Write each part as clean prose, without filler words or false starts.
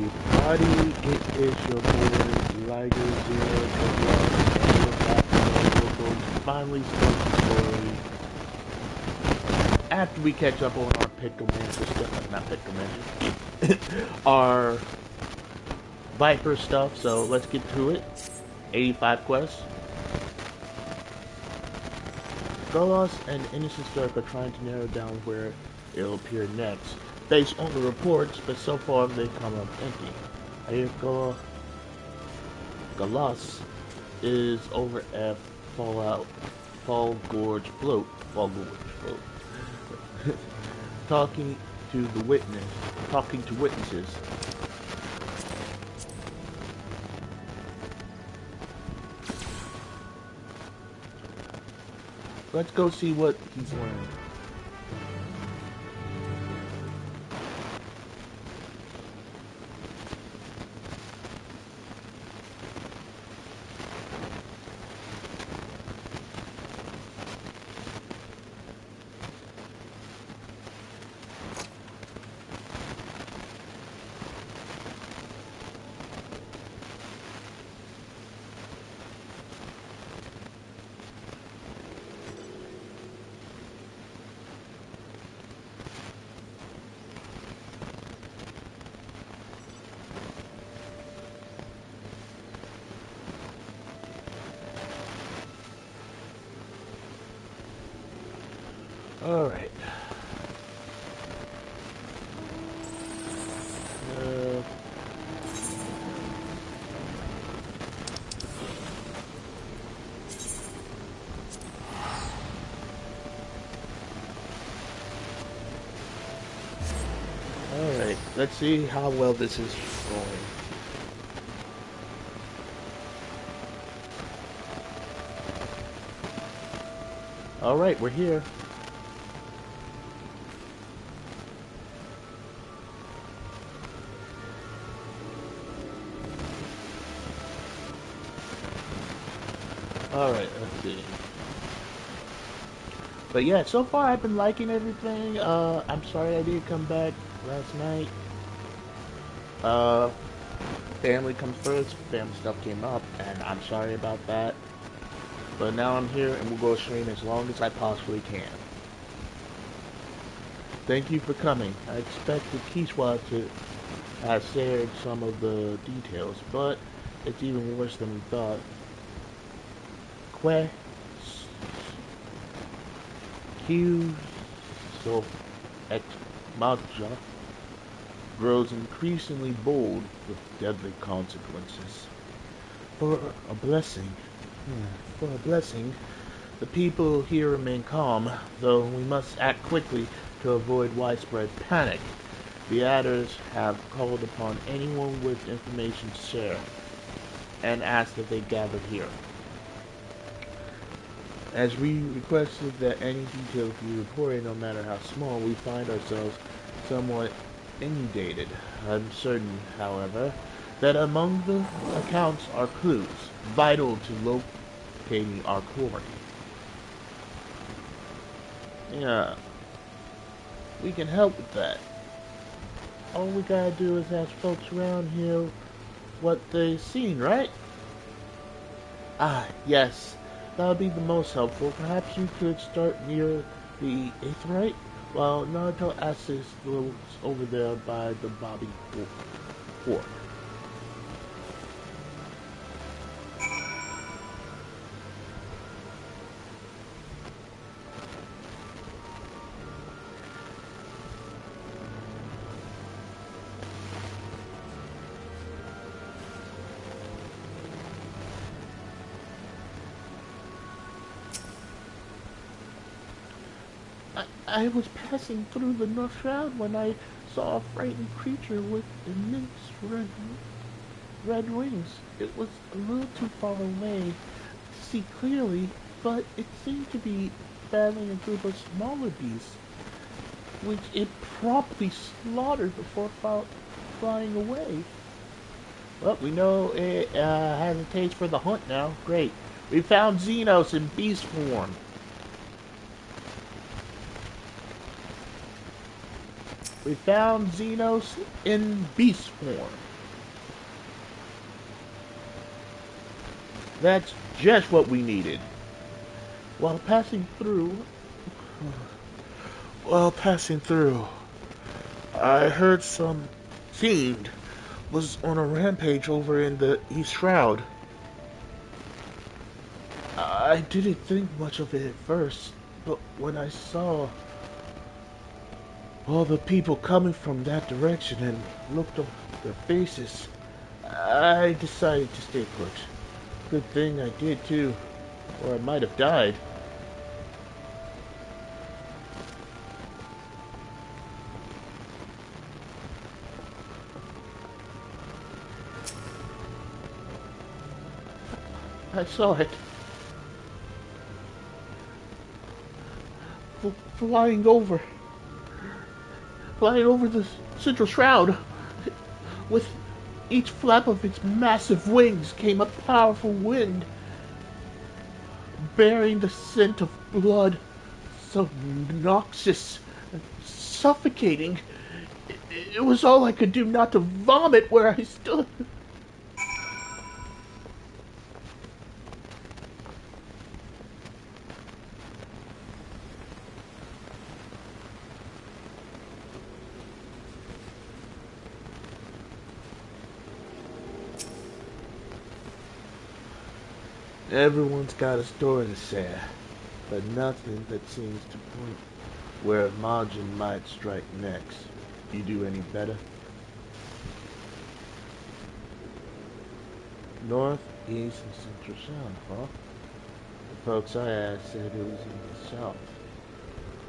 everybody, it is your boy Liger Zero, and we're back to our local finally start the story after we catch up on our Pictomancer stuff, not Pictomancer, our Viper stuff, so let's get to it. 85 quests. Golos and Innocent Stark are trying to narrow down where it'll appear next, based on the reports, but so far they come up empty. I hear Golos is over at Fall Gorge Float, talking to witnesses. Let's go see what he's learned. Alright. Alright, let's see how well this is going. Alright, we're here. Alright, let's see. But yeah, so far I've been liking everything. I'm sorry I didn't come back last night. Family comes first. Family stuff came up, and I'm sorry about that. But now I'm here, and we'll go stream as long as I possibly can. Thank you for coming. I expected Kiswa to have shared some of the details, but it's even worse than we thought. Q so ex Madja grows increasingly bold with deadly consequences. For a blessing, the people here remain calm, though we must act quickly to avoid widespread panic. The adders have called upon anyone with information to share, and asked that they gather here. As we requested that any details be reported, no matter how small, we find ourselves somewhat inundated. I'm certain, however, that among the accounts are clues vital to locating our quarry. Yeah, we can help with that. All we gotta do is ask folks around here what they've seen, right? Ah, yes. That would be the most helpful. Perhaps you could start near the Aetheryte, while Naruto assists those over there by the Bobby Fork. I was passing through the North Shroud when I saw a frightened creature with immense red wings. It was a little too far away to see clearly, but it seemed to be battling a group of smaller beasts, which it promptly slaughtered before flying away. Well, we know it has a taste for the hunt now. Great. We found Xenos in beast form. We found Xenos in beast form. That's just what we needed. While passing through, while passing through, I heard some fiend was on a rampage over in the East Shroud. I didn't think much of it at first, but when I saw all the people coming from that direction and looked at their faces, I decided to stay put. Good thing I did too, or I might have died. I saw it. Flying over. Flying over the central shroud. With each flap of its massive wings came a powerful wind, bearing the scent of blood, so noxious and suffocating. It was all I could do not to vomit where I stood. Everyone's got a story to share, but nothing that seems to point where Majin might strike next. You do any better? North, east, and central sound, huh? The folks I asked said it was in the south.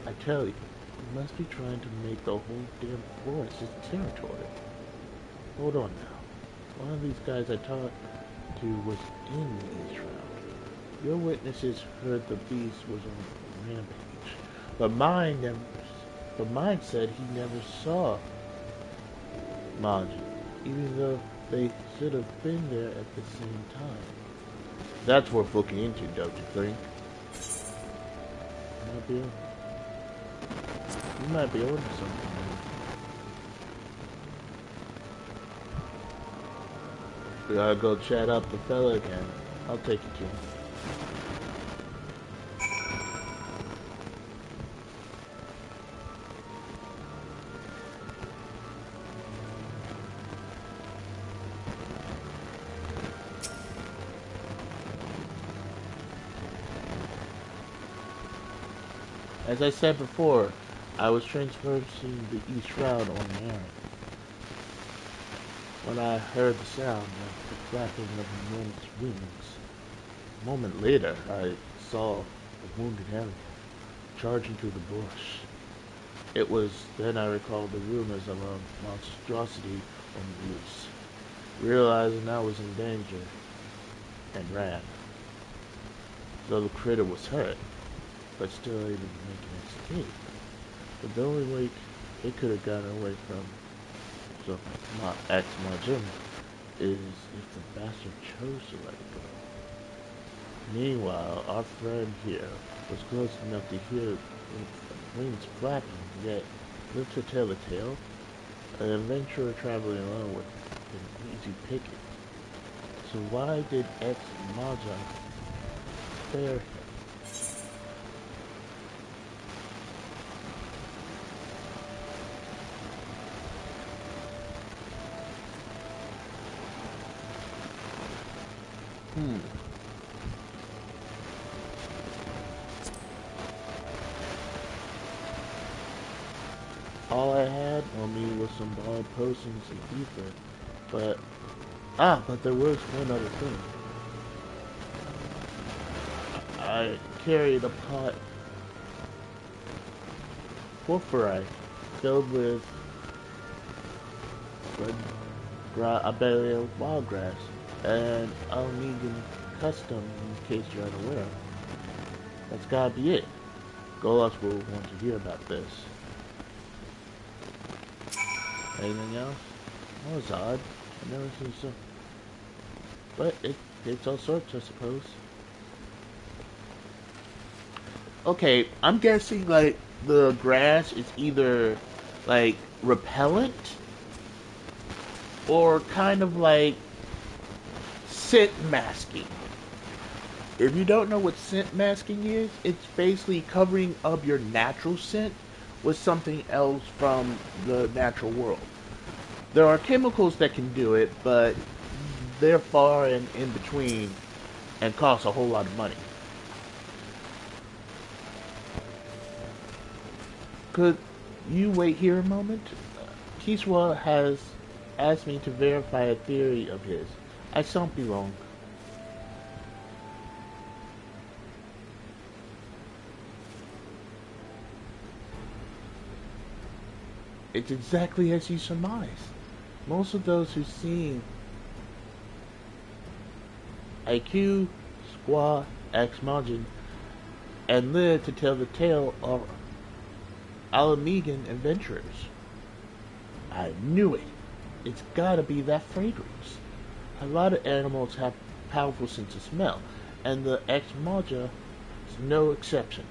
I tell you, you must be trying to make the whole damn forest its territory. Hold on now. One of these guys I talked to was in the East Shroud. Your witnesses heard the beast was on a rampage, but mine said he never saw Majin, even though they should have been there at the same time. That's worth looking into, don't you think? You might be onto something. We gotta go chat up the fella again. I'll take you to him. As I said before, I was traversing the East Shroud on an errand. When I heard the sound of the flapping of immense wings, a moment later I saw a wounded Elliot charging through the bush. It was then I recalled the rumors of a monstrosity on the loose, realizing I was in danger, and ran. Though the critter was hurt, but still able to make an escape. But the only way it could have gotten away from my ex-Majin is if the bastard chose to let it go. Meanwhile, our friend here was close enough to hear wings flapping, yet lived to tell the tale. An adventurer traveling alone with an easy picket. So why did ex-Majin spare him? All I had on me was some borrowed potions and ether, but there was one other thing. I carried a pot porphyry filled with a belly of wild grass and Almegan custom in case you're unaware. That's gotta be it. Golos will want to hear about this. Anything else? That was odd. I never seen so. But it's all sorts, I suppose. Okay, I'm guessing like the grass is either like repellent or kind of like scent masking. If you don't know what scent masking is, it's basically covering up your natural scent with something else from the natural world. There are chemicals that can do it, but they're far and in between and cost a whole lot of money. Could you wait here a moment? Kiswa has asked me to verify a theory of his. I shan't be long. It's exactly as you surmise. Most of those who've seen IQ, Squaw, Ex Majin, and live to tell the tale are Alamegan adventurers. I knew it. It's gotta be that fragrance. A lot of animals have powerful sense of smell, and the Ex Maja is no exception,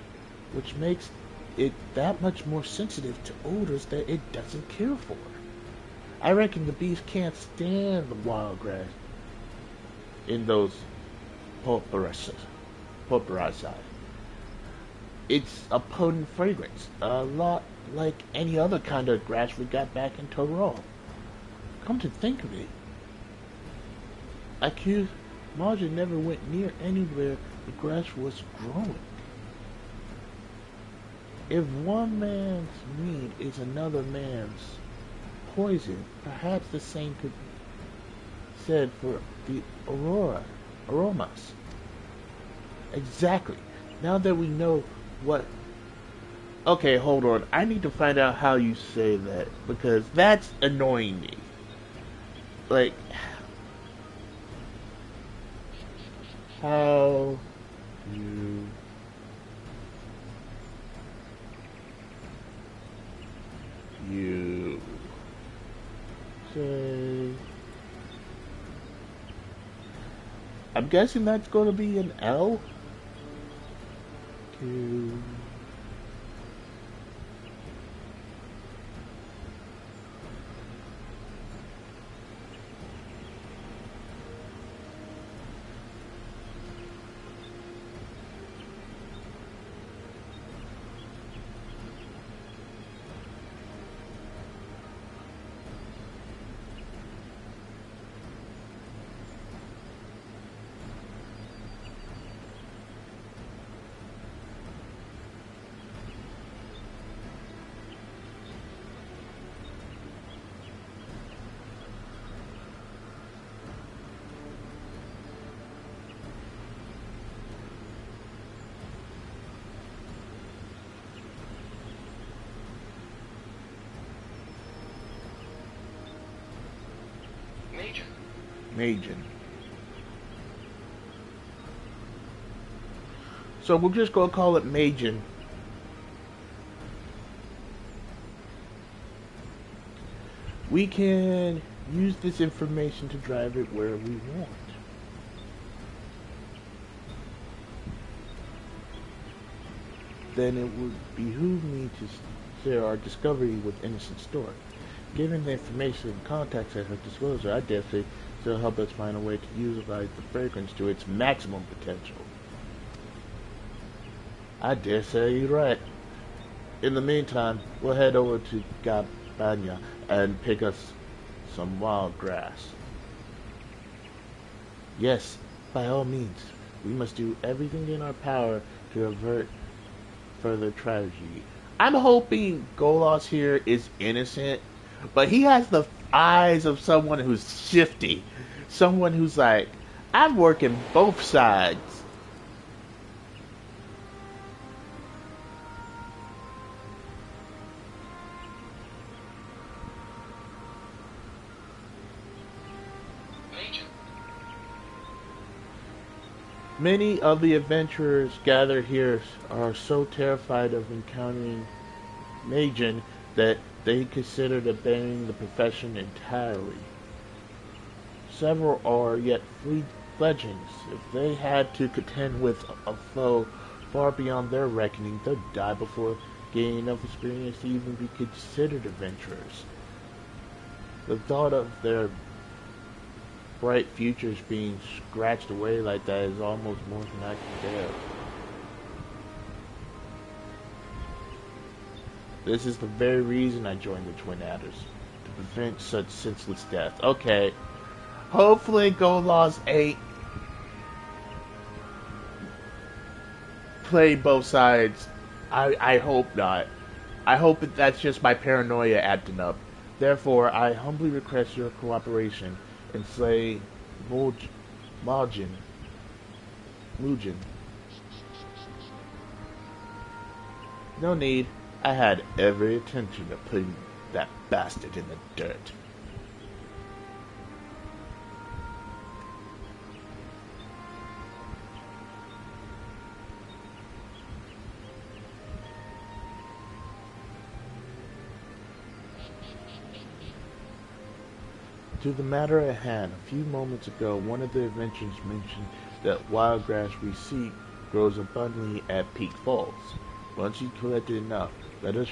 which makes it that much more sensitive to odors that it doesn't care for. I reckon the beast can't stand the wild grass in those pulperizers. It's a potent fragrance, a lot like any other kind of grass we got back in Toro. Come to think of it, accused Margin never went near anywhere the grass was growing. If one man's mead is another man's poison, perhaps the same could be said for the aromas. Exactly. Now that we know what... Okay, hold on. I need to find out how you say that, because that's annoying me. Like, how you say... I'm guessing that's going to be an L? Q... Majin. So we're just gonna call it Majin. We can use this information to drive it where we want. Then it would behoove me to share our discovery with Innocent Stork. Given the information and contacts at her disposal, I dare say she'll help us find a way to utilize the fragrance to its maximum potential. I dare say you're right. In the meantime, we'll head over to Gabanya and pick us some wild grass. Yes, by all means. We must do everything in our power to avert further tragedy. I'm hoping Golos here is innocent, but he has the eyes of someone who's shifty. Someone who's like, I'm working both sides. Many of the adventurers gathered here are so terrified of encountering Majin that they considered abandoning the profession entirely. Several are yet fledglings. If they had to contend with a foe far beyond their reckoning, they'd die before gaining enough experience to even be considered adventurers. The thought of their bright futures being scratched away like that is almost more than I can bear. This is the very reason I joined the Twin Adders, to prevent such senseless death. Okay, hopefully Goldlaws 8 play both sides. I hope not. I hope that that's just my paranoia acting up. Therefore, I humbly request your cooperation and slay Mujin. No need. I had every intention of putting that bastard in the dirt. To the matter at hand, a few moments ago, one of the adventurers mentioned that wild grass we seek grows abundantly at Peak Falls. Once you've collected enough, let us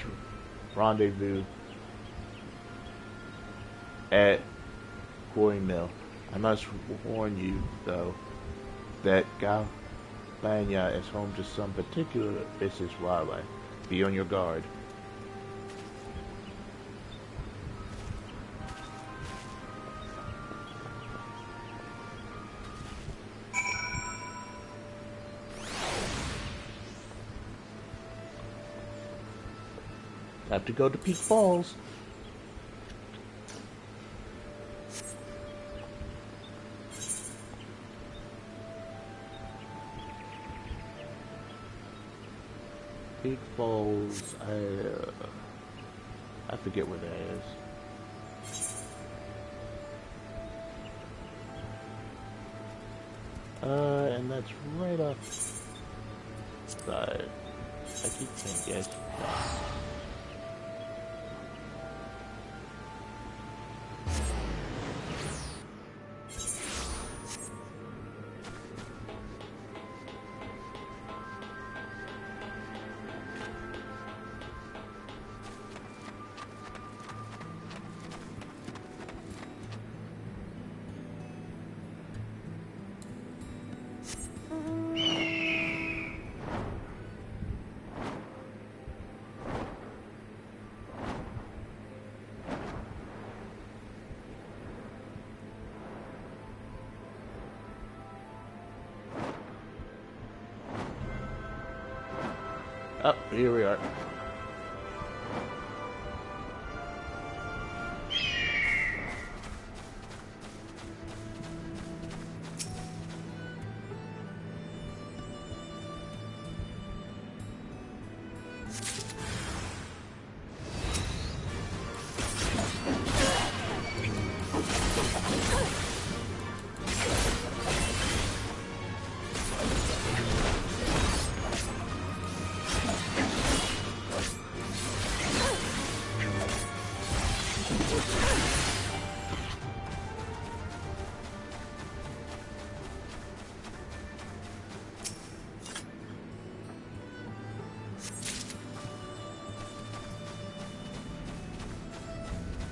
rendezvous at Quarry Mill. I must warn you, though, that Galbanya is home to some particular vicious wildlife. Be on your guard. Have to go to Peak Falls. Peak Falls, I forget where that is. And that's right off side. I keep saying yes. Oh, here we are.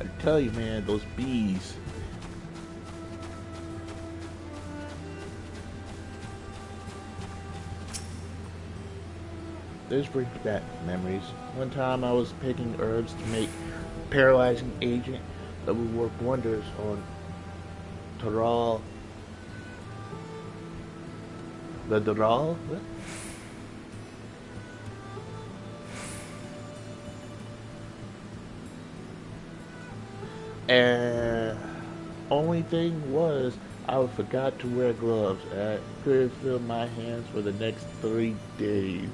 I tell you, man, those bees. This brings back memories. One time I was picking herbs to make paralyzing agent that would work wonders on Taral. The Daral? What? And only thing was, I forgot to wear gloves. I couldn't feel my hands for the next 3 days.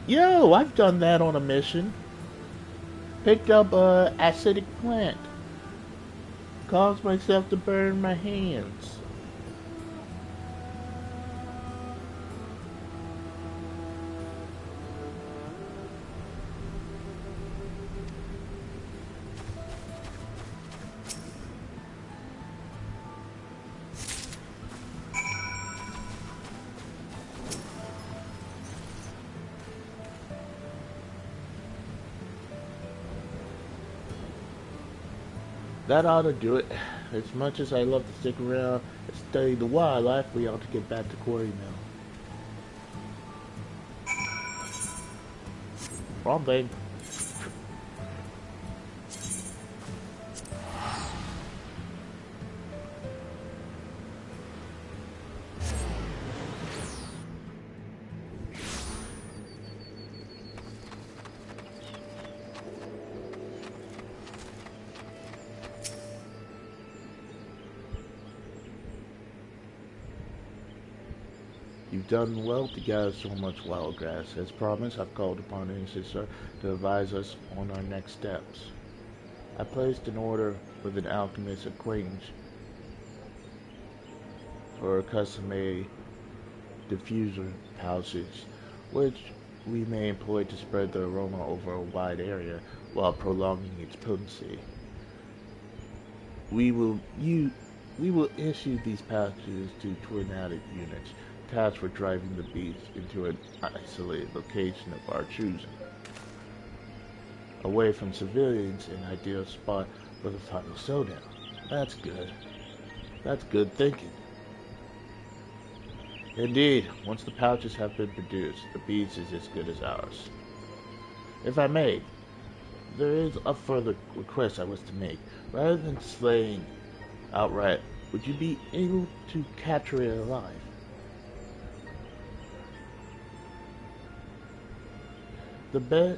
Yo, I've done that on a mission. Picked up a acidic plant. Caused myself to burn my hands. That ought to do it. As much as I love to stick around and study the wildlife, we ought to get back to Quarry Mill. Wrong thing. You've done well to gather so much wild grass. As promised, I've called upon an ancestor to advise us on our next steps. I placed an order with an alchemist acquaintance for a custom-made diffuser pouches, which we may employ to spread the aroma over a wide area while prolonging its potency. We will issue these pouches to tornadic units tasked for driving the beast into an isolated location of our choosing, away from civilians, an ideal spot for the final showdown. That's good. That's good thinking. Indeed, once the pouches have been produced, the beast is as good as ours. If I may, there is a further request I was to make. Rather than slaying outright, would you be able to capture it alive? The better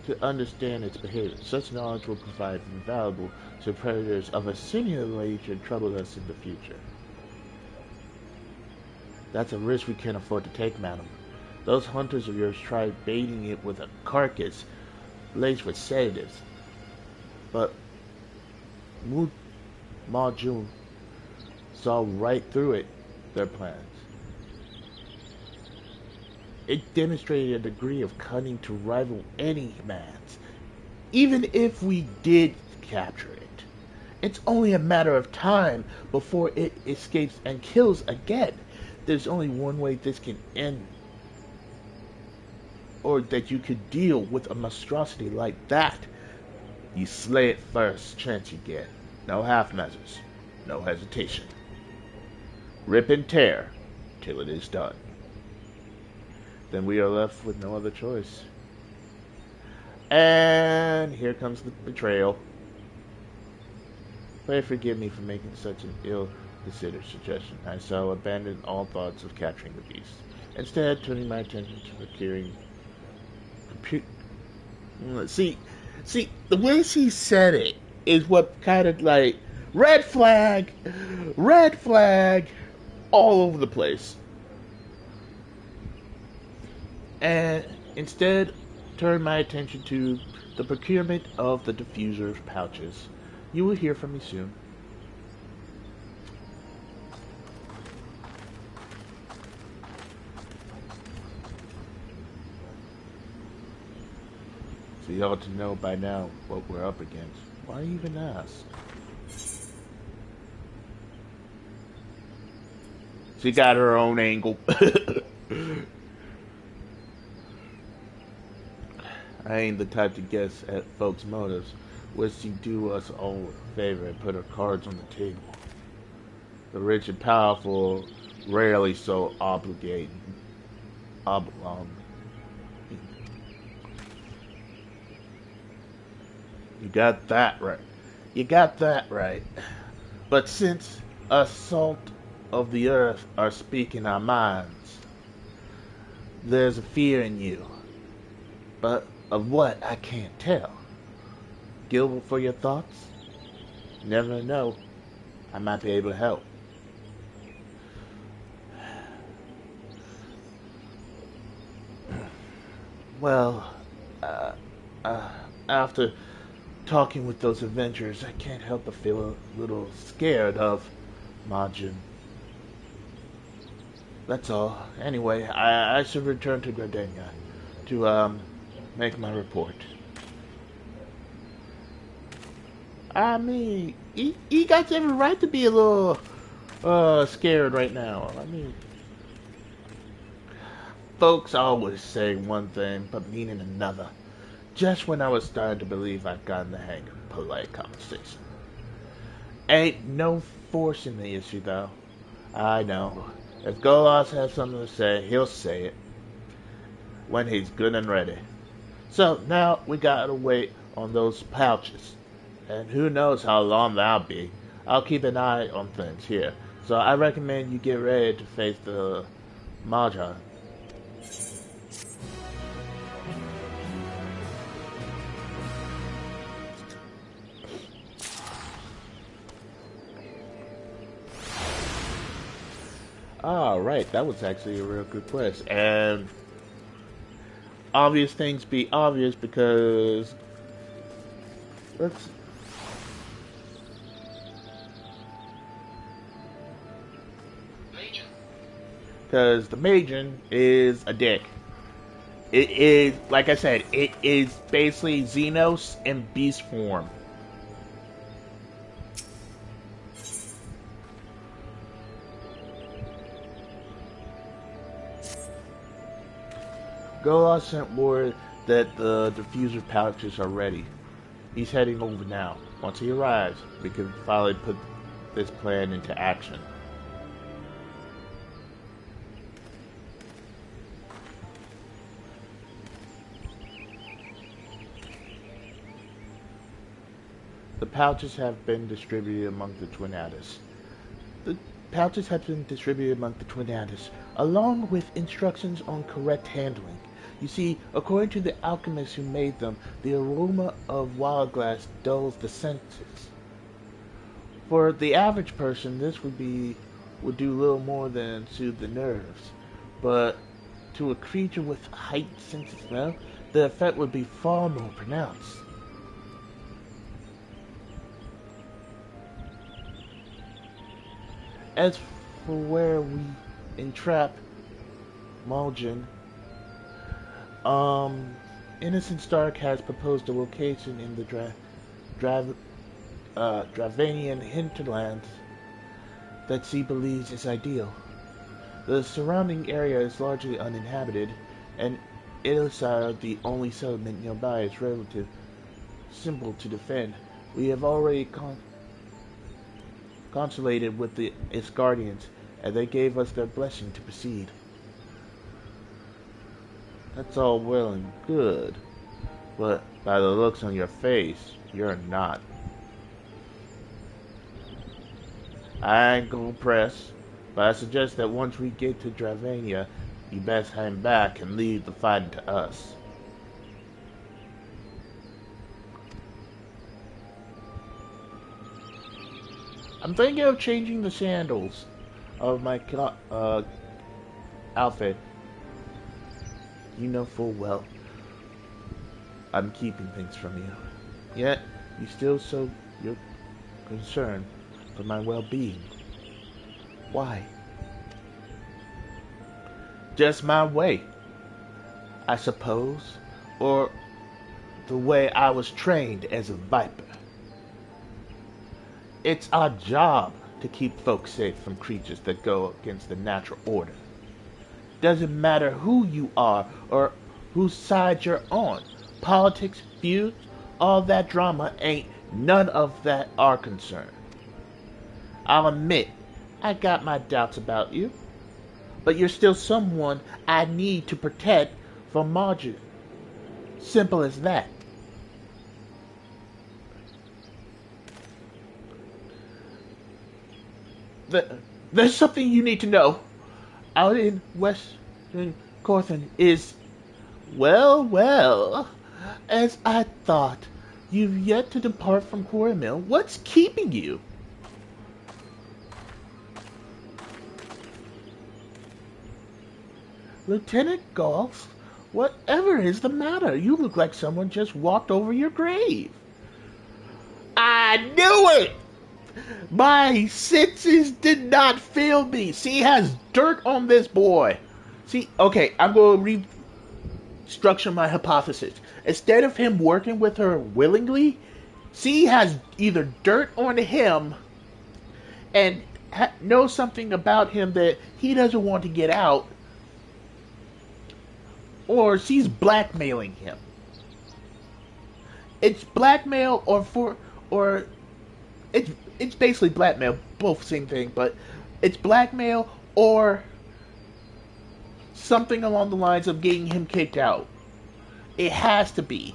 to understand its behavior. Such knowledge will provide invaluable to predators of a similar nature trouble us in the future. That's a risk we can't afford to take, madam. Those hunters of yours tried baiting it with a carcass laced with sedatives, but Ma Jun saw right through their plans. It demonstrated a degree of cunning to rival any man's. Even if we did capture it, it's only a matter of time before it escapes and kills again. There's only one way this can end, or that you could deal with a monstrosity like that. You slay it first chance you get. No half measures, no hesitation. Rip and tear till it is done. Then we are left with no other choice. And here comes the betrayal. Pray forgive me for making such an ill-considered suggestion. I shall abandon all thoughts of capturing the beast, instead turning my attention to procuring See, the way she said it is what kind of like red flag, all over the place. And instead turn my attention to the procurement of the diffuser pouches. You will hear from me soon. So you ought to know by now what we're up against. Why even ask? She got her own angle. I ain't the type to guess at folks' motives. Wish she'd do us all a favor and put her cards on the table. The rich and powerful rarely so obligated. You got that right. You got that right. But since us salt of the earth are speaking our minds, there's a fear in you. But of what, I can't tell. Gilbert for your thoughts? Never know. I might be able to help. Well, after talking with those adventurers, I can't help but feel a little scared of Majin. That's all. Anyway, I should return to Gardenia to make my report. I mean, he got every right to be a little scared right now. I mean, folks always say one thing but meaning another. Just when I was starting to believe I'd gotten the hang of polite conversation. Ain't no forcing the issue, though. I know. If Golos has something to say, he'll say it when he's good and ready. So now we gotta wait on those pouches. And who knows how long that'll be. I'll keep an eye on things here. So I recommend you get ready to face the Mahjong. Alright, that was actually a real good quest. And obvious things be obvious because let's because the Magian is a dick. It is, like I said, it is basically Xenos in beast form. Golos sent word that the diffuser pouches are ready. He's heading over now. Once he arrives, we can finally put this plan into action. The pouches have been distributed among the Twin Adders. The pouches have been distributed among the Twin Adders, along with instructions on correct handling. You see, according to the alchemists who made them, the aroma of wild glass dulls the senses. For the average person, this would do little more than soothe the nerves. But to a creature with heightened sense of smell, the effect would be far more pronounced. As for where we entrap Mulligan, Innocent Stark has proposed a location in the Dravanian hinterlands that she believes is ideal. The surrounding area is largely uninhabited, and Ilisar, the only settlement nearby, is relatively simple to defend. We have already consulated with its guardians, and they gave us their blessing to proceed. That's all well and good, but by the looks on your face, you're not. I ain't gonna press, but I suggest that once we get to Dravania, you best hang back and leave the fighting to us. I'm thinking of changing the sandals of my outfit. You know full well I'm keeping things from you. Yet, you still show your concern for my well-being. Why? Just my way, I suppose, or the way I was trained as a viper. It's our job to keep folks safe from creatures that go against the natural order. Doesn't matter who you are or whose side you're on. Politics, feuds, all that drama ain't none of that our concern. I'll admit, I got my doubts about you, but you're still someone I need to protect from Marjorie. Simple as that. There's something you need to know. Out in Western Corthan is, well, as I thought. You've yet to depart from Quarry What's keeping you? Lieutenant Golf, whatever is the matter? You look like someone just walked over your grave. I knew it! My senses did not fail me. She has dirt on this boy. See, okay, I'm going to restructure my hypothesis. Instead of him working with her willingly, she has either dirt on him and knows something about him that he doesn't want to get out, or she's blackmailing him. It's blackmail or it's it's basically blackmail, both same thing, but it's blackmail or something along the lines of getting him kicked out. It has to be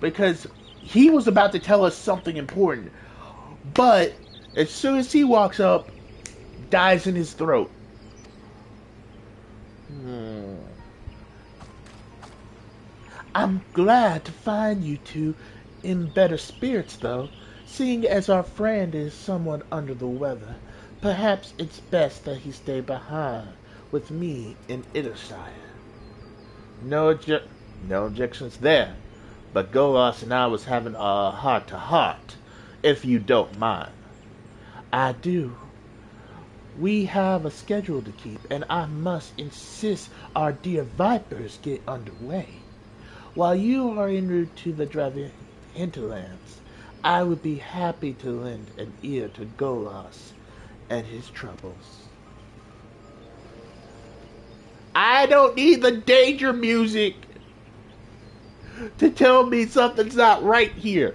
because he was about to tell us something important, but as soon as he walks up, dies in his throat. I'm glad to find you two in better spirits, though, seeing as our friend is somewhat under the weather. Perhaps it's best that he stay behind with me in Ittershire. No, no objections there, but Golos and I was having a heart-to-heart, if you don't mind. I do. We have a schedule to keep, and I must insist our dear Vipers get underway. While you are en route to the Dravian hinterlands, I would be happy to lend an ear to Golos and his troubles. I don't need the danger music to tell me something's not right here.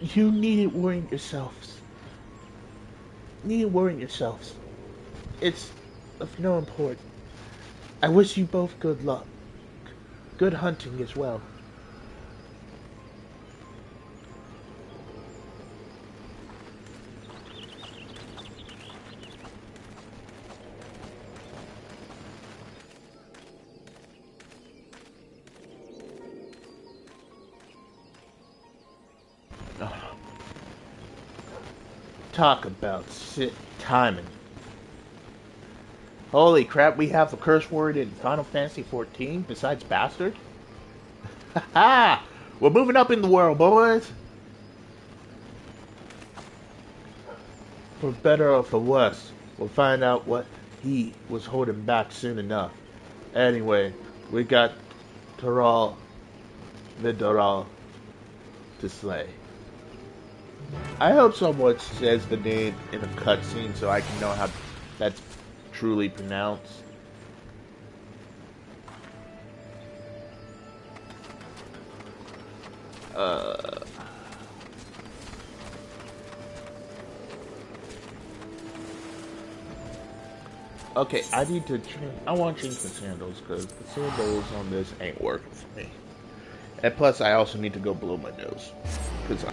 You needn't worry yourselves. It's of no importance. I wish you both good luck. Good hunting as well. Talk about timing. Holy crap, we have a curse word in Final Fantasy XIV besides bastard? Haha! We're moving up in the world, boys! For better or for worse, we'll find out what he was holding back soon enough. Anyway, we got Taral Vidoral to slay. I hope someone says the name in a cutscene so I can know how that's truly pronounced. Okay, I need to change. I want to change the sandals because the sandals on this ain't working for me. And plus, I also need to go blow my nose because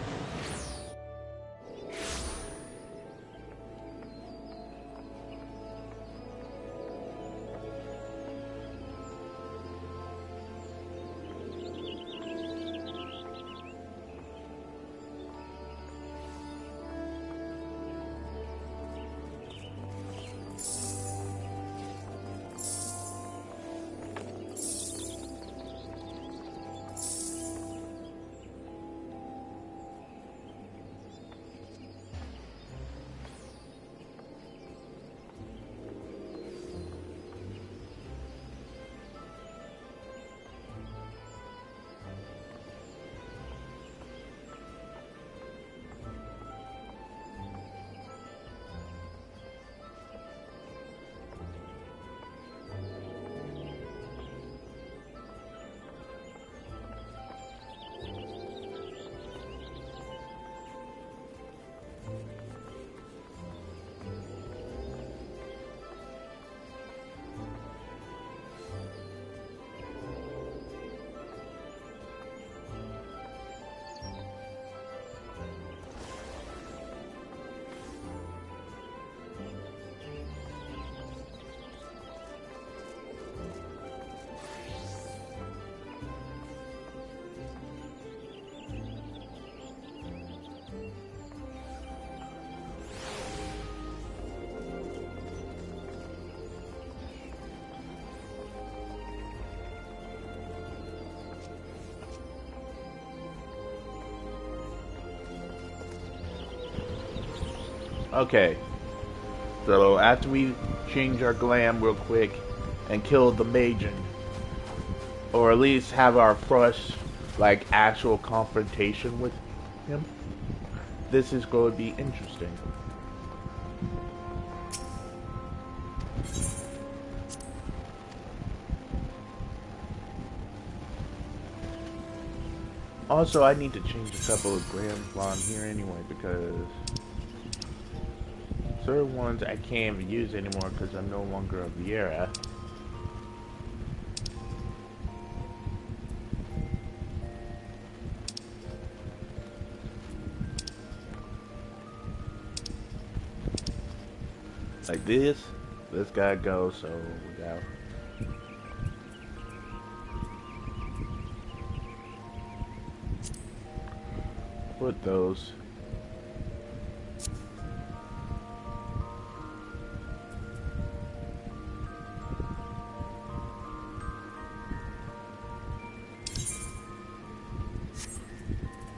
okay. So after we change our glam real quick and kill the Majin, or at least have our first like actual confrontation with him, this is going to be interesting. Also, I need to change a couple of grams while I'm here anyway, because certain ones I can't even use anymore because I'm no longer a Viera. Like this gotta go, so we gotta put those.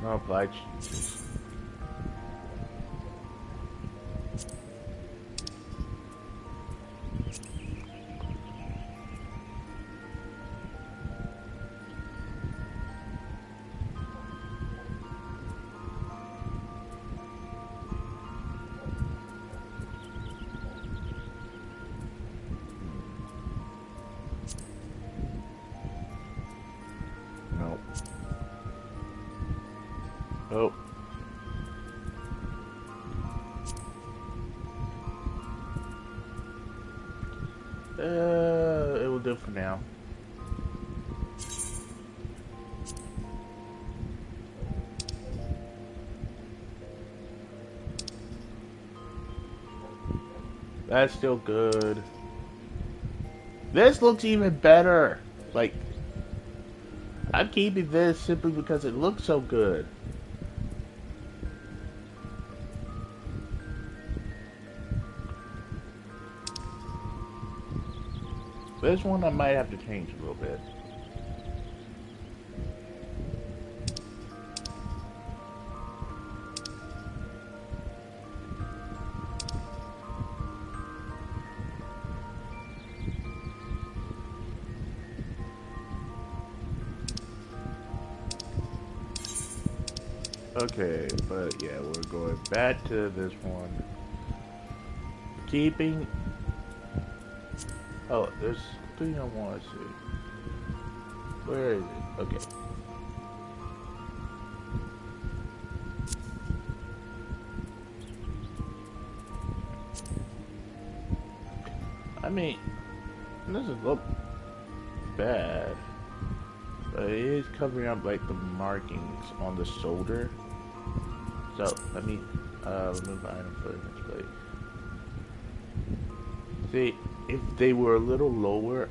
No apply changes. No. Oh. It will do for now. That's still good. This looks even better. Like, I'm keeping this simply because it looks so good. This one I might have to change a little bit. Okay, but yeah, we're going back to this one. Keeping... Oh, there's something I want to see. Where is it? Okay. I mean, it doesn't look bad, but it is covering up like the markings on the shoulder. So let me remove the item for image plate. See, if they were a little lower,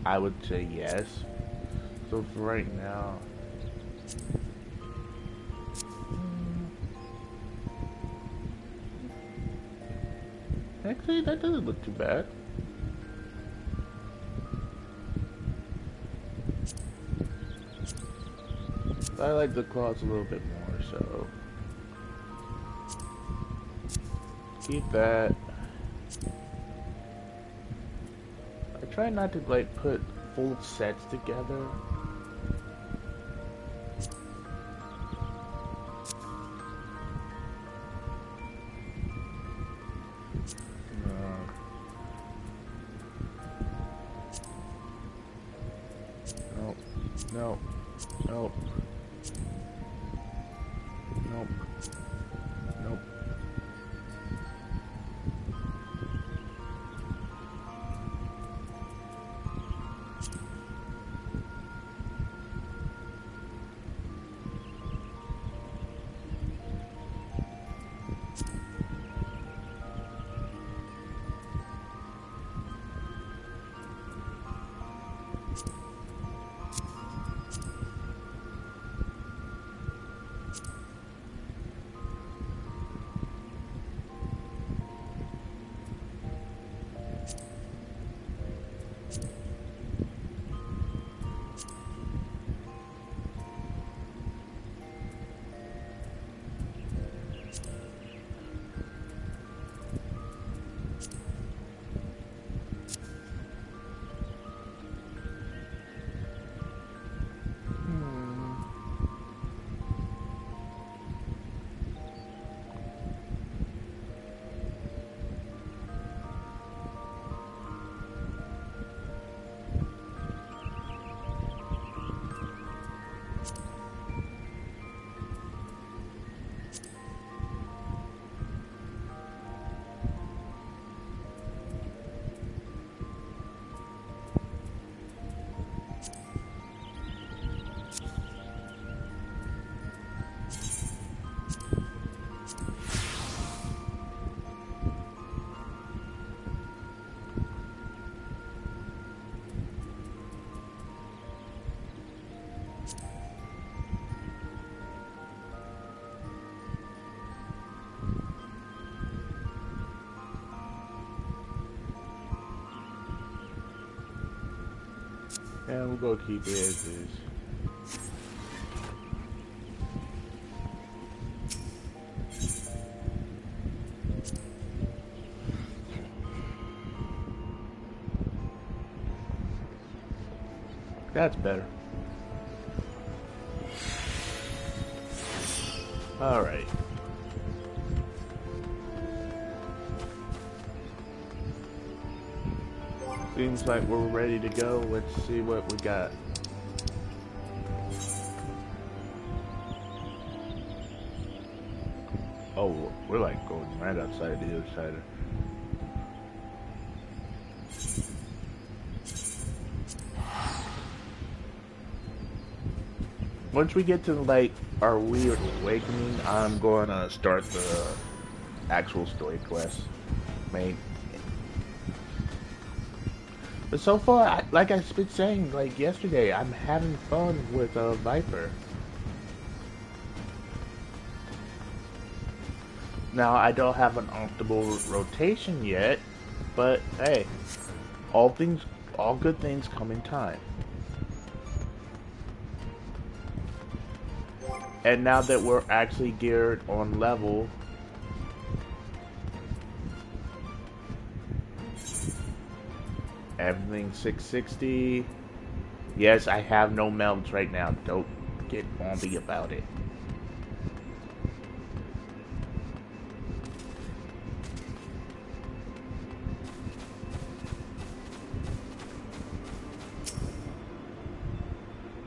I would say yes. So for right now, actually that doesn't look too bad. I like the claws a little bit more, so keep that. I try not to like put full sets together. No. Nope. Nope. Nope. And we'll go keep it as is. That's better. Alright. Seems like we're ready to go. Let's see what we got. Oh, we're like going right outside the other side. Once we get to like our weird awakening, I'm gonna start the actual story quest main. But so far, like I've been saying, like yesterday, I'm having fun with Viper. Now, I don't have an optimal rotation yet, but hey, all good things come in time. And now that we're actually geared on level, everything 660. Yes, I have no melts right now. Don't get on me about it.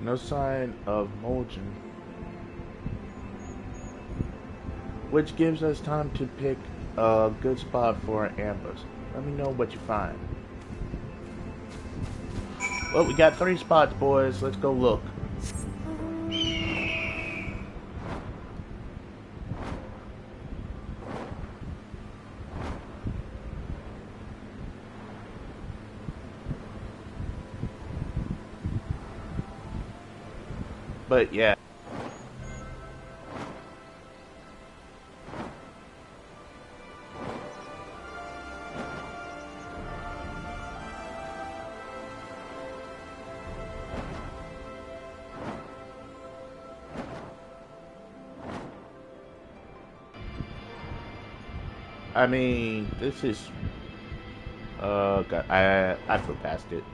No sign of motion, which gives us time to pick a good spot for an ambush. Let me know what you find. Well, we got 3 spots, boys. Let's go look. But yeah. I mean, this is God, I flew past it.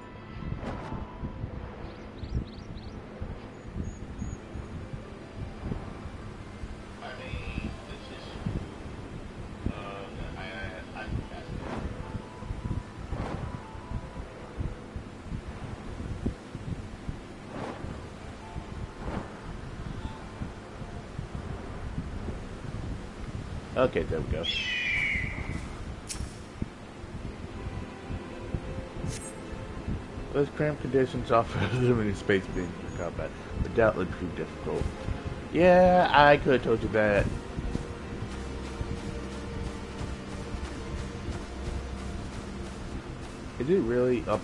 Okay, there we go. Those cramped conditions offer limited space being for combat, but doubtless prove difficult. Yeah, I could have told you that. Is it really up?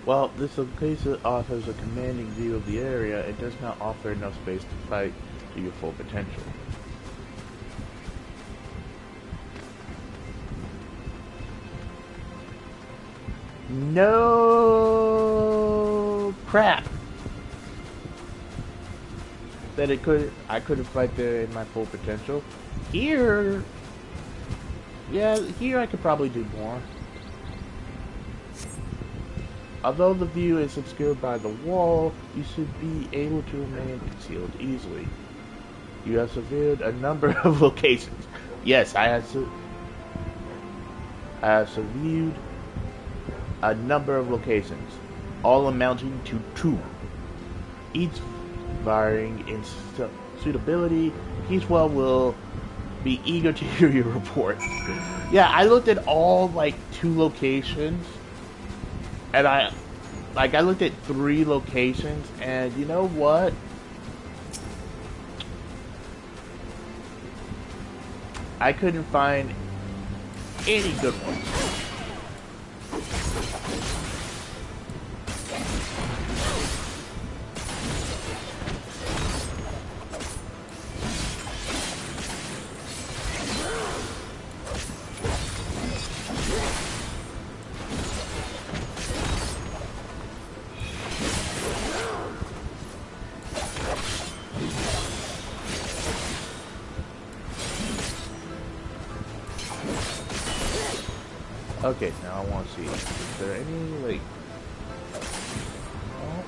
While this location offers a commanding view of the area, it does not offer enough space to fight to your full potential. No crap! That I couldn't fight there in my full potential. Here, yeah, here I could probably do more. Although the view is obscured by the wall, you should be able to remain concealed easily. You have surveyed a number of locations. Yes, I have surveyed a number of locations, all amounting to 2. Each varying in suitability. Keithwell will be eager to hear your report. Yeah, I looked at all, like, 2 locations. And I looked at 3 locations, and you know what? I couldn't find any good ones. Okay, now I want to see. Is there any, like... Oh.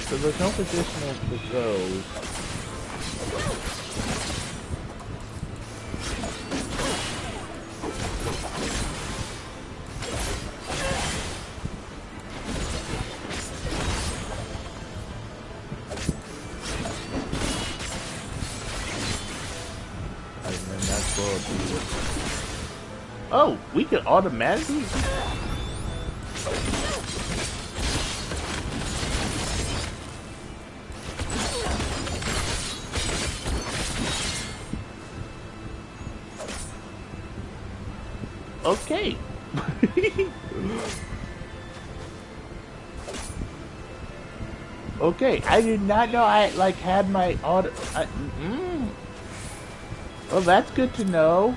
So there's no positional for those. Oh, we can automatically? Okay. Okay, I did not know I like had my auto. Well, that's good to know.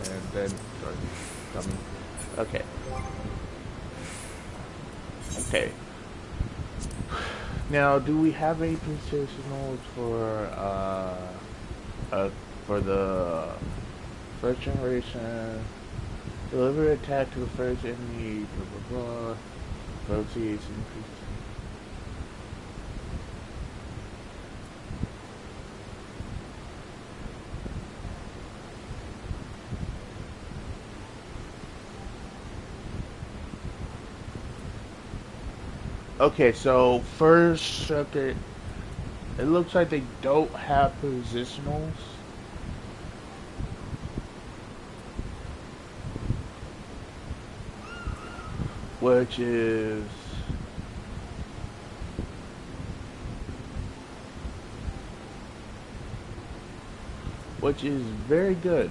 And then start coming. Okay. Okay. Now, do we have any positionals for the first generation? Deliver attack to the first enemy. Blah blah blah. Proceeds increase. Okay, so first, okay, it looks like they don't have positionals. Which is very good.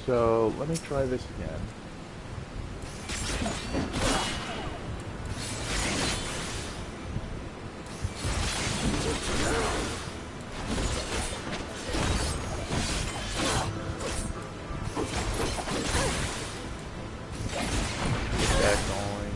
So let me try this again. Get that going.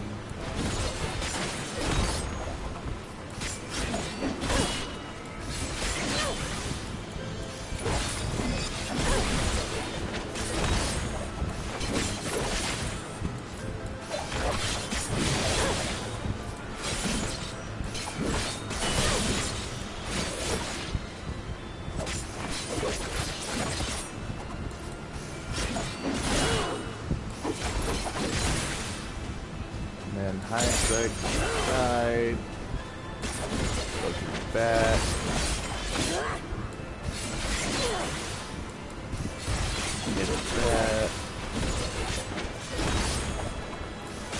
High strike side, go to the back, hit that,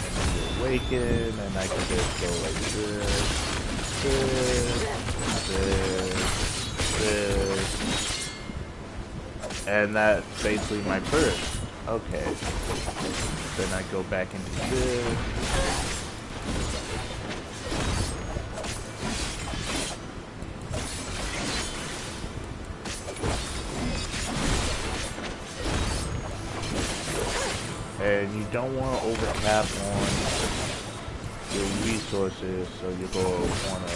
and then you awaken, and I can just go like this, and that's basically my burst. Okay, then I go back into this. And you don't want to overtap on your resources, so you go want to.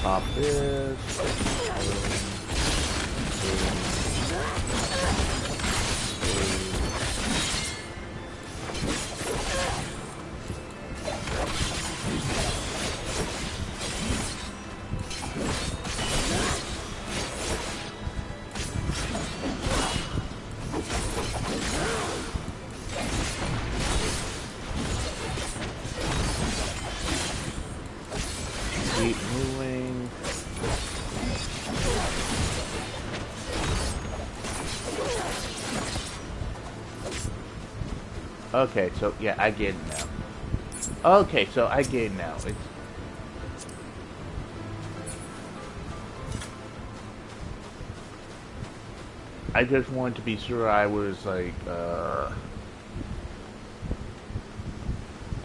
Pop this. Keep moving. Okay, so yeah, I get it now. Okay, so I get it now. It's I just wanted to be sure I was like I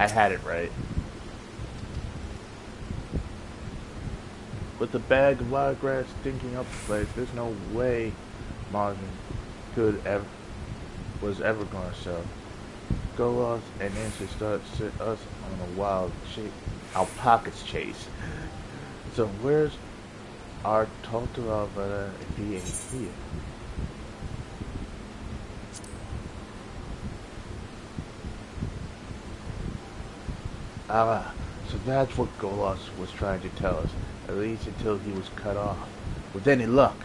had it right. With the bag of wild grass stinking up the place, there's no way Marvin could ever was ever gonna sell. Go off and Nancy start set us on a wild alpaca's chase. So where's our total if he ain't here? Ah, so that's what Golos was trying to tell us, at least until he was cut off. With any luck,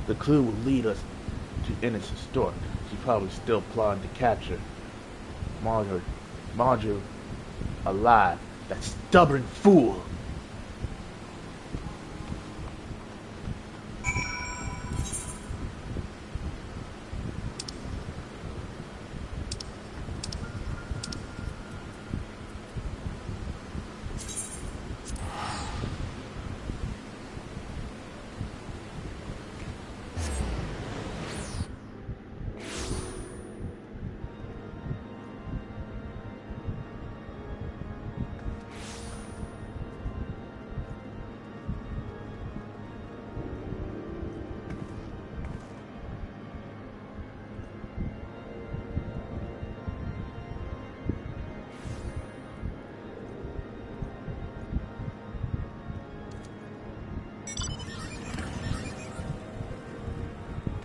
the clue will lead us to Innocent's store. She's probably still plotting to capture Marjorie alive. That stubborn fool!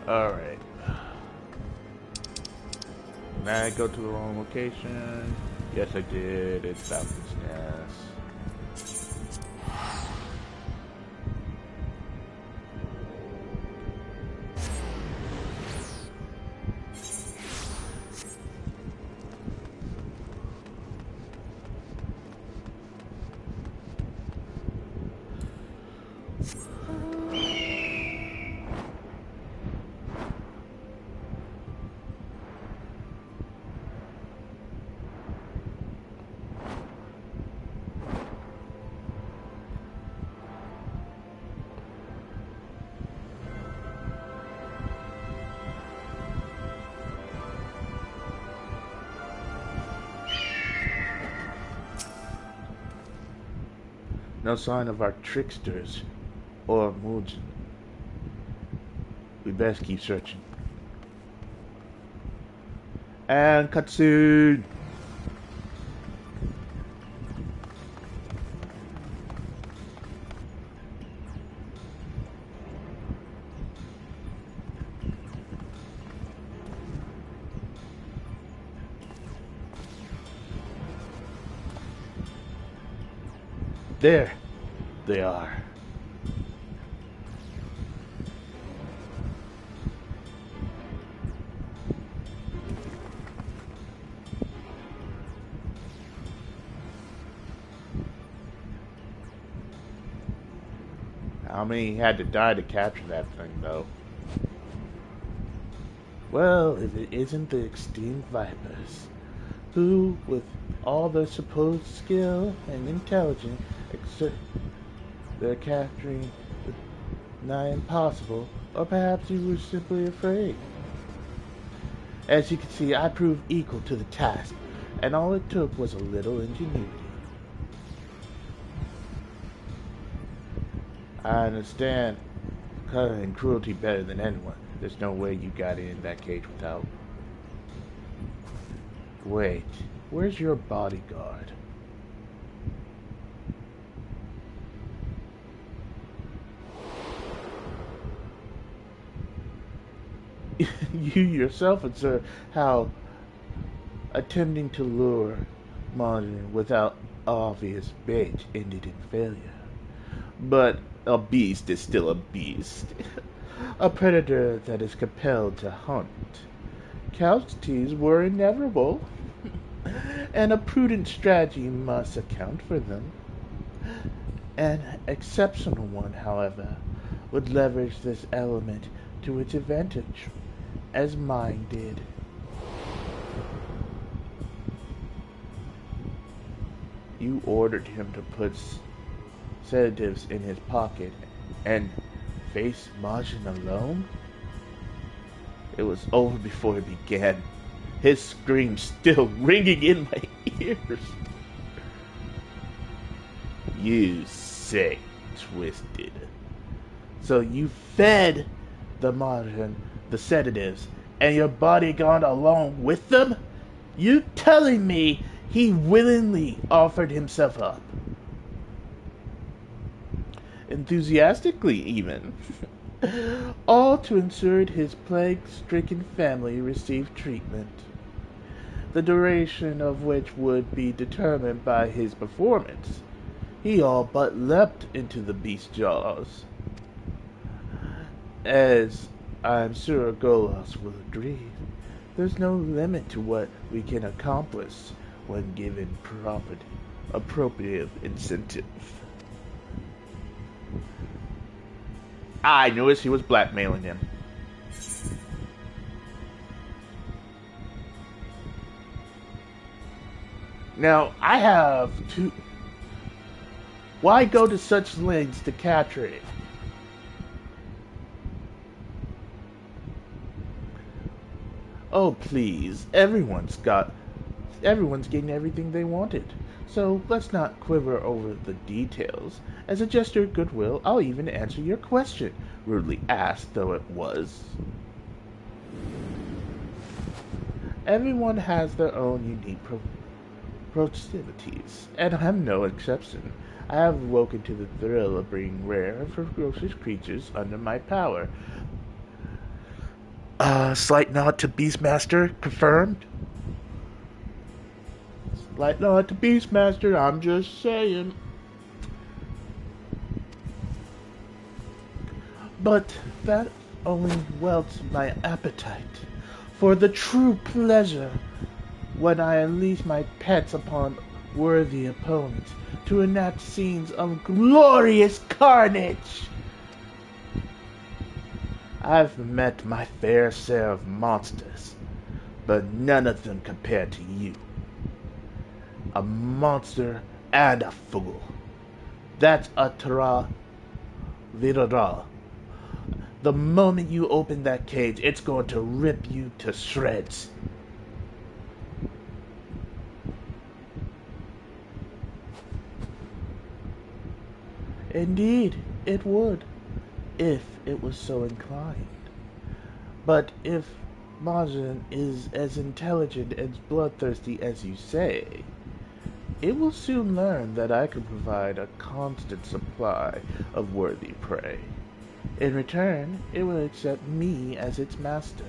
Alright. Did I go to the wrong location? Yes, I did. It's Falcon's Nest. No sign of our tricksters or Mujin. We best keep searching. And cutscene! There they are. How many had to die to capture that thing, though? Well, if it isn't the extinct vipers, who, with all their supposed skill and intelligence, except they're capturing the nigh impossible, or perhaps you were simply afraid. As you can see, I proved equal to the task, and all it took was a little ingenuity. I understand cunning and cruelty better than anyone. There's no way you got in that cage without. Wait, where's your bodyguard? You yourself observed how attempting to lure Marjorie without obvious bait ended in failure. But a beast is still a beast. A predator that is compelled to hunt. Casualties were inevitable, and a prudent strategy must account for them. An exceptional one, however, would leverage this element to its advantage, as mine did. You ordered him to put sedatives in his pocket and face Majin alone? It was over before it began. His screams still ringing in my ears. You sick, twisted. So you fed the Majin the sedatives, and your bodyguard along with them? You telling me he willingly offered himself up? Enthusiastically, even. All to ensure his plague-stricken family received treatment, the duration of which would be determined by his performance. He all but leapt into the beast's jaws. As I'm sure Golos will agree, there's no limit to what we can accomplish when given appropriate incentive. I noticed he was blackmailing him. Now, I have to... Why go to such lengths to capture it? Oh, please. Everyone's getting everything they wanted. So let's not quiver over the details. As a gesture of goodwill, I'll even answer your question, rudely asked though it was. Everyone has their own unique proclivities, and I'm no exception. I have awoken to the thrill of bringing rare and ferocious creatures under my power. Slight nod to Beastmaster, confirmed? Slight nod to Beastmaster, I'm just saying. But that only whelks my appetite for the true pleasure when I unleash my pets upon worthy opponents to enact scenes of glorious carnage. I've met my fair share of monsters, but none of them compared to you. A monster and a fool. That's a tra-virara. The moment you open that cage, it's going to rip you to shreds. Indeed, it would, if it was so inclined. But if Majin is as intelligent and bloodthirsty as you say, it will soon learn that I can provide a constant supply of worthy prey. In return, it will accept me as its master.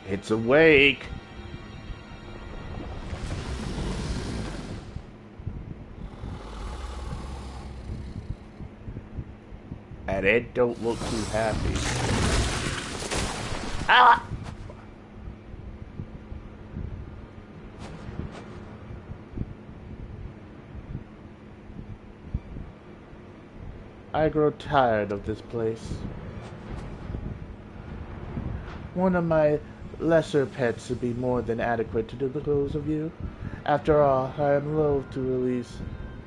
It's awake! And it don't look too happy. Ah! I grow tired of this place. One of my lesser pets would be more than adequate to dispose of you. After all, I am loath to release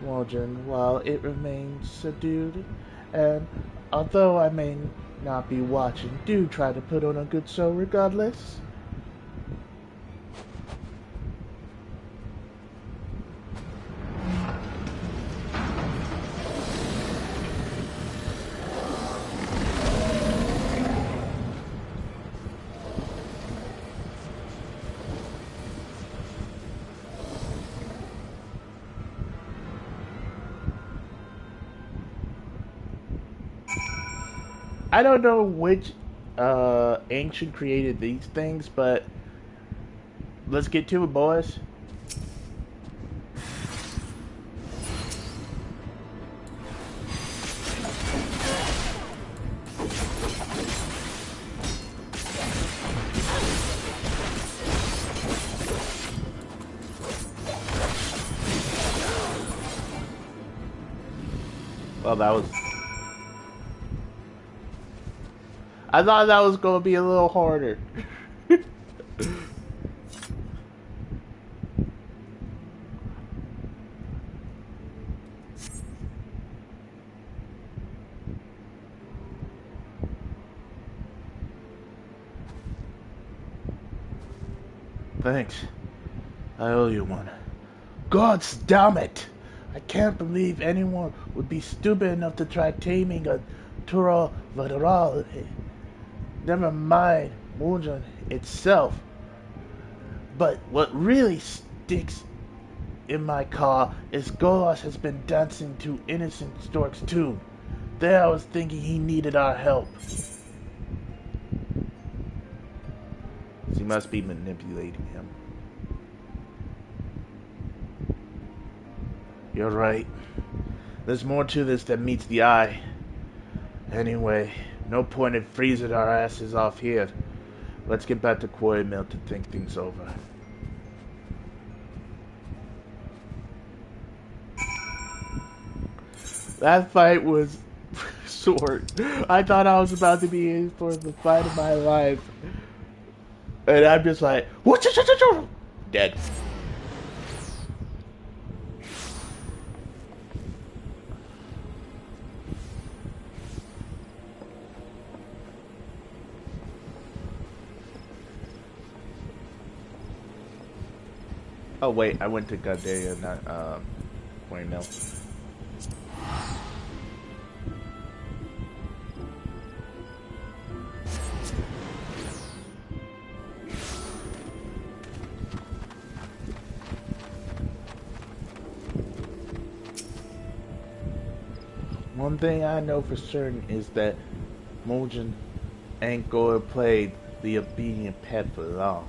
Morgan while it remains subdued, and although I may not be watching, do try to put on a good show regardless. I don't know which ancient created these things, but let's get to it, boys. Well, that was... I thought that was gonna be a little harder. Thanks. I owe you one. Gods damn it! I can't believe anyone would be stupid enough to try taming a Turo Vadoral. Never mind Mojang itself. But what really sticks in my car is Golos has been dancing to innocent storks too. There I was thinking he needed our help. She must be manipulating him. You're right. There's more to this than meets the eye. Anyway, no point in freezing our asses off here. Let's get back to Quarry Mill to think things over. That fight was short. I thought I was about to be in for the fight of my life. And I'm just like, dead. Oh wait, I went to Gadea, not Quarry Mill. One thing I know for certain is that Mojang ain't gonna play the obedient pet for long.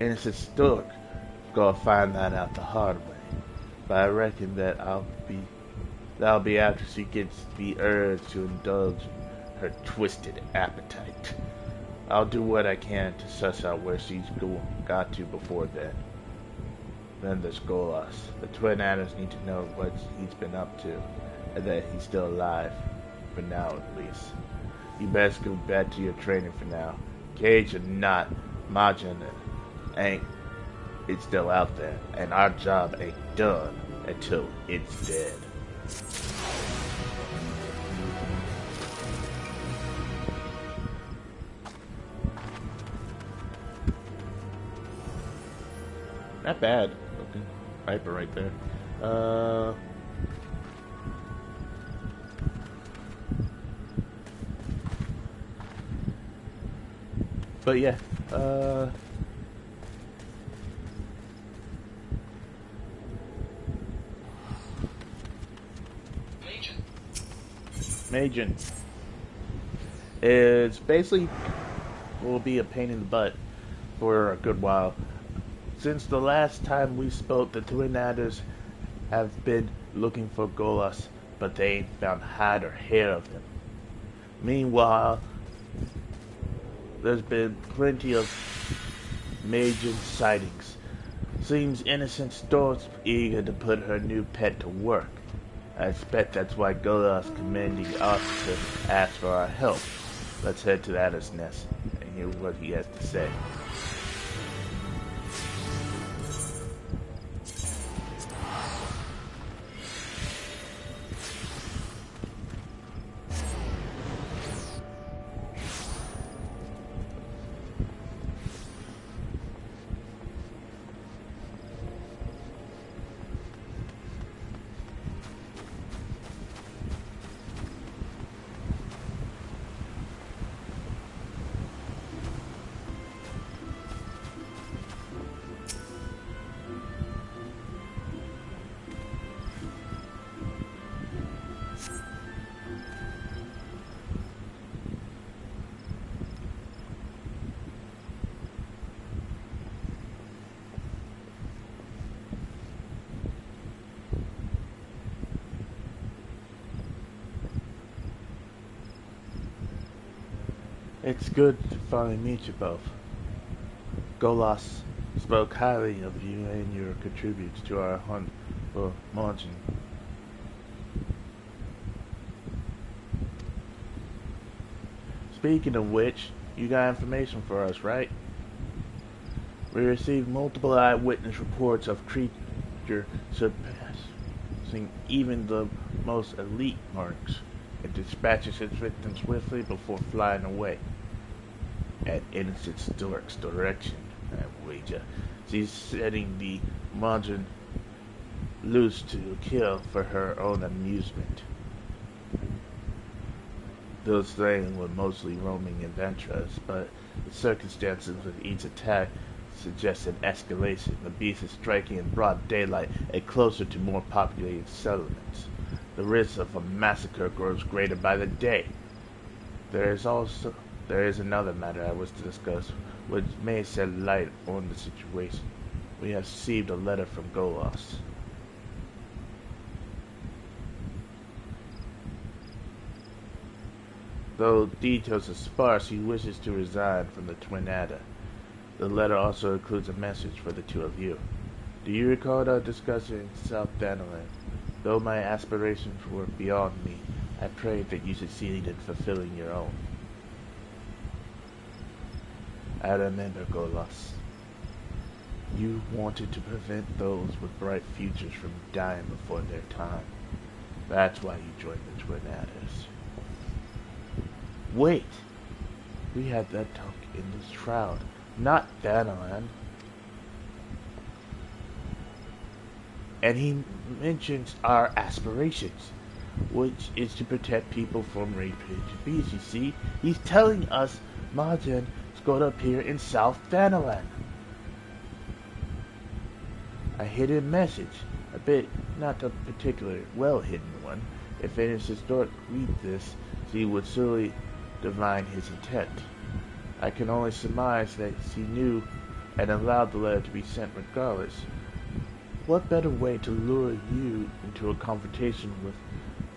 And it's a stork gonna find that out the hard way. But I reckon that that'll be after she gets the urge to indulge her twisted appetite. I'll do what I can to suss out where she's got to before then. Then there's Golos. The twin adders need to know what he's been up to, and that he's still alive, for now at least. You best go back to your training for now. Cage or not, Majin it's still out there, and our job ain't done until it's dead. Not bad. Okay. Viper right there. But yeah, Majin is basically will be a pain in the butt for a good while. Since the last time we spoke, the twin adders have been looking for Golos, but they ain't found hide or hair of him. Meanwhile, there's been plenty of Majin sightings. Seems innocent Stork's eager to put her new pet to work. I expect that's why Golos' commanding officer asked for our help. Let's head to the Adder's Nest and hear what he has to say. It's good to finally meet you both. Golos spoke highly of you and your contributes to our hunt for Mojang. Speaking of which, you got information for us, right? We received multiple eyewitness reports of creature surpassing even the most elite marks. It dispatches its victims swiftly before flying away. At innocent Stork's direction, I wager. She's setting the margin loose to kill for her own amusement. Those slain were mostly roaming adventurers, but the circumstances of each attack suggest an escalation. The beast is striking in broad daylight and closer to more populated settlements. The risk of a massacre grows greater by the day. There is another matter I wish to discuss, which may shed light on the situation. We have received a letter from Golos. Though details are sparse, he wishes to resign from the Twin Adder. The letter also includes a message for the two of you. Do you recall our discussion in South Danaland? Though my aspirations were beyond me, I prayed that you succeed in fulfilling your own. I remember, Golos. You wanted to prevent those with bright futures from dying before their time. That's why you joined the Twin Adders. Wait! We had that talk in this shroud, not Danaland. And he mentions our aspirations, which is to protect people from rapage beasts. You see, he's telling us Marjan is going to appear in South Danaland. A hidden message, a bit not a particularly well hidden one. If any historic read this, she would surely divine his intent. I can only surmise that she knew and allowed the letter to be sent regardless. What better way to lure you into a confrontation with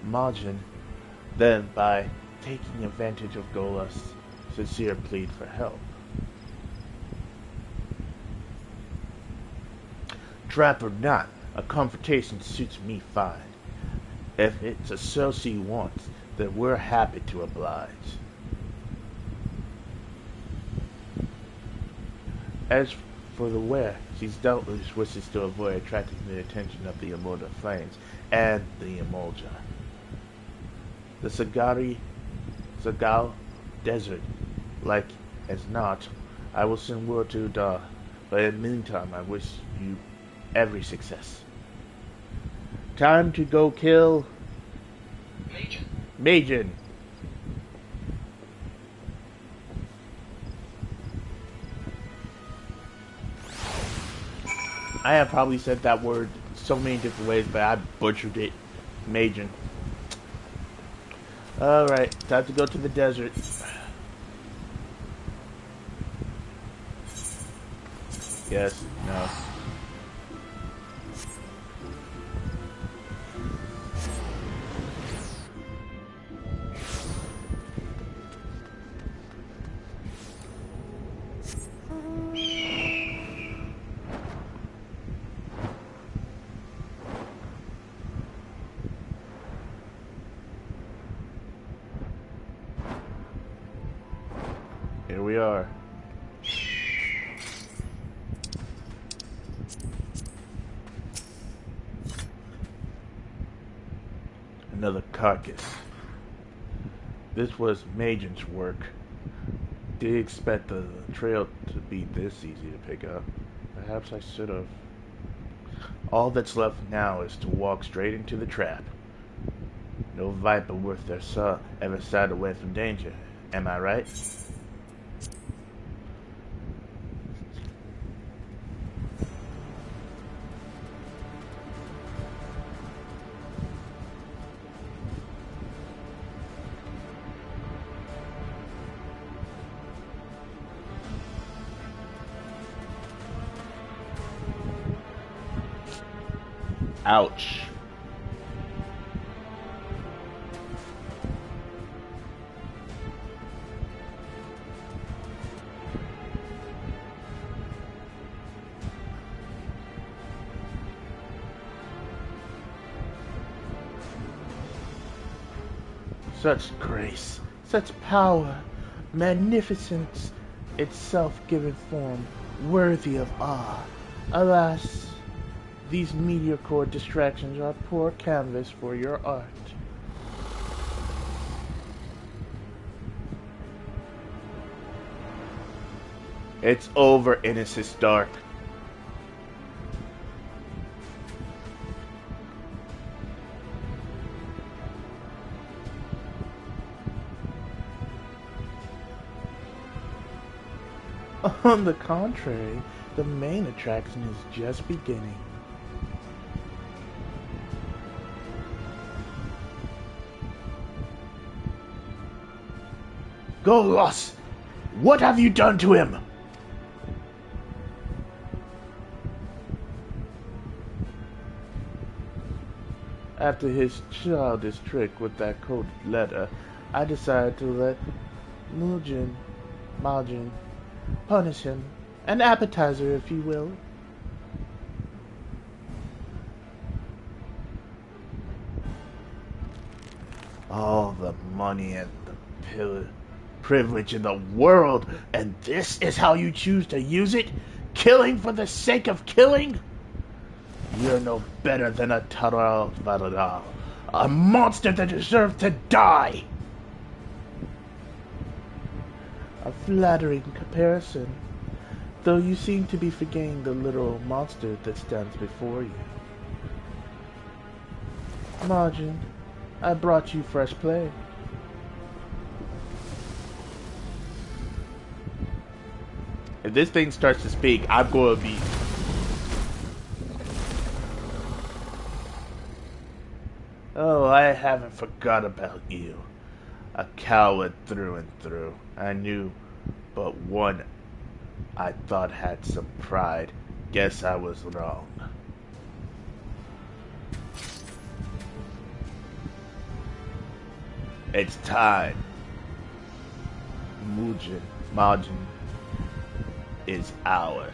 Marjan than by taking advantage of Golos' sincere plea for help? Trap or not, a confrontation suits me fine. If it's a so she wants, then we're happy to oblige. As for the where, she doubtless wishes to avoid attracting the attention of the Immortal Flames and the Emolja. The Sagal Desert, like as not, I will send word to Dar, but in the meantime I wish you every success. Time to go kill Majin. I have probably said that word so many different ways, but I butchered it. Majin. Alright, time to go to the desert. Yes, no. Here we are. Another carcass. This was Majin's work. Did he expect the trail to be this easy to pick up? Perhaps I should have. All that's left now is to walk straight into the trap. No viper worth their salt ever shied away from danger. Am I right? Ouch. Such grace, such power. magnificence itself given form, worthy of awe. Alas, these meteor core distractions are poor canvas for your art. It's over, Innocent Stark. On the contrary, the main attraction is just beginning. Golos! What have you done to him? After his childish trick with that coded letter, I decided to let Majin punish him. An appetizer, if you will. All the money and the privilege in the world, and this is how you choose to use it? Killing for the sake of killing? You're no better than a Taral, a monster that deserves to die. A flattering comparison, though you seem to be forgetting the literal monster that stands before you. Majin, I brought you fresh play. If this thing starts to speak, I'm going to be... Oh, I haven't forgot about you. A coward through and through. I knew but one I thought had some pride. Guess I was wrong. It's time. Majin is ours.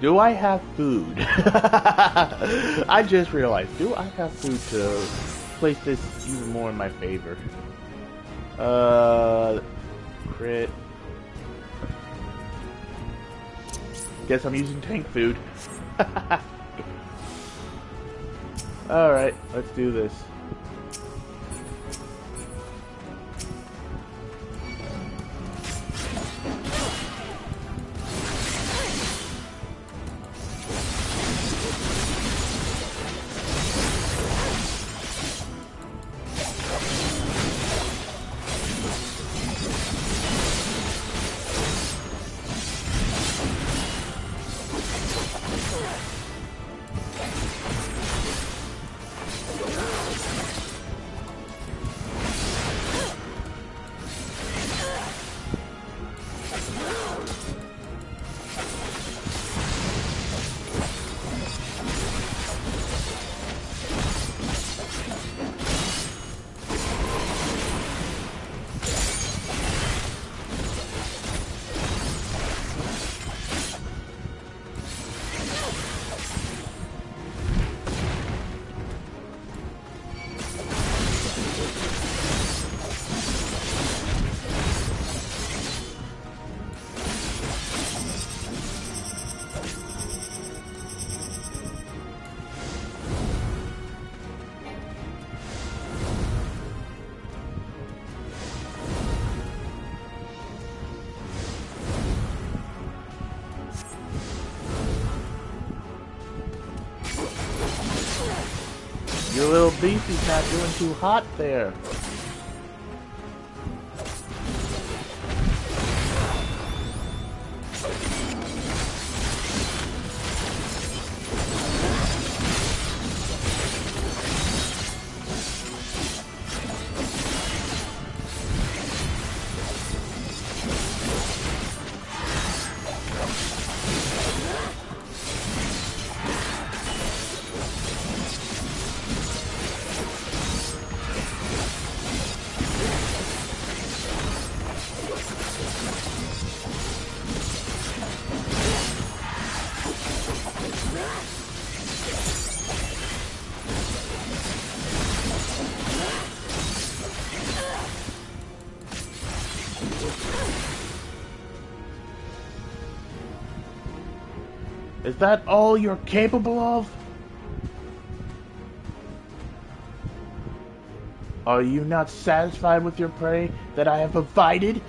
Do I have food? I just realized, do I have food to place this even more in my favor? Crit. Guess I'm using tank food. Alright, let's do this. Your little beefy's not doing too hot there. Is that all you're capable of? Are you not satisfied with your prey that I have provided?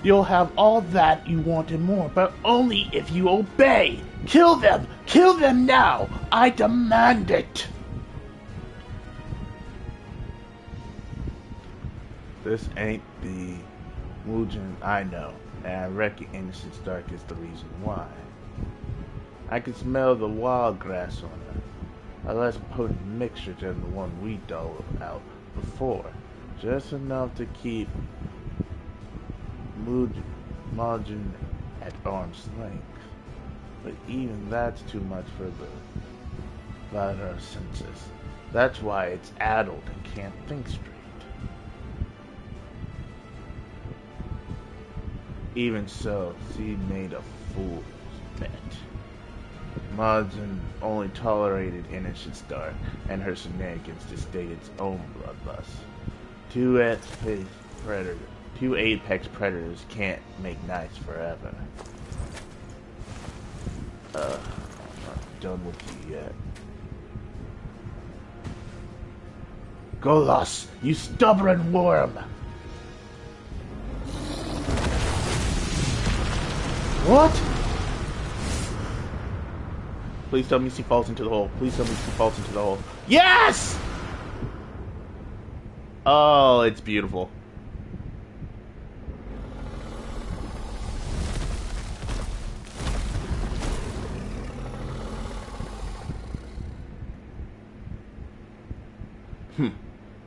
You'll have all that you want and more, but only if you obey. Kill them! Kill them now! I demand it! This ain't the Mugen I know, and I reckon Innocent Stark is the reason why. I can smell the wild grass on her. A less potent mixture than the one we doled out before. Just enough to keep Mugen at arm's length. But even that's too much for the latter senses. That's why it's addled and can't think straight. Even so, she made a fool's bet. Mugen only tolerated Innocent Stark and her shenanigans to state its own bloodlust. Two apex predators can't make nice forever. I'm not done with you yet. Golos, you stubborn worm! What? Please tell me she falls into the hole. Please tell me she falls into the hole. Yes! Oh, it's beautiful.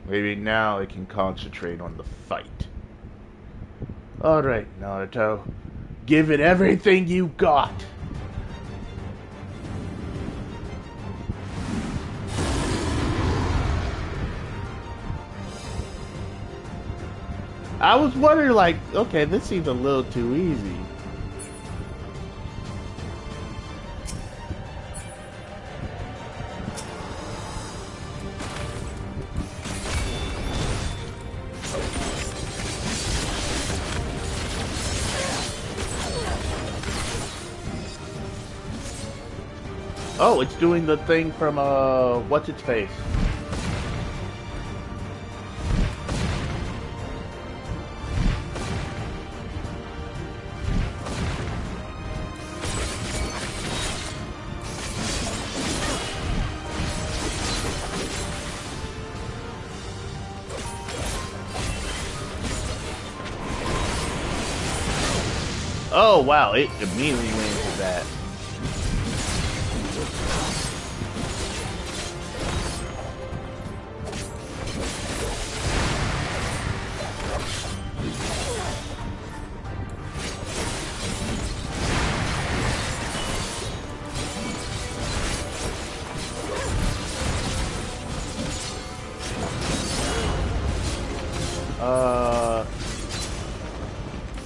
Maybe now I can concentrate on the fight. Alright, Naruto. Give it everything you got. I was wondering, like, okay, this seems a little too easy. Oh, it's doing the thing from, what's its face? Oh, wow, it immediately went into that.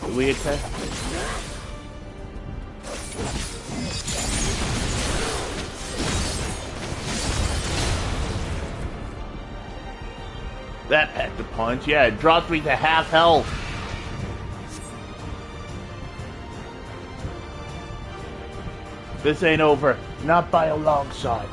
Do we attack? That packed a punch. Yeah, it dropped me to half health. This ain't over. Not by a long shot.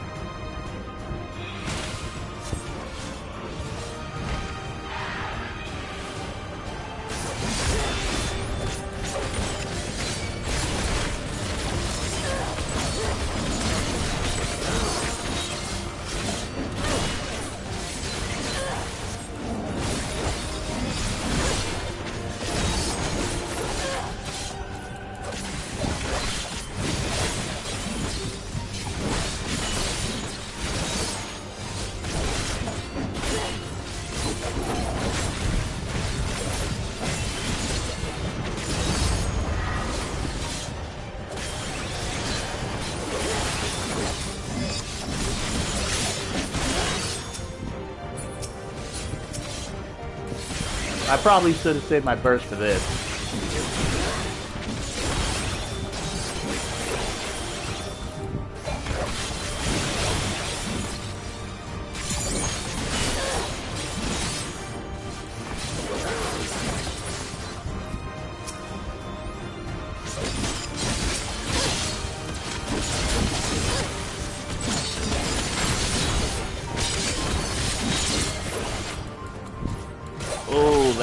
I probably should have saved my burst for this.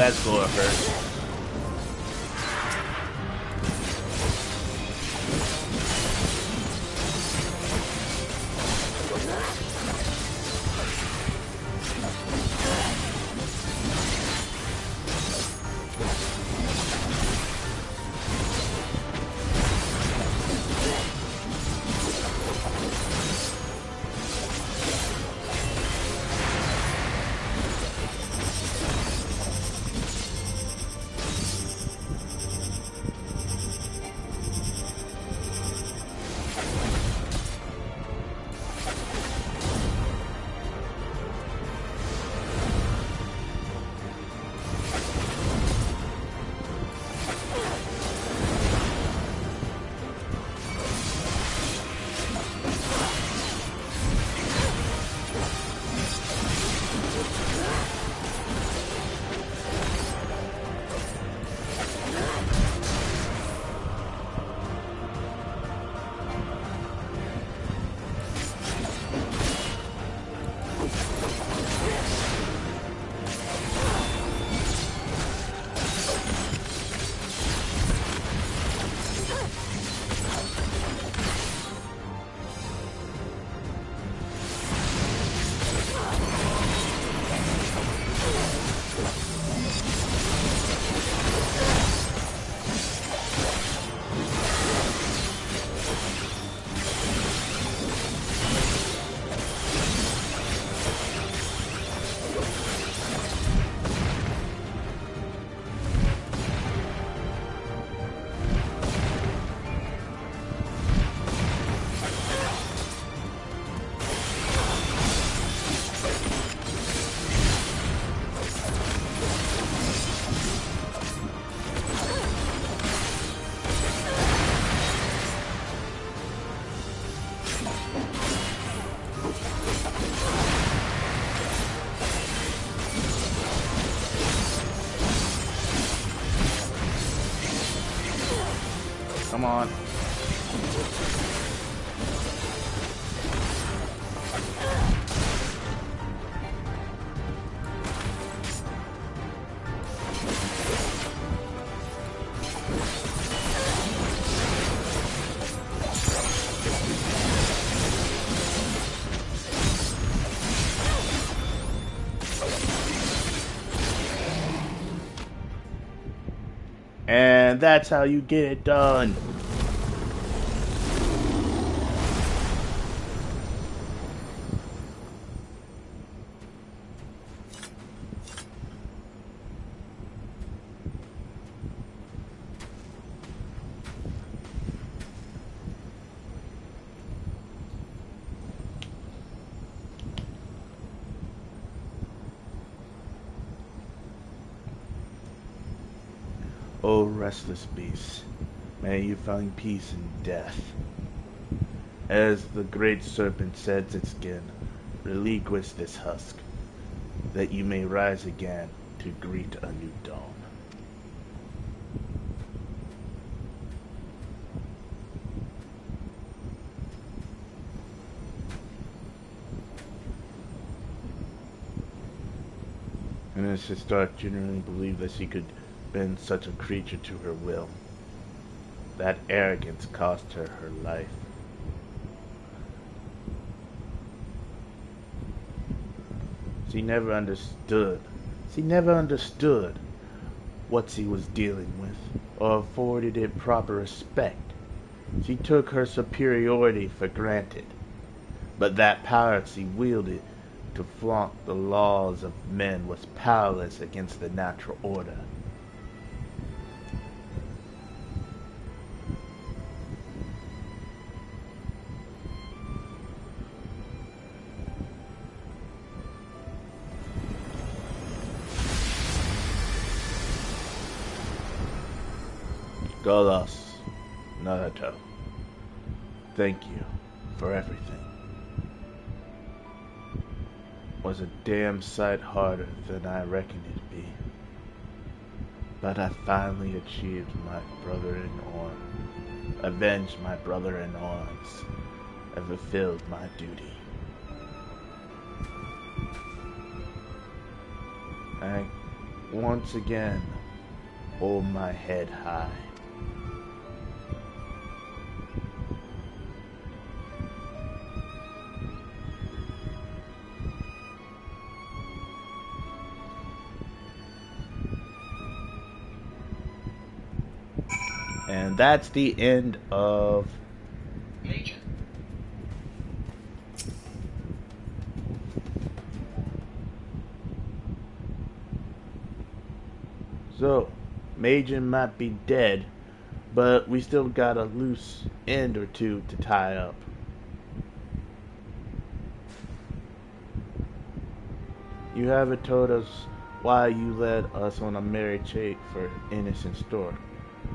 that's gonna hurt. Come on. And that's how you get it done. O restless beast, may you find peace in death. As the great serpent sheds its skin, relinquish this husk, that you may rise again to greet a new dawn. And as she started genuinely believe that she could bend such a creature to her will. That arrogance cost her her life. She never understood what she was dealing with, or afforded it proper respect. She took her superiority for granted, but that power she wielded to flaunt the laws of men was powerless against the natural order. Golos, Naruto, thank you for everything. Was a damn sight harder than I reckoned it'd be. But I finally achieved my brother in arms, avenged my brother in arms, and fulfilled my duty. once again hold my head high. And that's the end of Major. So, Major might be dead, but we still got a loose end or two to tie up. You haven't told us why you led us on a merry chase for innocent store.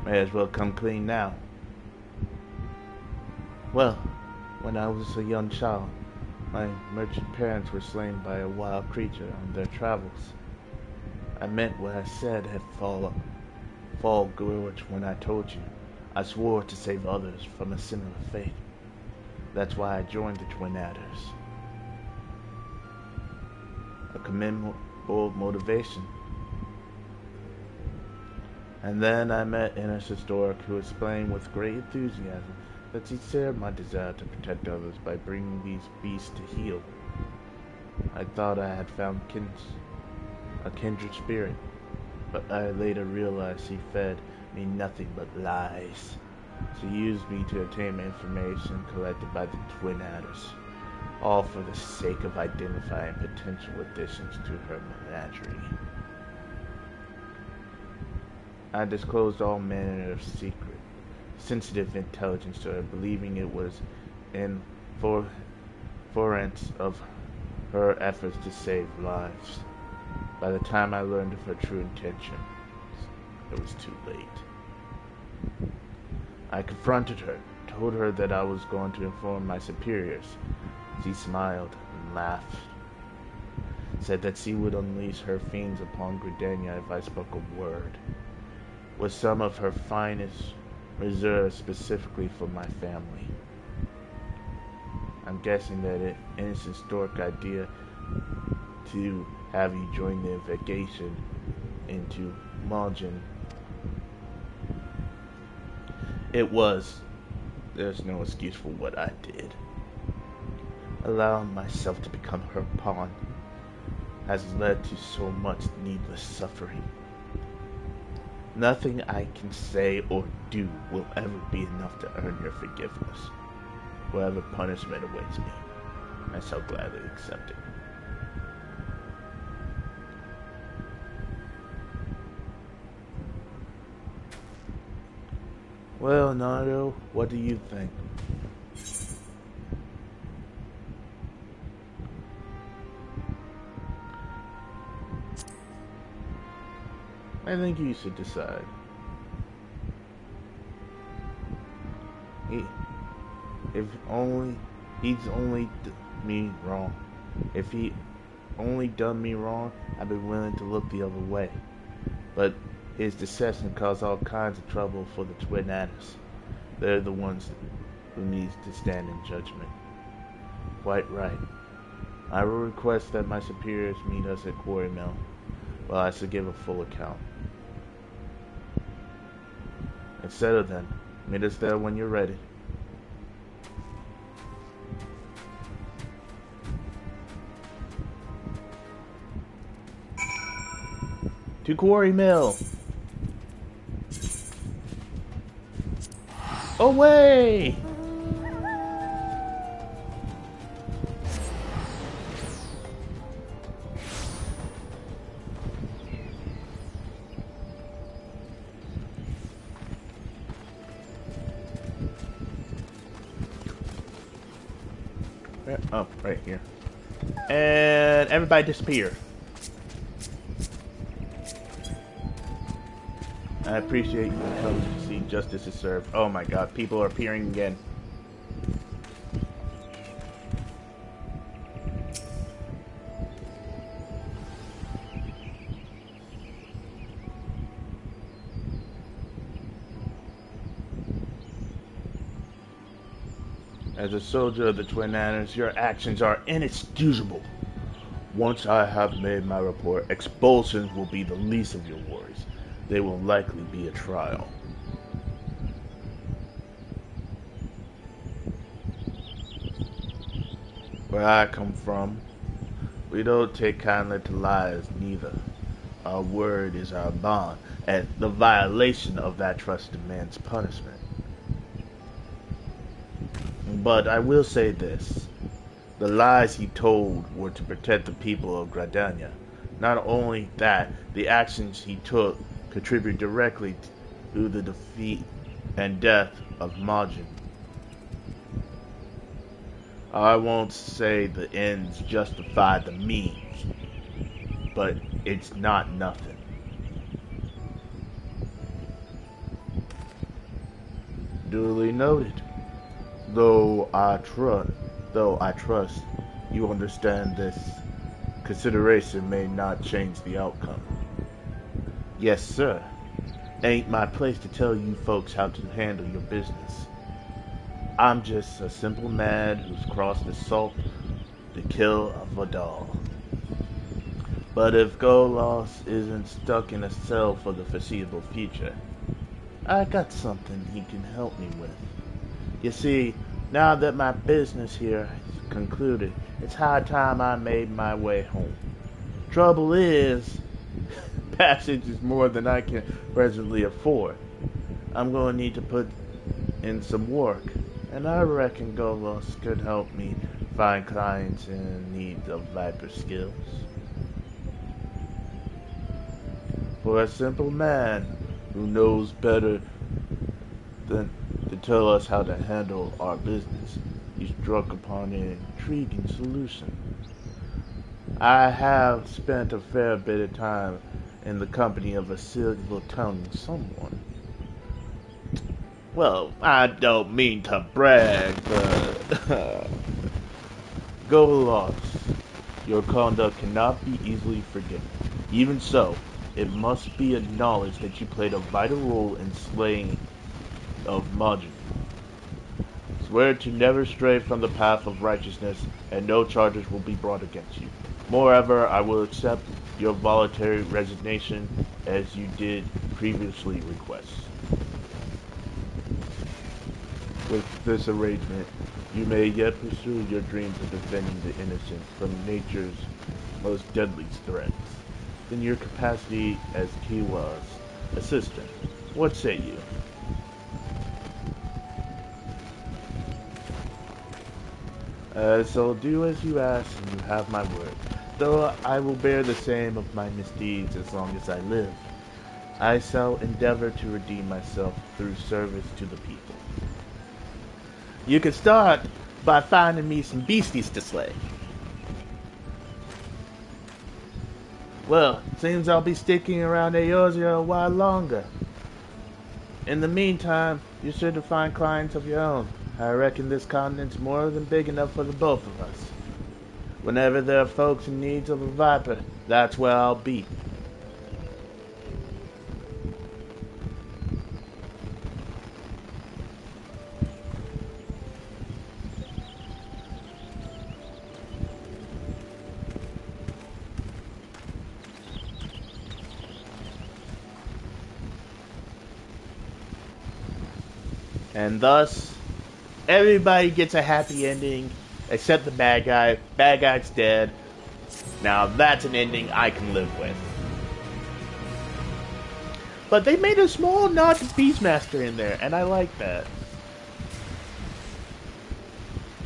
May as well come clean now. Well, when I was a young child, my merchant parents were slain by a wild creature on their travels. I meant what I said at Fall Gorge when I told you. I swore to save others from a similar fate. That's why I joined the Twin Adders. A commendable motivation. And then I met Inner Historic, who explained with great enthusiasm that she shared my desire to protect others by bringing these beasts to heal. I thought I had found a kindred spirit, but I later realized she fed me nothing but lies. She used me to obtain information collected by the Twin Adders, all for the sake of identifying potential additions to her menagerie. I disclosed all manner of secret, sensitive intelligence to her, believing it was in furtherance of her efforts to save lives. By the time I learned of her true intentions, it was too late. I confronted her, told her that I was going to inform my superiors. She smiled and laughed, said that she would unleash her fiends upon Gridania if I spoke a word, with some of her finest reserved specifically for my family. I'm guessing that it's an historic idea to have you join the investigation into Malgin. It was. There's no excuse for what I did. Allowing myself to become her pawn has led to so much needless suffering. Nothing I can say or do will ever be enough to earn your forgiveness. Whatever punishment awaits me, I shall gladly accept it. Well, Naruto, what do you think? I think you should decide. He's only done me wrong. If he only done me wrong, I'd be willing to look the other way. But his deception caused all kinds of trouble for the Twin Adders. They're the ones who need to stand in judgment. Quite right. I will request that my superiors meet us at Quarry Mill, while I shall give a full account. It's settled then. Meet us there when you're ready. To Quarry Mill! Away! Oh, right here. And everybody disappear. I appreciate you coming to see justice is served. Oh my god, people are appearing again. As a soldier of the Twin Adders, your actions are inexcusable. Once I have made my report, expulsions will be the least of your worries. There will likely be a trial. Where I come from, we don't take kindly to lies neither. Our word is our bond, and the violation of that trust demands punishment. But I will say this. The lies he told were to protect the people of Gradania. Not only that, the actions he took contribute directly to the defeat and death of Majin. I won't say the ends justify the means, but it's not nothing. Duly noted. Though I trust you understand this consideration may not change the outcome. Yes, sir. Ain't my place to tell you folks how to handle your business. I'm just a simple man who's crossed the salt to kill a Vidal. But if Golos isn't stuck in a cell for the foreseeable future, I got something he can help me with. You see, now that my business here is concluded, it's high time I made my way home. Trouble is, passage is more than I can presently afford. I'm going to need to put in some work, and I reckon Golos could help me find clients in need of Viper skills. For a simple man who knows better than to tell us how to handle our business, he struck upon an intriguing solution. I have spent a fair bit of time in the company of a silver-tongued someone. Well, I don't mean to brag, but Golos, your conduct cannot be easily forgiven. Even so, it must be acknowledged that you played a vital role in slaying of Majin. Swear to never stray from the path of righteousness, and no charges will be brought against you. Moreover, I will accept your voluntary resignation as you did previously request. With this arrangement, you may yet pursue your dreams of defending the innocent from nature's most deadly threats. In your capacity as Kiwa's assistant, what say you? So do as you ask, and you have my word. Though I will bear the same of my misdeeds as long as I live, I shall endeavor to redeem myself through service to the people. You can start by finding me some beasties to slay. Well, seems I'll be sticking around Eorzea a while longer. In the meantime, you're sure to find clients of your own. I reckon this continent's more than big enough for the both of us. Whenever there are folks in need of a Viper, that's where I'll be. And thus, everybody gets a happy ending, except the bad guy. Bad guy's dead. Now that's an ending I can live with. But they made a small nod to Beastmaster in there, and I like that.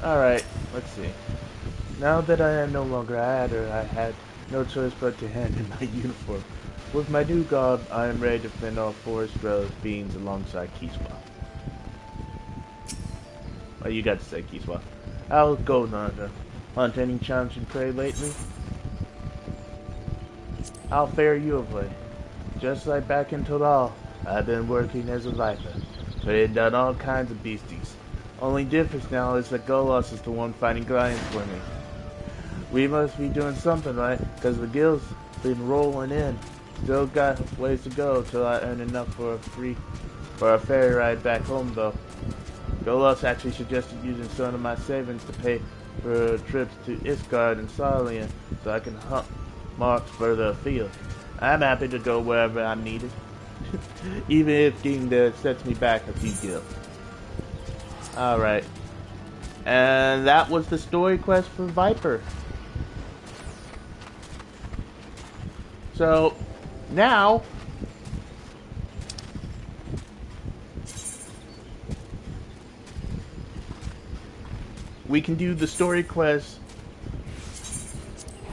Alright, let's see. Now that I am no longer a adder, I had no choice but to hand in my uniform. With my new garb, I am ready to fend off forest dwellers beings alongside Kiswa. What you got to say, Kiswa? How's Gold Hunter? Hunt any challenging prey lately? How fare you of late? Just like back in Toral, I've been working as a Viper, putting down all kinds of beasties. Only difference now is that Golos is the one finding clients for me. We must be doing something right, because the guild's been rolling in. Still got ways to go till I earn enough for a ferry ride back home though. Golos actually suggested using some of my savings to pay for trips to Isgard and Sarlian so I can hunt marks further afield. I'm happy to go wherever I'm needed, even if getting there sets me back a few guilds. Alright. And that was the story quest for Viper. So, now we can do the story quest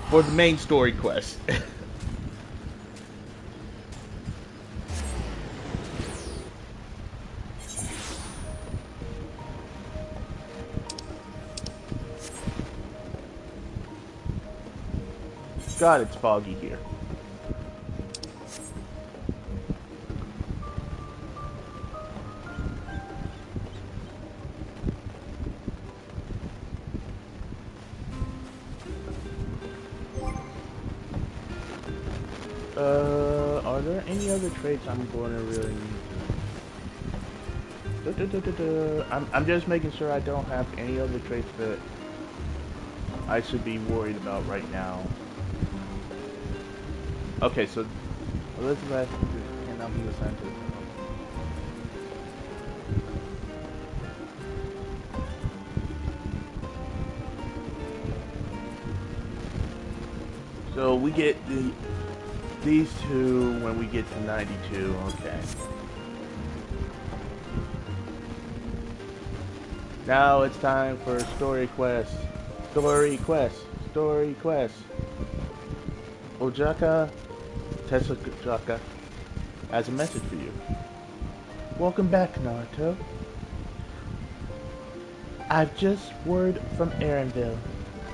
for the main story quest. God, it's foggy here. Are there any other traits I'm going to really need? I'm just making sure I don't have any other traits that I should be worried about right now. Okay, so Elizabeth cannot be assigned to. So we get these two when we get to 92. Okay. Now it's time for story quest. Story quest. Story quest. Ojaka Tesajaka has a message for you. Welcome back, Naruto. I've just word from Erenville.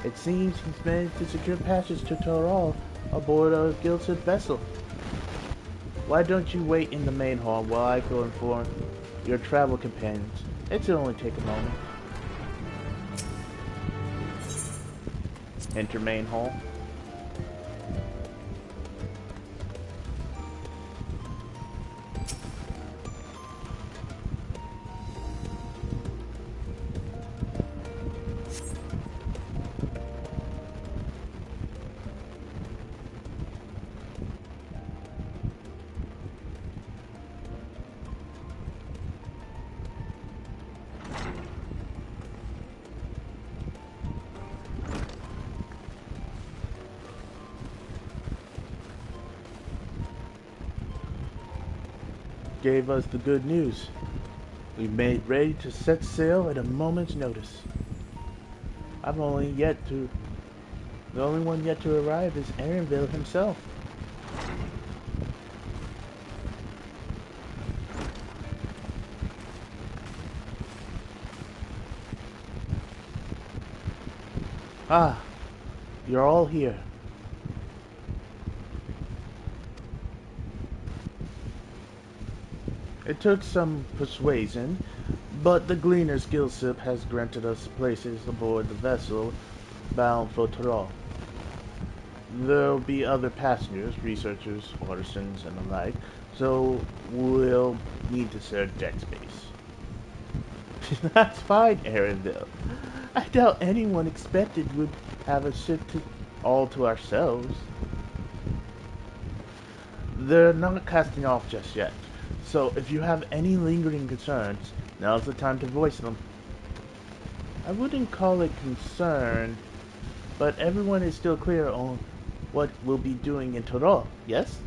It seems he's managed to secure passage to Toral aboard a Gilsid vessel. Why don't you wait in the main hall while I go inform your travel companions? It'll only take a moment. Enter main hall. Gave us the good news. We made ready to set sail at a moment's notice. The only one yet to arrive is Erenville himself. Ah, you're all here. It took some persuasion, but the Gleaner's Guildship has granted us places aboard the vessel bound for Toral. There'll be other passengers, researchers, artisans, and the like, so we'll need to share deck space. That's fine, Erenville. I doubt anyone expected we'd have a ship all to ourselves. They're not casting off just yet. So, if you have any lingering concerns, now's the time to voice them. I wouldn't call it concern, but everyone is still clear on what we'll be doing in Toral, yes?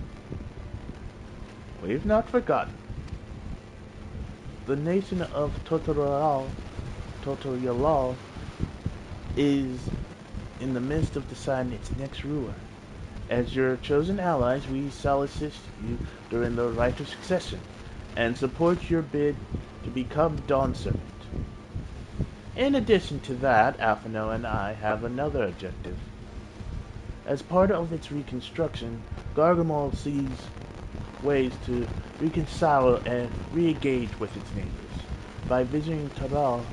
We've not forgotten. The nation of Totoral is in the midst of deciding its next ruler. As your chosen allies, we shall assist you during the rite of succession, and support your bid to become Dawn Servant. In addition to that, Alphino and I have another objective. As part of its reconstruction, Gargamel sees ways to reconcile and re-engage with its neighbors. By visiting Toral,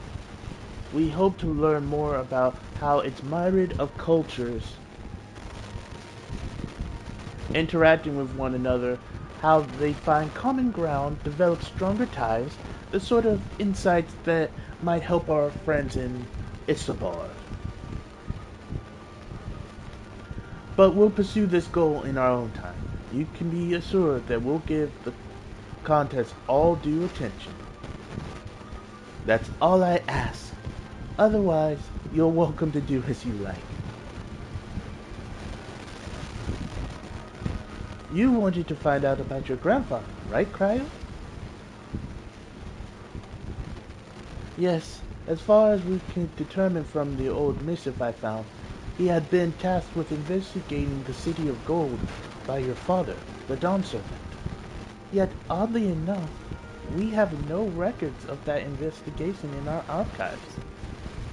we hope to learn more about how its myriad of cultures interacting with one another, how they find common ground, develop stronger ties, the sort of insights that might help our friends in Isabar. But we'll pursue this goal in our own time. You can be assured that we'll give the contest all due attention. That's all I ask. Otherwise, you're welcome to do as you like. You wanted to find out about your grandfather, right, Cryo? Yes, as far as we can determine from the old missive I found, he had been tasked with investigating the City of Gold by your father, the Dawn Servant. Yet, oddly enough, we have no records of that investigation in our archives.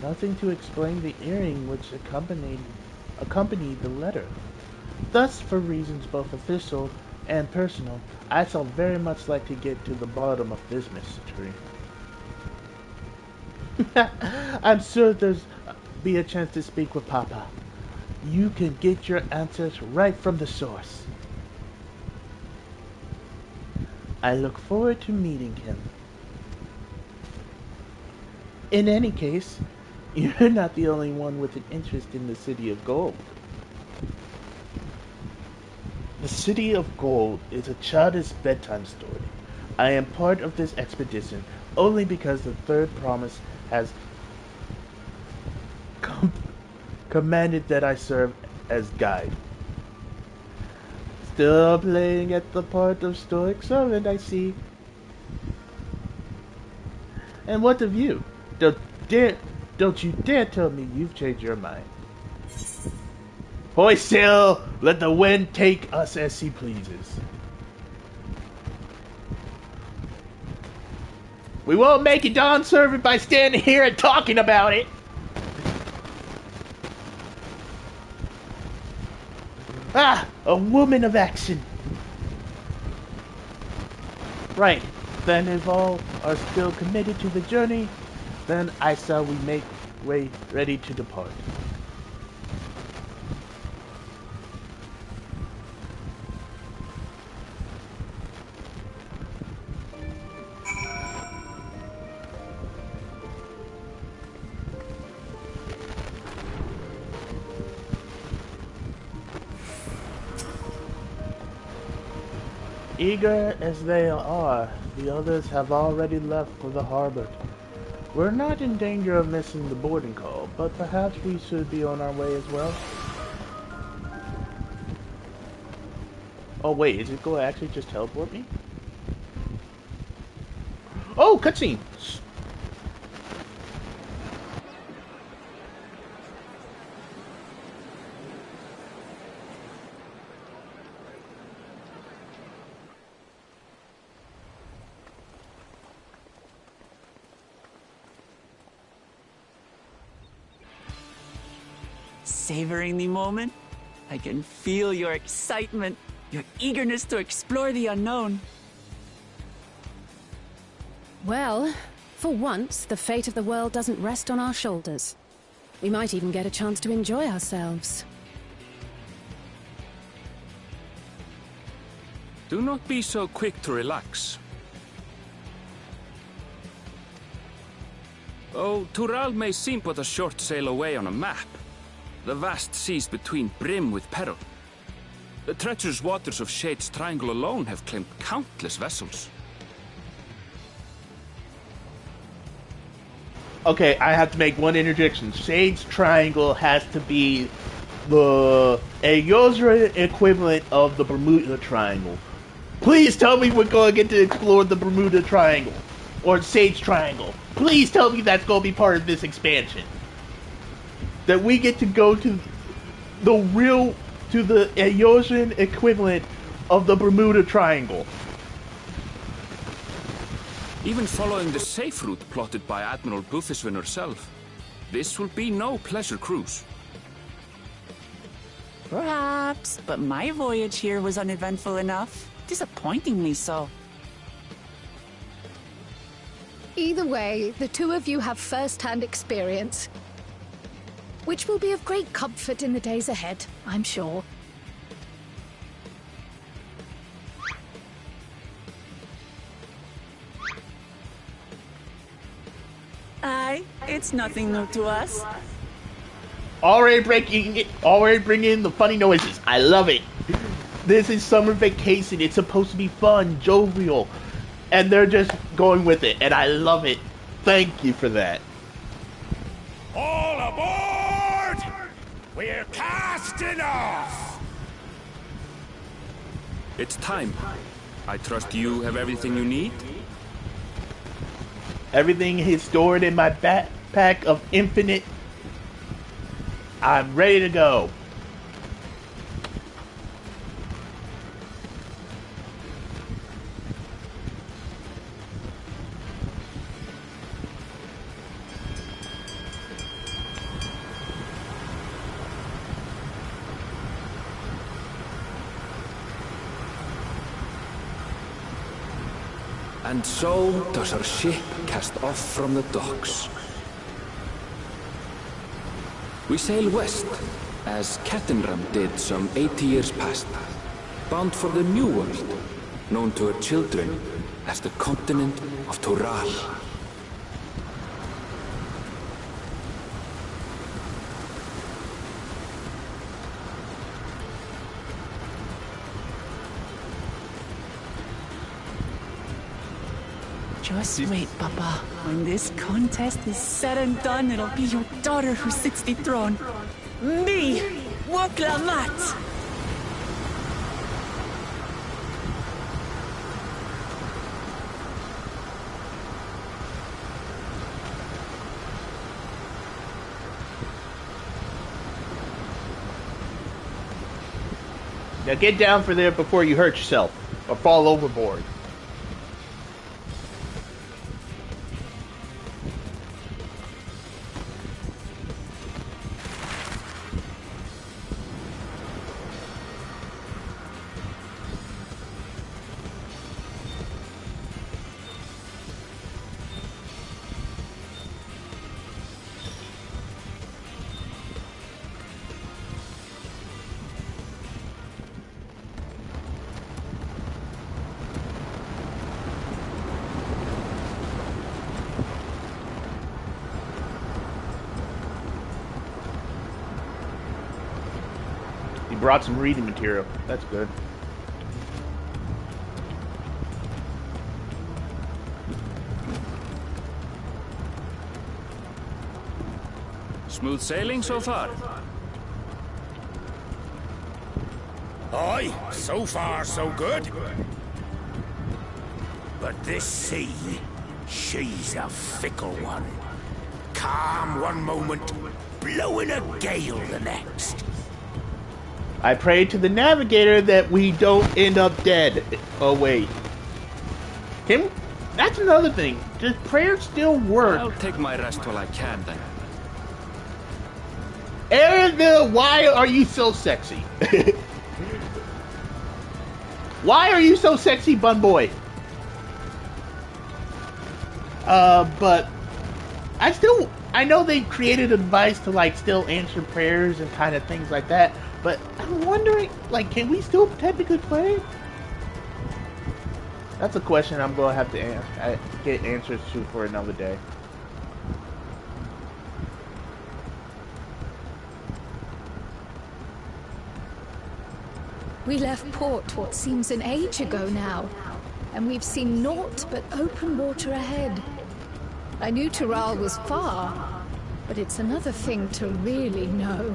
Nothing to explain the earring which accompanied the letter. Thus, for reasons both official and personal, I shall very much like to get to the bottom of this mystery. I'm sure there's be a chance to speak with Papa. You can get your answers right from the source. I look forward to meeting him. In any case, you're not the only one with an interest in the City of Gold. The City of Gold is a childish bedtime story. I am part of this expedition only because the Third Promise has commanded that I serve as guide. Still playing at the part of stoic servant, I see. And what of you? Don't you dare tell me you've changed your mind. Hoist sail! Let the wind take us as he pleases. We won't make it Dawn Servant by standing here and talking about it. Ah, a woman of action. Right, then if all are still committed to the journey, then I shall we make way ready to depart. Eager as they are, the others have already left for the harbor. We're not in danger of missing the boarding call, but perhaps we should be on our way as well. Oh wait, is it going to actually just teleport me? Oh, cutscene! Savoring the moment? I can feel your excitement, your eagerness to explore the unknown. Well, for once, the fate of the world doesn't rest on our shoulders. We might even get a chance to enjoy ourselves. Do not be so quick to relax. Oh, Tural may seem but a short sail away on a map. The vast seas between brim with peril. The treacherous waters of Shade's Triangle alone have claimed countless vessels. Okay, I have to make one interjection. Shade's Triangle has to be the Ayozra equivalent of the Bermuda Triangle. Please tell me we're going to get to explore the Bermuda Triangle. Or Shade's Triangle. Please tell me that's going to be part of this expansion. That we get to go to the Ayosian equivalent of the Bermuda Triangle. Even following the safe route plotted by Admiral Bufiswin herself, this will be no pleasure cruise. Perhaps, but my voyage here was uneventful enough. Disappointingly so. Either way, the two of you have first-hand experience, which will be of great comfort in the days ahead, I'm sure. Aye, it's nothing new to us. Already bringing in the funny noises. I love it. This is summer vacation. It's supposed to be fun, jovial, and they're just going with it, and I love it. Thank you for that. All aboard! We're casting off! It's time. I trust you have everything you need? Everything is stored in my backpack of infinite. I'm ready to go. And so does our ship cast off from the docks. We sail west, as Captain Ram did some 80 years past, bound for the New World, known to her children as the continent of Toral. Just wait, Papa. When this contest is said and done, it'll be your daughter who sits the throne. Me, Waklamat. Now get down for there before you hurt yourself or fall overboard. Brought some reading material. That's good. Smooth sailing so far? Aye, so far so good. But this sea, she's a fickle one. Calm one moment, blowing a gale the next. I pray to the navigator that we don't end up dead. Oh wait. That's another thing. Does prayer still work? I'll take my rest while I can then. Aaronville, why are you so sexy? Why are you so sexy, bun boy? But I know they created a device to like still answer prayers and kind of things like that. But I'm wondering, like, can we still technically play? That's a question I'm gonna have to get answers to for another day. We left port what seems an age ago now, and we've seen naught but open water ahead. I knew Toral was far, but it's another thing to really know.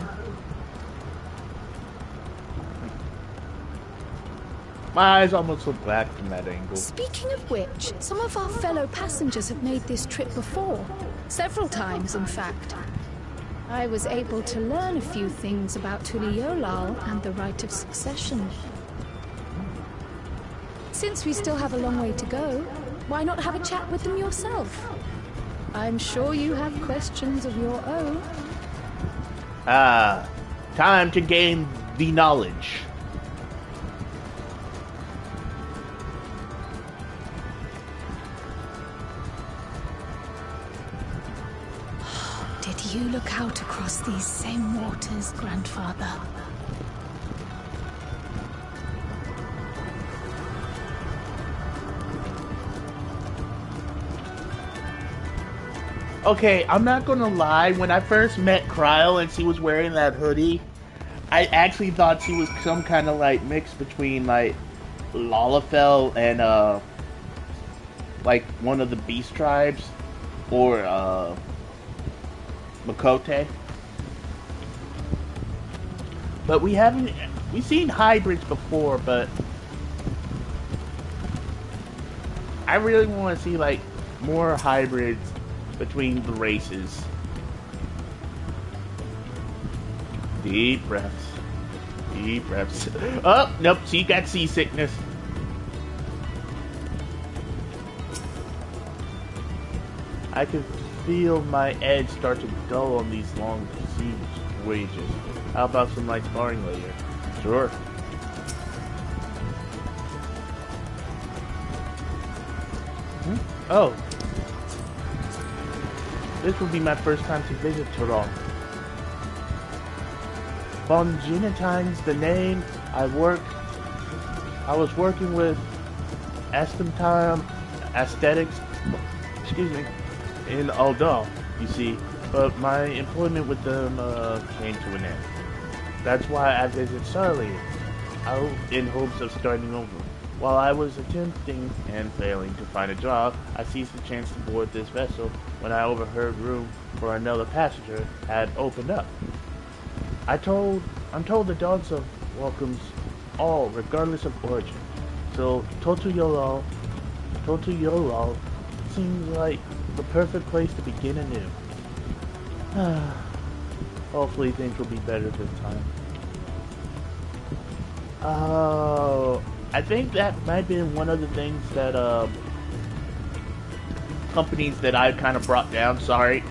My eyes almost look black from that angle. Speaking of which, some of our fellow passengers have made this trip before. Several times, in fact. I was able to learn a few things about Tuliolal and the right of succession. Since we still have a long way to go, why not have a chat with them yourself? I'm sure you have questions of your own. Time to gain the knowledge. Did you look out across these same waters, Grandfather? Okay, I'm not gonna lie. When I first met Kryle and she was wearing that hoodie, I actually thought she was some kind of like mix between like Lalafell and like one of the beast tribes or Makote. But we've seen hybrids before, but I really want to see like more hybrids between the races. Deep breaths. Deep breaths. Oh, nope, she got seasickness. I can feel my edge start to dull on these long sea voyages. How about some light sparring later? Sure. Oh. This will be my first time to visit Toral. Von Genetine's the name. I was working with Astamtime Aesthetics, in Aldal, you see, but my employment with them came to an end. That's why I visit Sarley, out in hopes of starting over. While I was attempting and failing to find a job, I seized the chance to board this vessel when I overheard room for another passenger had opened up. I'm told the Dawntral welcomes all, regardless of origin. So Totuyolal seems like the perfect place to begin anew. Hopefully things will be better this time. Oh, I think that might be one of the things that companies that I kind of brought down. Sorry.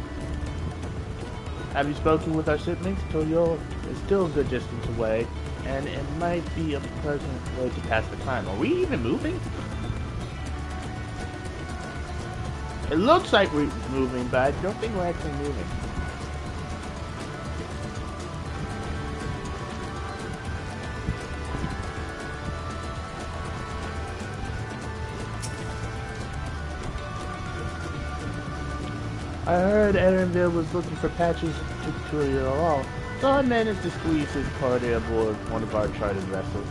Have you spoken with our siblings? Toyo is still a good distance away, and it might be a pleasant way to pass the time. Are we even moving? It looks like we're moving, but I don't think we're actually moving. I heard Erenville was looking for patches to Toral, so I managed to squeeze his party aboard one of our chartered vessels.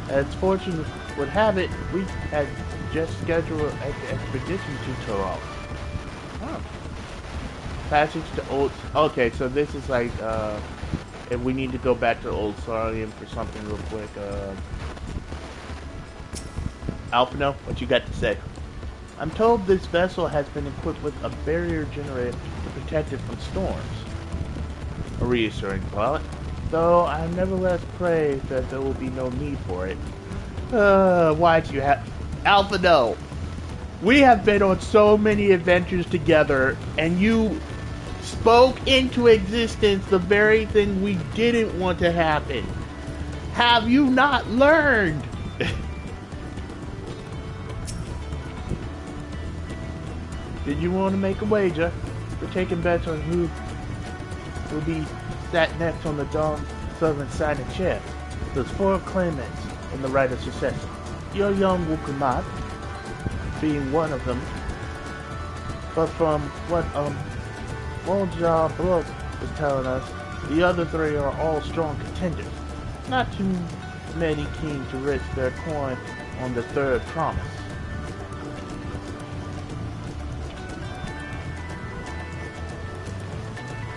As fortune would have it, we had just scheduled an expedition to Toral. Oh. Passage to Old... Okay, so this is like, if we need to go back to Old Sarlium for something real quick, Alphino, what you got to say? I'm told this vessel has been equipped with a barrier generator to protect it from storms. A reassuring thought, though I nevertheless pray that there will be no need for it. Why'd you have... Alphino! We have been on so many adventures together, and you spoke into existence the very thing we didn't want to happen. Have you not learned? Did you want to make a wager? We're taking bets on who will be sat next on the Dawn Southern side of the chair. There's 4 claimants in the right of succession. Your young Wukumat being one of them. But from what Wolja Bloke was telling us, the other 3 are all strong contenders. Not too many keen to risk their coin on the 3rd promise.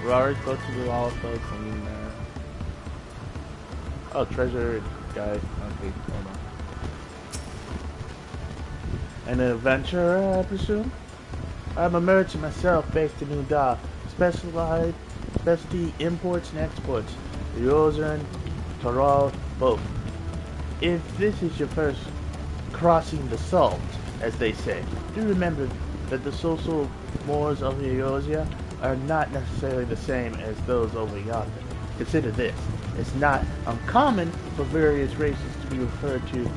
We're already close to the wall, folks. I mean, oh, treasure guy. Okay, hold on. An adventurer, I presume? I'm a merchant myself, based in Uda. Specialty imports and exports. Yosan, Toral, both. If this is your first crossing the salt, as they say, do remember that the social mores of Eosia are not necessarily the same as those over yonder. Consider this. It's not uncommon for various races to be referred to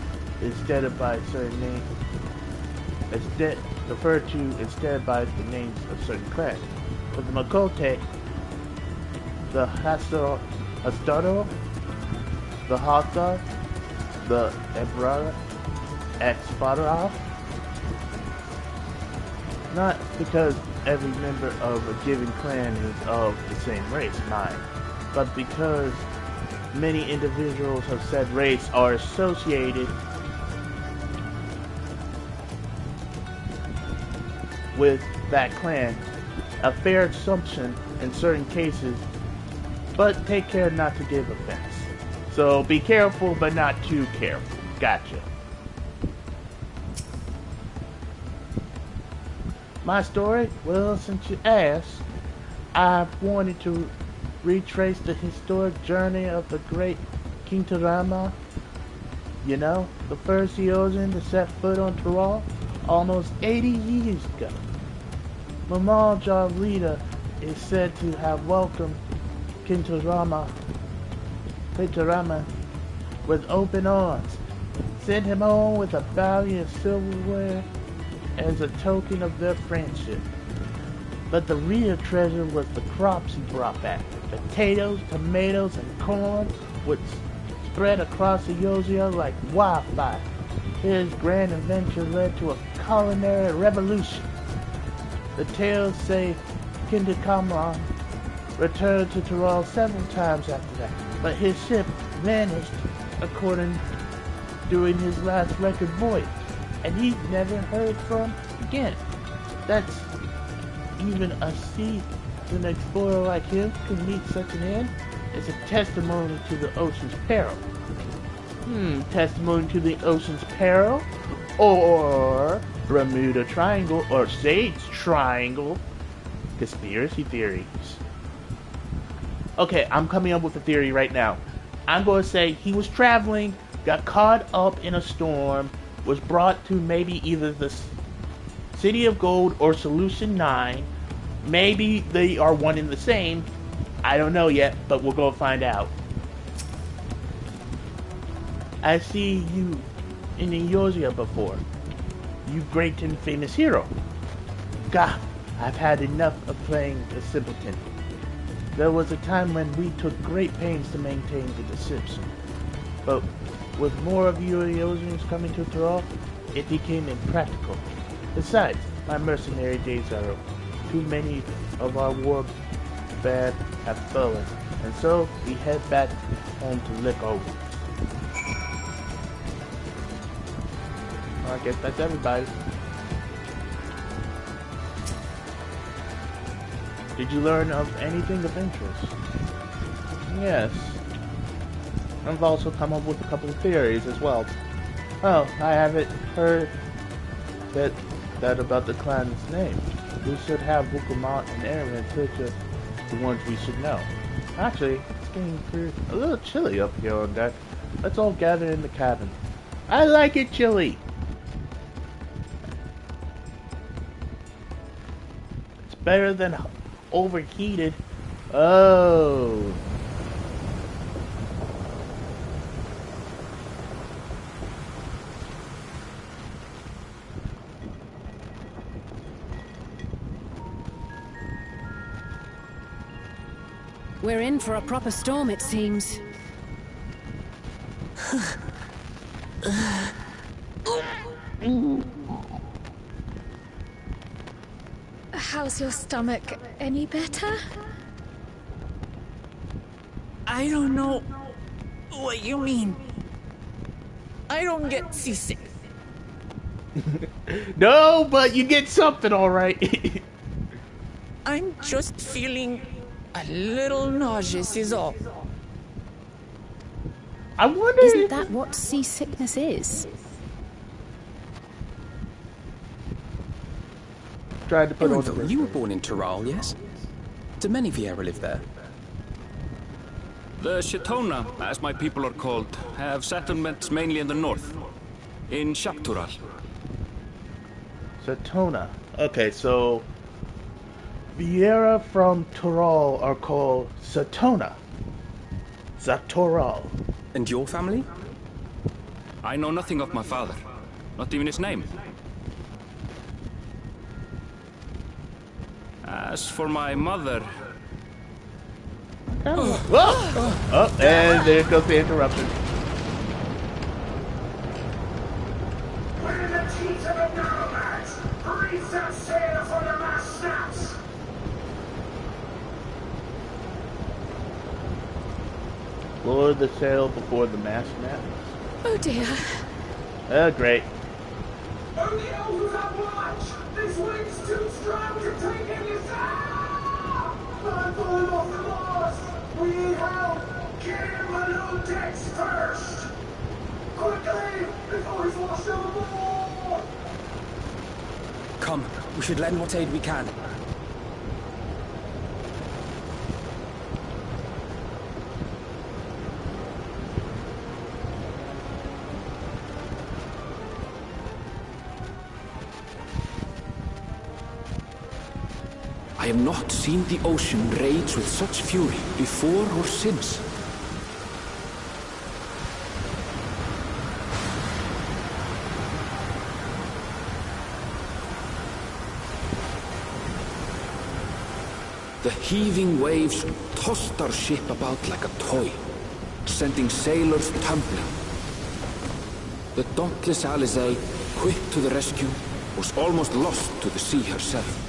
instead by certain names. Instead by the names of certain clans. For the Makote, the Hastaro, the Hathar, the Ebrara, Expadra, Not because every member of a given clan is of the same race, mind, but because many individuals of said race are associated with that clan. A fair assumption in certain cases, but take care not to give offense. So be careful, but not too careful. Gotcha. My story? Well, since you asked, I've wanted to retrace the historic journey of the great King Tarama. You know, the first Eosian to set foot on Tyrol almost 80 years ago. Mamal Jarlita is said to have welcomed King Tarama with open arms, sent him home with a bounty of silverware as a token of their friendship. But the real treasure was the crops he brought back. Potatoes, tomatoes, and corn, which spread across the Eosia like wildfire. His grand adventure led to a culinary revolution. The tales say Kinder Kamran returned to Tyrol several times after that, but his ship vanished during his last record voyage, and he's never heard from again. That's even a seasoned explorer like him can meet such an end. It's a testimony to the ocean's peril. Testimony to the ocean's peril? Or Bermuda Triangle, or Sage Triangle. Conspiracy theories. Okay, I'm coming up with a theory right now. I'm going to say he was traveling, got caught up in a storm, was brought to maybe either the City of Gold or Solution 9. Maybe they are one and the same. I don't know yet, but we'll go find out. I see you in Eosia before. You great and famous hero. God, I've had enough of playing the simpleton. There was a time when we took great pains to maintain the deception. But with more of you Eosians coming to Tyrol, it became impractical. Besides, my mercenary days are over. Too many of our war band have fallen, and so we head back home to lick our wounds. I guess that's everybody. Did you learn of anything of interest? Yes. I've also come up with a couple of theories as well. Oh, I haven't heard that about the clan's name. We should have Wukamat and Aaron picture the ones we should know. Actually, it's getting a little chilly up here on deck. Let's all gather in the cabin. I like it chilly. It's better than overheated. Oh. We're in for a proper storm, it seems. How's your stomach? Any better? I don't know what you mean. I don't get seasick. No, but you get something, all right. I'm just feeling a little nauseous is all. I wonder Isn't that what seasickness is? Tried to put on the You were born in Tyrol, yes? Do many Vieira live there? The Shetona, as my people are called, have settlements mainly in the north, in Shaptural. Satona. Okay, so Vieira from Tyrol are called Satona. Zatoral. And your family? I know nothing of my father, not even his name. As for my mother... Oh, and there goes the interruption. We're in the teeth of the Nomads! Brace our sails Lower the sail before the mast snaps. Oh dear. Great. Only elders have watch! This wind's too strong to take any sound! I'm falling off the mast! We need help! Get him below decks first! Quickly! Before he's washed overboard! Come, we should lend what aid we can. I have not seen the ocean rage with such fury before or since. The heaving waves tossed our ship about like a toy, sending sailors tumbling. The dauntless Alizé, quick to the rescue, was almost lost to the sea herself.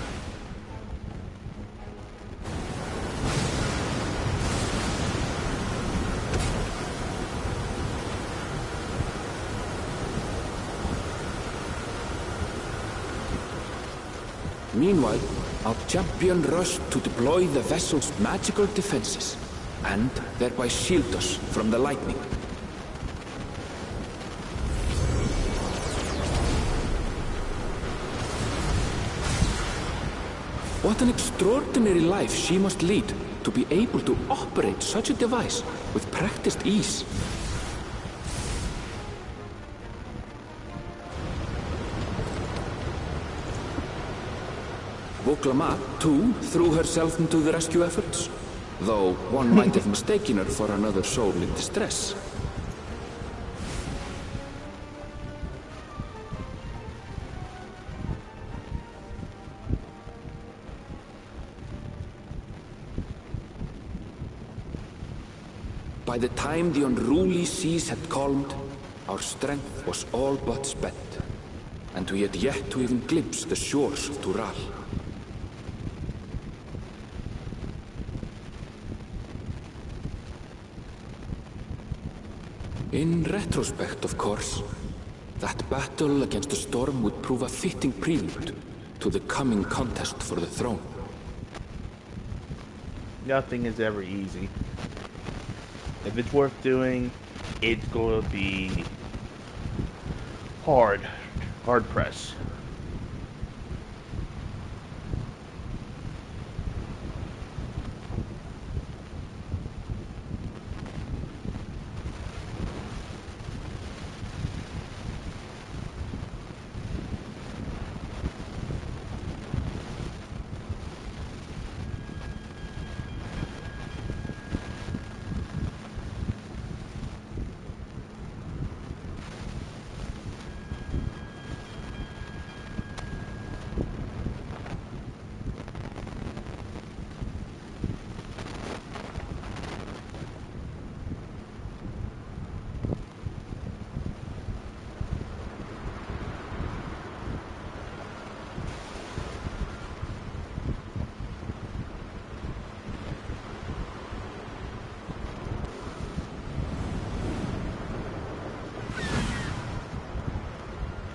Meanwhile, our champion rushed to deploy the vessel's magical defenses, and thereby shield us from the lightning. What an extraordinary life she must lead to be able to operate such a device with practiced ease. Voklama, too, threw herself into the rescue efforts, though one might have mistaken her for another soul in distress. By the time the unruly seas had calmed, our strength was all but spent, and we had yet to even glimpse the shores of Tural. In retrospect, of course, that battle against the storm would prove a fitting prelude to the coming contest for the throne. Nothing is ever easy. If it's worth doing, it's going to be hard press.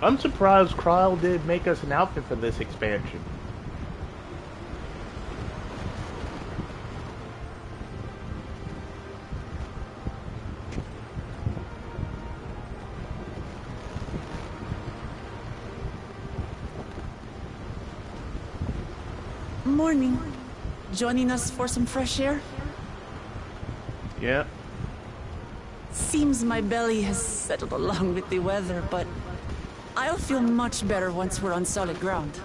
I'm surprised Kryle did make us an outfit for this expansion. Morning. Joining us for some fresh air? Yeah. Seems my belly has settled along with the weather, but I'll feel much better once we're on solid ground.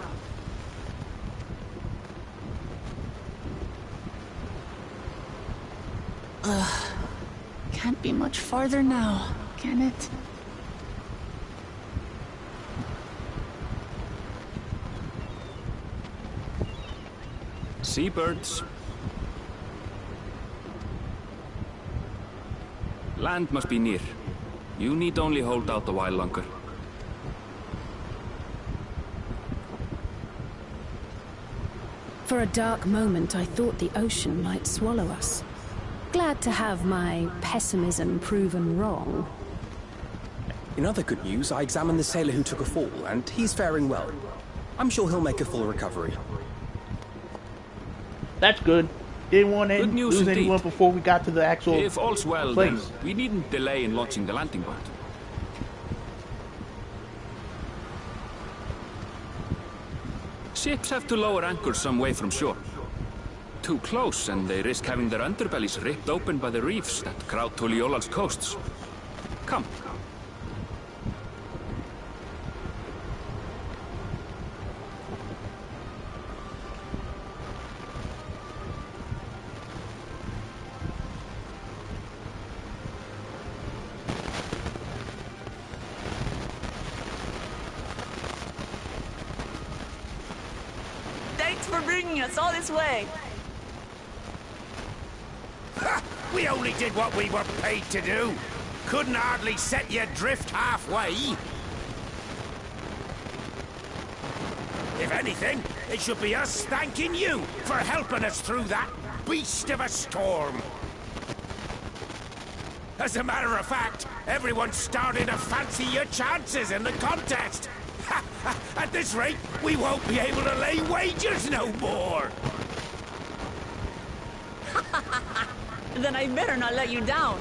Can't be much farther now, can it? Seabirds. Land must be near. You need only hold out a while longer. For a dark moment, I thought the ocean might swallow us. Glad to have my pessimism proven wrong. In other good news, I examined the sailor who took a fall, and he's faring well. I'm sure he'll make a full recovery. That's good. Didn't want to Good news lose indeed. anyone before we got to the actual If all's well, place. then we needn't delay in launching the landing boat. Ships have to lower anchors some way from shore. Too close, and they risk having their underbellies ripped open by the reefs that crowd Tuliola's coasts. Come. Thanks for bringing us all this way. Ha! We only did what we were paid to do. Couldn't hardly set you adrift halfway. If anything, it should be us thanking you for helping us through that beast of a storm. As a matter of fact, everyone's starting to fancy your chances in the contest. At this rate, we won't be able to lay wagers no more. Then I better not let you down.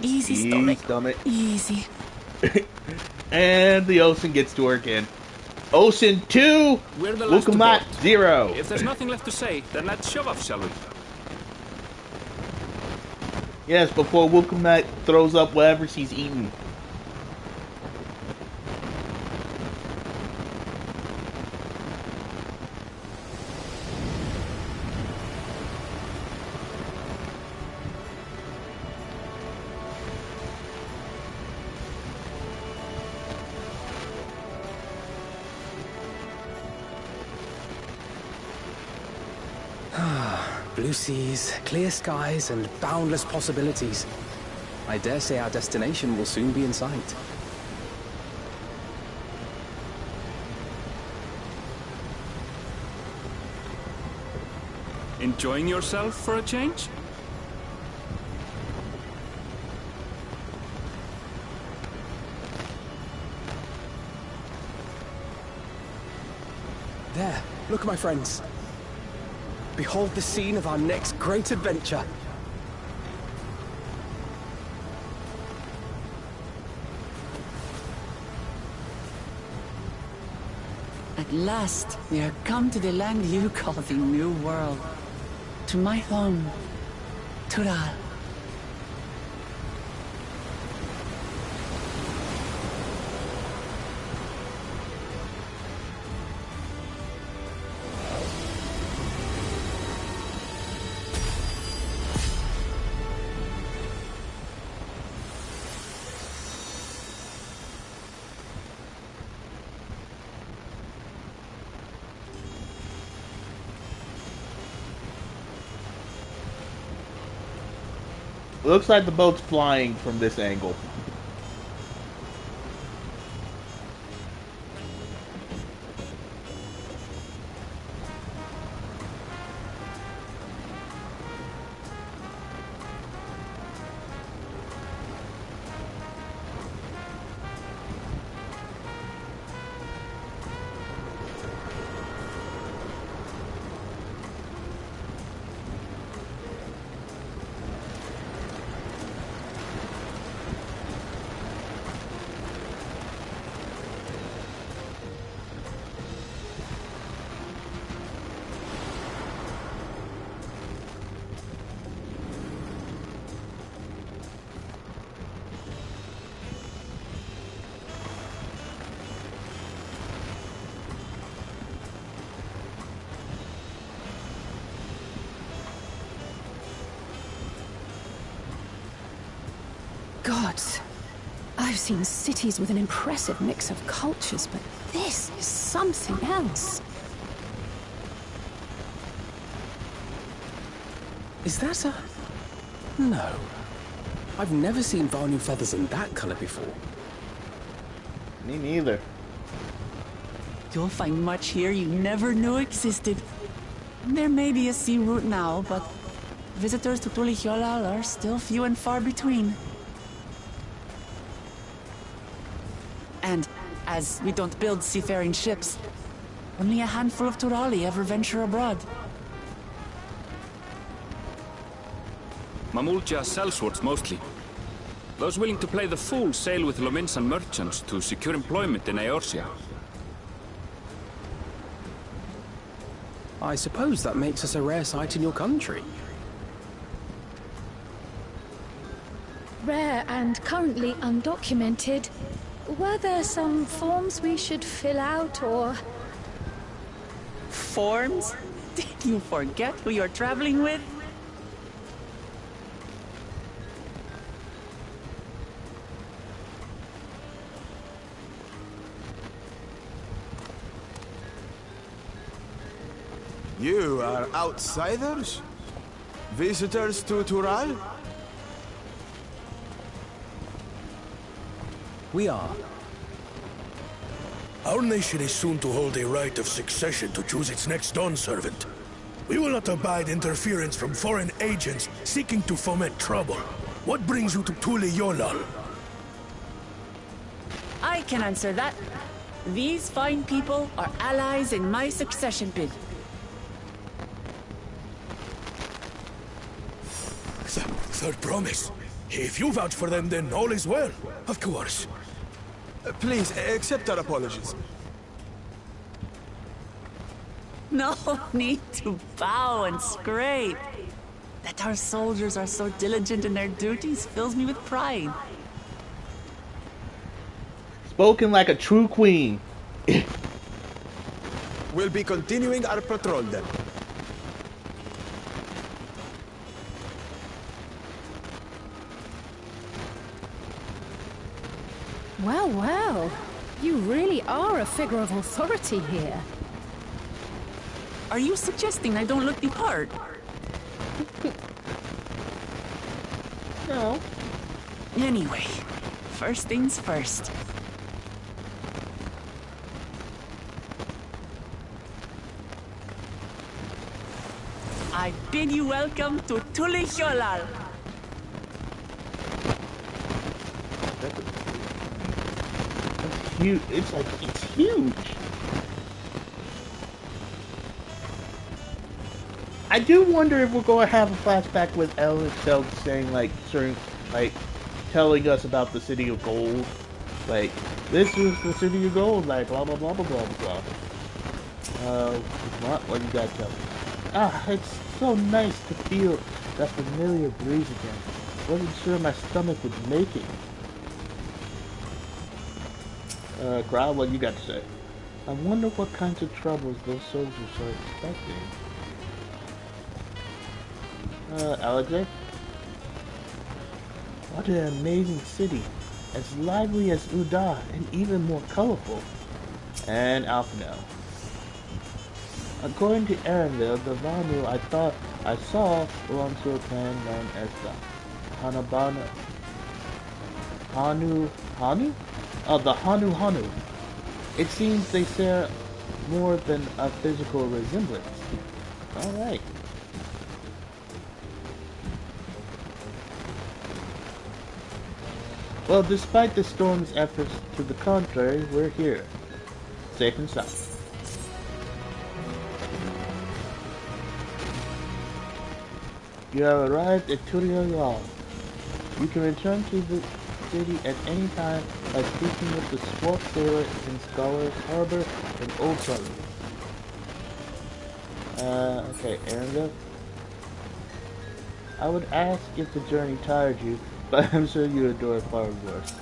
Easy, stomach. Easy. And the Ocean gets to work in. Ocean 2, We're the last to Wukamat board. 0. If there's nothing left to say, then let's shove off, shall we? Yes, before Wukamat throws up whatever she's eating. Blue seas, clear skies, and boundless possibilities. I dare say our destination will soon be in sight. Enjoying yourself for a change? There, look, my friends. Behold the scene of our next great adventure. At last, we are come to the land you call the New World. To my home, Tural. It looks like the boat's flying from this angle. Gods, I've seen cities with an impressive mix of cultures, but this is something else. Is that a... No. I've never seen Vanu feathers in that color before. Me neither. You'll find much here you never knew existed. There may be a sea route now, but visitors to Tulihyolal are still few and far between. And as we don't build seafaring ships, only a handful of Turali ever venture abroad. Mamulja sellswords mostly. Those willing to play the fool sail with Lominsan merchants to secure employment in Eorzea. I suppose that makes us a rare sight in your country. Rare and currently undocumented. Were there some forms we should fill out, or...? Forms? Did you forget who you're traveling with? You are outsiders? Visitors to Tural? We are. Our nation is soon to hold a right of succession to choose its next dawn servant. We will not abide interference from foreign agents seeking to foment trouble. What brings you to Tulihyolal? I can answer that. These fine people are allies in my succession bid. Third promise. If you vouch for them, then all is well. Of course. Please, accept our apologies. No need to bow and scrape. That our soldiers are so diligent in their duties fills me with pride. Spoken like a true queen. We'll be continuing our patrol then. Well, well. You really are a figure of authority here. Are you suggesting I don't look the part? No. Anyway, first things first. I bid you welcome to Tulihyolal. That's huge. It's huge. I do wonder if we're going to have a flashback with Ellen itself saying telling us about the City of Gold. Like, this is the City of Gold, like blah blah blah blah blah blah. What you got to tell me? It's so nice to feel that familiar breeze again. Wasn't sure my stomach would make it. Crowd, what you got to say? I wonder what kinds of troubles those soldiers are expecting. Alexei? What an amazing city. As lively as Uda and even more colorful. And Alphanel. According to Aaronville, the Vanu I thought I saw belongs to a clan known as the Hanabana. Hanu? Oh, the Hanu. It seems they share more than a physical resemblance. Alright. Well, despite the storm's efforts to the contrary, we're here. Safe and sound. You have arrived at Tulihyolal. You can return to the city at any time by speaking with the swart sailor in Scholar's Harbor in Old Southern. Okay, Aaronville. I would ask if the journey tired you, but I'm sure you adore far worse.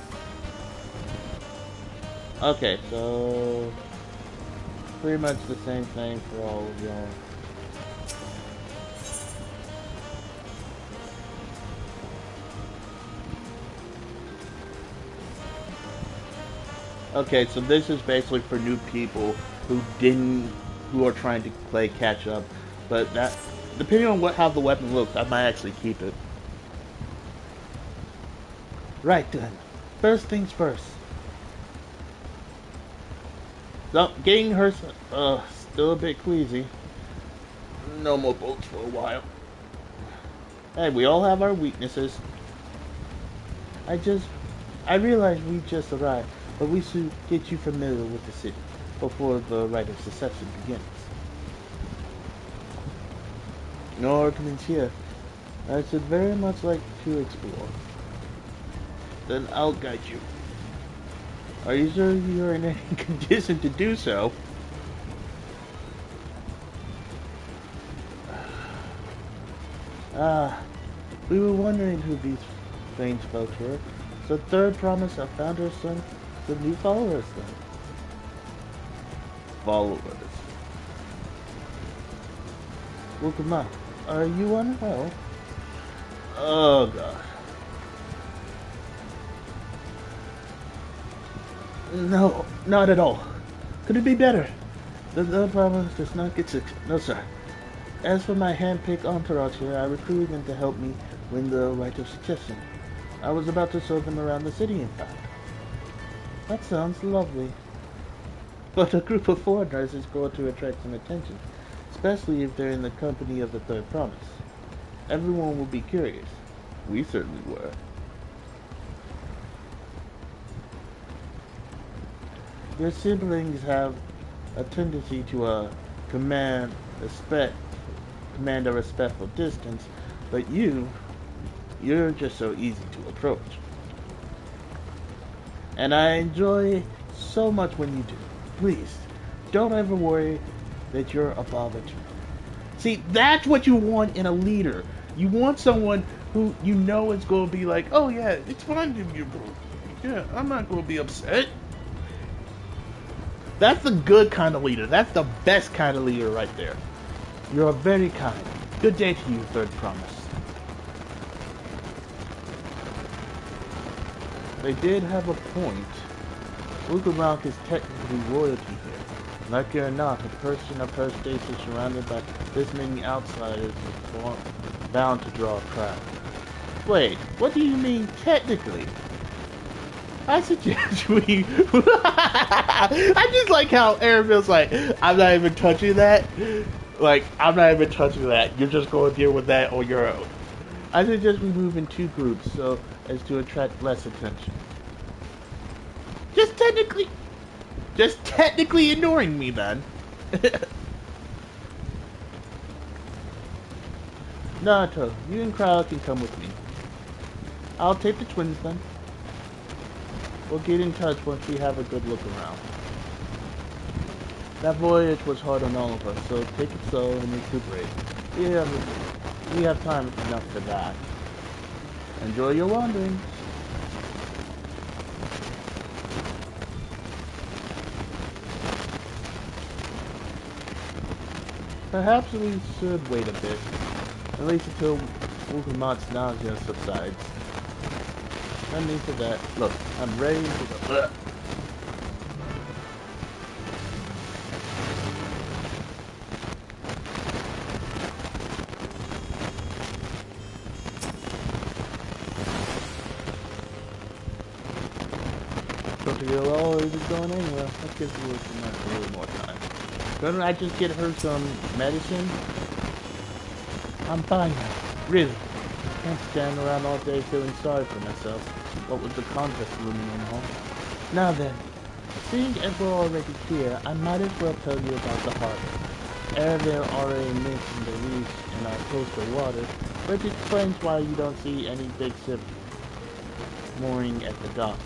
Okay, so pretty much the same thing for all of y'all. Okay, so this is basically for new people who are trying to play catch up, but that, depending on how the weapon looks, I might actually keep it. Right then, first things first. So, getting her still a bit queasy. No more boats for a while. Hey, we all have our weaknesses. I realize we just arrived, but we should get you familiar with the city before the rite of succession begins. No arguments here. I should very much like to explore. Then I'll guide you. Are you sure you're in any condition to do so? Ah, we were wondering who these strange folks were. So third promise of Founder's son, the new followers then. Followers. Welcome up. Are you unwell? Oh god. No, not at all. Could it be better? The problem does not get sick. No, sir. As for my hand-picked entourage here, I recruited them to help me win the rite of succession. I was about to show them around the city, in fact. That sounds lovely. But a group of foreigners is going to attract some attention, especially if they're in the company of the third promise. Everyone will be curious. We certainly were. Your siblings have a tendency to command a respectful distance, but you're just so easy to approach. And I enjoy so much when you do. Please, don't ever worry that you're a bother to me. See, that's what you want in a leader. You want someone who you know is going to be like, oh yeah, it's fine to be yeah, I'm not going to be upset. That's the good kind of leader. That's the best kind of leader right there. You're very kind. Good day to you, third promise. They did have a point. Ugamalk is technically royalty here. Like it or not, a person of her status surrounded by this many outsiders is bound to draw a crowd. Wait, what do you mean technically? I suggest we... I just like how Arabil's like, I'm not even touching that. Like, I'm not even touching that. You're just going to deal with that on your own. I suggest we move in two groups so as to attract less attention. Just technically ignoring me, then. Naruto, you and Crowd can come with me. I'll take the twins then. We'll get in touch once we have a good look around. That voyage was hard on all of us, so take it slow and recuperate. We have time enough for that. Enjoy your wanderings. Perhaps we should wait a bit, at least until Ugamat's nausea subsides. No need for that. Look, I'm ready to go. Don't you always going anywhere? That gives you a little more time. Couldn't I just get her some medicine? I'm fine now. Really. Can't stand around all day feeling sorry for myself. What with the contest looming on home. Now then, seeing as we're already here, I might as well tell you about the harbor. Arabil already mentioned the reefs in our coastal waters, which explains why you don't see any big ships mooring at the docks.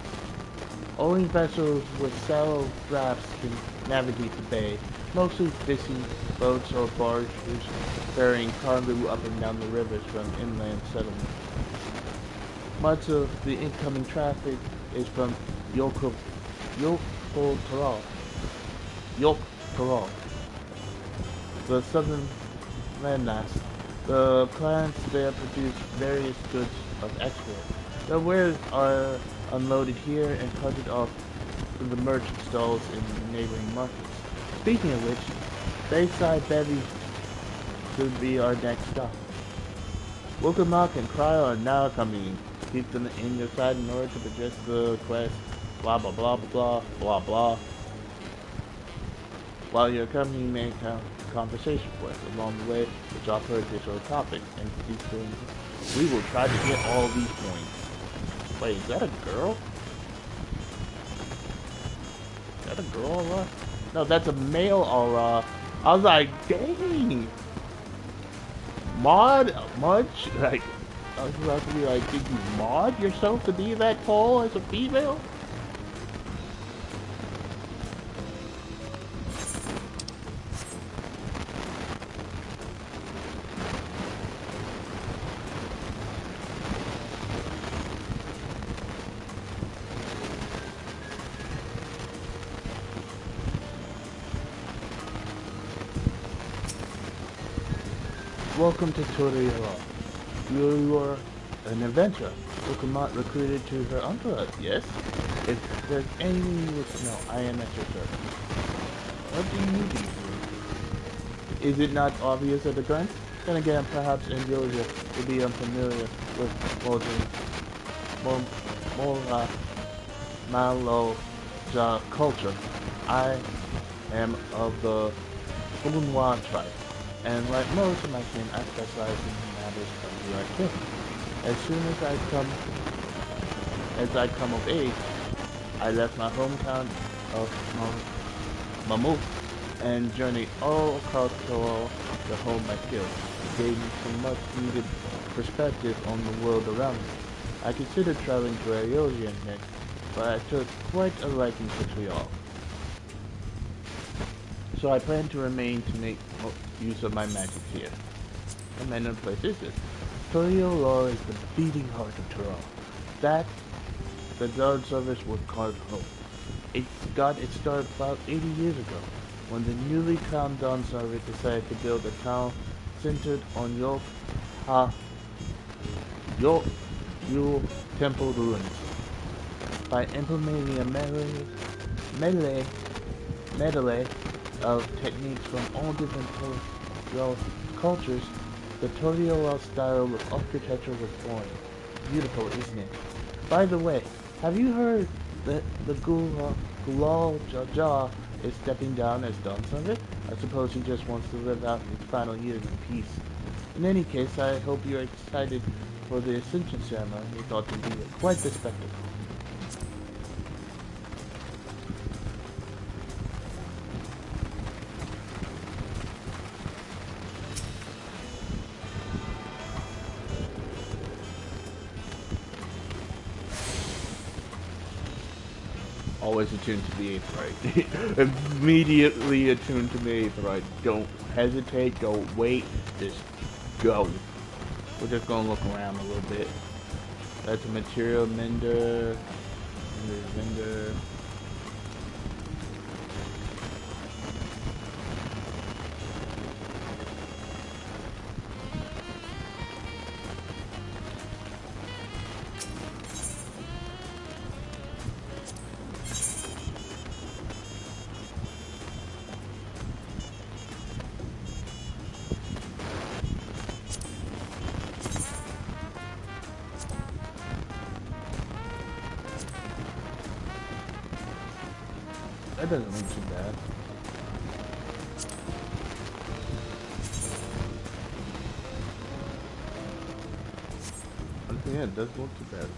Only vessels with shallow drafts can navigate the bay, mostly fishing boats or barges ferrying cargo up and down the rivers from inland settlements. Much of the incoming traffic is from Yokotaro, the southern landmass. The plants there produce various goods of export. The wares are unloaded here and carted off to the merchant stalls in neighboring markets. Speaking of which, Bayside Bevy should be our next stop. Wokamak and Cryo are now coming. Keep them in your side in order to progress the quest. Blah blah blah blah blah blah. while your company may have conversation with. Along the way, which offer additional topics and these things. We will try to get all these points. Wait, is that a girl? Is that a girl, Aura? No, that's a male, Aura. I was like, dang. Much? Like, I was about to be like, did you mod yourself to be that tall as a female? Welcome to Toriyama. You are an adventurer. Look recruited to her entourage, yes? If there's anything you wish to know, I am at your service. What do you do? Is it not obvious at a glance? Then again, perhaps Angelia will be unfamiliar with Maloja culture. I am of the Bunwa tribe. And like most of my kin, I specialize in matters of the arcane. As soon as I come of age, I left my hometown of Mammoth and journeyed all across the world to hone my skills. It gave me some much needed perspective on the world around me. I considered traveling to Aeolian next, but I took quite a liking to Trial. So I plan to remain to make use of my magic here. What manner of place is this? Toriyama is the beating heart of Tyrol. That the guard service was called home. It got its start about 80 years ago, when the newly crowned Dawn Service decided to build a town centered on Yule Temple ruins. By implementing a medley of techniques from all different cultures, the Toriyama style of architecture was born. Beautiful, isn't it? By the way, have you heard that the Gulal Jaja is stepping down as Dawn Service? I suppose he just wants to live out his final years in peace. In any case, I hope you're excited for the Ascension ceremony. It's ought to be quite the spectacle. Always attuned to the 8th right. Immediately attuned to the 8th right. Don't hesitate, don't wait, just go. We're just gonna look around a little bit. That's a material mender. Vendor. That doesn't look too bad. Yeah, it doesn't look too bad.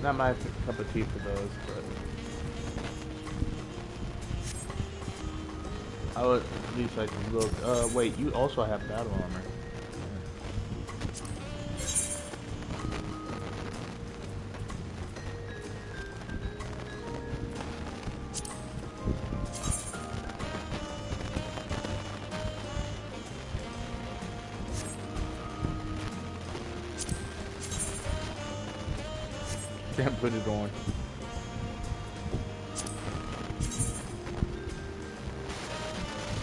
Not my cup of tea for those, but I would at least like to look. Wait, you also have battle armor. Can't put it on.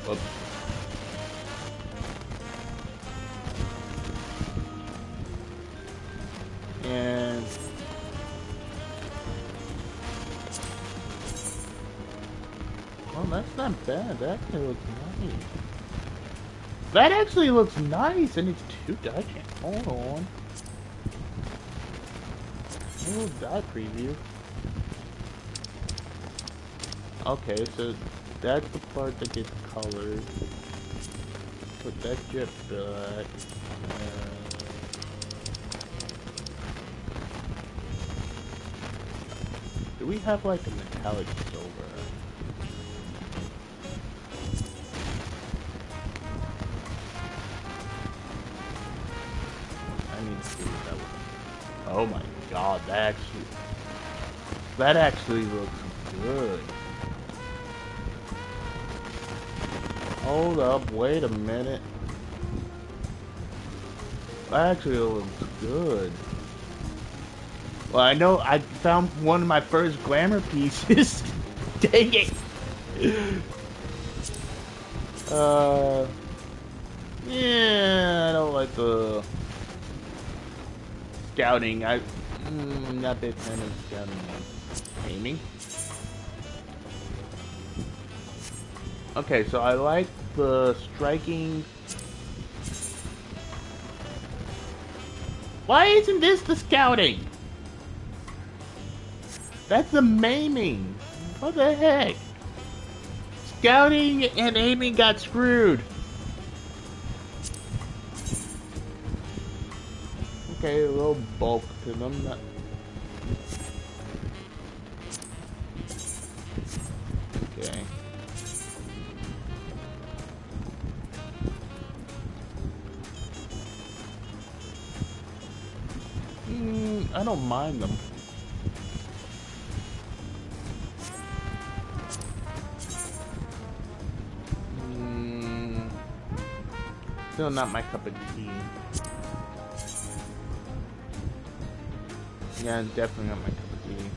Oops. And well, that's not not bad. That actually looks nice. That actually looks nice, and it's 2 die. Hold on. A little die preview. Okay, so that's the part that gets colored. Put that jet back. Do we have like a metallic silver? I need to see what that was. Oh my god, that actually looks good. Hold up, wait a minute. That actually looks good. Well, I know I found one of my first glamour pieces. Dang it! Yeah, I don't like the scouting. Not a big fan of scouting. Aiming. Okay, so I like the striking. Why isn't this the scouting? That's the maiming. What the heck? Scouting and aiming got screwed. Okay, a little bulk to them. Okay. I don't mind them. Still not my cup of tea. Yeah, definitely not my cup of tea.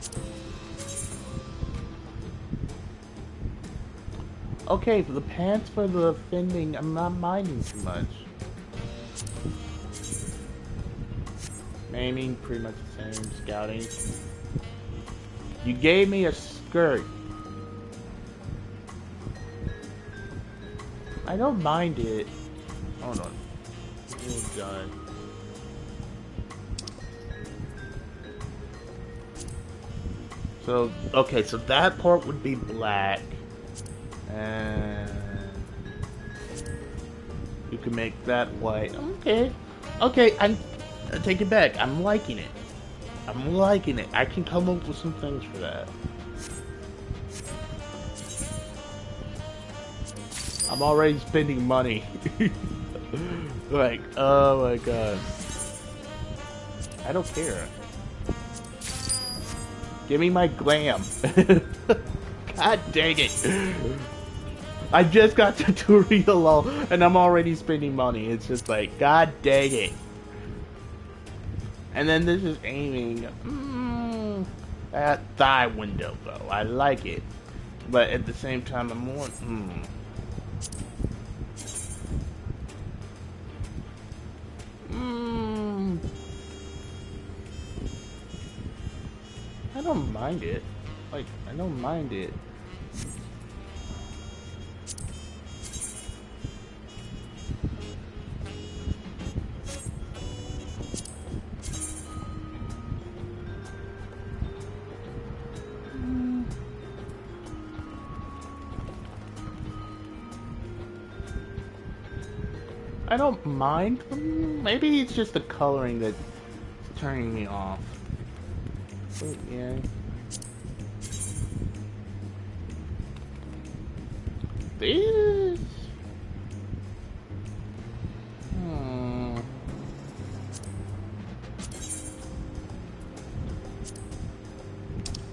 Okay, for the pants for the fending, I'm not minding too much. Aiming, pretty much the same. Scouting. You gave me a skirt. I don't mind it. Hold on. Oh god. So, okay, so that part would be black. And you can make that white. Okay. Okay, I take it back. I'm liking it. I'm liking it. I can come up with some things for that. I'm already spending money. Like, oh my god. I don't care. Give me my glam. God dang it. I just got tutorial and I'm already spending money. It's just like, god dang it. And then this is aiming. That thigh window though. I like it. But at the same time, I'm more. I don't mind it. Like, I don't mind it. I don't mind. Maybe it's just the coloring that's turning me off. But yeah. This.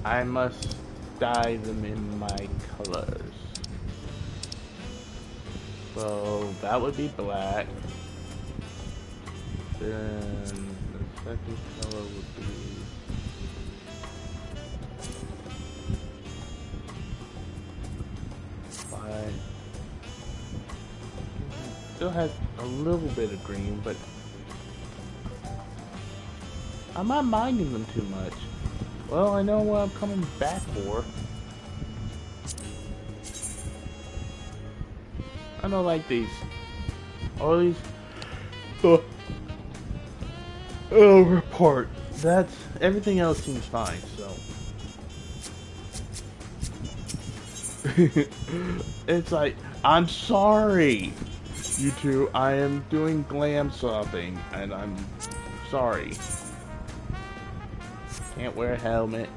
I must dye them in my colors. So that would be black. Then the second color would be white. Still has a little bit of green, but I'm not minding them too much. Well, I know what I'm coming back for. I don't like these. All these report. That's everything else seems fine, so it's like, I'm sorry, you two, I am doing glam shopping and I'm sorry. Can't wear a helmet,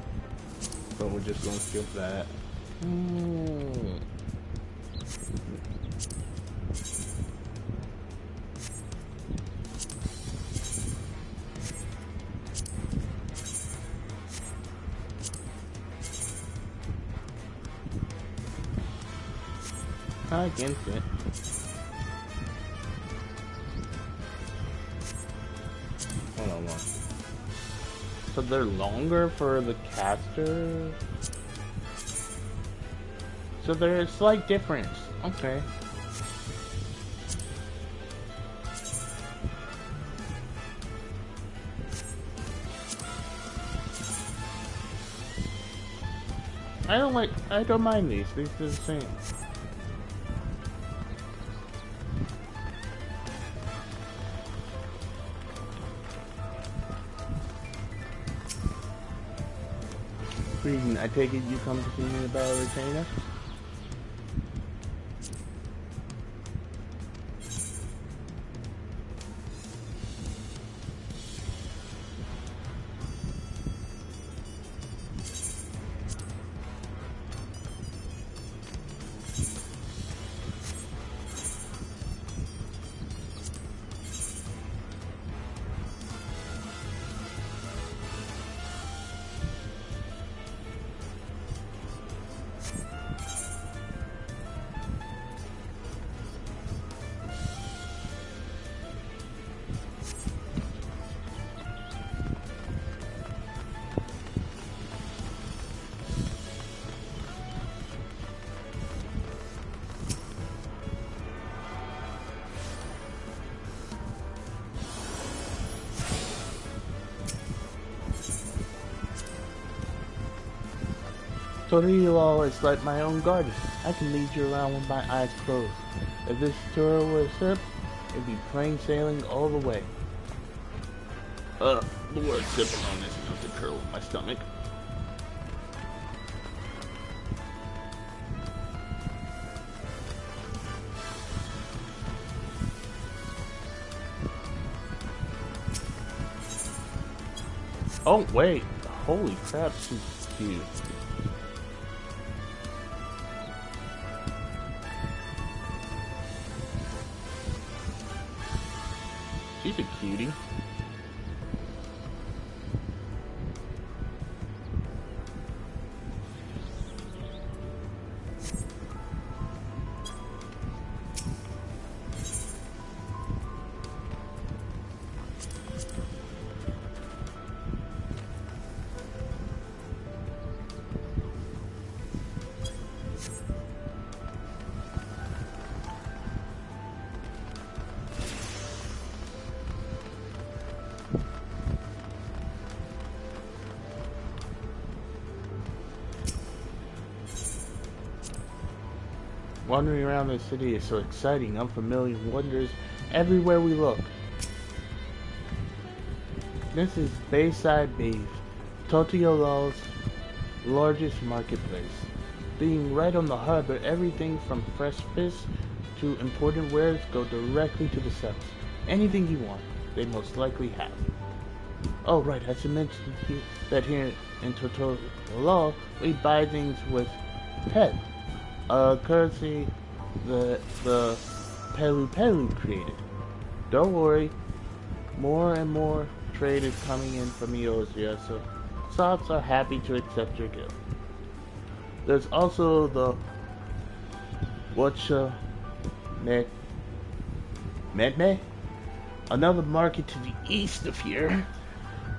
but we're just gonna skip that. Against it. Hold on one. So they're longer for the caster? So there's a slight difference. Okay. I don't mind these. These are the same. I take it you come to see me about a retainer? So you all is like my own garden. I can lead you around with my eyes closed. If this tour was a sip, it'd be plain sailing all the way. The word sipping on this enough to curl my stomach. Oh wait, holy crap, she's cute. She's a cutie. Wandering around the city is so exciting, unfamiliar wonders everywhere we look. This is Bayside Beef, Tokyo-Law's largest marketplace. Being right on the harbor, everything from fresh fish to imported wares go directly to the sellers. Anything you want, they most likely have. Oh right, I should mention that here in Tokyo-Law, we buy things with pet. Currency the Pelu created. Don't worry, more and more trade is coming in from Eosia, so shops are happy to accept your gift. There's also the Medme? Another market to the east of here,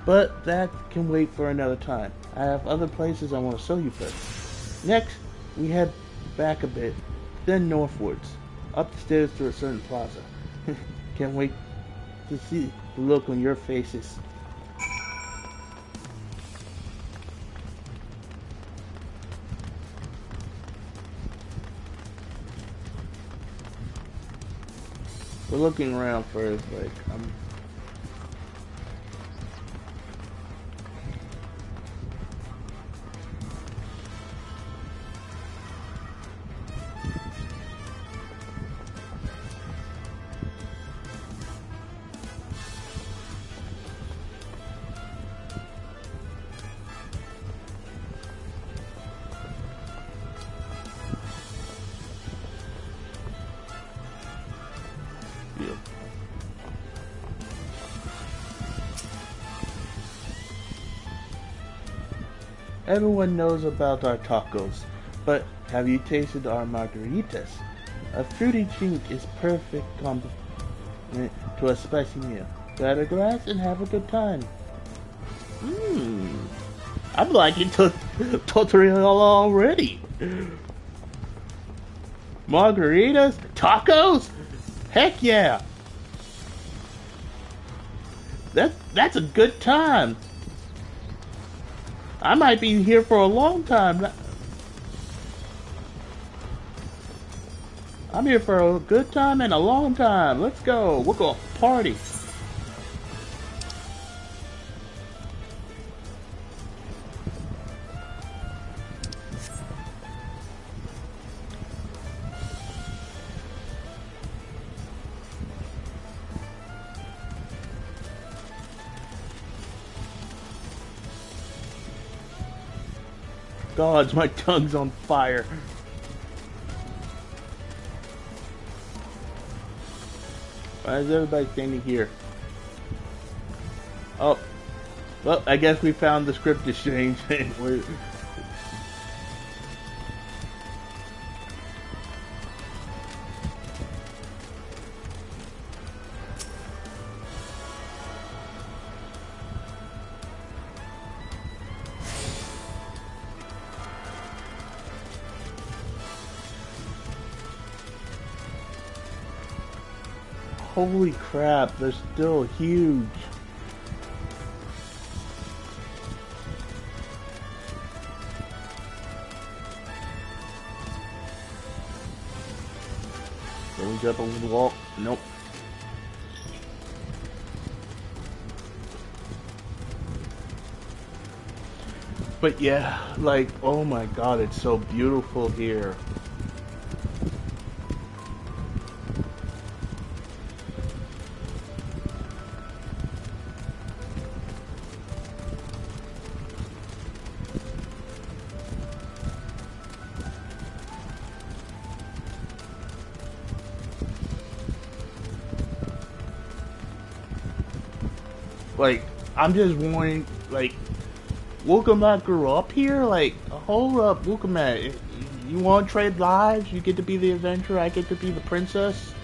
but that can wait for another time. I have other places I want to show you first. Next, we head back a bit, then northwards, up the stairs to a certain plaza. Can't wait to see the look on your faces. We're looking around first, like, everyone knows about our tacos, but have you tasted our margaritas? A fruity drink is perfect complement to a spicy meal. Grab a glass and have a good time. I'm liking tutorial already. Margaritas? Tacos? Heck yeah! That's a good time. I might be here for a long time. I'm here for a good time and a long time. Let's go. We're going to party. God, my tongue's on fire. Why is everybody standing here? Oh. Well, I guess we found the script exchange. Holy crap, they're still huge. Can we jump over the wall? Nope. But yeah, like, oh my god, it's so beautiful here. Like, I'm just wanting, like, Wukamat grew up here? Like, hold up, Wukamat. You want to trade lives? You get to be the adventurer, I get to be the princess?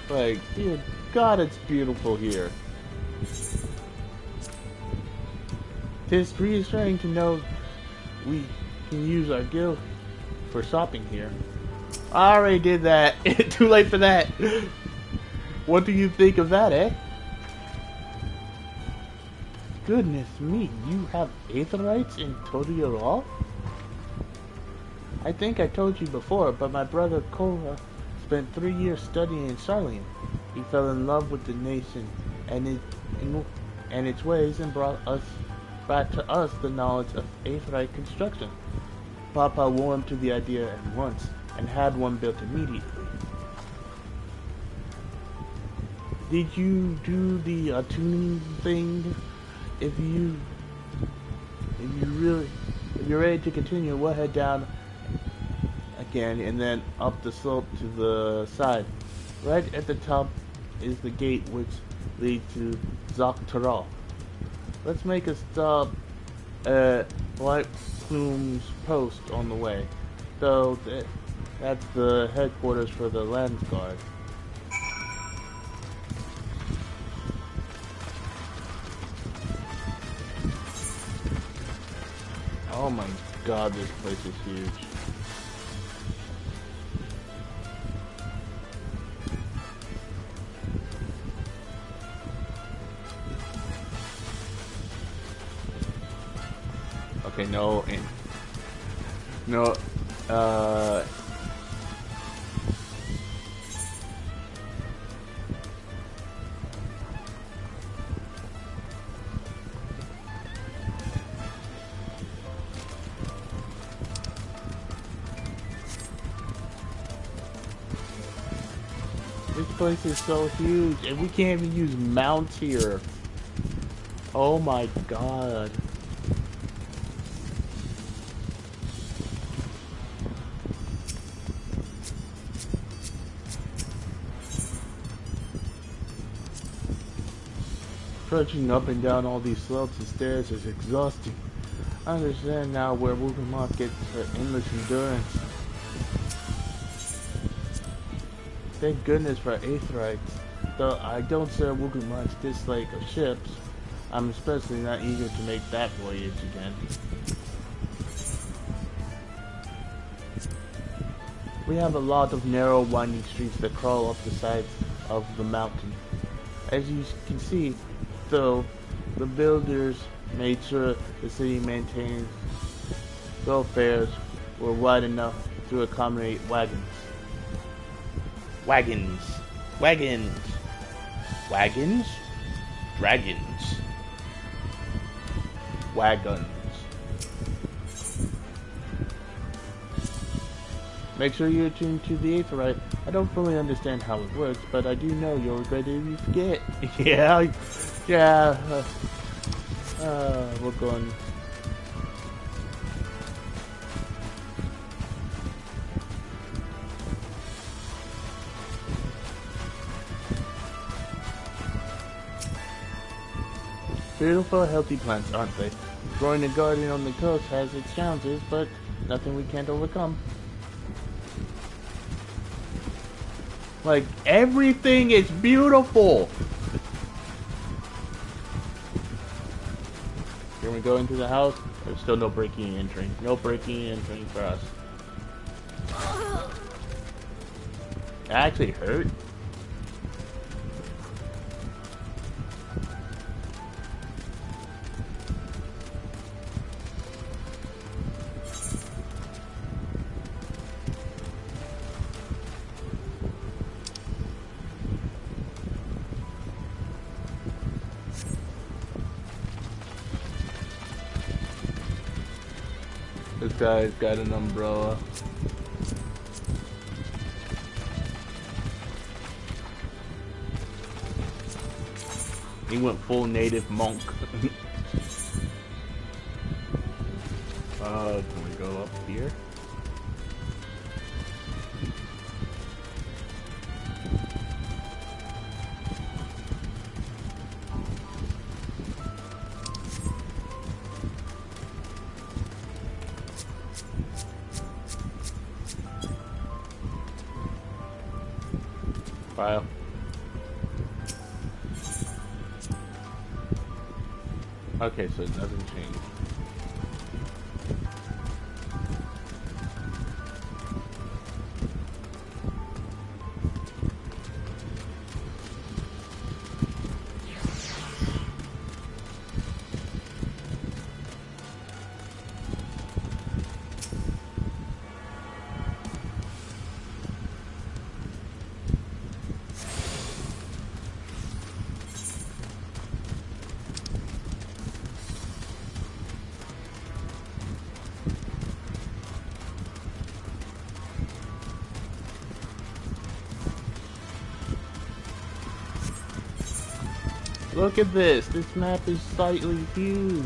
Like, dear God, it's beautiful here. It's reassuring to know we can use our guild for shopping here. I already did that. Too late for that. What do you think of that, eh? Goodness me, you have aetherites in Todiorol? I think I told you before, but my brother Korra spent 3 years studying in Sarlian. He fell in love with the nation and its ways and brought to us the knowledge of aetherite construction. Papa warmed to the idea at once and had one built immediately. Did you do the attuning thing? If you're ready to continue, we'll head down again and then up the slope to the side. Right at the top is the gate which leads to DAWNTRAIL. Let's make a stop at White Plume's post on the way. So that's the headquarters for the Lands Guard. Oh my god, this place is huge. Okay, no. This place is so huge, and we can't even use mounts here. Oh my god. Trudging up and down all these slopes and stairs is exhausting. I understand now where Wugamoth gets her endless endurance. Thank goodness for Aetherites. Though I don't share Wugamoth's dislike of ships, I'm especially not eager to make that voyage again. We have a lot of narrow, winding streets that crawl up the sides of the mountain. As you can see, though, the builders made sure the city maintains thoroughfares were wide enough to accommodate wagons. Wagons. Wagons. Wagons? Dragons. Wagons. Make sure you're tuned to the Aetherite. I don't fully understand how it works, but I do know you'll regret it if you forget. We're going. Beautiful, healthy plants, aren't they? Growing a garden on the coast has its challenges, but nothing we can't overcome. Like, everything is beautiful! Can we go into the house? There's still no breaking and entering. No breaking and entering for us. That actually hurt. This guy's got an umbrella. He went full native monk. Can we go up here? File. Okay, so nothing changed. Look at this! This map is slightly huge!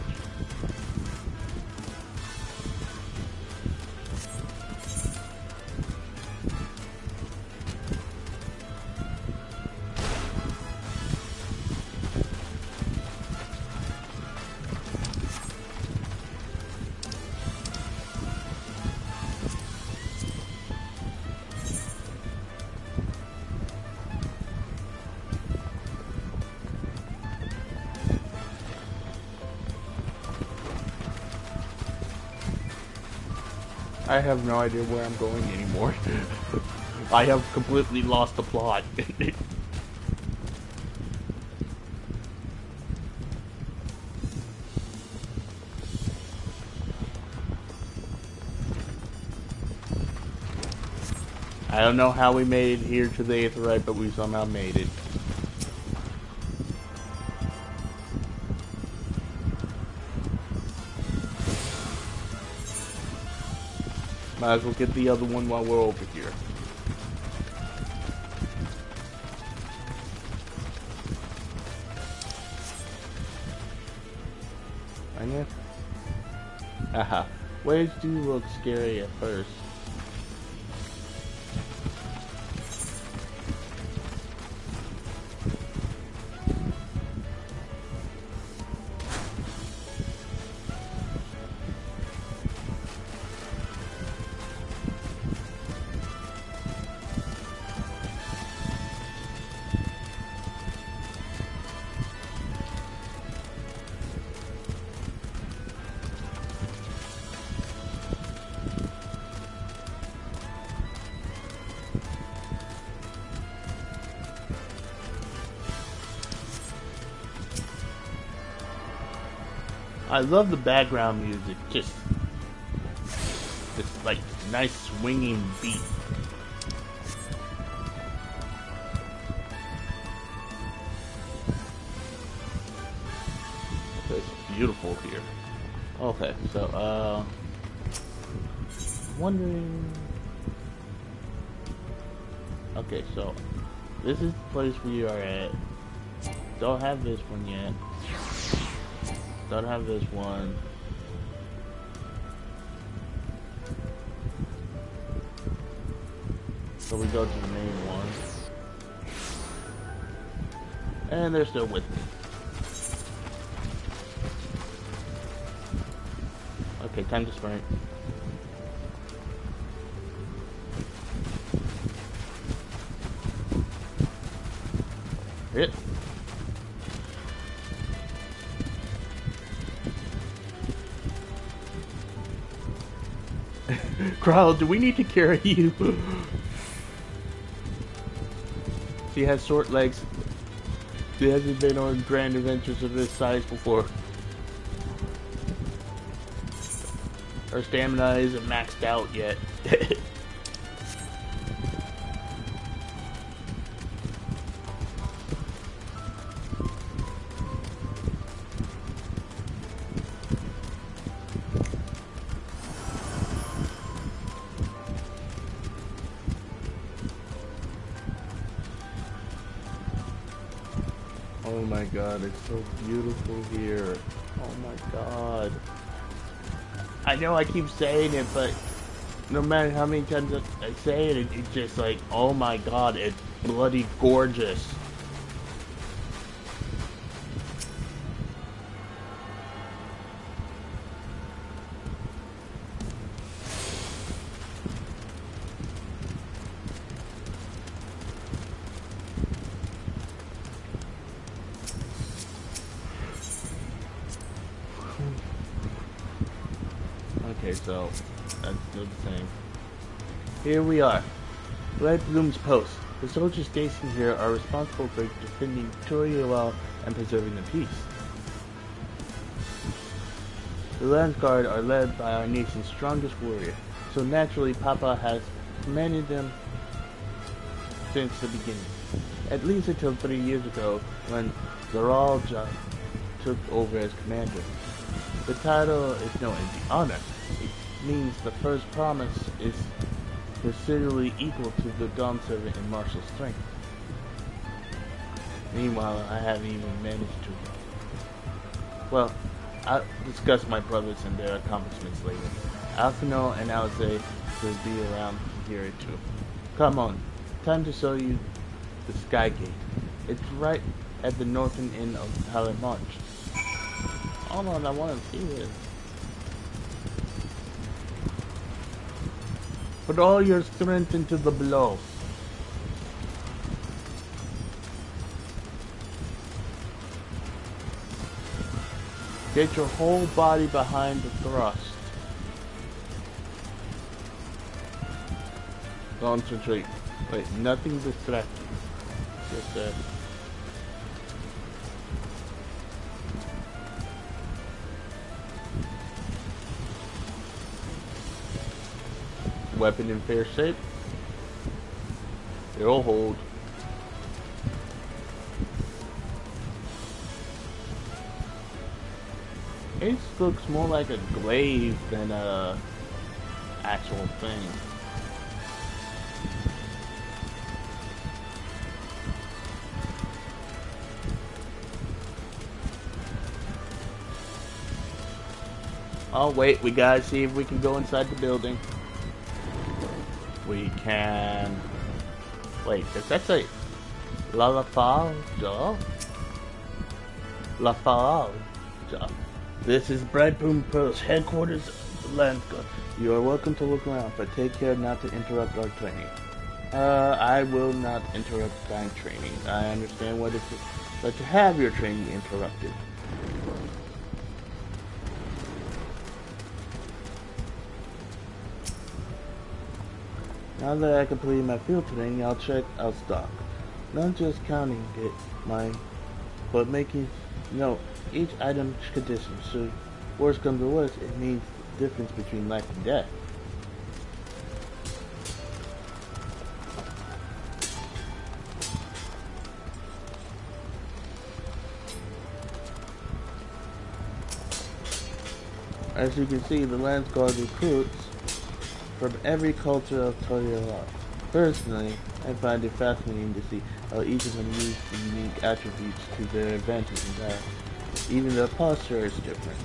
I have no idea where I'm going anymore. I have completely lost the plot. I don't know how we made it here to the Aetheryte, but we somehow made it. Might as well get the other one while we're over here. Haha. Waves do look scary at first. I love the background music, just this like nice swinging beat. It's beautiful here. Okay, so wondering. Okay, so this is the place we are at. Don't have this one yet. Don't have this one. So we go to the main one. And they're still with me. Okay, time to sprint. Hit. Growl, do we need to carry you? She has short legs. She hasn't been on grand adventures of this size before. Her stamina isn't maxed out yet. Oh my god, it's so beautiful here. Oh my god. I know I keep saying it, but no matter how many times I say it, it's just like, oh my god, it's bloody gorgeous. Okay, so that's still the same. Here we are. Red Bloom's post. The soldiers stationed here are responsible for defending Toriel and preserving the peace. The Land Guard are led by our nation's strongest warrior, so naturally Papa has commanded them since the beginning. At least until 3 years ago, when Zaralja took over as commander. The title is no empty honor. It means the first promise is considerably equal to the Dawn Servant in martial strength. Meanwhile, I haven't even managed to. Well, I'll discuss my brothers and their accomplishments later. Alphino and Alze will be around here too. Come on, time to show you the Sky Gate. It's right at the northern end of Palamarch. Hold on, I want to see this. Put all your strength into the blow. Get your whole body behind the thrust. Concentrate. Wait, nothing distracting. Just that. Weapon in fair shape. It'll hold. It looks more like a glaive than a actual thing. Oh wait, we gotta see if we can go inside the building. We can... Wait, does that say... La Farge? La Farge. This is Bright Boom Pearl's headquarters of the Land Guard. You are welcome to look around, but take care not to interrupt our training. I will not interrupt my training. I understand what it's like to have your training interrupted. Now that I completed my field training, I'll check out stock. Not just counting it, but making each item's condition. So, worst comes to worst, it means the difference between life and death. As you can see, the Land Guard recruits from every culture of Toriola. Personally, I find it fascinating to see how each of them use the unique attributes to their advantage in battle. Even their posture is different.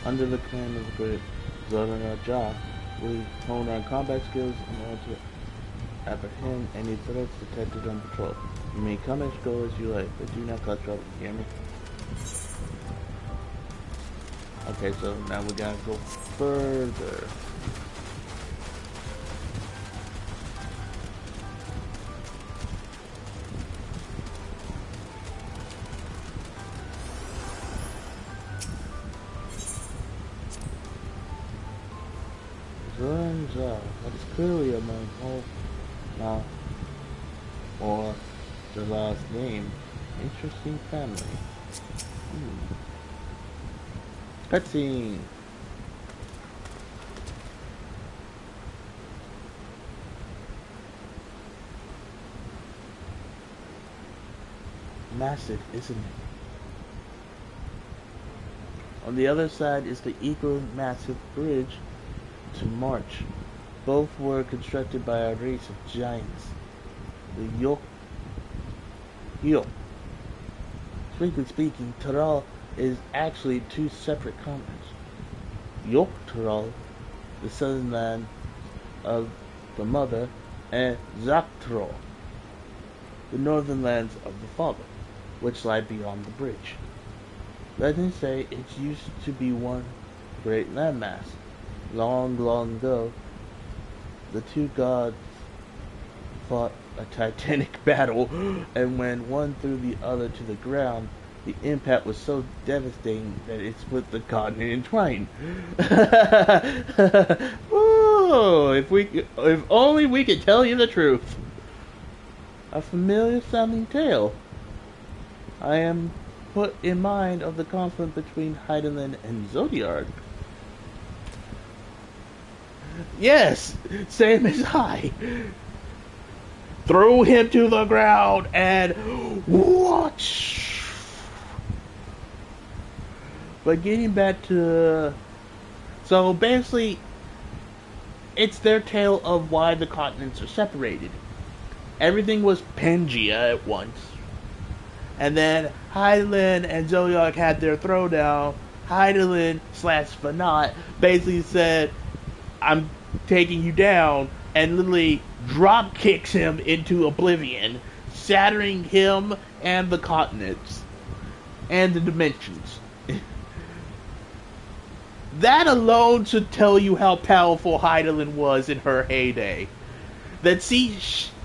Under the command of the great Zoranaja, we hone our combat skills in order to apprehend any threats detected on patrol. You may come and go as you like, but do not cause trouble. You hear me? Okay, so now we gotta go further. That's clearly among all now, or the last name. Interesting family. Cutscene. Massive, isn't it? On the other side is the equal massive bridge to March. Both were constructed by a race of giants. The Yo. Strictly speaking, Taral is actually two separate continents. Taral, the southern land of the mother, and Zaktral, the northern lands of the father, which lie beyond the bridge. Legends say it used to be one great landmass. Long, long ago, the two gods fought a titanic battle, and when one threw the other to the ground, the impact was so devastating that it split the continent in twain. Whoa! If only we could tell you the truth. A familiar sounding tale. I am put in mind of the conflict between Hydaelyn and Zodiark. Yes, same as I. Threw him to the ground and watch. But getting back to... So basically, it's their tale of why the continents are separated. Everything was Pangea at once. And then Hydaelyn and Zodiark had their throwdown. Hydaelyn / Fanat basically said, I'm taking you down, and literally drop kicks him into oblivion, shattering him and the continents and the dimensions. That alone should tell you how powerful Hydaelyn was in her heyday. That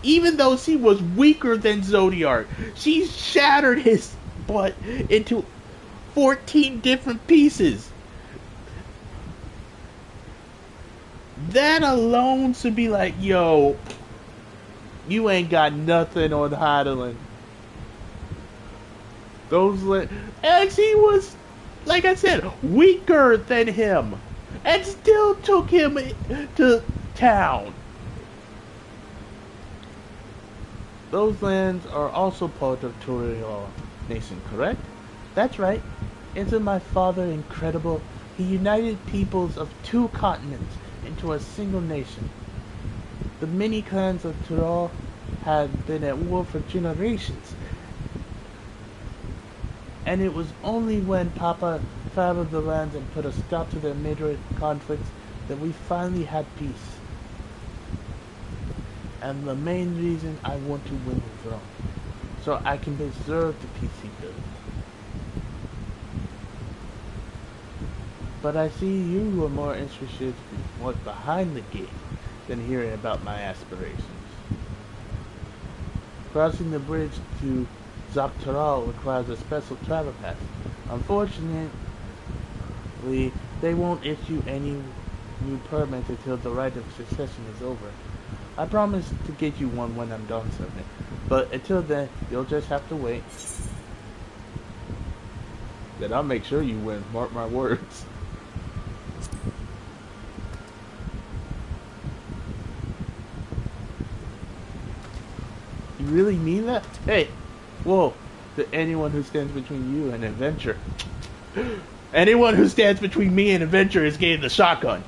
even though she was weaker than Zodiark, she shattered his butt into 14 different pieces. That alone should be like, yo, You ain't got nothing on Heidelin. As he was, like I said, weaker than him, and still took him to town. Those lands are also part of Toriel Nation, correct? That's right. Isn't my father incredible? He united peoples of 2 continents into a single nation. The many clans of Toriel had been at war for generations, and it was only when Papa traveled the lands and put a stop to their major conflicts that we finally had peace. And the main reason I want to win the throne, so I can preserve the peace he built. But I see you are more interested in what's behind the gate than hearing about my aspirations. Crossing the bridge to DAWNTRAIL requires a special travel pass. Unfortunately, they won't issue any new permits until the right of succession is over. I promise to get you one when I'm done serving, but until then, you'll just have to wait. Then I'll make sure you win, mark my words. You really mean that? Hey, whoa, to anyone who stands between you and adventure. Anyone who stands between me and adventure is getting the shotgun.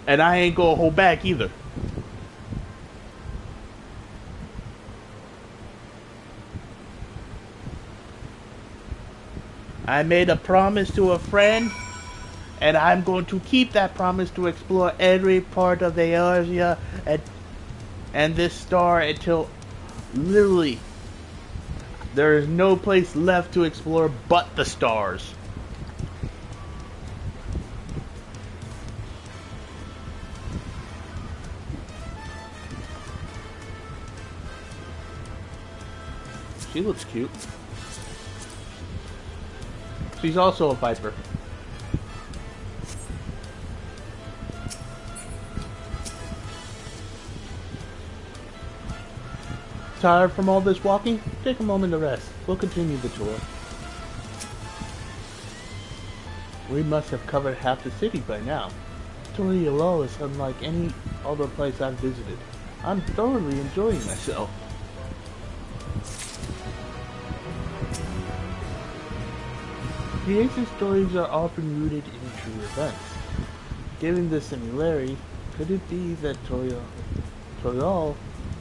And I ain't gonna hold back either. I made a promise to a friend, and I'm going to keep that promise to explore every part of the area and this star until literally there is no place left to explore but the stars. She looks cute. She's also a viper. Tired from all this walking? Take a moment to rest. We'll continue the tour. We must have covered half the city by now. Toriel is unlike any other place I've visited. I'm thoroughly enjoying myself. Creation stories are often rooted in true events. Given the similarity, could it be that Toriel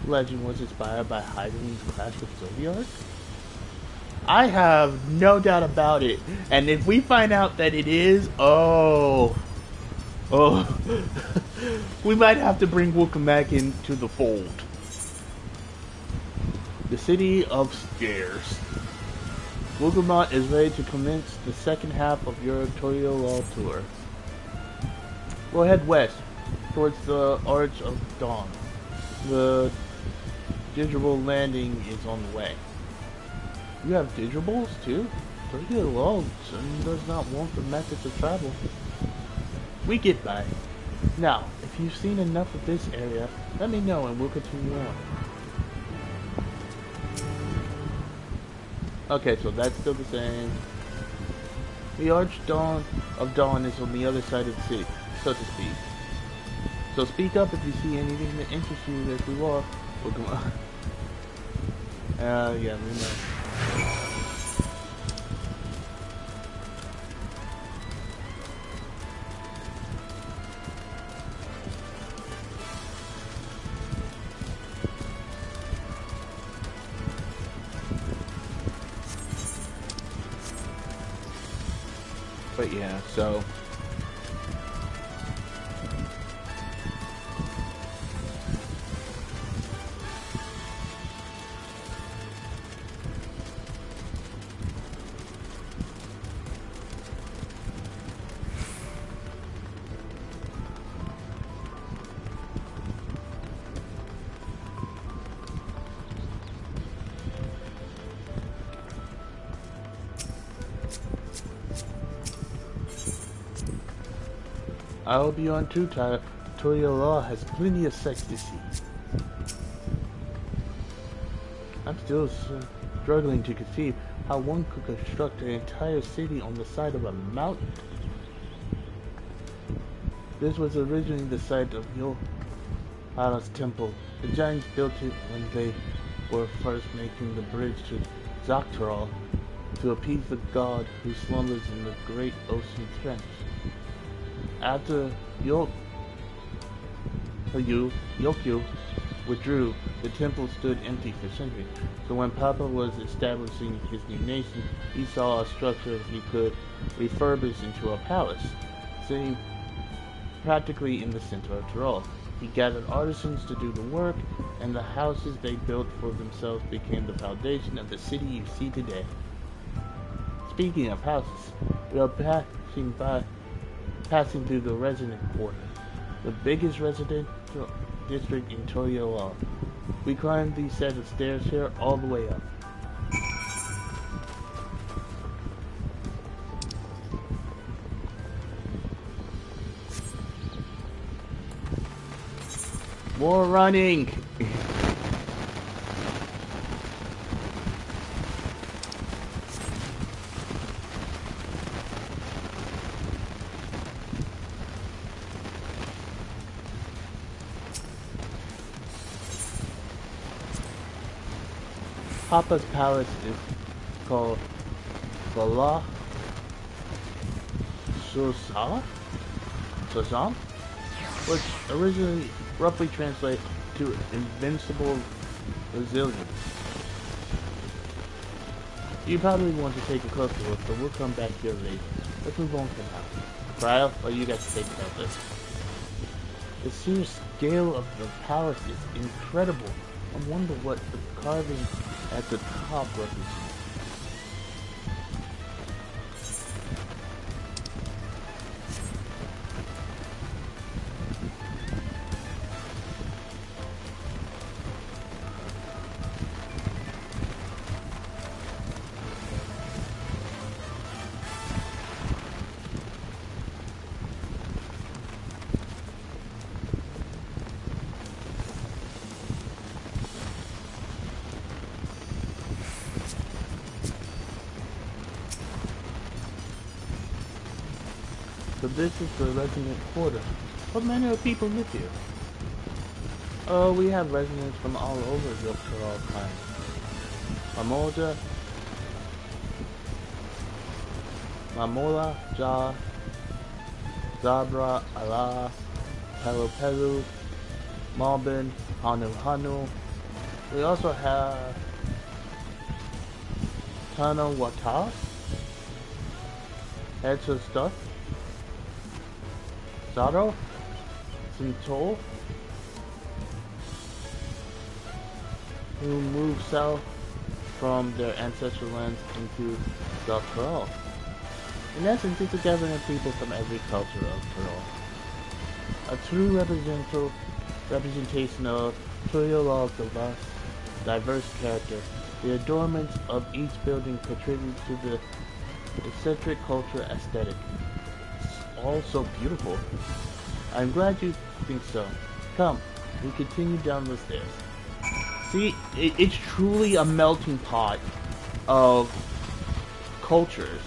legend was inspired by Heidelin's clash with Zodiac? I have no doubt about it, and if we find out that it is, we might have to bring Wukamak into the fold. The City of Scares. Wukamak is ready to commence the second half of your Toriel tour. We'll head west, towards the Arch of Dawn. The dirigible landing is on the way. You have dirigibles too? Toriel does not want the methods of travel. We get by. Now, if you've seen enough of this area, let me know and we'll continue on. Okay, so that's still the same. The Arch of Dawn is on the other side of the city, so to speak. So speak up if you see anything that interests you as we walk. Well, come on. Yeah, we know. But yeah, so I'll be on too, Toriel has plenty of sex to see. I'm still struggling to conceive how one could construct an entire city on the side of a mountain. This was originally the site of Yohara's temple. The giants built it when they were first making the bridge to DAWNTRAIL to appease the god who slumbers in the great ocean trench. After Yokyu withdrew, the temple stood empty for centuries. So when Papa was establishing his new nation, he saw a structure he could refurbish into a palace, sitting practically in the center of Tyrol. He gathered artisans to do the work, and the houses they built for themselves became the foundation of the city you see today. Speaking of houses, we are passing through the resident quarter, the biggest residential district in Toyola. We climbed these set of stairs here all the way up. More running! Papa's palace is called Bala Sazam, which originally roughly translates to invincible resilience. You probably want to take a closer look, but we'll come back here later. Let's move on for now. Brian, what you guys think about this? The sheer scale of the palace is incredible. I wonder what the carving at the top represents. So this is the resident quarter. What manner of people live here? Oh, we have residents from all over Yorkshire Clan. Mamola, Ja, Zabra, Allah, Pelu, Malbin, Hanu. We also have Tana Wata, Etcha Stuff, Zaro, Sintol, who moved south from their ancestral lands into DAWNTRAIL. In essence, it's a gathering of people from every culture of Tyrol. A true representation of Toyola's diverse character. The adornments of each building contribute to the eccentric culture aesthetic. All so beautiful. I'm glad you think so. Come, we continue down the stairs. See, it's truly a melting pot of cultures.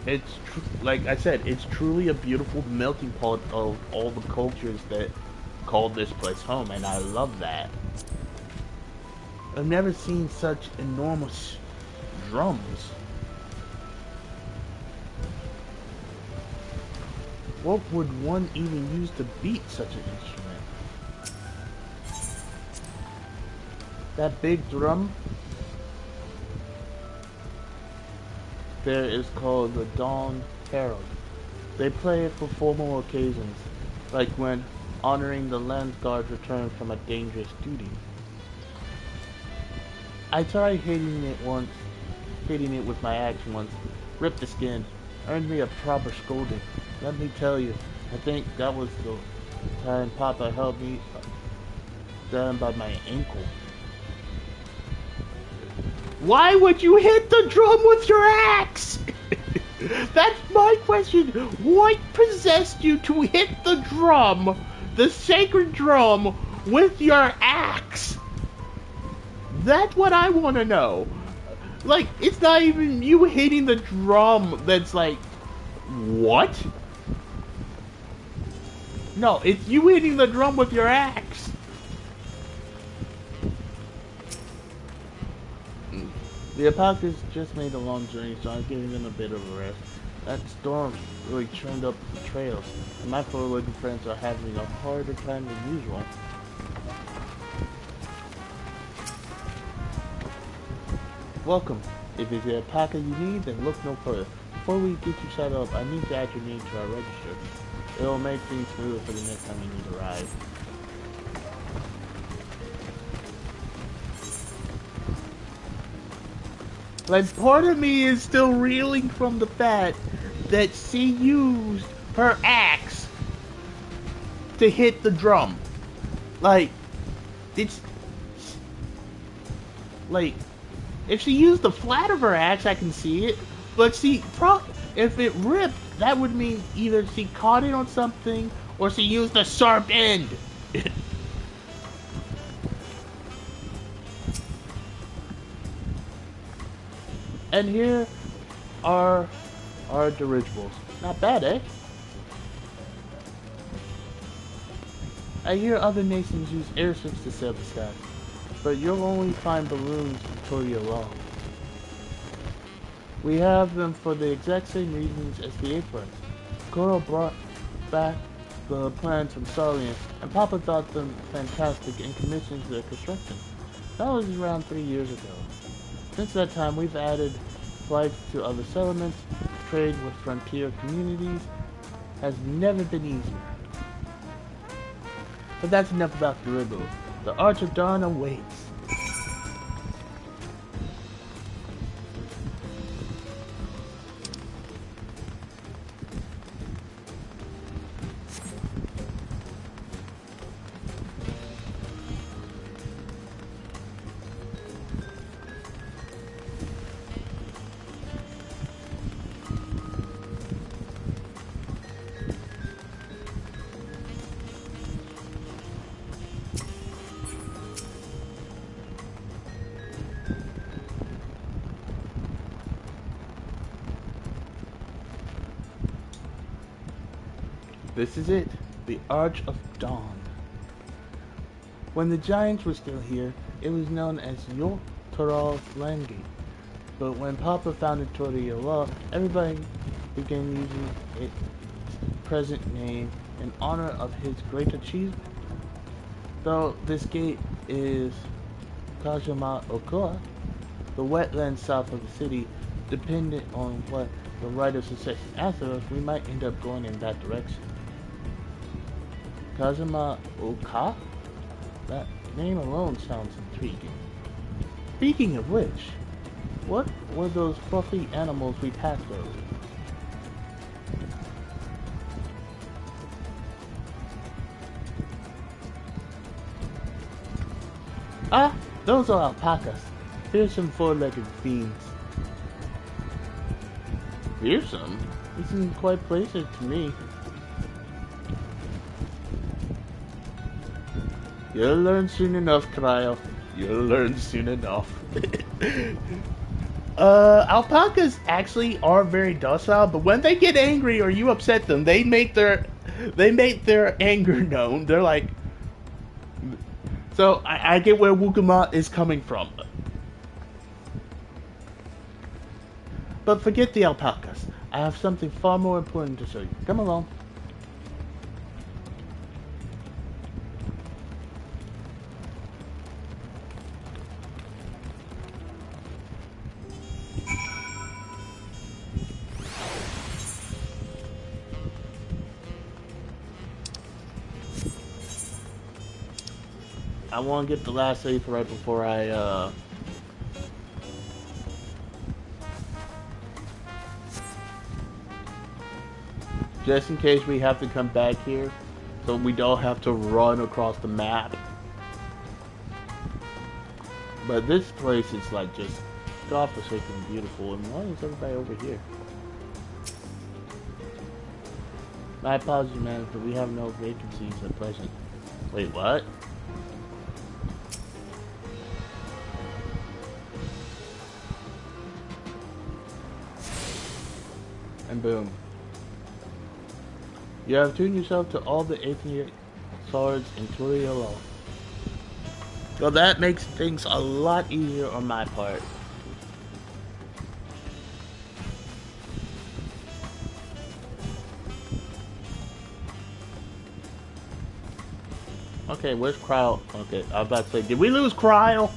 It's like I said, it's truly a beautiful melting pot of all the cultures that call this place home, and I love that. I've never seen such enormous drums. What would one even use to beat such an instrument? That big drum there is called the DAWNTRAIL. They play it for formal occasions, like when honoring the land guard's return from a dangerous duty. I tried hitting it with my axe once, ripped the skin, earned me a proper scolding. Let me tell you, I think that was the time Papa held me down by my ankle. Why would you hit the drum with your axe? That's my question. What possessed you to hit the drum, the sacred drum, with your axe? That's what I want to know. Like, it's not even you hitting the drum that's like, what? No, it's you hitting the drum with your axe. The alpacas just made a long journey, so I'm giving them a bit of a rest. That storm really churned up the trails, and my forward-looking friends are having a harder time than usual. Welcome. If it's the alpaca you need, then look no further. Before we get you set up, I need to add your name to our register. It'll make things smoother for the next time you need to ride. Like, part of me is still reeling from the fact that she used her axe to hit the drum. Like, it's... Like, if she used the flat of her axe, I can see it. But see, if it ripped, that would mean either she caught it on something or she used a sharp end. And here are our dirigibles. Not bad, eh? I hear other nations use airships to sail the sky, but you'll only find balloons before you're long. We have them for the exact same reasons as the acorns. Coral brought back the plans from Sarlian, and Papa thought them fantastic and commissioned their construction. That was around 3 years ago. Since that time, we've added flights to other settlements. Trade with frontier communities has never been easier. But that's enough about the riddle. The Arch of Dawn awaits. This is it, the Arch of Dawn. When the giants were still here, it was known as Yoltaral's Landgate. But when Papa founded Toriola, everybody began using its present name in honor of his great achievement. Though this gate is Kajama Okoa, the wetlands south of the city, dependent on what the Rite of Succession asks of us, we might end up going in that direction. Kazuma Oka? That name alone sounds intriguing. Speaking of which, what were those fluffy animals we passed earlier? Ah, those are alpacas. Fearsome four-legged fiends. Fearsome? Isn't quite pleasant to me. You'll learn soon enough, Kyle. You'll learn soon enough. Alpacas actually are very docile, but when they get angry or you upset them, they make their anger known. They're like, so I get where Wukama is coming from. But forget the alpacas. I have something far more important to show you. Come along. I want to get the last save right before I, just in case we have to come back here, so we don't have to run across the map. But this place is like just godforsaken beautiful, and why is everybody over here? My apologies, man, but we have no vacancies at present. Wait, what? And boom. You have tuned yourself to all the 18 swords in Turio. Well, that makes things a lot easier on my part. Okay, where's Cryle? Okay, I was about to say, did we lose Cryle?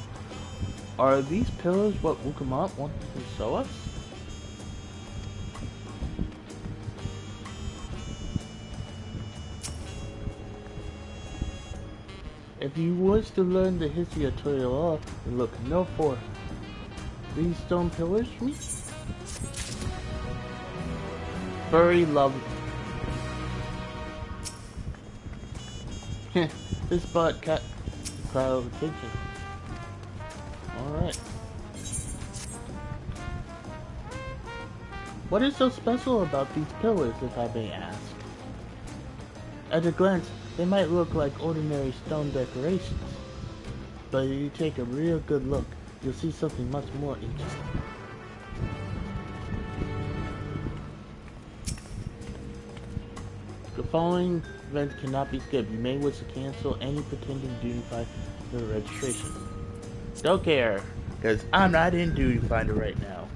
Are these pillars what Wukamot wanted to show us? If you wish to learn the history of Turio, then look no for these stone pillars. Very lovely. This bot cat crowd of attention. Alright. What is so special about these pillars, if I may ask? At a glance, they might look like ordinary stone decorations. But if you take a real good look, you'll see something much more interesting. The following events cannot be skipped. You may wish to cancel any pretending duty finder registration. Don't care, because I'm not in duty finder right now.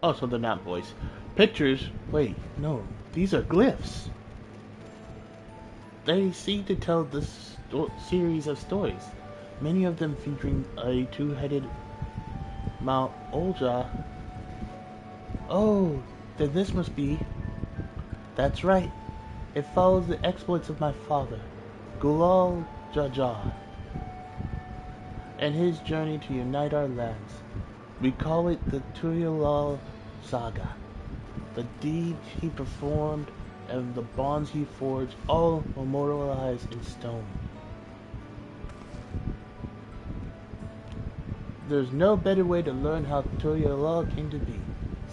Oh, so they're not voice. Pictures? Wait, no. These are glyphs. They seem to tell this series of stories. Many of them featuring a two-headed Mount Olja. Oh, then this must be... That's right. It follows the exploits of my father, Gulal Jaja, and his journey to unite our lands. We call it the Turio Saga. The deeds he performed and the bonds he forged, all memorialized in stone. There's no better way to learn how Turio came to be.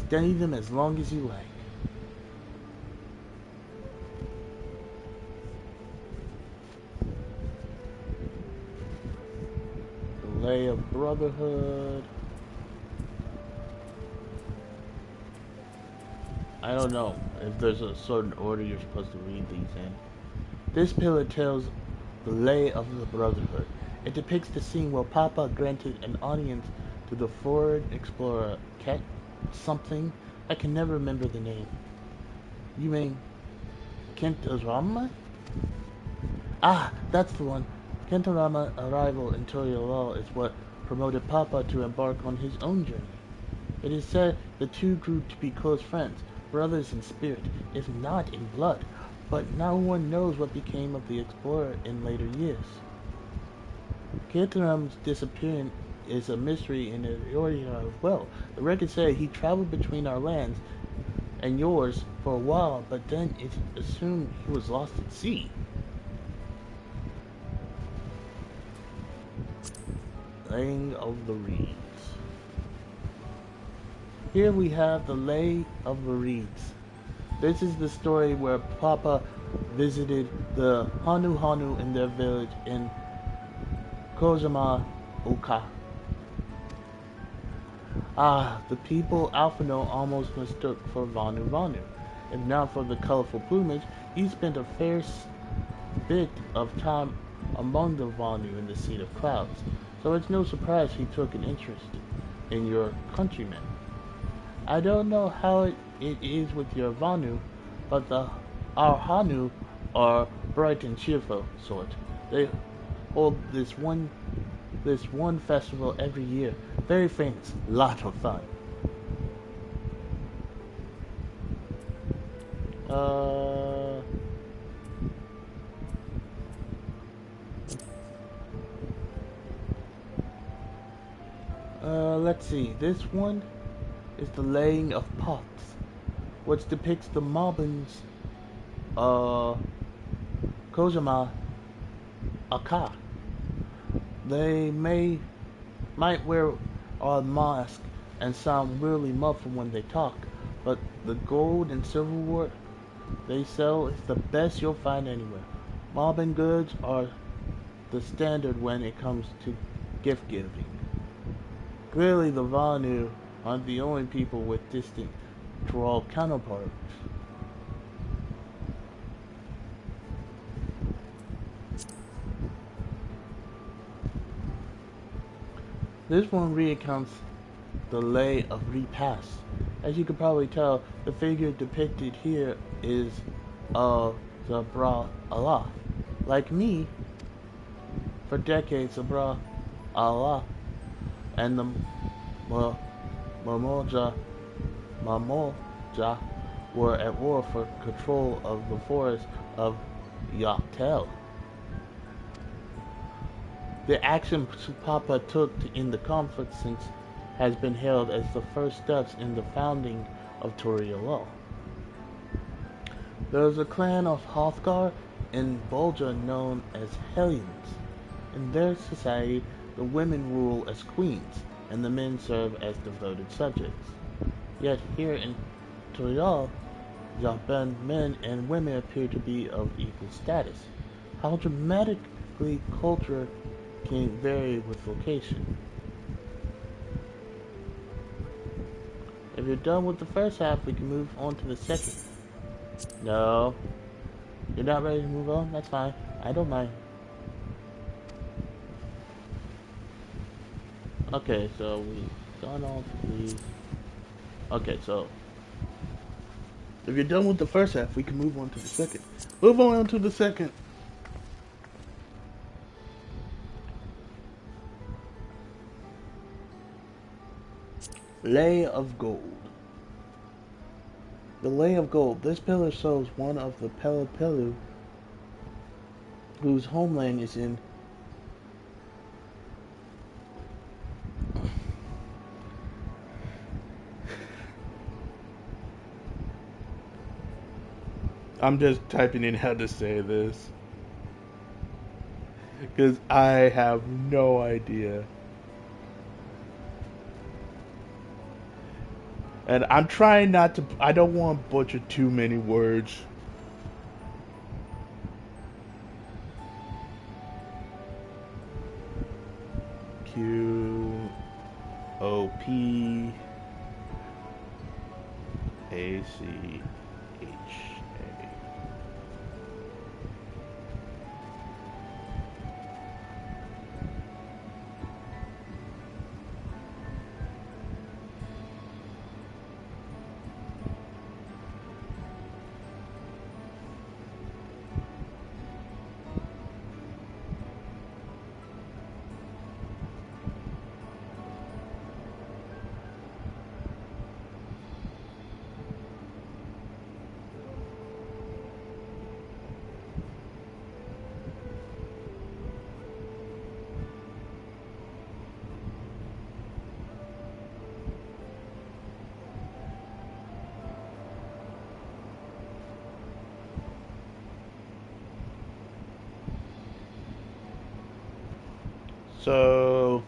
Study them as long as you like. The Lay of Brotherhood. I don't know if there's a certain order you're supposed to read these in. This pillar tells the Lay of the Brotherhood. It depicts the scene where Papa granted an audience to the foreign explorer Ket something. I can never remember the name. You mean Kentarama? Ah, that's the one. Kentarama's arrival in Turio is what promoted Papa to embark on his own journey. It is said the two grew to be close friends, brothers in spirit, if not in blood, but no one knows what became of the explorer in later years. Kentarama's disappearance is a mystery in the area as well. The records say he traveled between our lands and yours for a while, but then it's assumed he was lost at sea. Laying of the Reeds. Here we have the Lay of the Reeds. This is the story where Papa visited the Hanu in their village in Kozama Oka. Ah, the people Alphino almost mistook for Vanu Vanu. If not for the colorful plumage, he spent a fair bit of time among the Vanu in the Seat of Clouds, so it's no surprise he took an interest in your countrymen. I don't know how it is with your Vanu, but our Hanu are bright and cheerful sort. They hold this one festival every year. Very famous, lot of fun. Uh, let's see. This one is the laying of pots, which depicts the Mobbins, Kojima Aka. They might wear a mask and sound really muffled when they talk, but the gold and silverware they sell is the best you'll find anywhere. Mobbin goods are the standard when it comes to gift giving. Clearly the Vanu aren't the only people with distinct Troll counterparts. This one recounts the lay of repast. As you can probably tell, the figure depicted here is Zabra Allah. Like me, for decades Zabra Allah and the Mamoja were at war for control of the forest of Yaktel. The action Papa took in the conflict since has been hailed as the first steps in the founding of Toriolo. There is a clan of Hrothgar in Bulga known as Hellions. In their society, the women rule as queens, and the men serve as devoted subjects. Yet here in Toriol, Japan men and women appear to be of equal status. How dramatically culture can vary with location. If you're done with the first half, we can move on to the second. No. You're not ready to move on? That's fine. I don't mind. Okay, so we've done all three. Okay, so if you're done with the first half, we can move on to the second. Move on to the second. Lay of Gold. The Lay of Gold. This pillar shows one of the Pelopelu whose homeland is in I'm just typing in how to say this because I have no idea. And I'm trying not to, I don't want to butcher too many words. Q O P A C H A. So,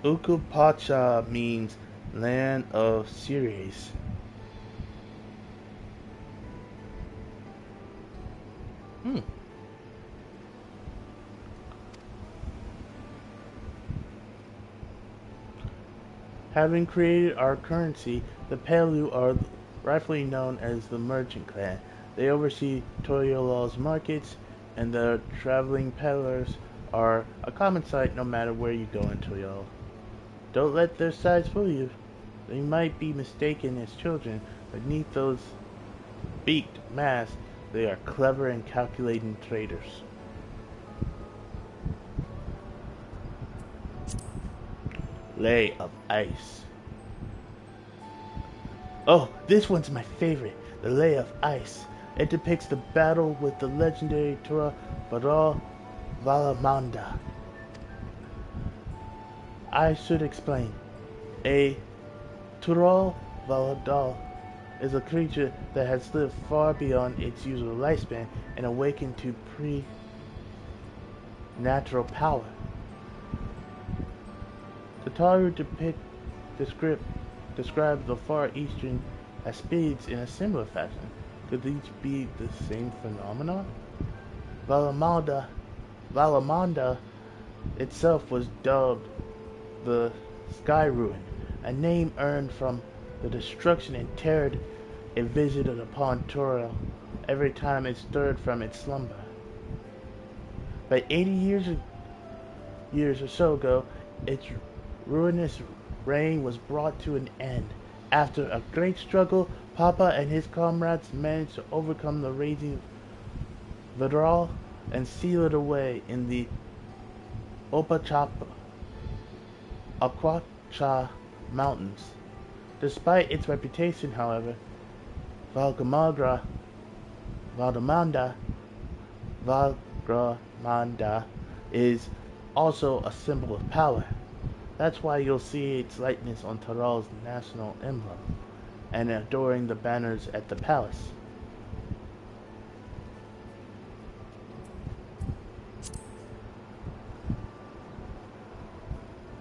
Ukupacha means land of Ceres. Having created our currency, the Pelu are rightfully known as the Merchant Clan. They oversee Toriola's markets, and the traveling peddlers are a common sight no matter where you go in Toriola. Don't let their size fool you. They might be mistaken as children, but beneath those beaked masks, they are clever and calculating traders. Lay of Ice. Oh, this one's my favorite, the Lay of Ice. It depicts the battle with the legendary Tura Baral Valamanda. I should explain. A Tural Valadal is a creature that has lived far beyond its usual lifespan and awakened to pre-natural power. The Taru describe the Far Eastern Aspides in a similar fashion. Could these be the same phenomena? Valamanda itself was dubbed the Sky Ruin, a name earned from the destruction and terror it visited upon Toril every time it stirred from its slumber. But 80 years or so ago, its ruinous reign was brought to an end. After a great struggle, Papa and his comrades managed to overcome the raging Vidral and seal it away in the Aquacha Mountains. Despite its reputation, however, Valgamanda is also a symbol of power. That's why you'll see its likeness on Taral's national emblem and adoring the banners at the palace.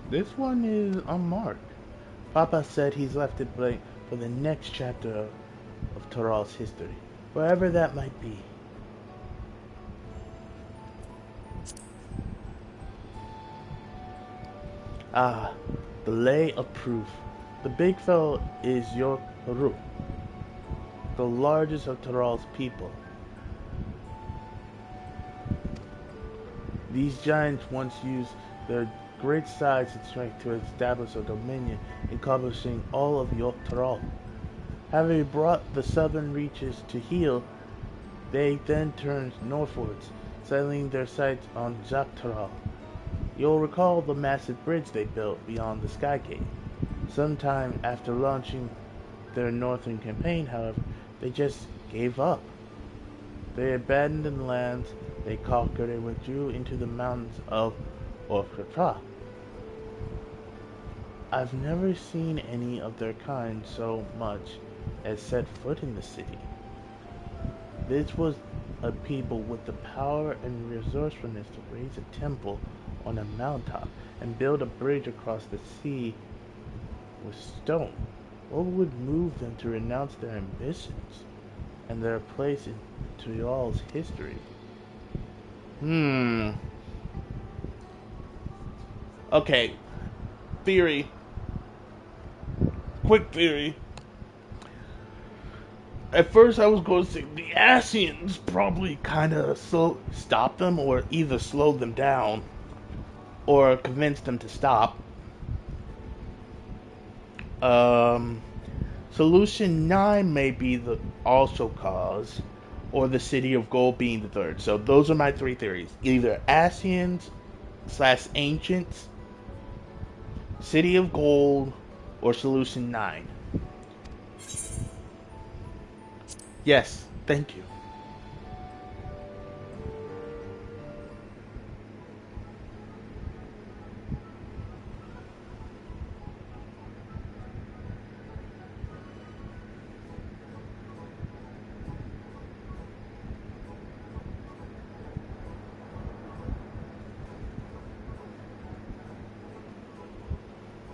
This one is unmarked. Papa said he's left it blank for the next chapter of Taral's history, wherever that might be. Ah, the Lay of Proof. The big fellow is York-Haru, the largest of Taral's people. These giants once used their great size and strength to establish a dominion encompassing all of York-Taral. Having brought the southern reaches to heel, they then turned northwards, settling their sights on Jactaral. You'll recall the massive bridge they built beyond the Sky Gate. Sometime after launching their northern campaign, however, they just gave up. They abandoned the lands they conquered and withdrew into the mountains of Orkatra. I've never seen any of their kind so much as set foot in the city. This was a people with the power and resourcefulness to raise a temple on a mountaintop and build a bridge across the sea with stone. What would move them to renounce their ambitions and their place in Trial's history? Okay. Theory. Quick theory. At first I was going to say the Asians probably kind of stopped them, or either slowed them down or convinced them to stop. Solution 9 may be the also cause, or the City of Gold being the third. So those are my three theories. Either Asians/Ancients, City of Gold, or Solution 9. Yes, thank you.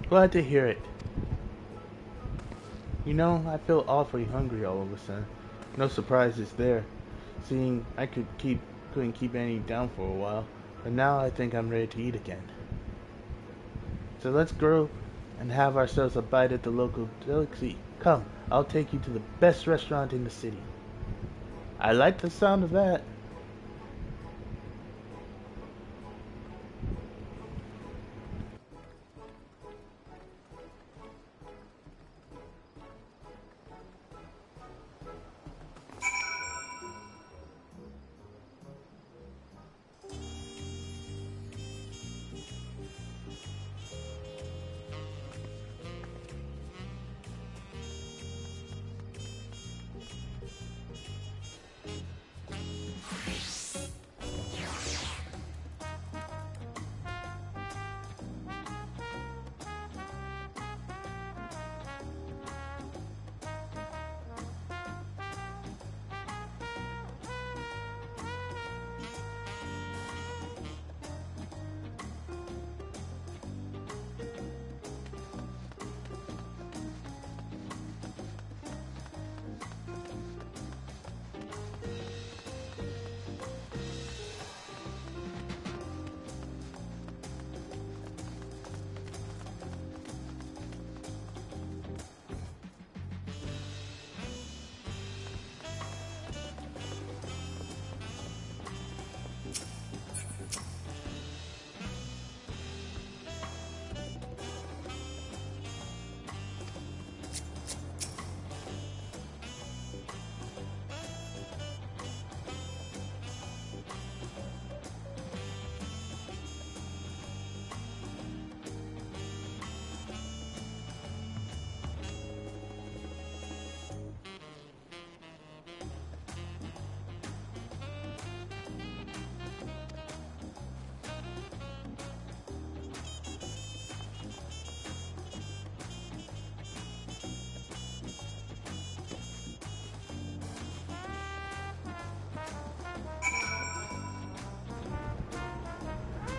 Glad to hear it. You know, I feel awfully hungry all of a sudden. No surprises there, seeing I couldn't keep any down for a while, but now I think I'm ready to eat again. So let's go and have ourselves a bite at the local delicacy. Come, I'll take you to the best restaurant in the city. I like the sound of that.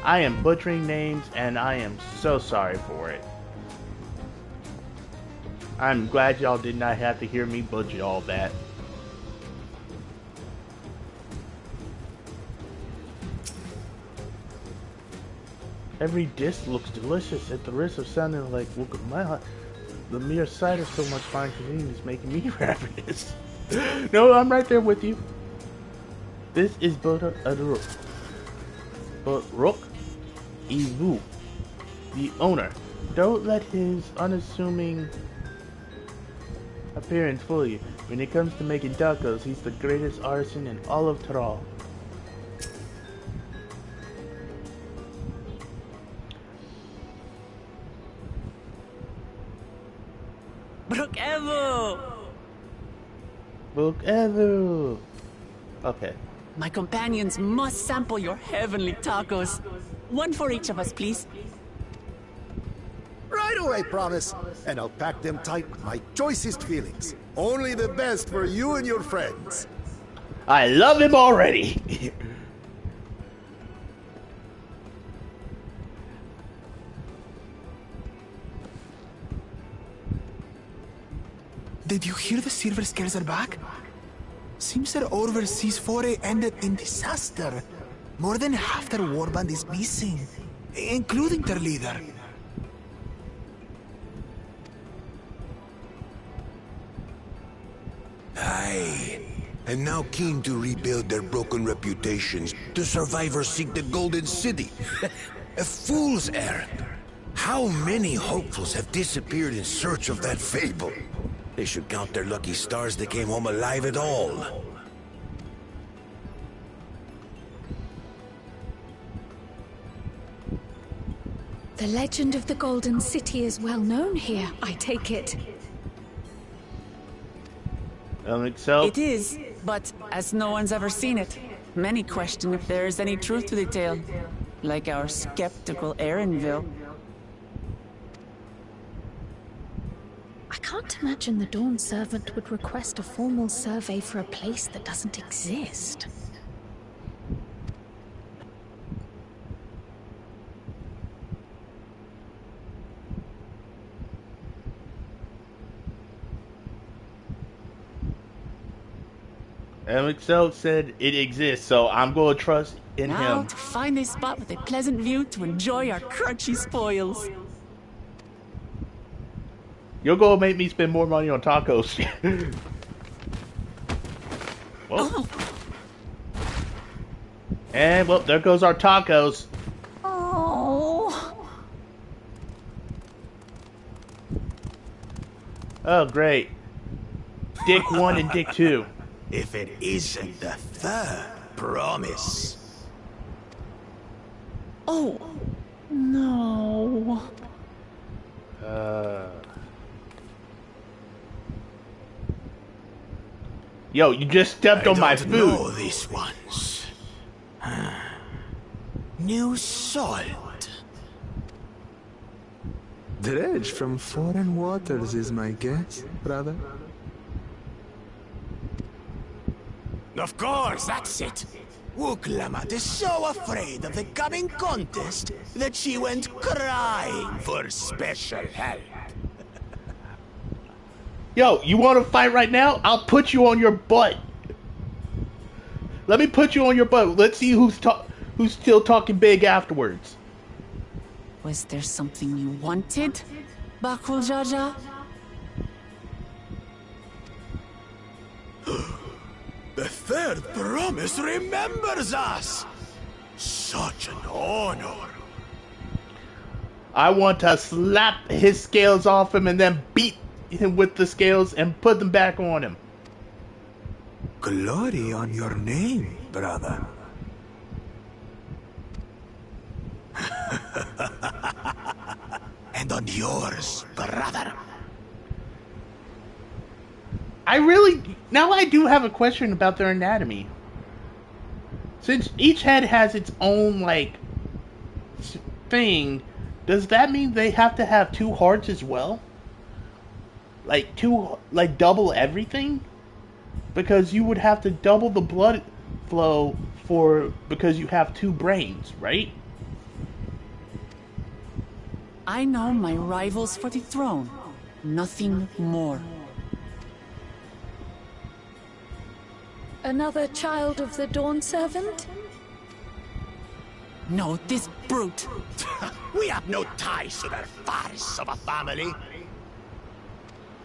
I am butchering names, and I am so sorry for it. I'm glad y'all did not have to hear me butcher all that. Every dish looks delicious. At the risk of sounding like Wukamaya, the mere sight of so much fine cuisine is making me ravenous. No, I'm right there with you. This is Boda Aduruk. Rook Ivu, the owner. Don't let his unassuming appearance fool you. When it comes to making tacos, he's the greatest artisan in all of Taral. Brook Evu. Okay. My companions must sample your heavenly tacos. One for each of us, please. Right away, promise. And I'll pack them tight with my choicest feelings. Only the best for you and your friends. I love him already. Did you hear the silver scales are back? Seems their overseas foray ended in disaster. More than half their warband is missing, including their leader. Aye. And now keen to rebuild their broken reputations, the survivors seek the Golden City. A fool's errand. How many hopefuls have disappeared in search of that fable? They should count their lucky stars they came home alive at all. The legend of the Golden City is well known here, I take it. It is, but as no one's ever seen it, many question if there is any truth to the tale. Like our skeptical Erinville. I can't imagine the Dawn Servant would request a formal survey for a place that doesn't exist. MXL said it exists, so I'm going to trust in now him. to find a spot with a pleasant view to enjoy our crunchy spoils. You're gonna make me spend more money on tacos. Well. And, well, there goes our tacos. Oh. Oh, great. Dick 1 and Dick 2. If it isn't the third promise. Oh, no. Yo, you just stepped on my food. I don't know these ones. New salt. Dredge from foreign waters is my guess, brother. Of course, that's it. Wuklamat is so afraid of the coming contest that she went crying for special help. Yo, you want to fight right now? I'll put you on your butt. Let me put you on your butt. Let's see who's still talking big afterwards. Was there something you wanted, Bakul Jaja? The third promise remembers us. Such an honor. I want to slap his scales off him and then beat him with the scales and put them back on him. Glory on your name, brother. And on yours, brother. Now I do have a question about their anatomy. Since each head has its own, like, thing, does that mean they have to have 2 hearts as well? Like, double everything? Because you would have to double the blood flow because you have 2 brains, right? I know my rivals for the throne. Nothing more. Another child of the Dawn Servant? No, this brute. We have no ties to their farce of a family.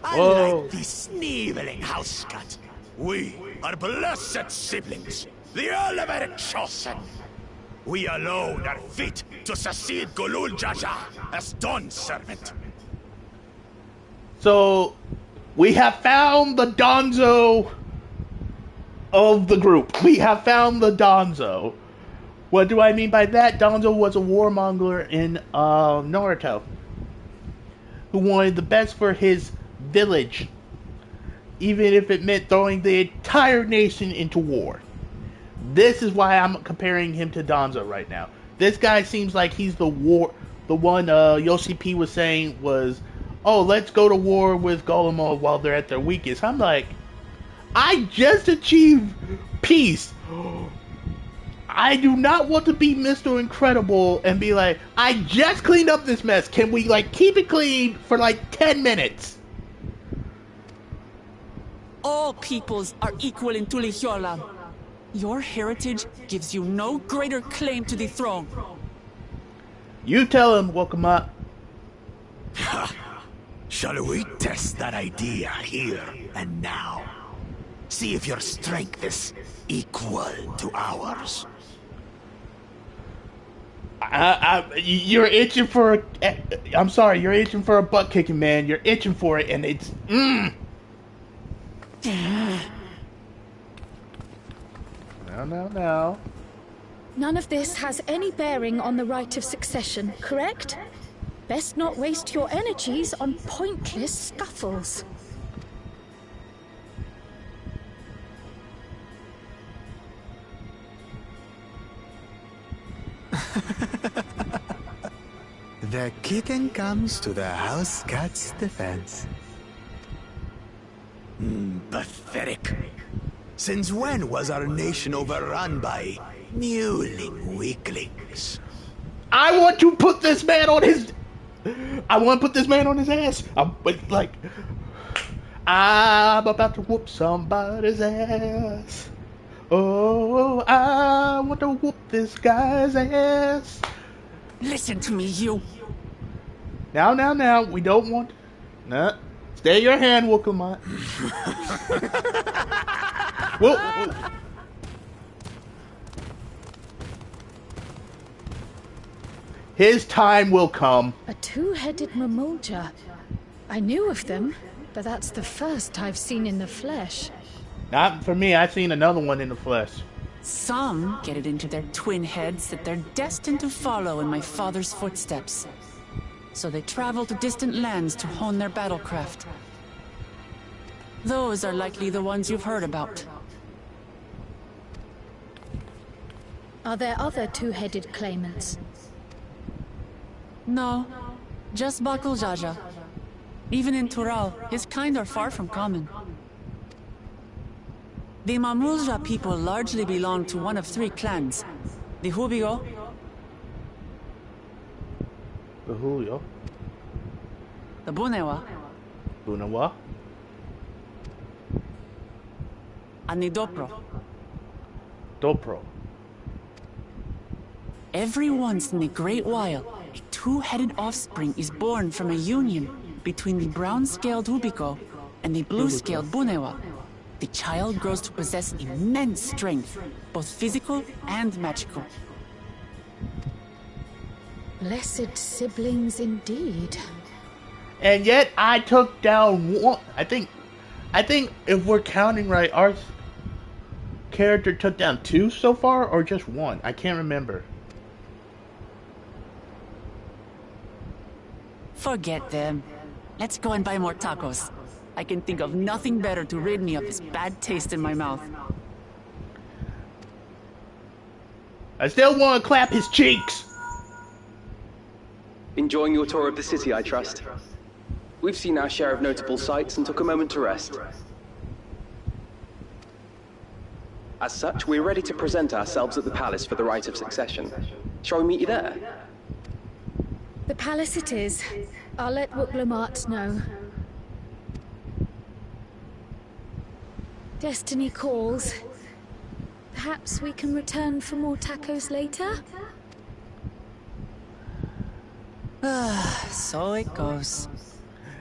Whoa. Unlike the sneeveling house cat, we are blessed siblings, the elevated chosen. We alone are fit to succeed Golul Jaja as Dawn Servant. So, we have found the Donzo of the group. We have found the Donzo. What do I mean by that? Donzo was a warmonger in Naruto who wanted the best for his village, even if it meant throwing the entire nation into war. This is why I'm comparing him to Donzo right now. This guy seems like he's the one Yoshi P was saying was, oh, let's go to war with Golem while they're at their weakest. I'm like, I just achieved peace. I do not want to be Mr. Incredible and be like, I just cleaned up this mess. Can we, like, keep it clean for, like, 10 minutes? All peoples are equal in Tulihiola. Your heritage gives you no greater claim to the throne. You tell him, Wakama. Shall we test that idea here and now? See if your strength is equal to ours. You're itching for I'm sorry, you're itching for a butt kicking, man. You're itching for it, and it's No. None of this has any bearing on the right of succession, correct? Best not waste your energies on pointless scuffles. The kitten comes to the house cat's defense. Pathetic. Since when was our nation overrun by mewling weaklings? I want to put this man on his ass. I'm about to whoop somebody's ass. Oh, I want to whoop this guy's ass. Listen to me, you. Now, we don't want... Nah. Stay your hand, Wokamot. Whoa. His time will come. A two-headed mamulja. I knew of them, but that's the first I've seen in the flesh. Not for me. I've seen another one in the flesh. Some get it into their twin heads that they're destined to follow in my father's footsteps. So they travel to distant lands to hone their battlecraft. Those are likely the ones you've heard about. Are there other two-headed claimants? No, just Bakul Jaja. Even in Tural, his kind are far from common. The Mamulja people largely belong to one of three clans. The Hubigo, The Julio. the Bunewa, Bunawa. and the Dopro. Dopro. Every once in a great while, a two-headed offspring is born from a union between the brown-scaled Hubiko and the blue-scaled Bunewa. The child grows to possess immense strength, both physical and magical. Blessed siblings indeed. And yet I took down one. I think if we're counting right, our character took down 2 so far, or just 1. I can't remember. Forget them. Let's go and buy more tacos. I can think of nothing better to rid me of this bad taste in my mouth. I still want to clap his cheeks. Enjoying your tour of the city, I trust. We've seen our share of notable sights and took a moment to rest. As such, we're ready to present ourselves at the palace for the rite of succession. Shall we meet you there? The palace it is. I'll let Wooklamart know. Destiny calls. Perhaps we can return for more tacos later? So it goes.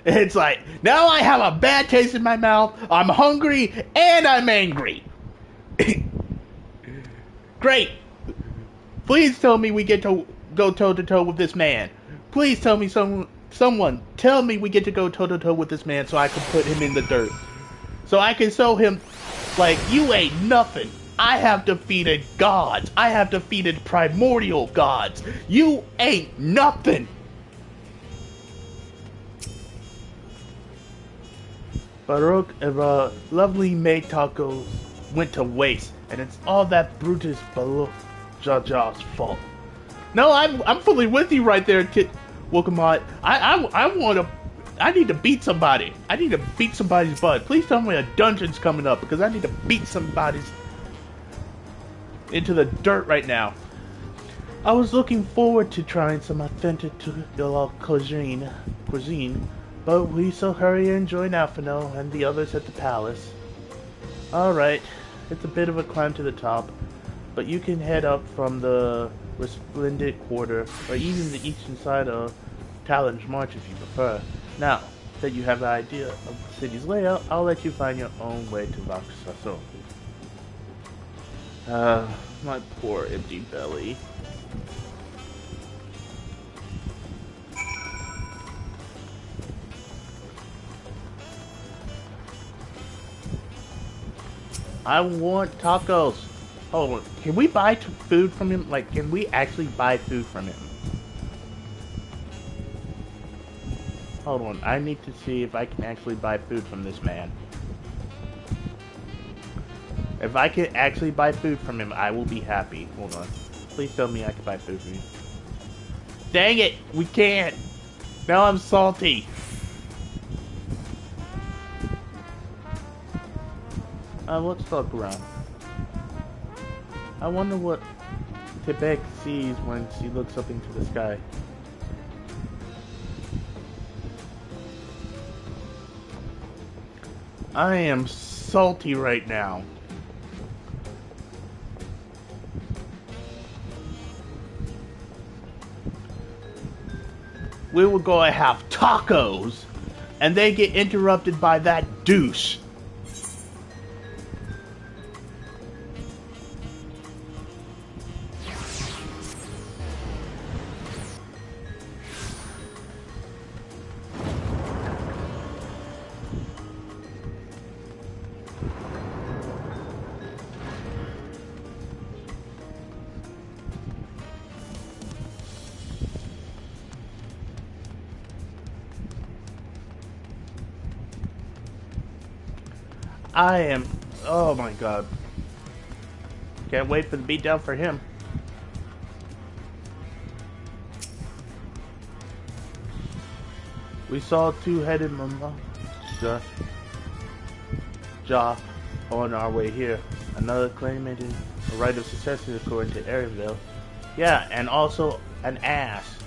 It's like, now I have a bad taste in my mouth, I'm hungry, and I'm angry. Great. Please tell me we get to go toe-to-toe with this man. Please tell me someone tell me we get to go toe-to-toe with this man so I can put him in the dirt. So I can show him, like, you ain't nothing. I have defeated gods. I have defeated primordial gods. You ain't nothing. Baruch and lovely made tacos went to waste, and it's all that Brutus Baruch Jaja's fault. No, I'm fully with you right there, Kid Wokamot. I need to beat somebody. I need to beat somebody's butt. Please tell me a dungeon's coming up, because I need to beat somebody's into the dirt right now. I was looking forward to trying some authentic cuisine, but we shall hurry and join Alphino and the others at the palace. Alright, it's a bit of a climb to the top, but you can head up from the Resplendent Quarter, or even the eastern side of Talon's March if you prefer. Now that you have an idea of the city's layout, I'll let you find your own way to Voxaso. My poor empty belly. I want tacos. Hold on. Can we buy food from him? Like, can we actually buy food from him? Hold on. I need to see if I can actually buy food from this man. If I can actually buy food from him, I will be happy. Hold on. Please tell me I can buy food from you. Dang it! We can't! Now I'm salty. Let's look around. I wonder what Tebek sees when she looks up into the sky. I am salty right now. We will go and have tacos and they get interrupted by that douche. I am, oh my god. Can't wait for the beatdown for him. We saw two-headed jaw on our way here. Another claimant a right of succession according to Airville. Yeah, and also an ass.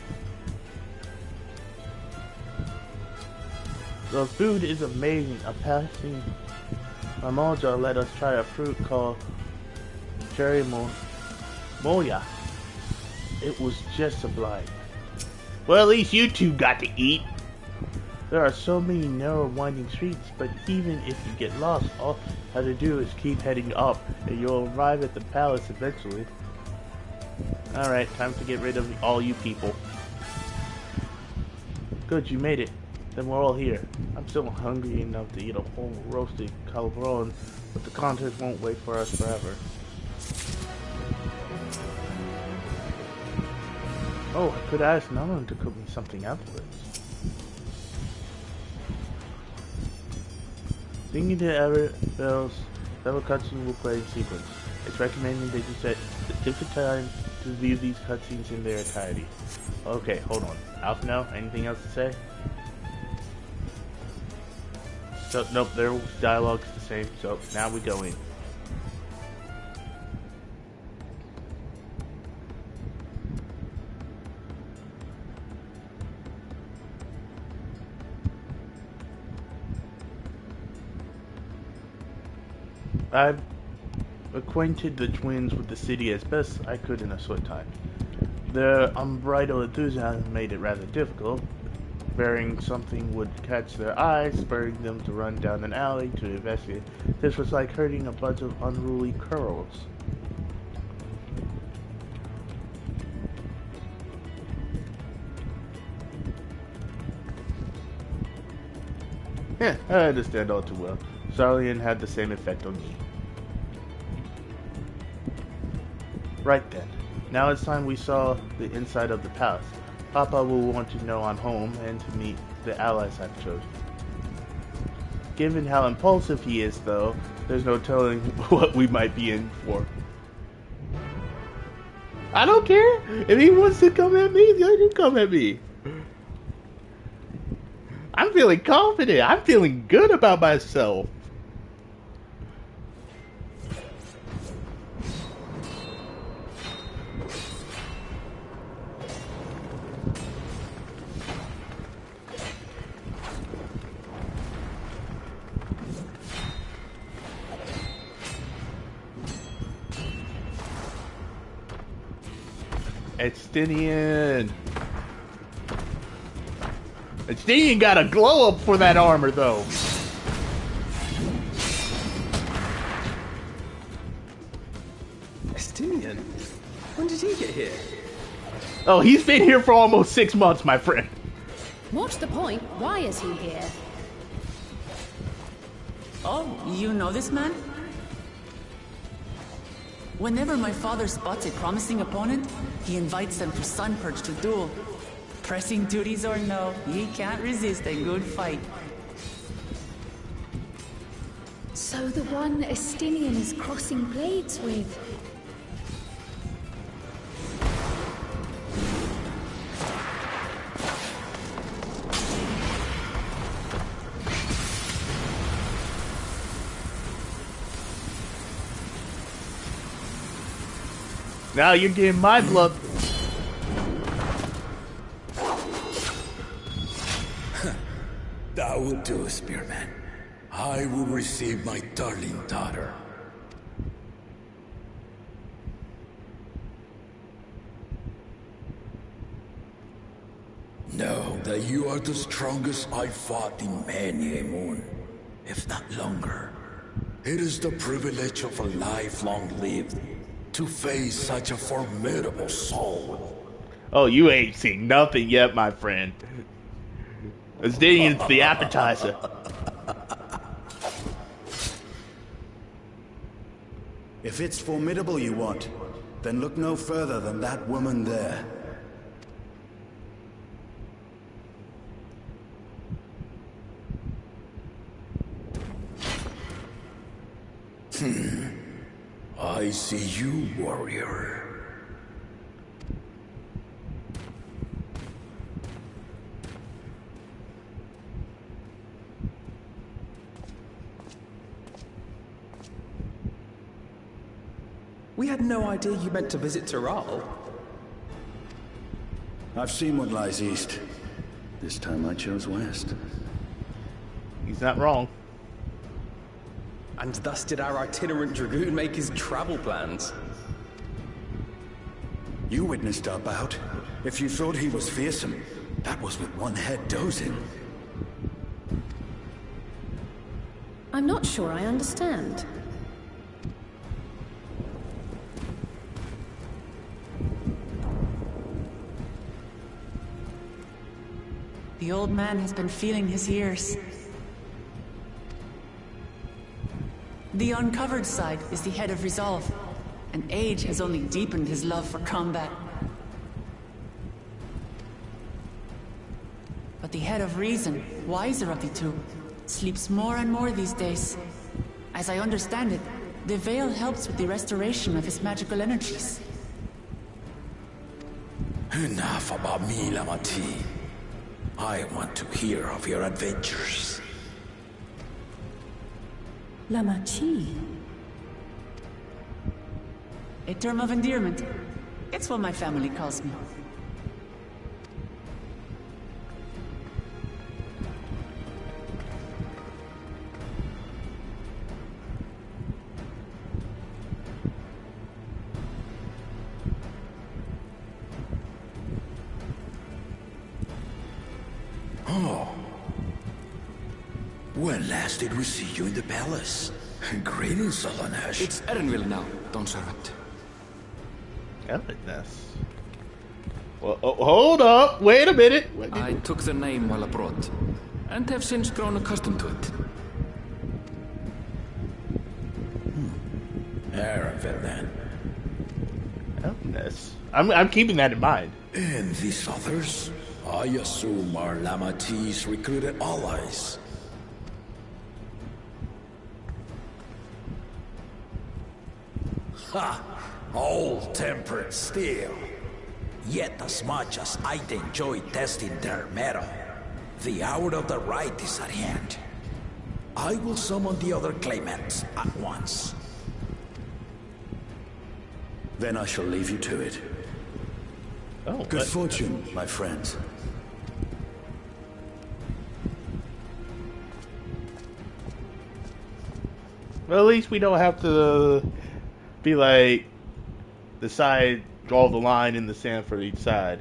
The food is amazing. A passing Mamoja let us try a fruit called cherry moya. It was just sublime. Well, at least you two got to eat. There are so many narrow winding streets, but even if you get lost, all you have to do is keep heading up, and you'll arrive at the palace eventually. Alright, time to get rid of all you people. Good, you made it. Then we're all here. I'm still hungry enough to eat a whole roasted calabron, but the contest won't wait for us forever. Oh, I could ask Nolan to cook me something afterwards. Thinking to Everbell's several cutscenes will play in sequence. It's recommended that you set a different time to view these cutscenes in their entirety. Okay, hold on. Alphino, anything else to say? So, nope, their dialogue's the same, so now we go in. I've acquainted the twins with the city as best I could in a short time. Their unbridled enthusiasm made it rather difficult. Fearing something would catch their eyes, spurring them to run down an alley to investigate. This was like herding a bunch of unruly curs. Yeah, I understand all too well. Sarlian had the same effect on me. Right then. Now it's time we saw the inside of the palace. Papa will want to know I'm home and to meet the allies I've chosen. Given how impulsive he is, though, there's no telling what we might be in for. I don't care! If he wants to come at me, let him come at me. I'm feeling confident. I'm feeling good about myself. Estinian. Estinian got a glow up for that armor, though. Estinian? When did he get here? Oh, he's been here for almost 6 months, my friend. What's the point? Why is he here? Oh, you know this man? Whenever my father spots a promising opponent, he invites them for Sunpurge to duel. Pressing duties or no, he can't resist a good fight. So the one Estinian is crossing blades with. Now you're getting my blood. That will do, Spearman. I will receive my darling daughter. No, that you are the strongest I've fought in many a moon, if not longer. It is the privilege of a life long lived to face such a formidable soul. Oh, you ain't seen nothing yet, my friend. It's digging into the appetizer. If it's formidable you want, then look no further than that woman there. I see you, warrior. We had no idea you meant to visit Tural. I've seen what lies east. This time I chose west. He's not wrong. And thus did our itinerant dragoon make his travel plans. You witnessed our bout. If you thought he was fearsome, that was with one head dozing. I'm not sure I understand. The old man has been feeling his years. The uncovered side is the head of resolve, and age has only deepened his love for combat. But the head of reason, wiser of the two, sleeps more and more these days. As I understand it, the veil helps with the restoration of his magical energies. Enough about me, Lamati. I want to hear of your adventures. Lamachi. A term of endearment. It's what my family calls me. Oh. When last did we see you in the palace? Greetings, LIONESS. It's Erenville now, Dawn Servant. LIONESS. Well, hold up! Wait a minute! I took the name while abroad, and have since grown accustomed to it. Erenville, then. LIONESS. I'm keeping that in mind. And these others, I assume, are Lamati's recruited allies. Ha! Old-tempered steel. Yet as much as I'd enjoy testing their metal, the hour of the right is at hand. I will summon the other claimants at once. Then I shall leave you to it. Oh, good fortune, my friends. Well, at least we don't have to be like, decide, draw the line in the sand for each side.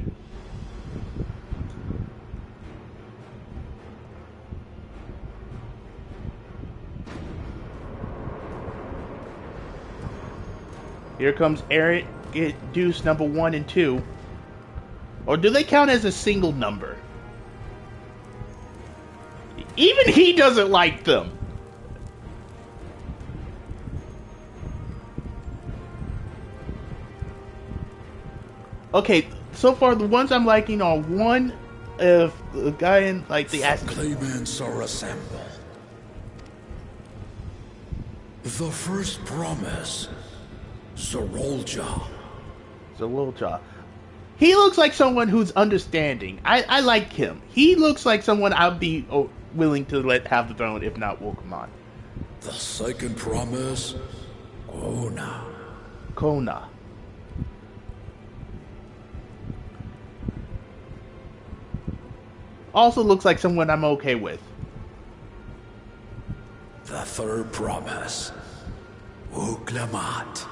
Here comes Eric, get Deuce number 1 and 2. Or do they count as a single number? Even he doesn't like them. Okay, so far the ones I'm liking are one of the guy in like the claimants are assembled. The first promise, Zorolja. Zorolja. He looks like someone who's understanding. I like him. He looks like someone I'd be willing to let have the throne, if not Wolfmon. The second promise, Kona. Kona. Also looks like someone I'm okay with. The third promise, Uklamat.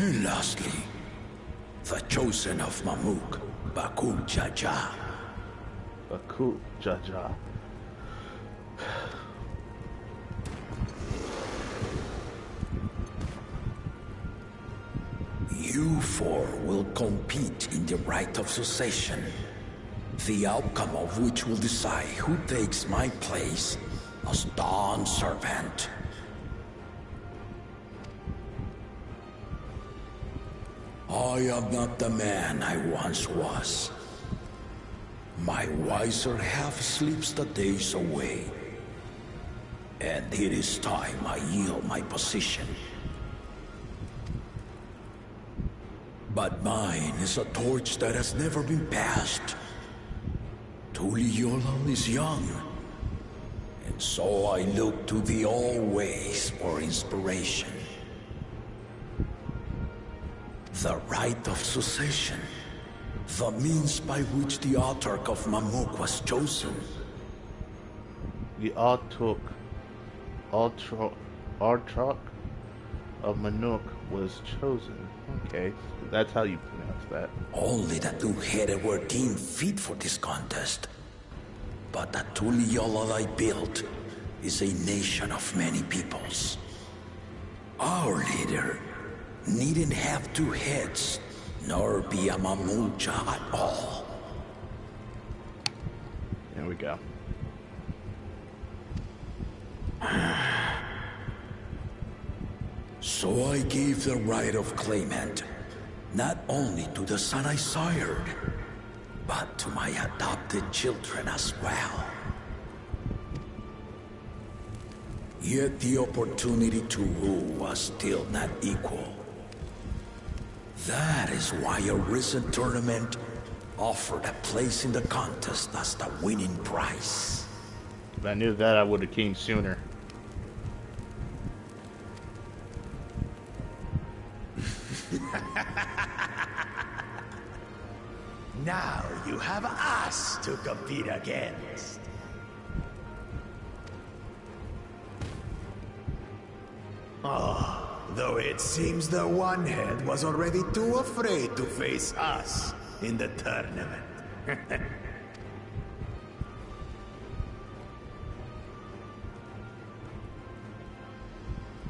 And lastly, the chosen of Mamuk, Bakul Jaja. Bakul Jaja. You four will compete in the rite of succession, the outcome of which will decide who takes my place as Dawn Servant. I am not the man I once was. My wiser half sleeps the days away, and it is time I yield my position. But mine is a torch that has never been passed. Tuliyollal is young, and so I look to thee always for inspiration. The rite of succession, the means by which the autarch of Mamuk was chosen. The autarch of Manuk was chosen. Okay, so that's how you pronounce that. Only the two-headed were deemed fit for this contest. But the Tuliyollal I built is a nation of many peoples. Our leader needn't have two heads, nor be a Mamuja at all. There we go. So I gave the right of claimant, not only to the son I sired, but to my adopted children as well. Yet the opportunity to rule was still not equal. That is why a recent tournament offered a place in the contest as the winning prize. If I knew that, I would have came sooner. Now you have us to compete against. Though it seems the one head was already too afraid to face us in the tournament.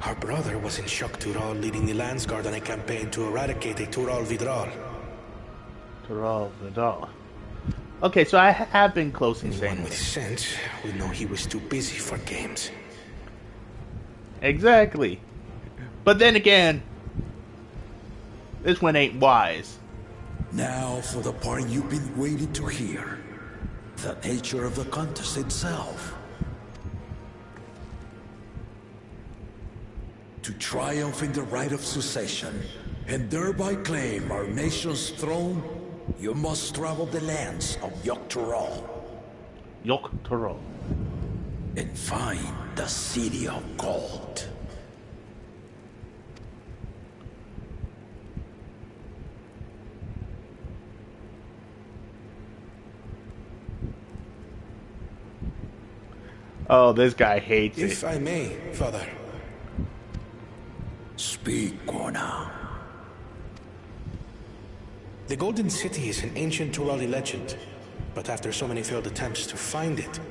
Our brother was in Shok Tural leading the Landsguard on a campaign to eradicate a Tural Vidral. Tural Vidal. Okay, so I have been closely saying Anyone with sense would know he was too busy for games. Exactly. But then again, this one ain't wise. Now for the part you've been waiting to hear. The nature of the contest itself. To triumph in the rite of succession, and thereby claim our nation's throne, you must travel the lands of Yoktural. Yoktural. And find the City of Gold. Oh, this guy hates it. If I may, Father. Speak, Kona. The Golden City is an ancient Turali legend, but after so many failed attempts to find it,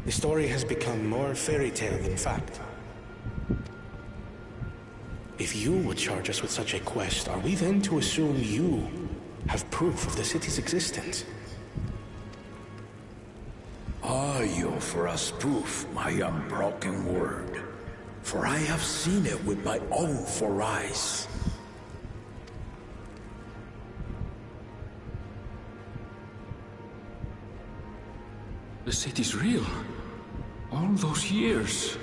the story has become more fairy tale than fact. If you would charge us with such a quest, are we then to assume you have proof of the city's existence? I offer as proof my unbroken word, for I have seen it with my own four eyes. The city's real. All those years.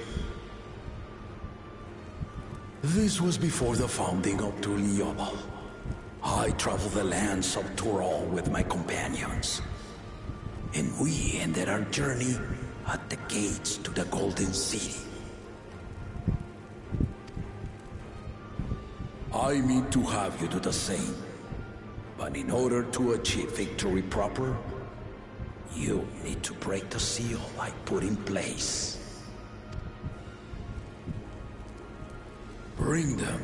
This was before the founding of Tuliyollal. I traveled the lands of Tural with my companions. And we ended our journey at the gates to the Golden City. I mean to have you do the same. But in order to achieve victory proper, you need to break the seal I put in place. Bring them.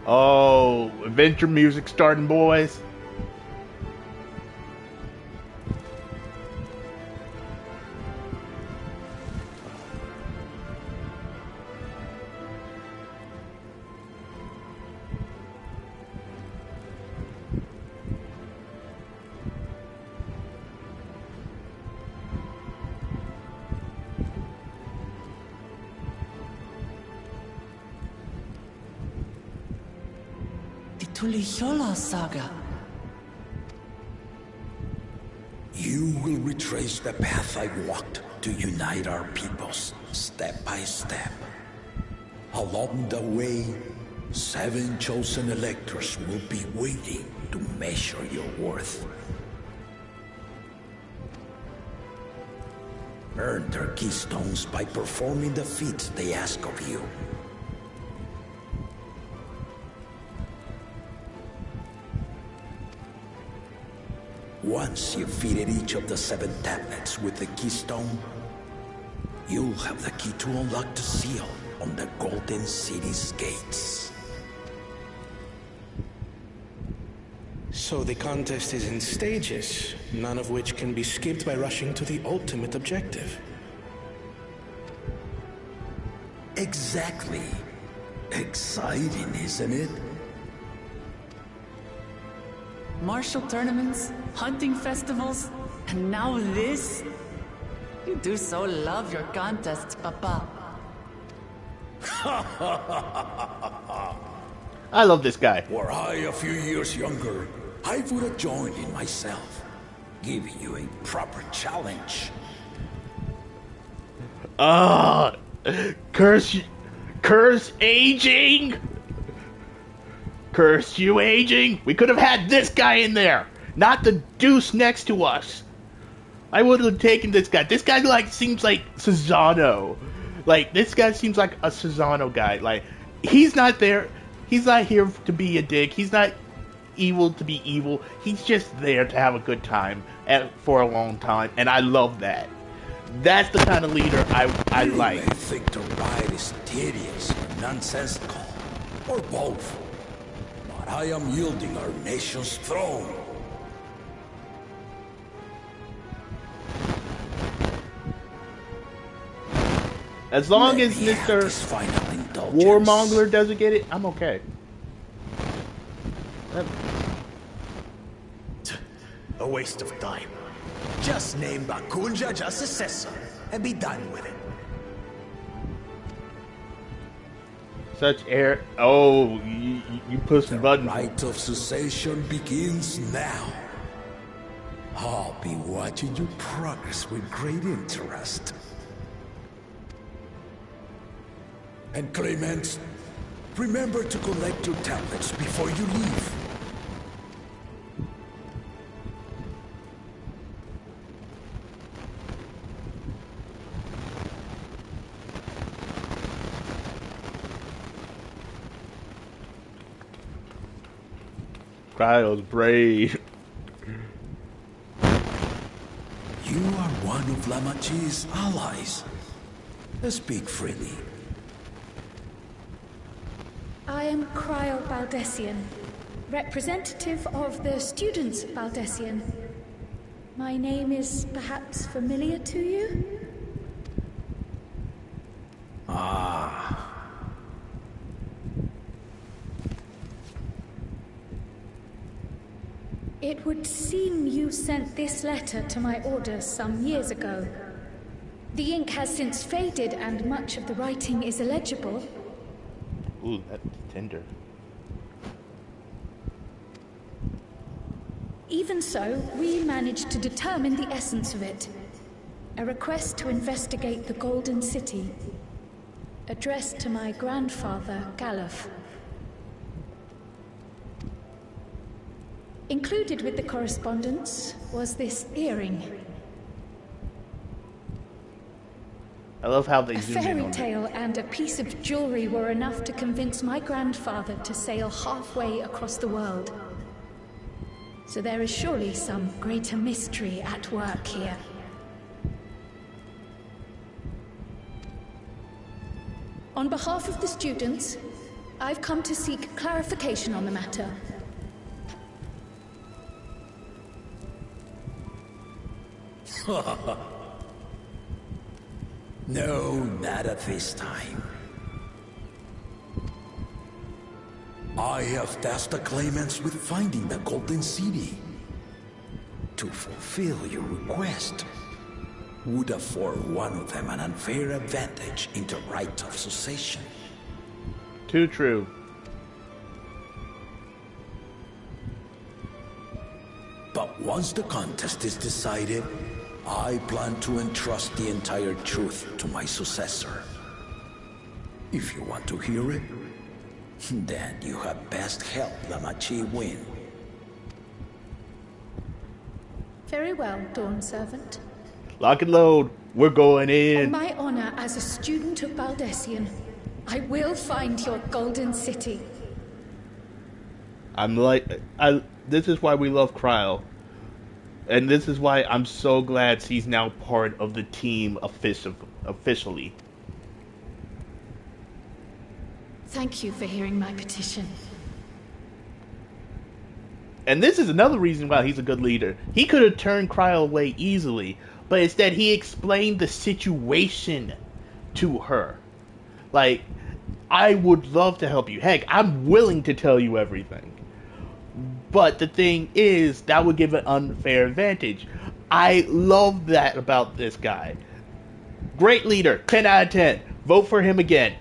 Oh, adventure music starting, boys. Tuliyola saga. You will retrace the path I walked to unite our peoples, step by step. Along the way, 7 chosen electors will be waiting to measure your worth. Earn their keystones by performing the feats they ask of you. Once you've fitted each of the 7 tablets with the keystone, you'll have the key to unlock the seal on the Golden City's gates. So the contest is in stages, none of which can be skipped by rushing to the ultimate objective. Exactly. Exciting, isn't it? Martial tournaments, hunting festivals, and now this? You do so love your contests, Papa. I love this guy. Were I a few years younger, I would have joined in myself, giving you a proper challenge. Curse aging! Curse you aging! We could have had this guy in there, not the deuce next to us. I would have taken this guy. This guy seems like Susano. Like, this guy seems like a Susano guy. Like, he's not there. He's not here to be a dick. He's not evil to be evil. He's just there to have a good time for a long time, and I love that. That's the kind of leader I like. You may think the ride is tedious or nonsensical, or both. But I am yielding our nation's throne. As long as Mr. Warmonger doesn't get it, I'm okay. A waste of time. Just name Bakunja just successor and be done with it. Such air. Oh, you push some buttons. The rite of cessation begins now. I'll be watching your progress with great interest. And Clemens, remember to collect your tablets before you leave. Cryo's brave. You are one of Lamachi's allies. Speak freely. I am Cryo Baldessian, representative of the students of Baldessian. My name is perhaps familiar to you? Ah. It would seem you sent this letter to my orders some years ago. The ink has since faded and much of the writing is illegible. Ooh, that's tender. Even so, we managed to determine the essence of it. A request to investigate the Golden City, addressed to my grandfather, Galuf. Included with the correspondence was this earring. I love how they A zoom in fairy on it. tale and a piece of jewelry were enough to convince my grandfather to sail halfway across the world. So there is surely some greater mystery at work here. On behalf of the students, I've come to seek clarification on the matter. No, not at this time. I have tasked the claimants with finding the Golden City. To fulfill your request would afford one of them an unfair advantage in the right of succession. Too true. But once the contest is decided, I plan to entrust the entire truth to my successor. If you want to hear it, then you had best help Lamachi win. Very well, Dawn Servant. Lock and load. We're going in. On my honor as a student of Baldessian, I will find your Golden City. This is why we love Cryle. And this is why I'm so glad he's now part of the team officially. Thank you for hearing my petition. And this is another reason why he's a good leader. He could have turned Cryle away easily, but instead he explained the situation to her. Like, I would love to help you. Heck, I'm willing to tell you everything. But the thing is, that would give an unfair advantage. I love that about this guy. Great leader, 10 out of 10. Vote for him again.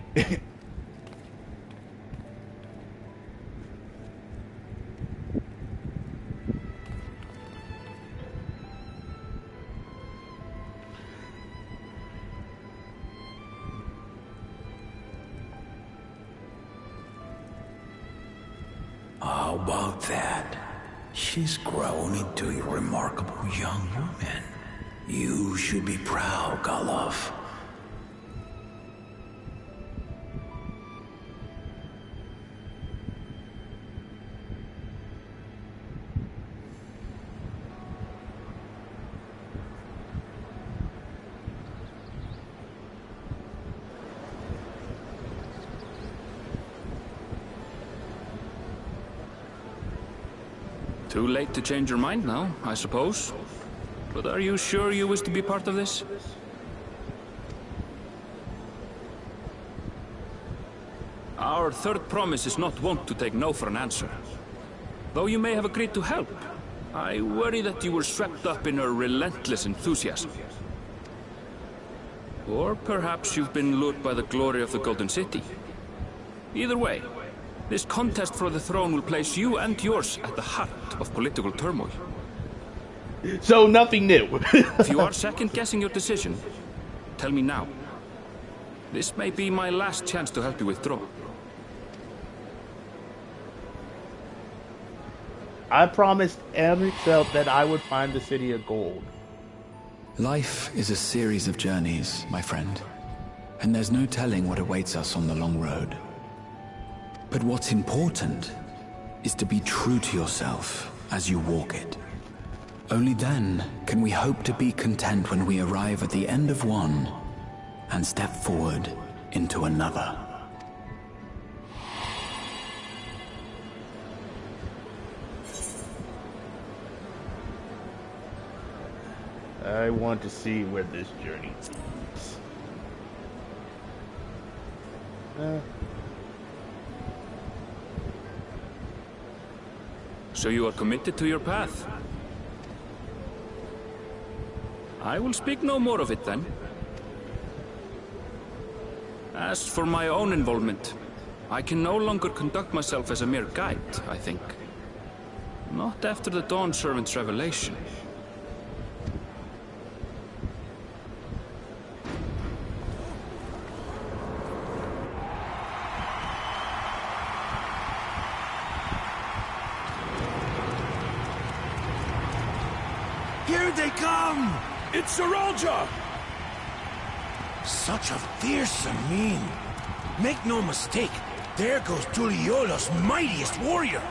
How about that? She's grown into a remarkable young woman. You should be proud, Galov. Too late to change your mind now, I suppose. But are you sure you wish to be part of this? Our third promise is not wont to take no for an answer. Though you may have agreed to help, I worry that you were swept up in her relentless enthusiasm. Or perhaps you've been lured by the glory of the Golden City. Either way, this contest for the throne will place you and yours at the heart of political turmoil. So nothing new. If you are second-guessing your decision, tell me now. This may be my last chance to help you withdraw. I promised Emerald that I would find the City of Gold. Life is a series of journeys, my friend. And there's no telling what awaits us on the long road. But what's important is to be true to yourself as you walk it. Only then can we hope to be content when we arrive at the end of one and step forward into another. I want to see where this journey leads. So you are committed to your path? I will speak no more of it then. As for my own involvement, I can no longer conduct myself as a mere guide, I think. Not after the Dawn Servant's revelation. Here they come! It's Saralja! Such a fearsome mien. Make no mistake, there goes Tuliola's mightiest warrior.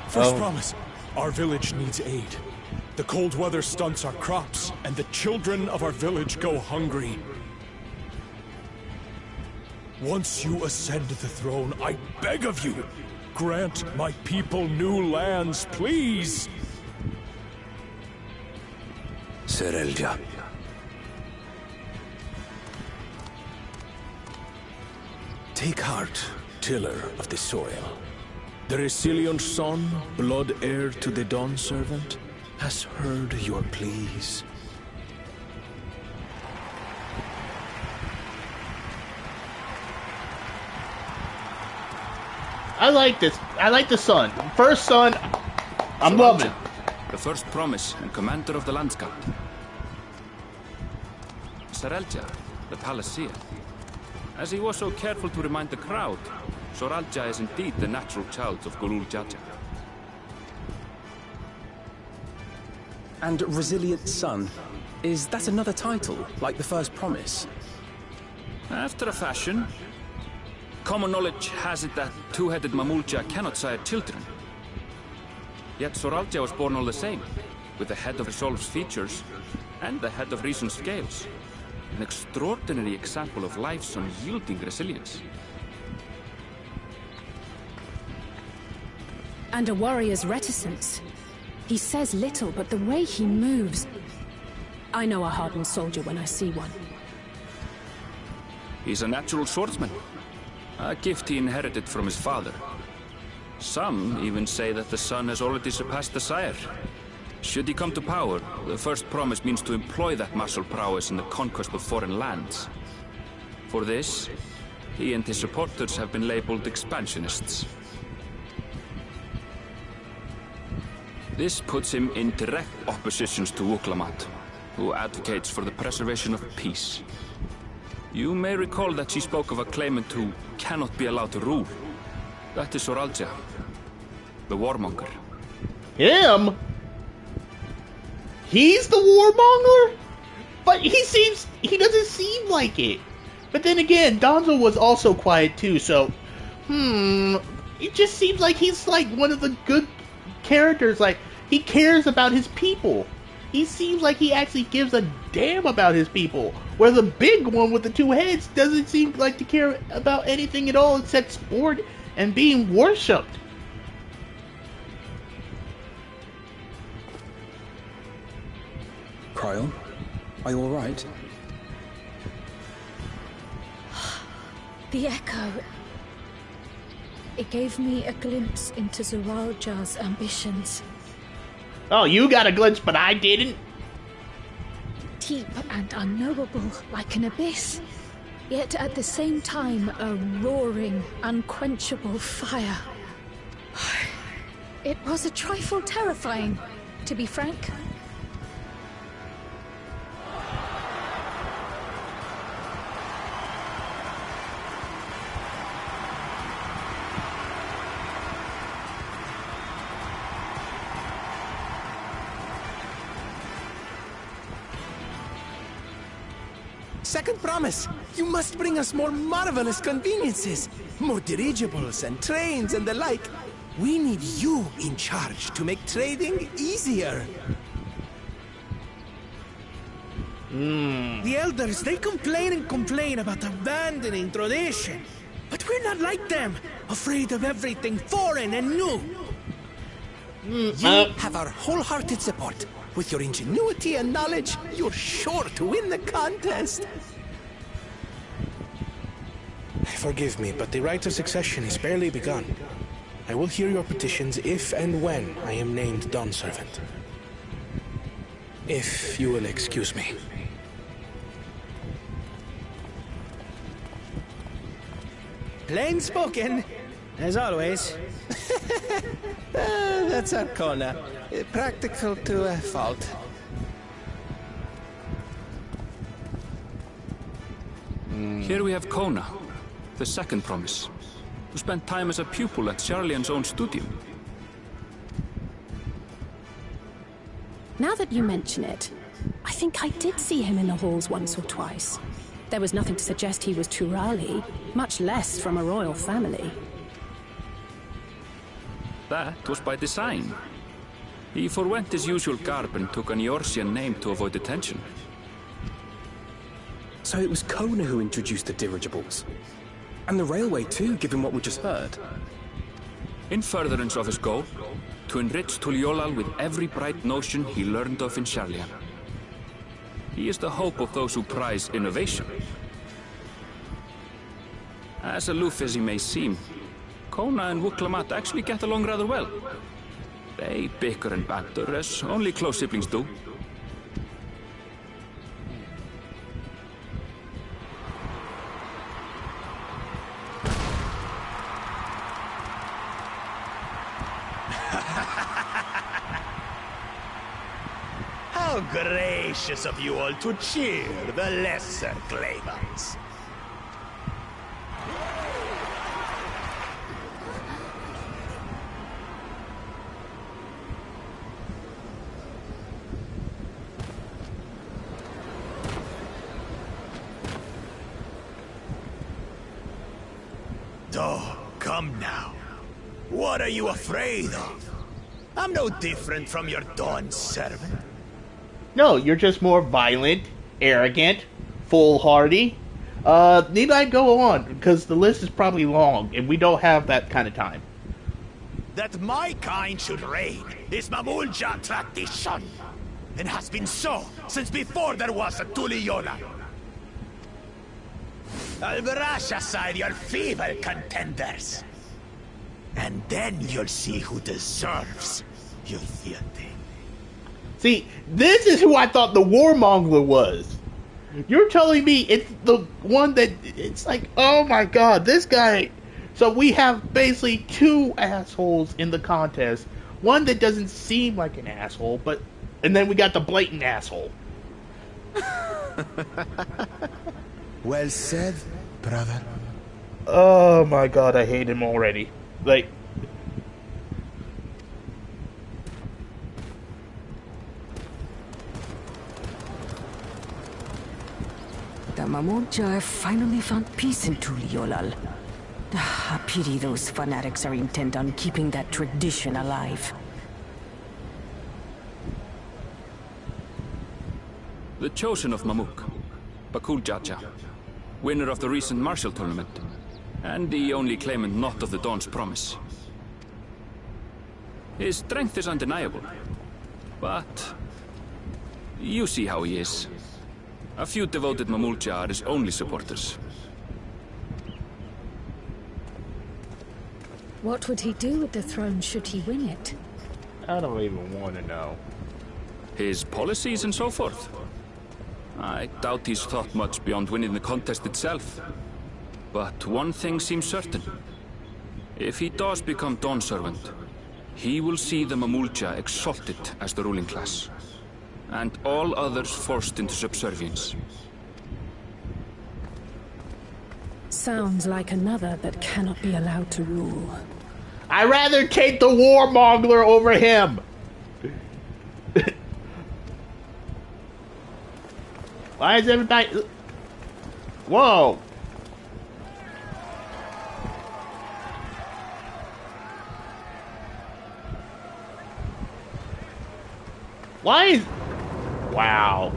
First promise, our village needs aid. The cold weather stunts our crops, and the children of our village go hungry. Once you ascend the throne, I beg of you, grant my people new lands, please! Serelja. Take heart, tiller of the soil. The resilient son, blood heir to the Dawn Servant, has heard your pleas. I like this. I like the son. First son, I'm loving. The first promise and commander of the landscape. Serelja, the Palaceer. As he was so careful to remind the crowd, Soralja is indeed the natural child of Gulul Jaja. And Resilient Son. Is that another title, like the first promise? After a fashion. Common knowledge has it that two-headed Mamulja cannot sire children. Yet Soralja was born all the same, with the head of Resolve's features and the head of Reason's scales. An extraordinary example of life's unyielding resilience. And a warrior's reticence. He says little, but the way he moves... I know a hardened soldier when I see one. He's a natural swordsman. A gift he inherited from his father. Some even say that the son has already surpassed the sire. Should he come to power, the first promise means to employ that martial prowess in the conquest of foreign lands. For this, he and his supporters have been labeled expansionists. This puts him in direct opposition to Uklamat, who advocates for the preservation of peace. You may recall that she spoke of a claimant who cannot be allowed to rule. That is Soralja, the warmonger. Him? He's the warmonger? But he doesn't seem like it. But then again, Donzo was also quiet too, so... It just seems like he's like one of the good characters, like, he cares about his people. He seems like he actually gives a damn about his people. Where the big one with the two heads doesn't seem like to care about anything at all except sport and being worshipped. Cryle, are you alright? The echo. It gave me a glimpse into Zoralja's ambitions. Oh, you got a glimpse, but I didn't? Deep and unknowable, like an abyss. Yet at the same time, a roaring, unquenchable fire. It was a trifle terrifying, to be frank. Second promise! You must bring us more marvelous conveniences! More dirigibles and trains and the like! We need you in charge to make trading easier! The elders, they complain and complain about abandoning tradition. But we're not like them, afraid of everything foreign and new. You have our wholehearted support. With your ingenuity and knowledge, you're sure to win the contest. Forgive me, but the right of succession is barely begun. I will hear your petitions if and when I am named Dawn Servant. If you will excuse me. Plain spoken, as always. That's Arcona. Practical to a fault. Here we have Kona, the second promise, who spent time as a pupil at Charlian's own studio. Now that you mention it, I think I did see him in the halls once or twice. There was nothing to suggest he was Turali, much less from a royal family. That was by design. He forwent his usual garb and took an Eorzean name to avoid attention. So it was Kona who introduced the dirigibles? And the railway too, given what we just heard. In furtherance of his goal, to enrich Tuliolal with every bright notion he learned of in Sharlayan. He is the hope of those who prize innovation. As aloof as he may seem, Kona and Wuklamat actually get along rather well. They bicker and banter as only close siblings do. How gracious of you all to cheer the lesser claimants. Oh, come now. What are you afraid of? I'm no different from your Dawn servant. No, you're just more violent, arrogant, foolhardy. Need I go on? Because the list is probably long, and we don't have that kind of time. That my kind should reign is Mamulja tradition, and has been so since before there was a Tuliyola. I'll brush aside your feeble contenders, and then you'll see who deserves your fealty. See, this is who I thought the warmonger was. You're telling me it's the one that, it's like, oh my god, this guy. So we have basically two assholes in the contest. One that doesn't seem like an asshole, and then we got the blatant asshole. Well said, brother. Oh my god, I hate him already. Like, the Mamulja have finally found peace in Tuliolal. I pity those fanatics are intent on keeping that tradition alive. The chosen of Mamuk, Bakul Jaja, winner of the recent martial tournament, and the only claimant not of the Dawn's promise. His strength is undeniable, but you see how he is. A few devoted Mamulja are his only supporters. What would he do with the throne should he win it? I don't even want to know. His policies and so forth? I doubt he's thought much beyond winning the contest itself. But one thing seems certain. If he does become Dawn servant, he will see the Mamulja exalted as the ruling class, and all others forced into subservience. Sounds like another that cannot be allowed to rule. I'd rather take the warmonger over him. Why is everybody... Whoa. Why is... Wow.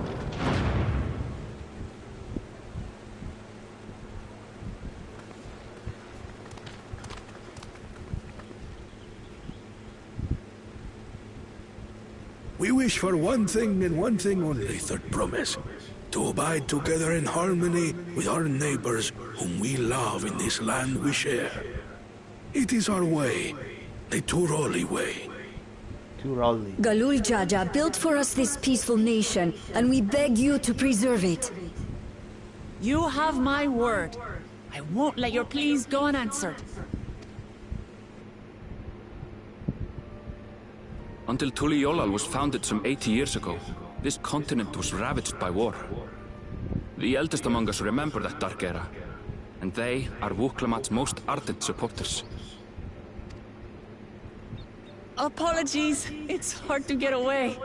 We wish for one thing and one thing only, Third Promise. To abide together in harmony with our neighbors whom we love in this land we share. It is our way, the Turoli way. Galul Jaja built for us this peaceful nation, and we beg you to preserve it. You have my word. I won't let your pleas go unanswered. Until Tuliolal was founded some 80 years ago, this continent was ravaged by war. The eldest among us remember that dark era, and they are Wuklamat's most ardent supporters. Apologies, it's hard to get away.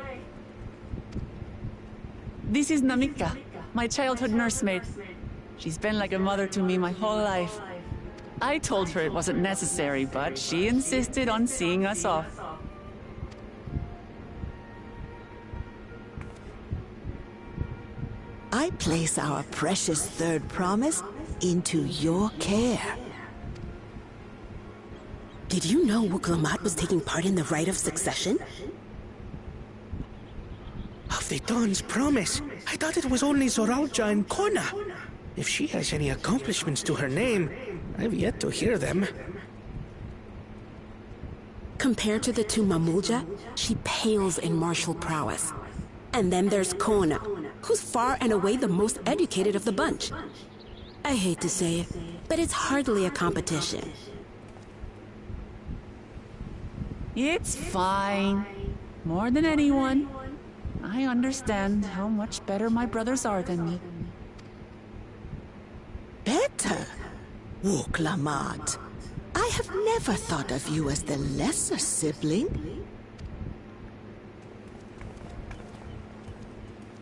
This is Namika, my childhood nursemaid. She's been like a mother to me my whole life. I told her it wasn't necessary, but she insisted on seeing us off. I place our precious Third Promise into your care. Did you know Wuklamat was taking part in the rite of succession? Of the Dawn's promise? I thought it was only Zoralja and Kona. If she has any accomplishments to her name, I've yet to hear them. Compared to the two Mamulja, she pales in martial prowess. And then there's Kona, who's far and away the most educated of the bunch. I hate to say it, but it's hardly a competition. It's fine. More than anyone. I understand how much better my brothers are than me. Better? Wuklamat. I have never thought of you as the lesser sibling.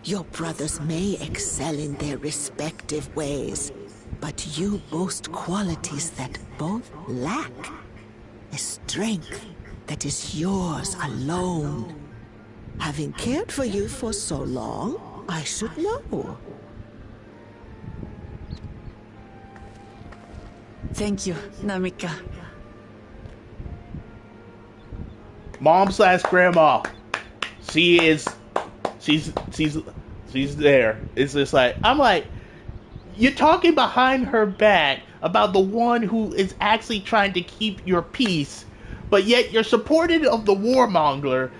Your brothers may excel in their respective ways, but you boast qualities that both lack. A strength that is yours alone. Having cared for you for so long, I should know. Thank you, Namika. Mom/grandma. She's there. It's just like, I'm like, you're talking behind her back about the one who is actually trying to keep your peace, but yet you're supportive of the warmonger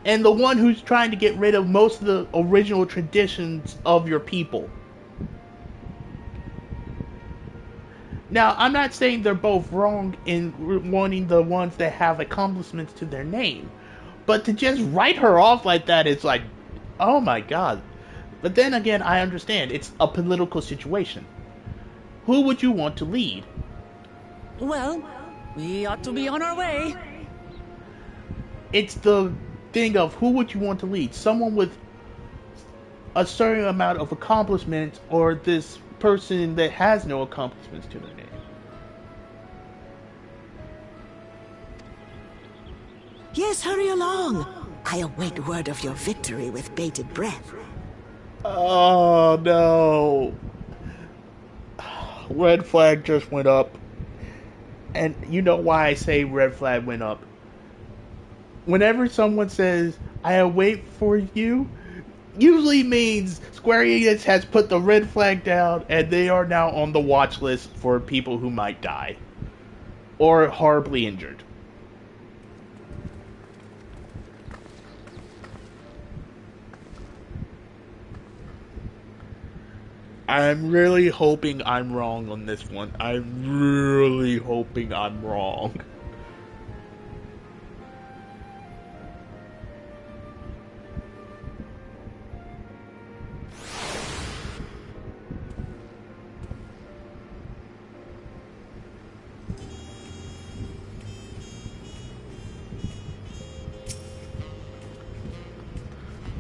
and the one who's trying to get rid of most of the original traditions of your people. Now, I'm not saying they're both wrong in wanting the ones that have accomplishments to their name, but to just write her off like that, it's like, oh my god. But then again, I understand, it's a political situation. Who would you want to lead? Well, we ought to be on our way. It's the thing of who would you want to lead? Someone with a certain amount of accomplishments, or this person that has no accomplishments to their name? Yes, hurry along. I await word of your victory with bated breath. Oh no. Red flag just went up. And you know why I say red flag went up? Whenever someone says, I await for you, usually means Square Enix has put the red flag down and they are now on the watch list for people who might die. Or horribly injured. I'm really hoping I'm wrong on this one. I'm really hoping I'm wrong.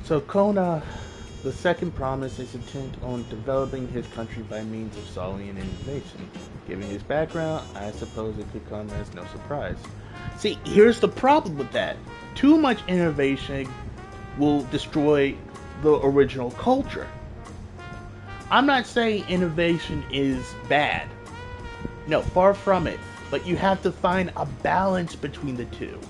So Kona, the second promise is intent on developing his country by means of Solian innovation. Given his background, I suppose it could come as no surprise. See, here's the problem with that. Too much innovation will destroy the original culture. I'm not saying innovation is bad. No, far from it. But you have to find a balance between the two.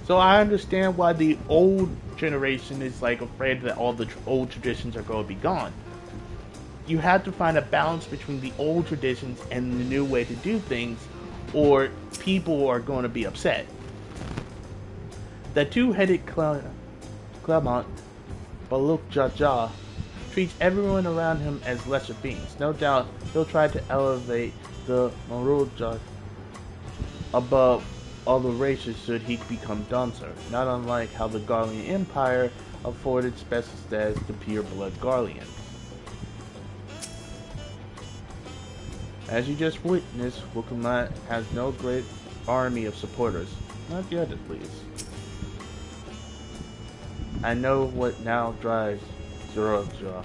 So I understand why the old generation is like afraid that all the old traditions are going to be gone. You have to find a balance between the old traditions and the new way to do things, or people are going to be upset. The two-headed Clement, Baluk Jaja, treats everyone around him as lesser beings. No doubt he'll try to elevate the Marulja above other races should he become Dancer, not unlike how the Garlean Empire afforded special status to pure-blood Garleans. As you just witnessed, Wuklamat has no great army of supporters. Not yet, at least. I know what now drives Zoralja,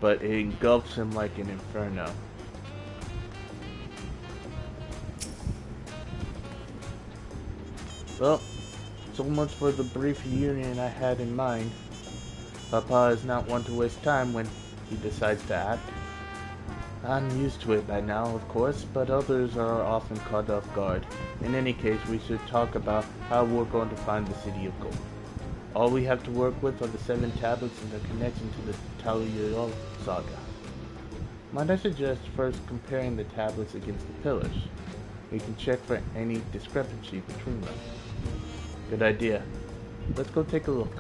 but it engulfs him like an inferno. Well, so much for the brief reunion I had in mind. Papa is not one to waste time when he decides to act. I'm used to it by now, of course, but others are often caught off guard. In any case, we should talk about how we're going to find the City of Gold. All we have to work with are the 7 tablets and their connection to the Taliyol saga. Might I suggest first comparing the tablets against the pillars? We can check for any discrepancy between them. Good idea. Let's go take a look.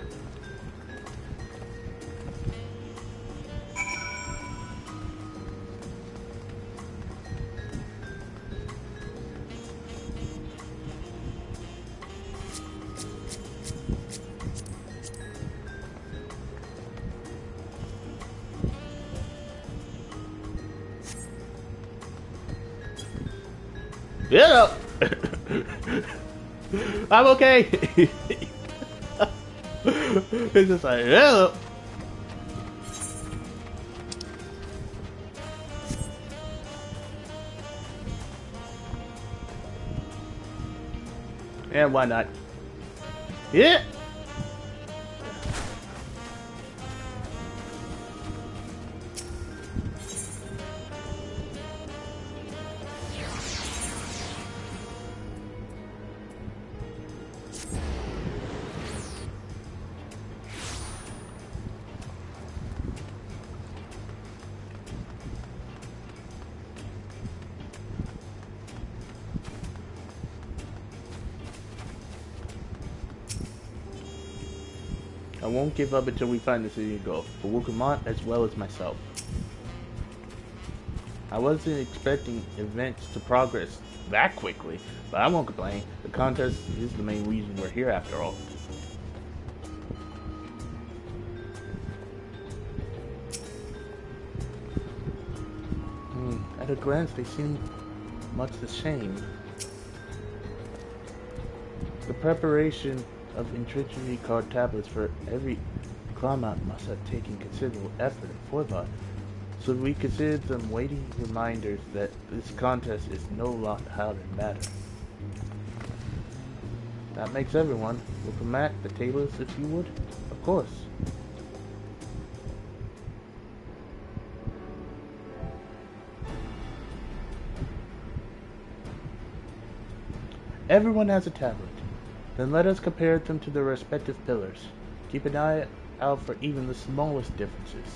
Yeah, I'm okay. It's just like, yeah. Yeah, why not? Yeah. I won't give up until we find the City of Gold, for Wukamant as well as myself. I wasn't expecting events to progress that quickly, but I won't complain. The contest is the main reason we're here after all. At a glance, they seem much the same. The preparation of intrinsically card tablets for every Klamat must have taken considerable effort and forethought, so we consider them weighty reminders that this contest is no louder matter. That makes everyone. We'll come at the tables if you would, of course. Everyone has a tablet. Then let us compare them to their respective pillars. Keep an eye out for even the smallest differences.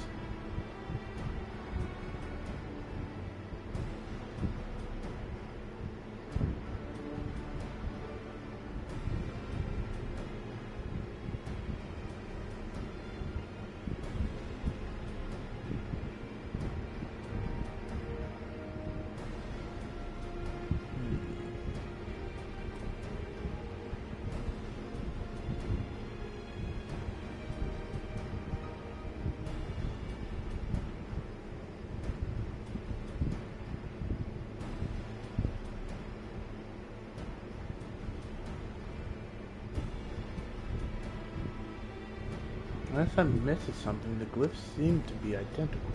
Unless I'm missing something, the glyphs seem to be identical.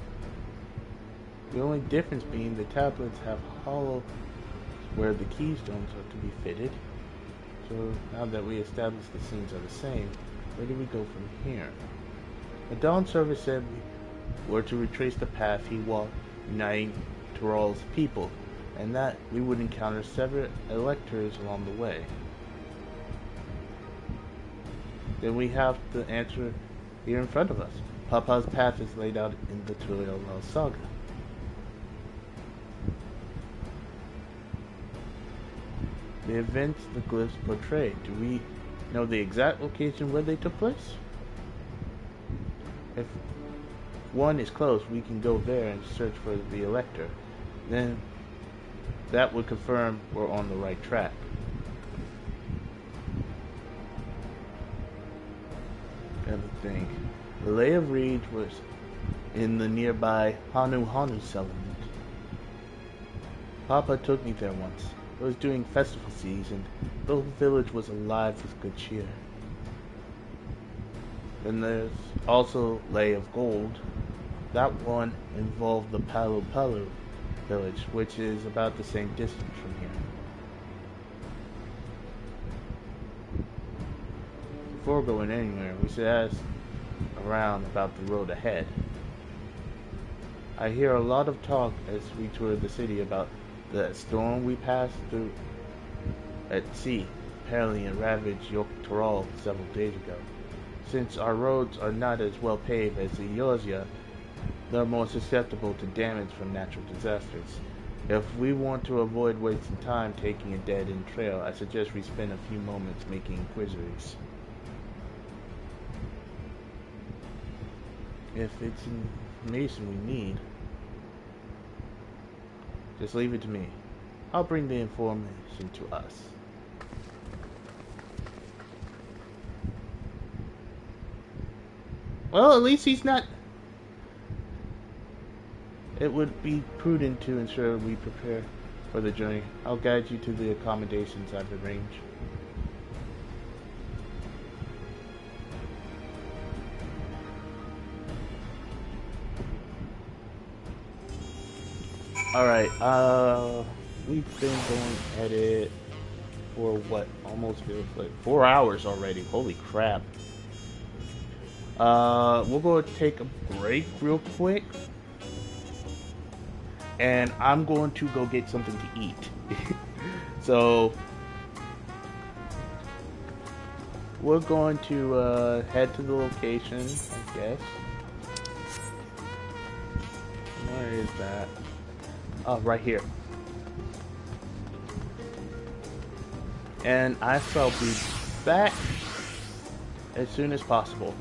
The only difference being the tablets have hollow where the keystones are to be fitted. So now that we established the scenes are the same, where do we go from here? The Dawn server said we were to retrace the path he walked uniting Tyrell's people, and that we would encounter several electors along the way. Then we have the answer here in front of us. Papa's path is laid out in the Twilight saga. The events the glyphs portray, do we know the exact location where they took place? If one is close, we can go there and search for the elector. Then that would confirm we're on the right track. Other thing, the Lay of Reeds was in the nearby Hanu settlement. Papa took me there once. It was during festival season. The whole village was alive with good cheer. Then there's also Lay of Gold. That one involved the Palu village, which is about the same distance from here. Before going anywhere, we should ask around about the road ahead. I hear a lot of talk as we tour the city about the storm we passed through at sea, apparently and ravaged Yogg-Toroil several days ago. Since our roads are not as well paved as the Eorzea, they're more susceptible to damage from natural disasters. If we want to avoid wasting time taking a dead-end trail, I suggest we spend a few moments making inquiries. If it's information we need, just leave it to me. I'll bring the information to us. Well, at least he's not... It would be prudent to ensure we prepare for the journey. I'll guide you to the accommodations I've arranged. Alright, we've been going at it for what almost feels like 4 hours already. Holy crap. We'll go take a break real quick. And I'm going to go get something to eat. So we're going to head to the location, I guess. Where is that? Oh, right here. And I shall be back as soon as possible.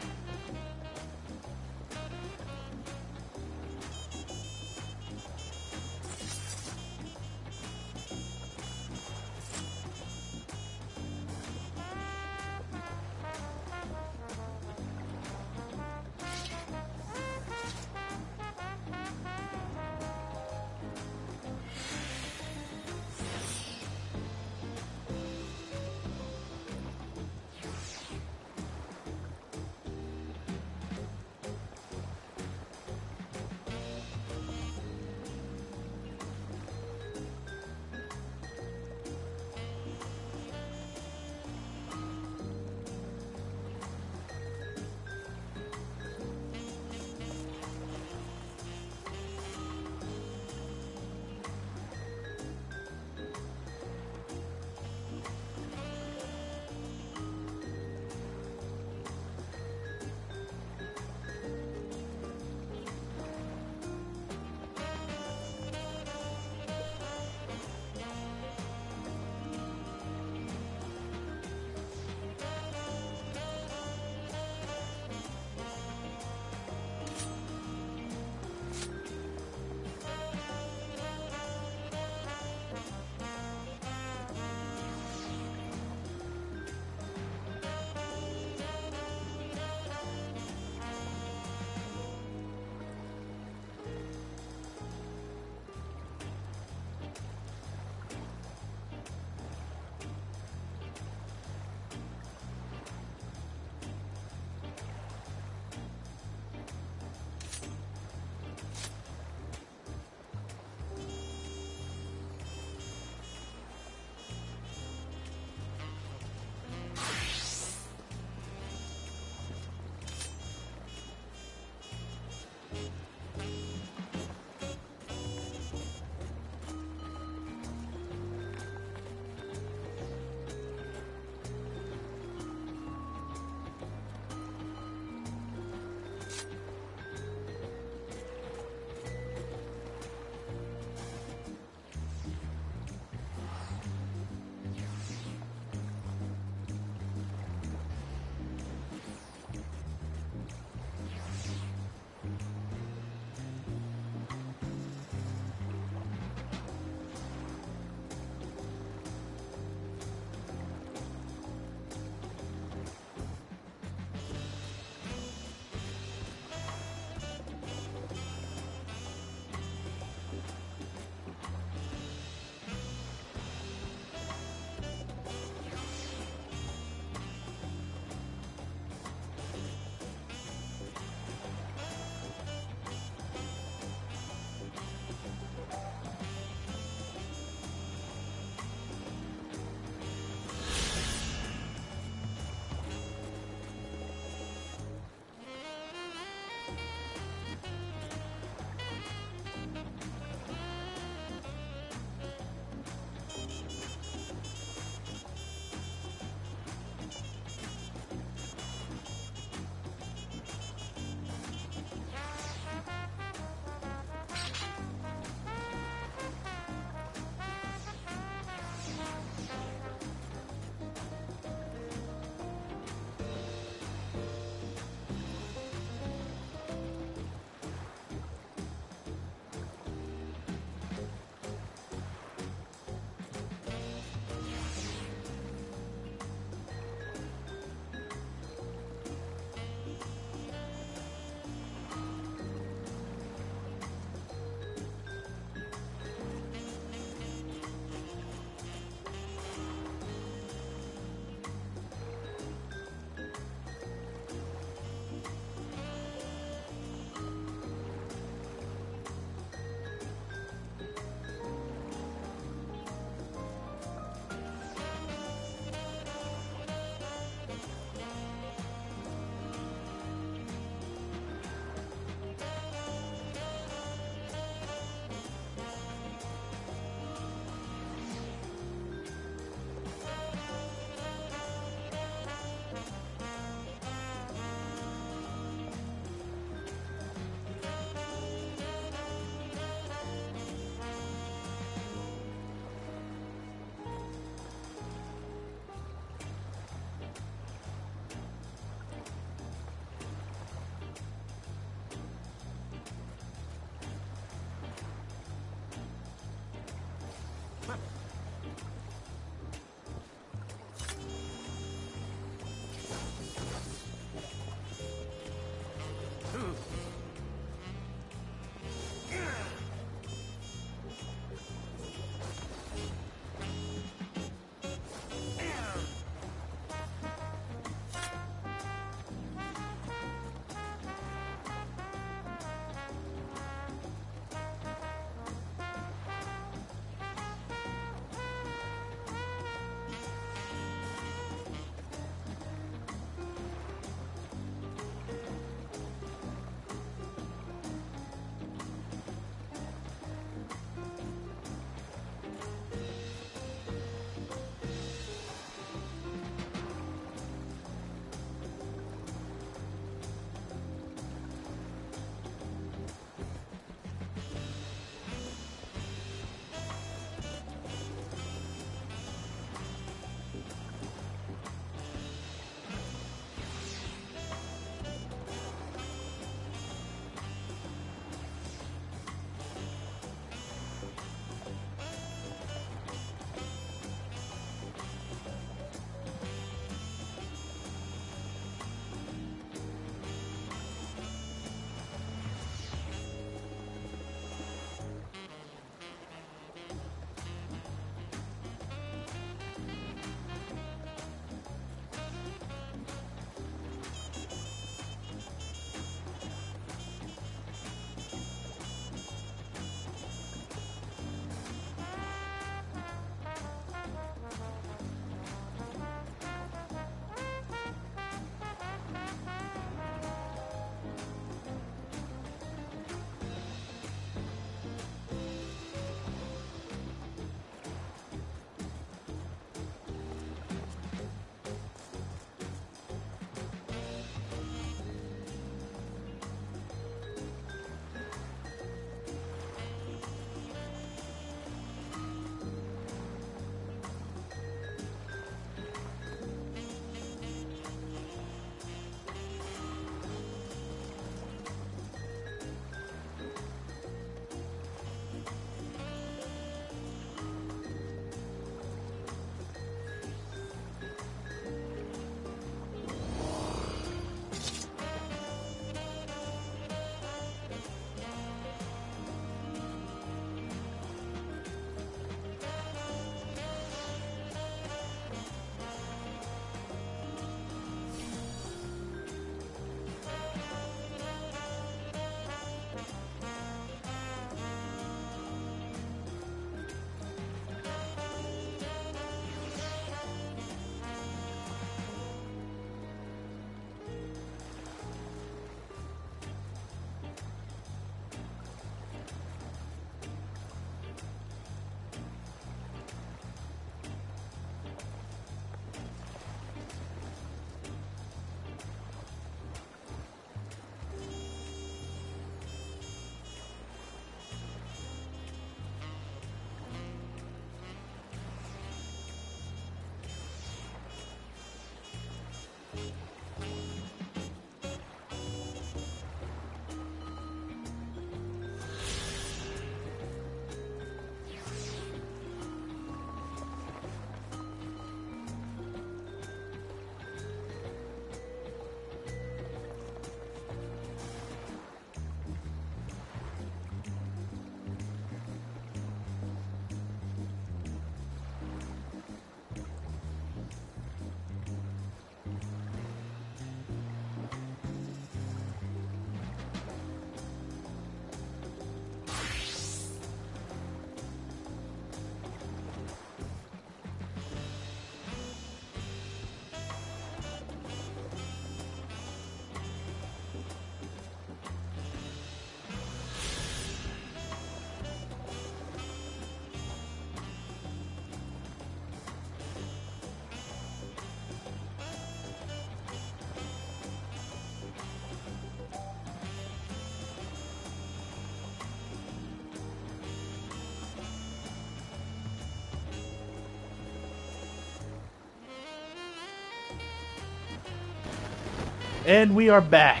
And we are back.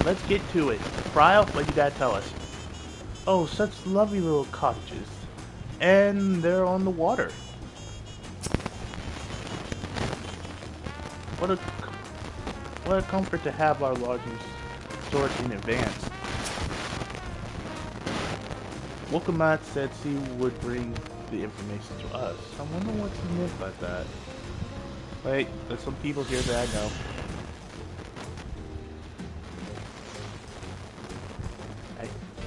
Let's get to it. Fryle, what you gotta tell us? Oh, such lovely little cottages. And they're on the water. What a comfort to have our lodgings stored in advance. Wokamat said she would bring the information to us. I wonder what he meant by that. Wait, there's some people here that I know.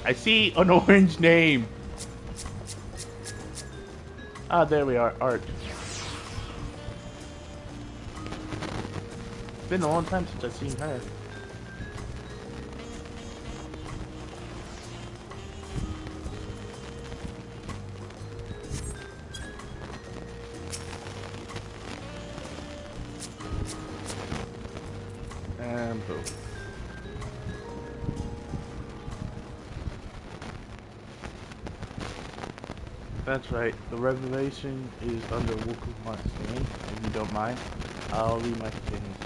I see an orange name. Ah, there we are. Art. It's been a long time since I've seen her. And boom. That's right. The reservation is under Wokumat's name. If you don't mind, I'll leave my things.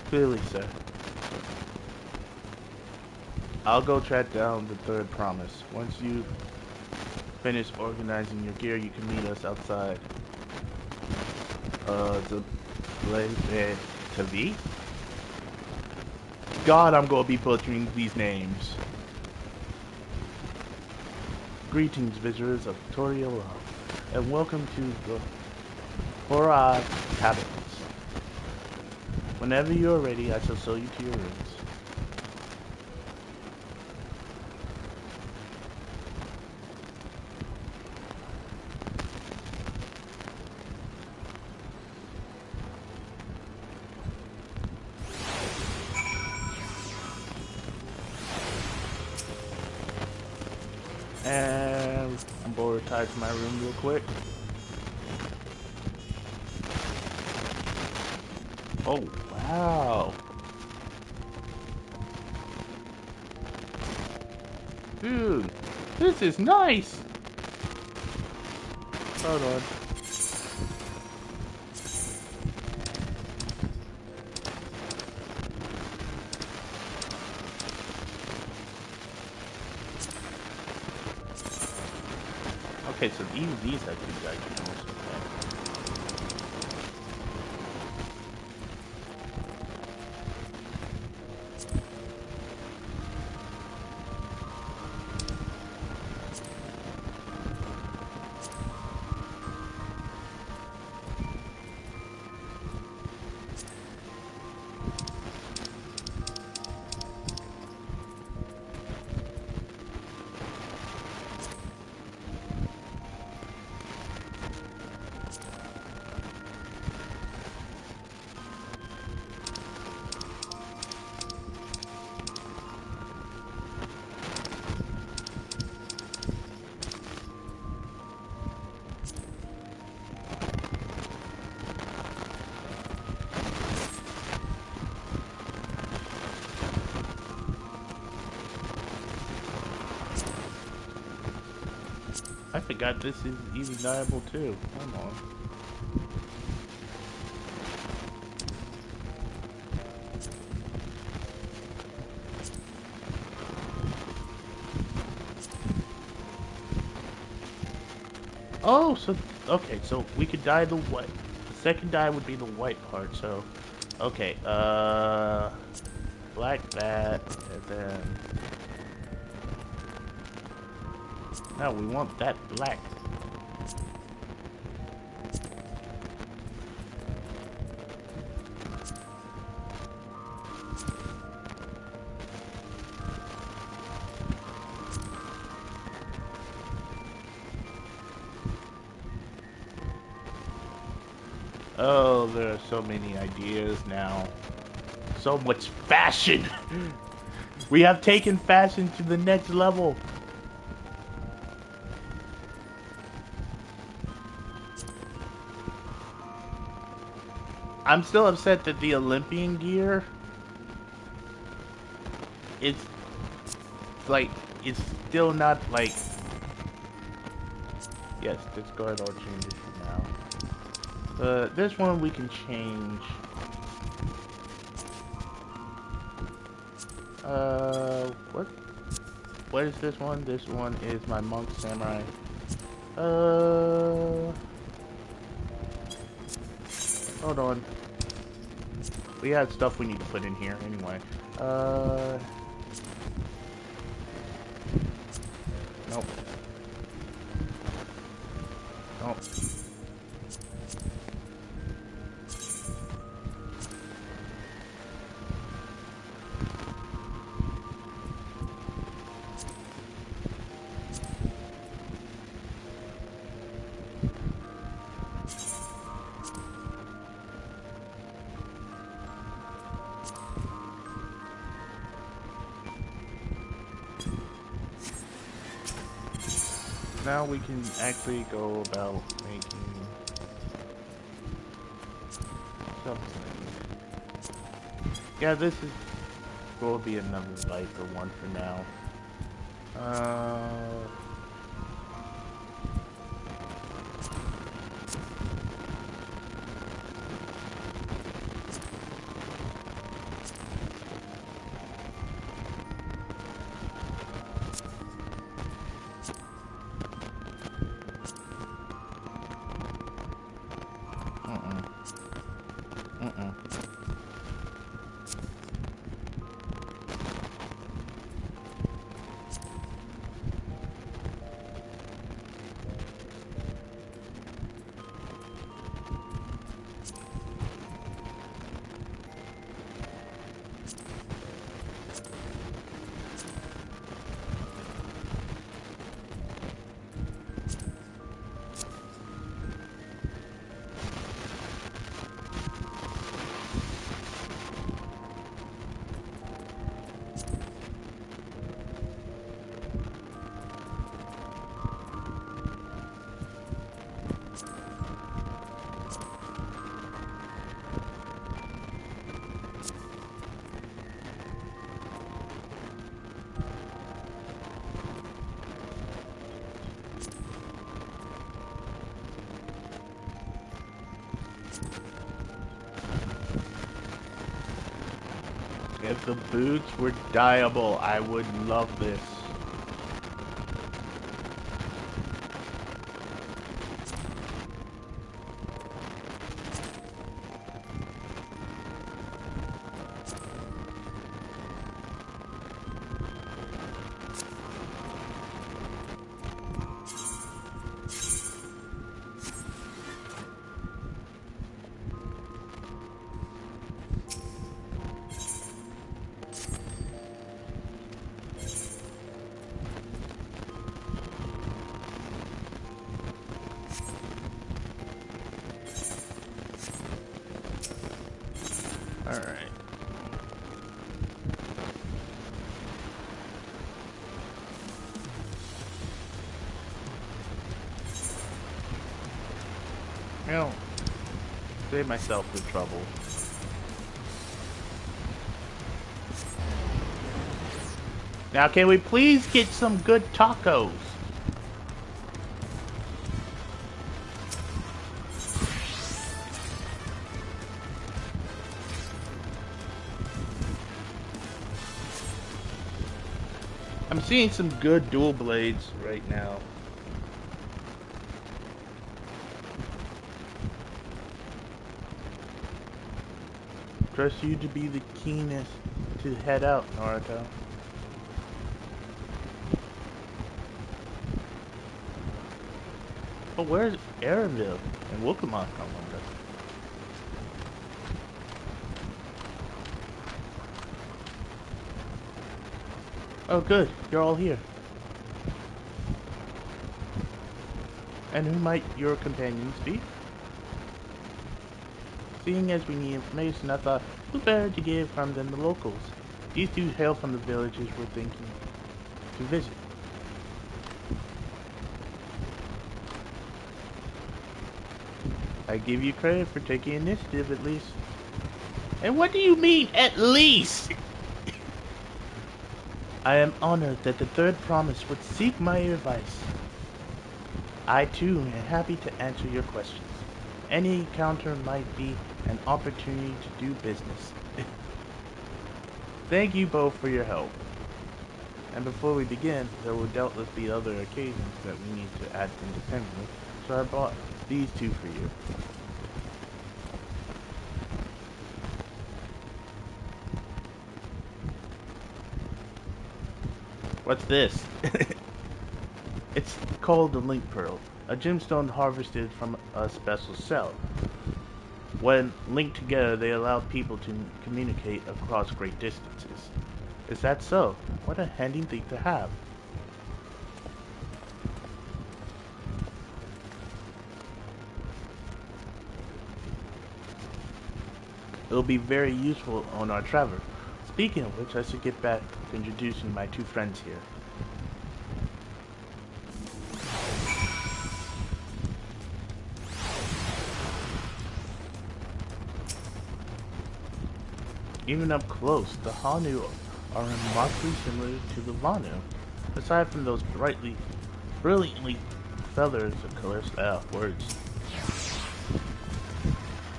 Clearly, sir. I'll go track down the third promise. Once you finish organizing your gear, you can meet us outside. The TV? God, I'm gonna be butchering these names. Greetings, visitors of Toriel, and welcome to the Hora Cabins. Whenever you are ready, I shall show you to your rooms. And I'm bored tied to my room real quick. Oh, wow. Dude, this is nice. Hold on. Okay, so even these have two diagonals. I forgot this is even viable too. Come on. Oh, so okay, so we could dye the white. The second dye would be the white part. So, okay, black that, and then no, we want that black. Oh, there are so many ideas now. So much fashion. We have taken fashion to the next level. I'm still upset that the Olympian gear it's like it's still not like yes, discard all changes for now. This one we can change. What? What is this one? This one is my monk samurai. Hold on. We had stuff we need to put in here anyway. Nope. Nope. Now we can actually go about making something. Yeah, this is will be another Viper one for now. If the boots were dyeable, I would love this. Alright. You know, save myself the trouble. Now, can we please get some good tacos? I'm seeing some good dual blades right now. Trust you to be the keenest to head out, Naruto. Oh, where's Arenville and Wokomon, I wonder? Oh good, you're all here. And who might your companions be? Seeing as we need information, I thought, who better to get from than the locals? These two hail from the villages we're thinking to visit. I give you credit for taking initiative at least. And what do you mean, at least? I am honored that the third promise would seek my advice. I too am happy to answer your questions. Any encounter might be an opportunity to do business. Thank you both for your help. And before we begin, there will doubtless be other occasions that we need to act independently, so I bought these two for you. What's this? It's called the Link Pearl, a gemstone harvested from a special cell. When linked together, they allow people to communicate across great distances. Is that so? What a handy thing to have. It'll be very useful on our travel. Speaking of which, I should get back to introducing my two friends here. Even up close, the Hanu are remarkably similar to the Vanu, aside from those brilliantly feathers of colors. Words.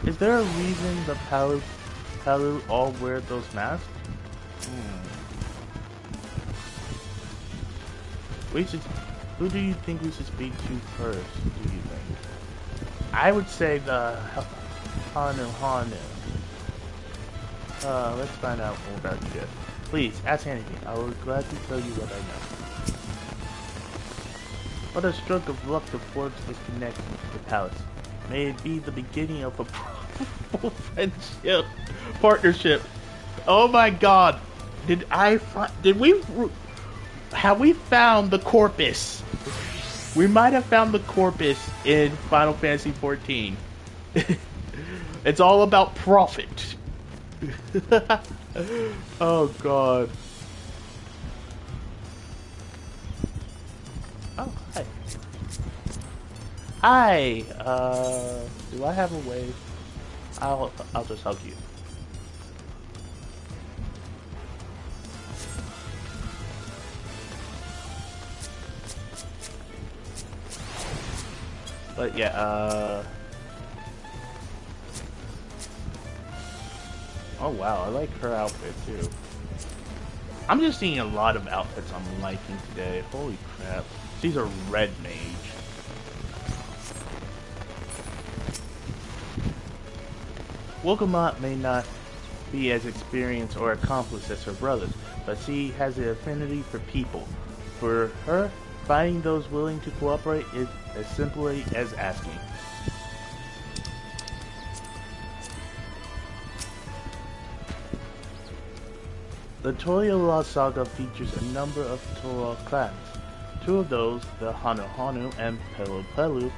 Is there a reason the Palu all wear those masks? Who do you think we should speak to first, do you think? I would say the Hanu. Let's find out more about you. Please, ask anything. I will gladly tell you what I know. What a stroke of luck to forge this connection to the palace. May it be the beginning of a fruitful friendship, partnership. Oh my god. Have we found the corpus? We might have found the corpus in Final Fantasy XIV. It's all about profit. Oh god. Oh, hi. Hi. Do I have a way? I'll just hug you. But yeah, oh wow, I like her outfit too. I'm just seeing a lot of outfits I'm liking today. Holy crap. She's a red mage. Wilgamot may not be as experienced or accomplished as her brothers, but she has an affinity for people. For her, finding those willing to cooperate is as simply as asking. The Toyola saga features a number of Toa clans. Two of those, the Hanu and Pelu,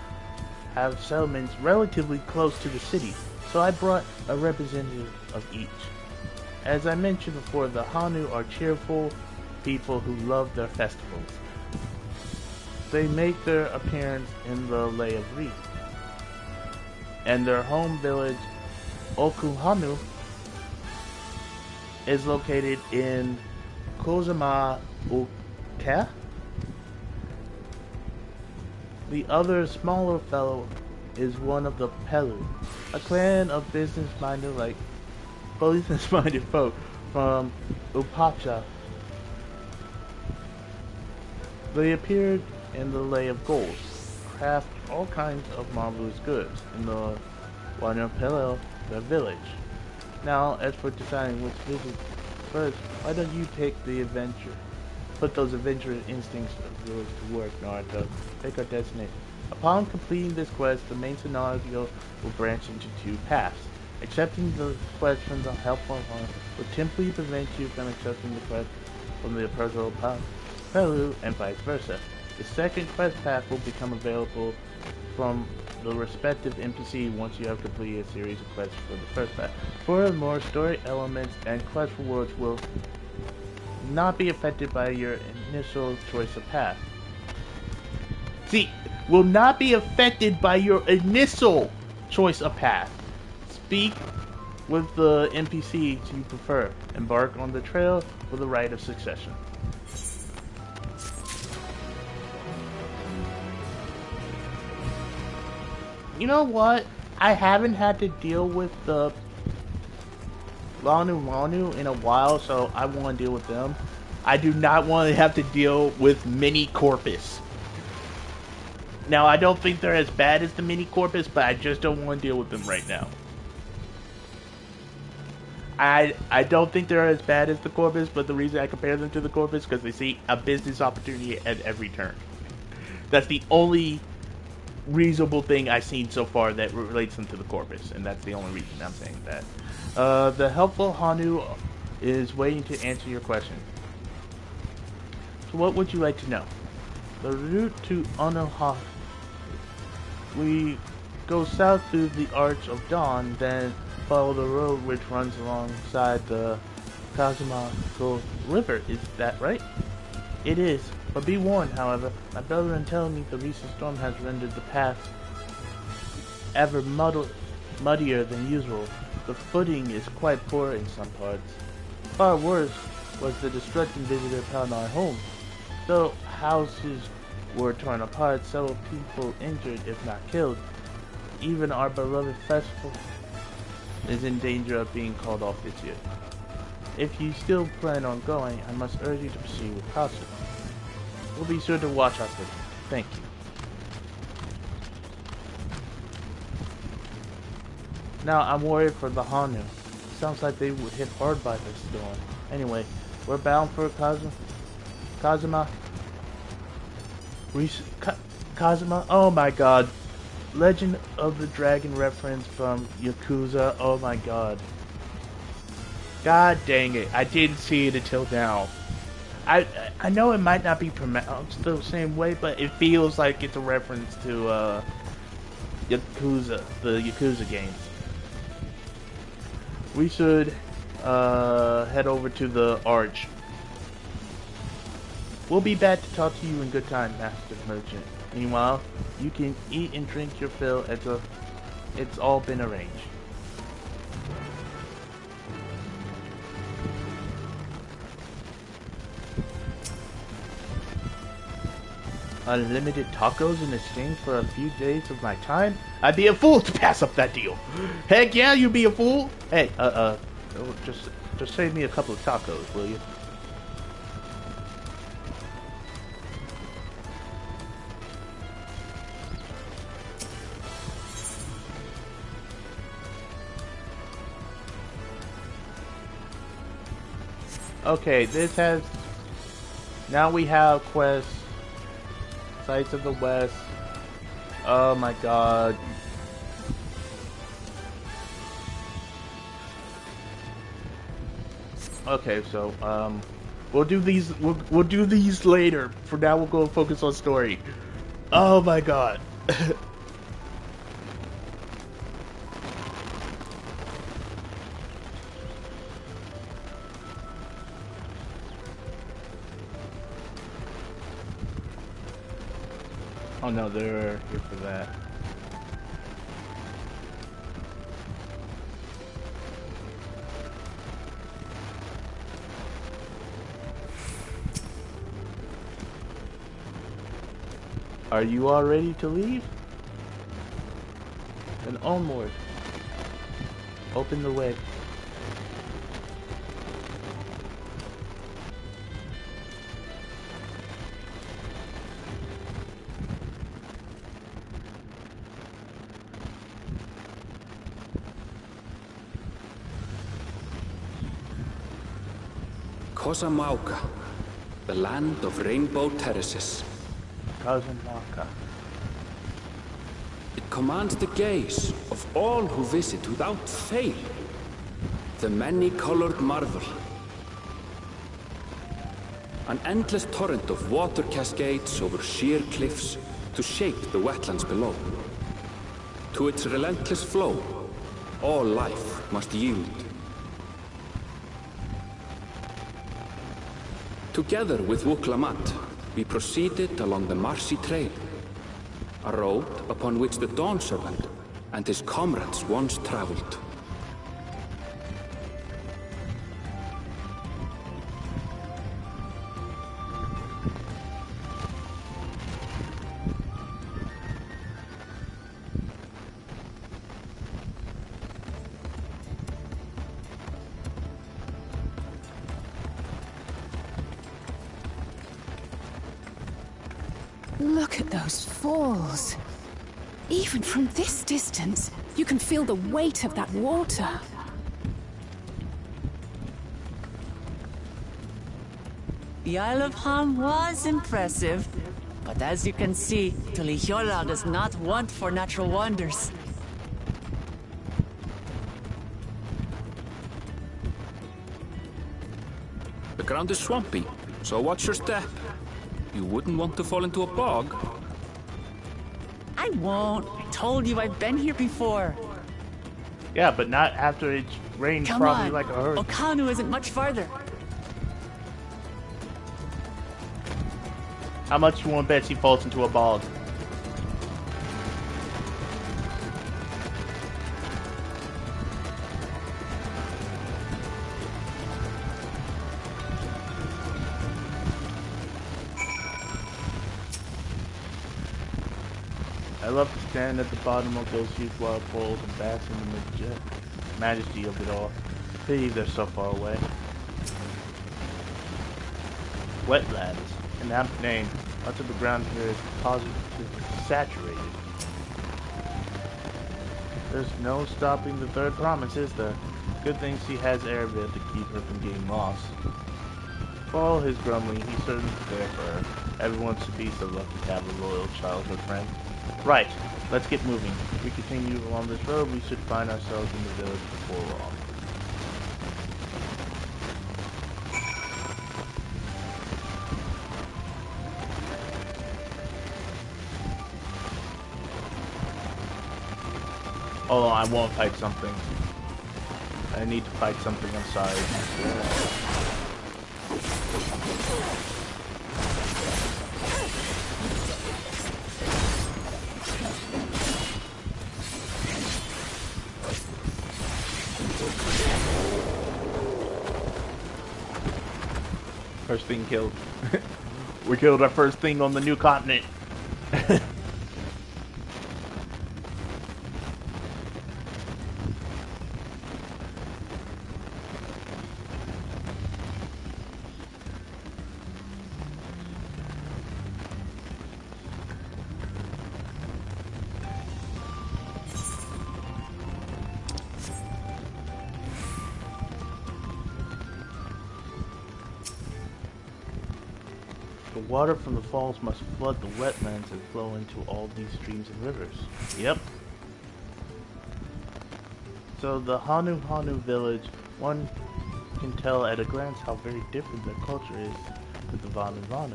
have settlements relatively close to the city, so I brought a representative of each. As I mentioned before, the Hanu are cheerful people who love their festivals. They make their appearance in the Lay of Reed, and their home village, Okuhanu, is located in Kozama Uke. The other smaller fellow is one of the Pelu, a clan of business-minded folk from Upacha. They appeared in the Lay of Gold, craft all kinds of marvelous goods in the Wanapelo, their village. Now, as for deciding which visit first, why don't you take the adventure? Put those adventurous instincts of yours to work, Naruto. Take our destination. Upon completing this quest, the main scenario will branch into two paths. Accepting the quest from the helpful one will temporarily prevent you from accepting the quest from the personal Pelu and vice versa. The second quest path will become available from the respective NPC once you have completed a series of quests for the first path. Furthermore, story elements and quest rewards will not be affected by your initial choice of path. Will not be affected by your initial choice of path. Speak with the NPC you prefer. Embark on the trail for the rite of succession. You know what? I haven't had to deal with the Lanu in a while, so I want to deal with them. I do not want to have to deal with mini Corpus. Now, I don't think they're as bad as the mini Corpus, but I just don't want to deal with them right now. I don't think they're as bad as the Corpus, but the reason I compare them to the Corpus is because they see a business opportunity at every turn. That's the only reasonable thing I've seen so far that relates them to the Corpus, and that's the only reason I'm saying that. The helpful Hanu is waiting to answer your question. So what would you like to know? The route to OHH. We go south through the Arch of Dawn, then follow the road which runs alongside the Kazuma River. Is that right? It is. But be warned, however, my brother is telling me the recent storm has rendered the path ever muddier than usual. The footing is quite poor in some parts. Far worse was the destruction visited upon our home. Though houses were torn apart, several people injured, if not killed. Even our beloved festival is in danger of being called off this year. If you still plan on going, I must urge you to proceed with caution. We'll be sure to watch out for you. Thank you. Now, I'm worried for the Hanu. Sounds like they were hit hard by this storm. Anyway, we're bound for Kazuma. Kazuma? Oh my god. Legend of the Dragon reference from Yakuza. Oh my god. God dang it. I didn't see it until now. I know it might not be pronounced the same way, but it feels like it's a reference to Yakuza, the Yakuza games. We should head over to the Arch. We'll be back to talk to you in good time, Master Merchant. Meanwhile, you can eat and drink your fill. It's all been arranged. Unlimited tacos in exchange for a few days of my time? I'd be a fool to pass up that deal. Heck yeah, you'd be a fool. Hey, just save me a couple of tacos, will you? Okay, this has... Now we have quests. Sights of the West. Oh my god. Okay, so we'll do these we'll do these later. For now we'll go focus on story. Oh my god. Oh no, they're here for that. Are you all ready to leave? Then onward. Open the way. Kosamauka, the land of rainbow terraces. Kosamauka. It commands the gaze of all who visit without fail. The many-colored marvel. An endless torrent of water cascades over sheer cliffs to shape the wetlands below. To its relentless flow, all life must yield. Together with Wuklamat, we proceeded along the marshy trail, a road upon which the Dawn Servant and his comrades once traveled. Look at those falls. Even from this distance, you can feel the weight of that water. The Isle of Ham was impressive, but as you can see, Tuliyollal is not one for natural wonders. The ground is swampy, so watch your step. You wouldn't want to fall into a bog. I won't. I told you I've been here before. Yeah, but not after it's rained Come probably on. like a hurricane. Okanu isn't much farther. How much you want to bet he falls into a bog? I love to stand at the bottom of those huge waterfalls and bask in the majesty of it all. Pity they're so far away. Wetlands. An apt name. Much of the ground here is positively saturated. There's no stopping the third promise, is there? Good thing she has Erebit to keep her from getting lost. For all his grumbling, he's certainly there for her. Everyone should be so lucky to have a loyal childhood friend. Right, let's get moving. If we continue along this road, we should find ourselves in the village before long. Oh, I won't fight something. I need to fight something, I'm sorry. First thing killed. We killed our first thing on the new continent. The water from the falls must flood the wetlands and flow into all these streams and rivers. Yep. So the Hanu village, one can tell at a glance how very different their culture is with the Vanu.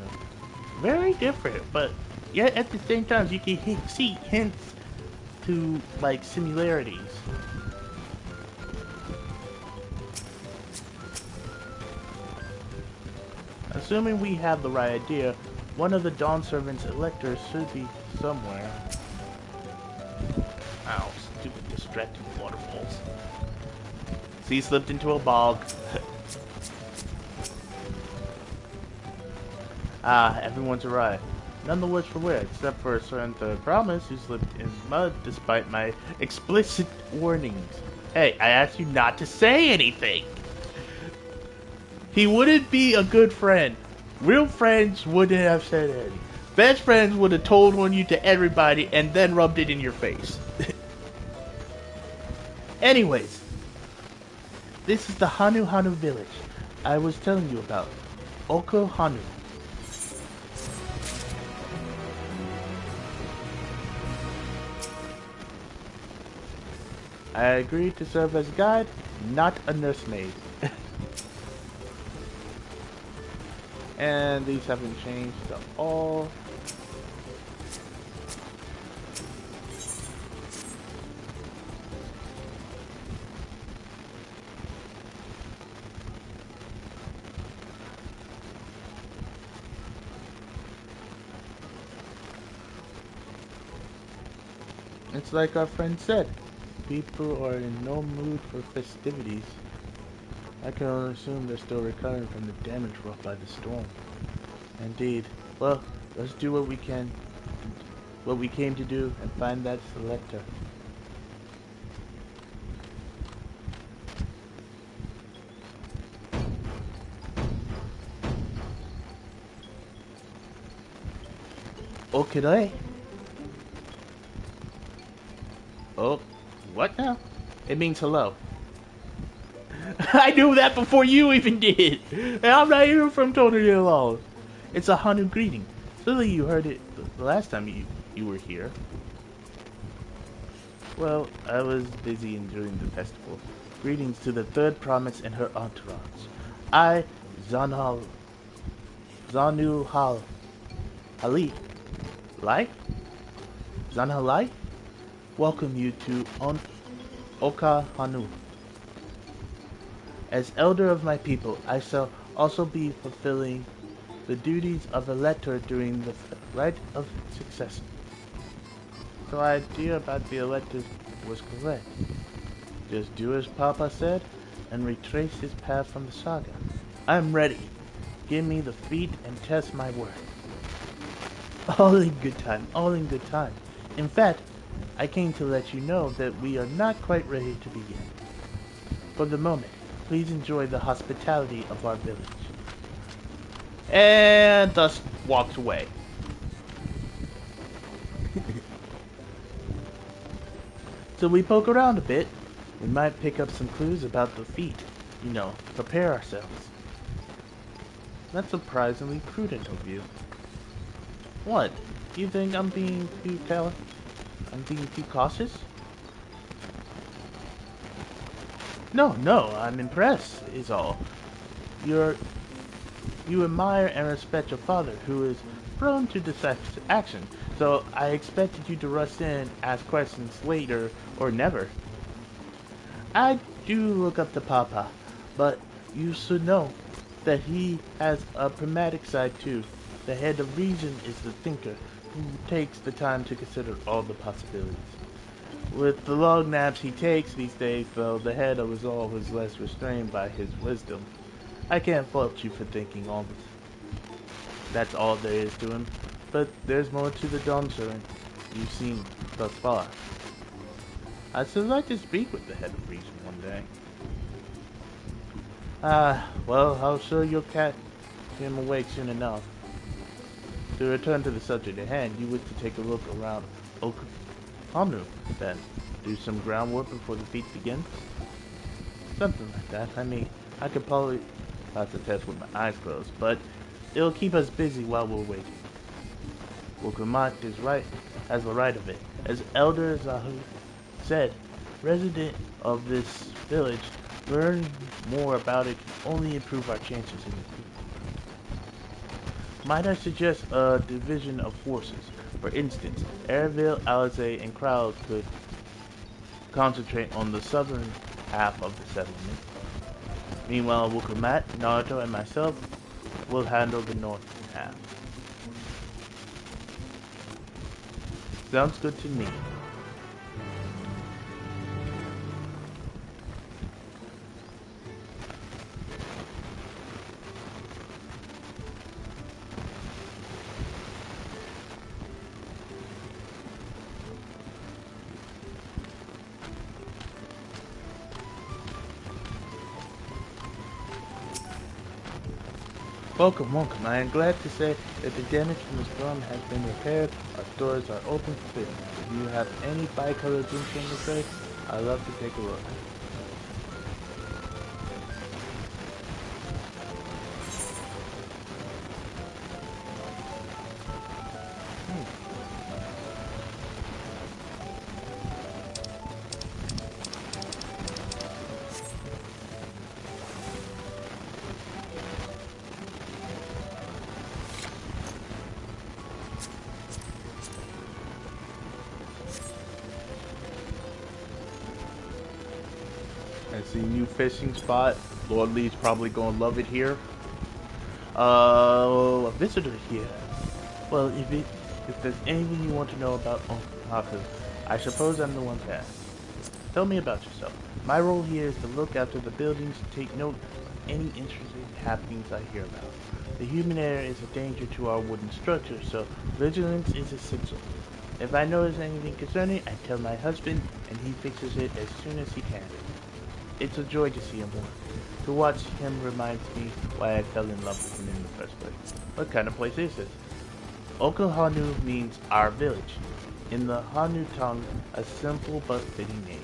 Very different, but yet at the same time you can see hints to like similarities. Assuming we have the right idea, one of the Dawn Servant's electors should be somewhere. Ow, stupid distracting waterfalls. See, slipped into a bog. Ah, everyone's arrived. None the worse for wear, except for a certain third promise who slipped in mud despite my explicit warnings. Hey, I asked you not to say anything! He wouldn't be a good friend. Real friends wouldn't have said anything. Best friends would have told on you to everybody and then rubbed it in your face. Anyways, this is the Hanu village I was telling you about. Oko Hanu. I agreed to serve as a guide, not a nursemaid. And these haven't changed at all. It's like our friend said, people are in no mood for festivities. I can only assume they're still recovering from the damage wrought by the storm. Indeed. Well, let's do what we can, what we came to do, and find that selector. Okay. Oh, what now? It means hello. I knew that before you even did. And I'm not even from DAWNTRAIL. It's a Hanu greeting. Surely you heard it the last time you were here. Well, I was busy enjoying the festival. Greetings to the third promise and her entourage. I, Zanuhal Ali, Zanhalai, welcome you to Oka Hanu. As elder of my people, I shall also be fulfilling the duties of a elector during the rite of succession. The idea about the elector was correct. Just do as Papa said and retrace his path from the saga. I'm ready. Give me the feat and test my worth. All in good time, all in good time. In fact, I came to let you know that we are not quite ready to begin. For the moment, please enjoy the hospitality of our village. And thus walks away. So we poke around a bit. We might pick up some clues about the feat. You know, prepare ourselves. That's surprisingly prudent of you. What? Do you think I'm being too cautious? No, I'm impressed, is all. You admire and respect your father, who is prone to decisive action, so I expected you to rush in, ask questions later, or never. I do look up to Papa, but you should know that he has a pragmatic side too. The head of reason is the thinker, who takes the time to consider all the possibilities. With the long naps he takes these days, though, the head of resolve is less restrained by his wisdom. I can't fault you for thinking all this. That's all there is to him, but there's more to the DAWNTRAIL you've seen thus far. I'd still like to speak with the head of reason one day. Well, I'll show you'll catch him awake soon enough. To return to the subject at hand, you wish to take a look around Hanu, then do some groundwork before the feat begins? Something like that. I mean, I could probably pass the test with my eyes closed, but it'll keep us busy while we're waiting. Wukamat is right, has the right of it. As Elder Zahu said, resident of this village, learning more about it can only improve our chances in the future. Might I suggest a division of forces? For instance, Airville, Alizé, and Crowd could concentrate on the southern half of the settlement. Meanwhile, Wukamat, Naruto, and myself will handle the northern half. Sounds good to me. Welcome. I am glad to say that the damage from the storm has been repaired. Our stores are open for business. If you have any bi-colored ginseng to trade, I'd love to take a look. I see new fishing spot. Lord Lee's probably gonna love it here. A visitor here. Well, if there's anything you want to know about Haku, I suppose I'm the one to ask. Tell me about yourself. My role here is to look after the buildings and take note of any interesting happenings I hear about. The human air is a danger to our wooden structure, so vigilance is essential. If I notice anything concerning, I tell my husband, and he fixes it as soon as he can. It's a joy to see him work. To watch him reminds me why I fell in love with him in the first place. What kind of place is this? Okahanu means our village. In the Hanu tongue, a simple but fitting name.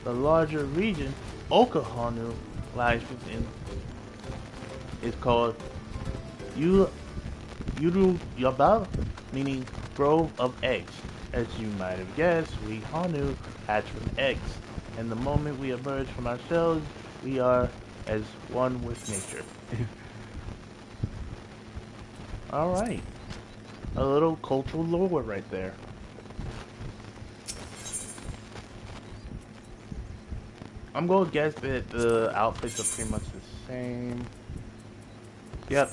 The larger region, Okahanu, lies within, is called Yuruyaba, meaning grove of eggs. As you might have guessed, we Hanu hatch from eggs, and the moment we emerge from our shells, we are as one with nature. Alright. A little cultural lore right there. I'm going to guess that the outfits are pretty much the same. Yep.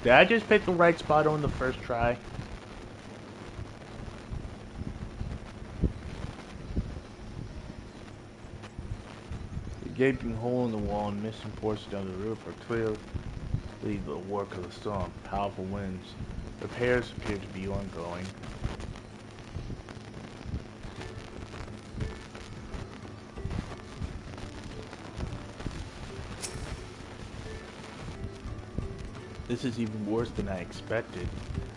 Did I just pick the right spot on the first try? The gaping hole in the wall and missing portions of the roof are clearly the work of the storm. Powerful winds. Repairs appear to be ongoing. This is even worse than I expected.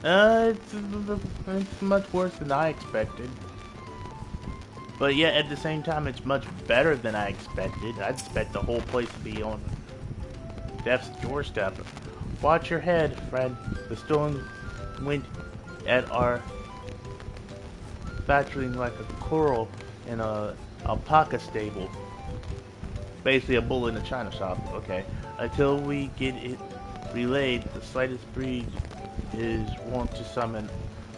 It's much worse than I expected. But yet, at the same time, it's much better than I expected. I expect the whole place to be on death's doorstep. Watch your head, friend. The storm went at our factoring like a coral in a alpaca stable. Basically a bull in a china shop. Okay. Until we get it relayed, the slightest breeze is wont to summon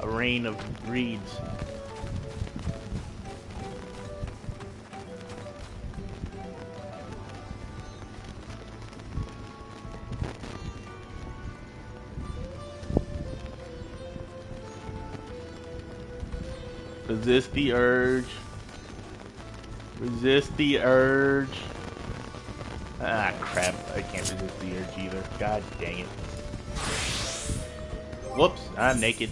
a rain of reeds. Resist the urge. Resist the urge. Ah, crap. I can't resist the urge either. God dang it. Whoops, I'm naked.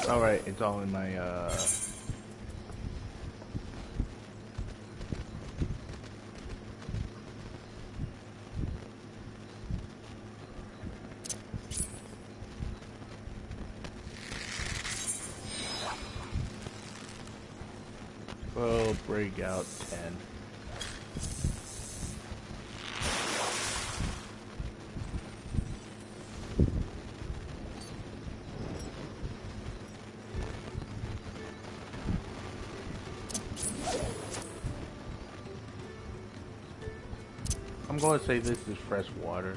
Alright, it's all in my, well, break out 10. I'm going to say this is fresh water.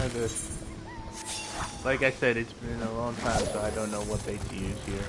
trying to... Like I said, it's been a long time, so I don't know what bait to use here.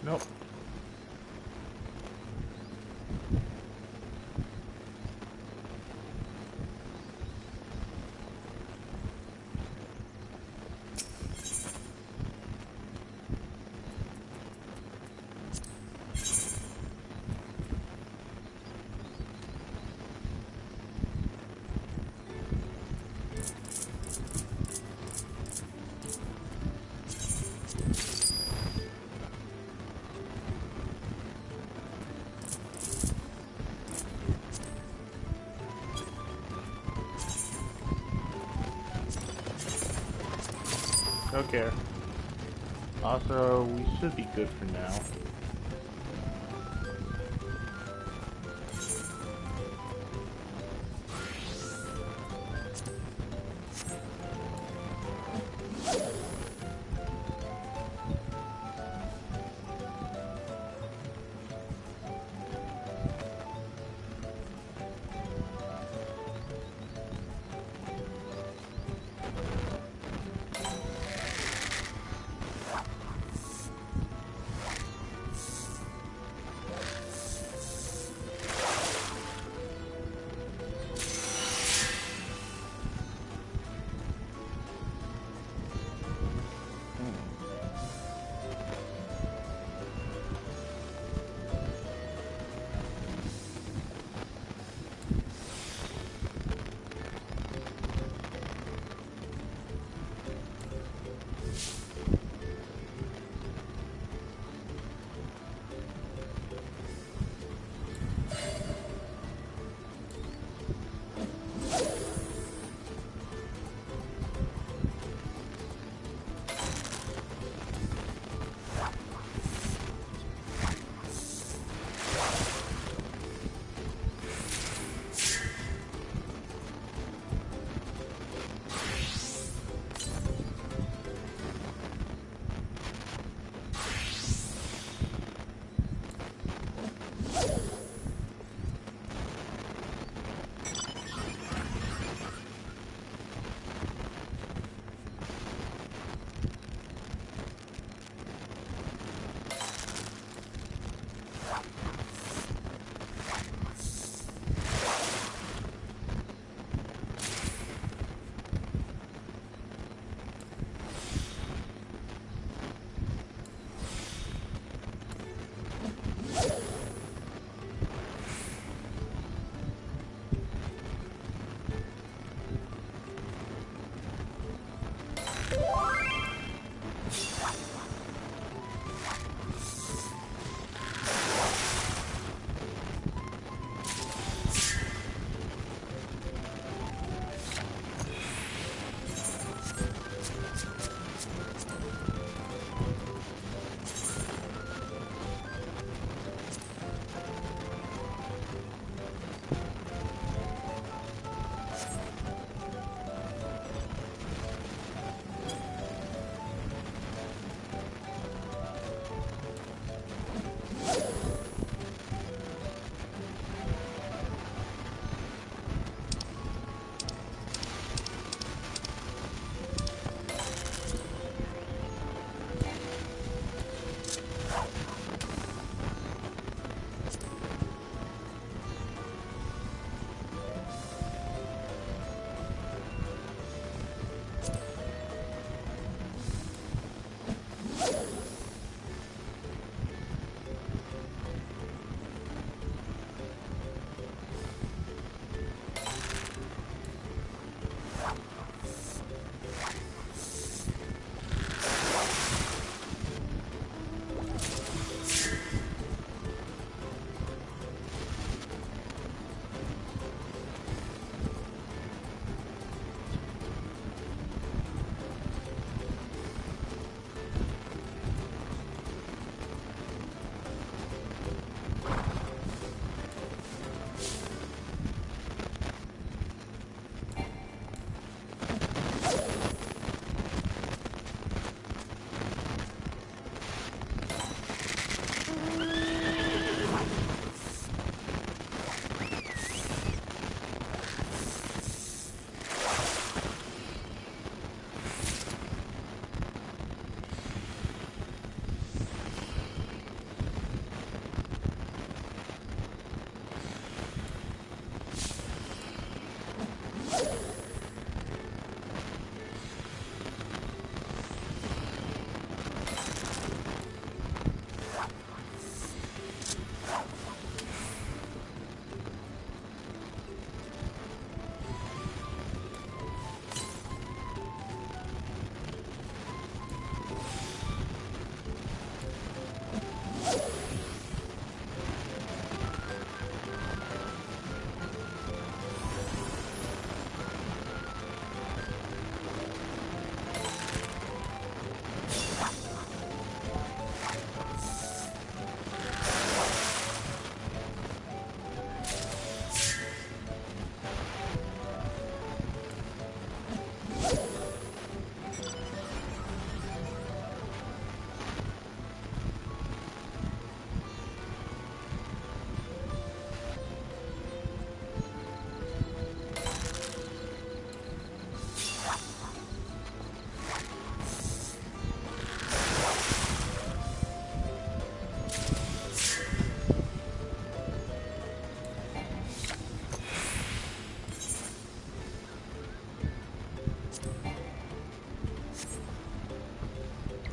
Nope. Don't care. Also, we should be good for now.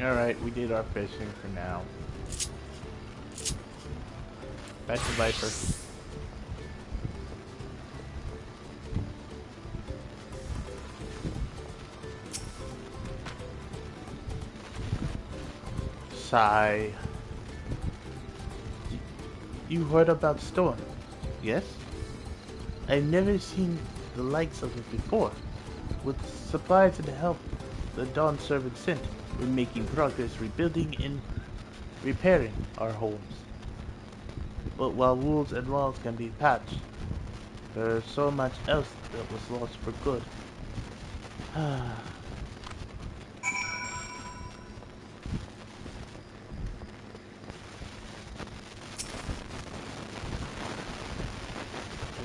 Alright, we did our fishing for now. Back to Viper. Sigh. You heard about Storm? Yes? I've never seen the likes of it before. With supplies and help the Dawn servant sent, we're making progress rebuilding and repairing our homes. But while walls and walls can be patched, there's so much else that was lost for good. A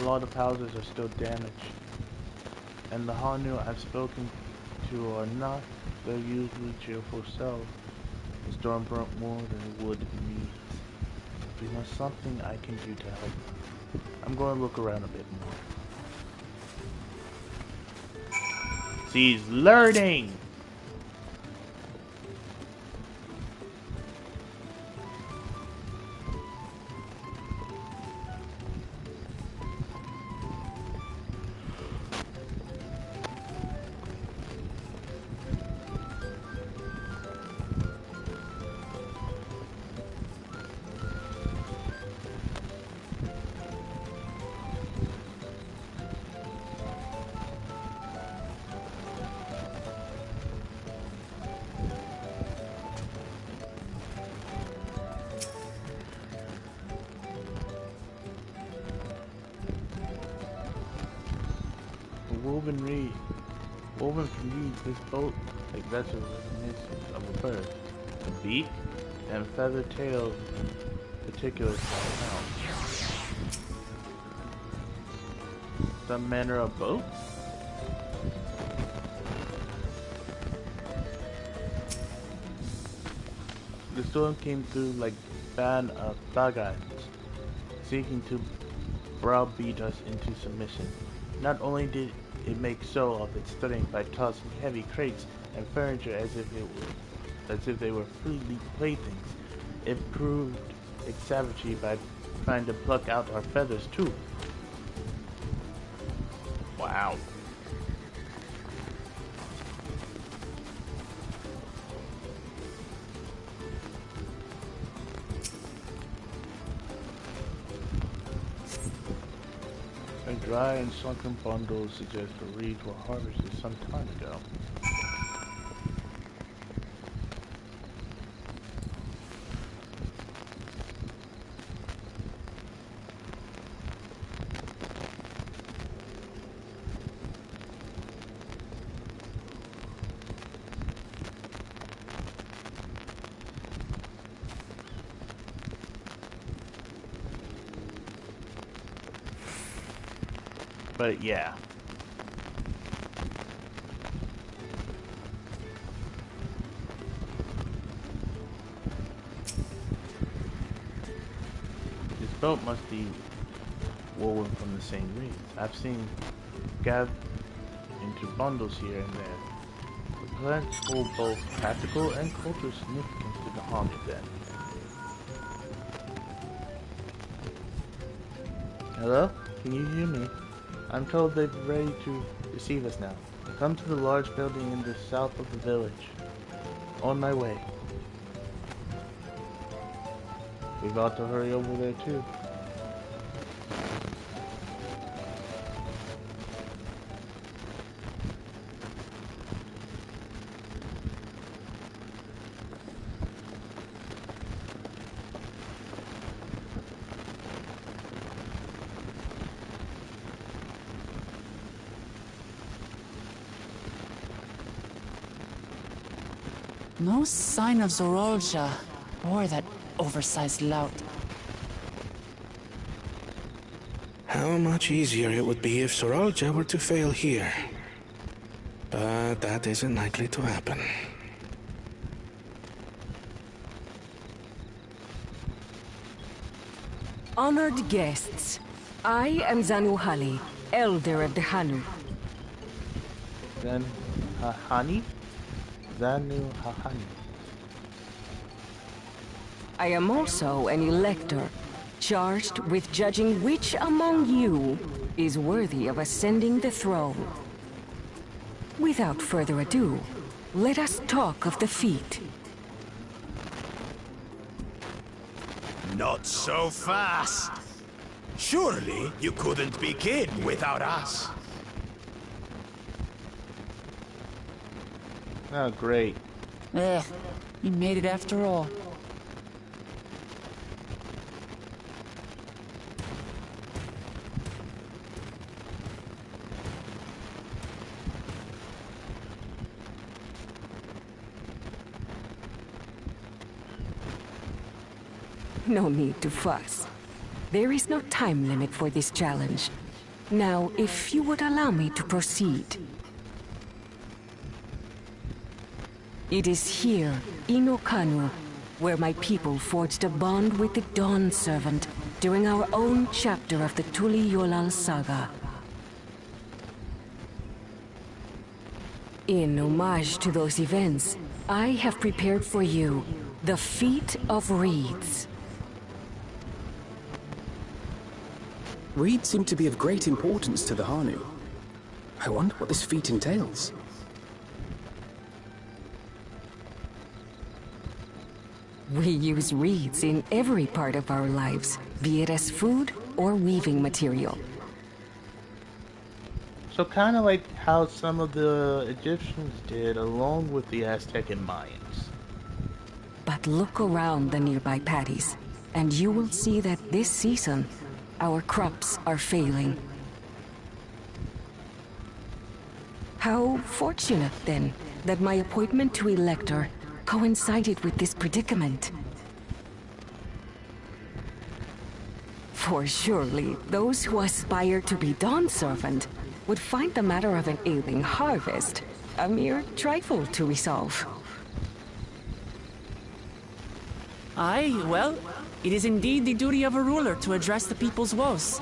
lot of houses are still damaged, and the Hanu I've spoken to are not their usually cheerful selves. The storm burnt more than wood needs. There's something I can do to help. I'm going to look around a bit more. She's learning! Woven from reeds, this boat, like vessels, reminiscent of a bird. The beak and feathered tail in particular stand out. Some manner of boat? The storm came through like band of Bagans, seeking to browbeat us into submission. Not only did it make show of its strength by tossing heavy crates and furniture as if they were fleeting playthings, it proved its savagery by trying to pluck out our feathers too. Wow. Dry and sunken bundles suggest the reeds were harvested some time ago. But yeah. This boat must be woven from the same reeds. I've seen gathered into bundles here and there. The plants hold both practical and cultural significance to the Hanu then. Hello? Can you hear me? I'm told they're ready to receive us now. Come to the large building in the south of the village. On my way. We've got to hurry over there too. No sign of Zorolja, or that oversized lout. How much easier it would be if Zorolja were to fail here. But that isn't likely to happen. Honored guests, I am Zanuhali, Elder of the Hanu. Then, Hani? Zanuhali. I am also an elector, charged with judging which among you is worthy of ascending the throne. Without further ado, let us talk of the feat. Not so fast. Surely you couldn't begin without us. Oh, great. You made it after all. No need to fuss. There is no time limit for this challenge. Now, if you would allow me to proceed. It is here, in Okanu, where my people forged a bond with the Dawn Servant during our own chapter of the Tuli-Yolal saga. In homage to those events, I have prepared for you the Feat of Reeds. Reeds seem to be of great importance to the Hanu. I wonder what this feat entails. We use reeds in every part of our lives, be it as food or weaving material. So kind of like how some of the Egyptians did along with the Aztec and Mayans. But look around the nearby paddies, and you will see that this season, our crops are failing. How fortunate, then, that my appointment to Elector coincided with this predicament. For surely, those who aspire to be Dawn Servant would find the matter of an ailing harvest a mere trifle to resolve. Aye, well, it is indeed the duty of a ruler to address the people's woes.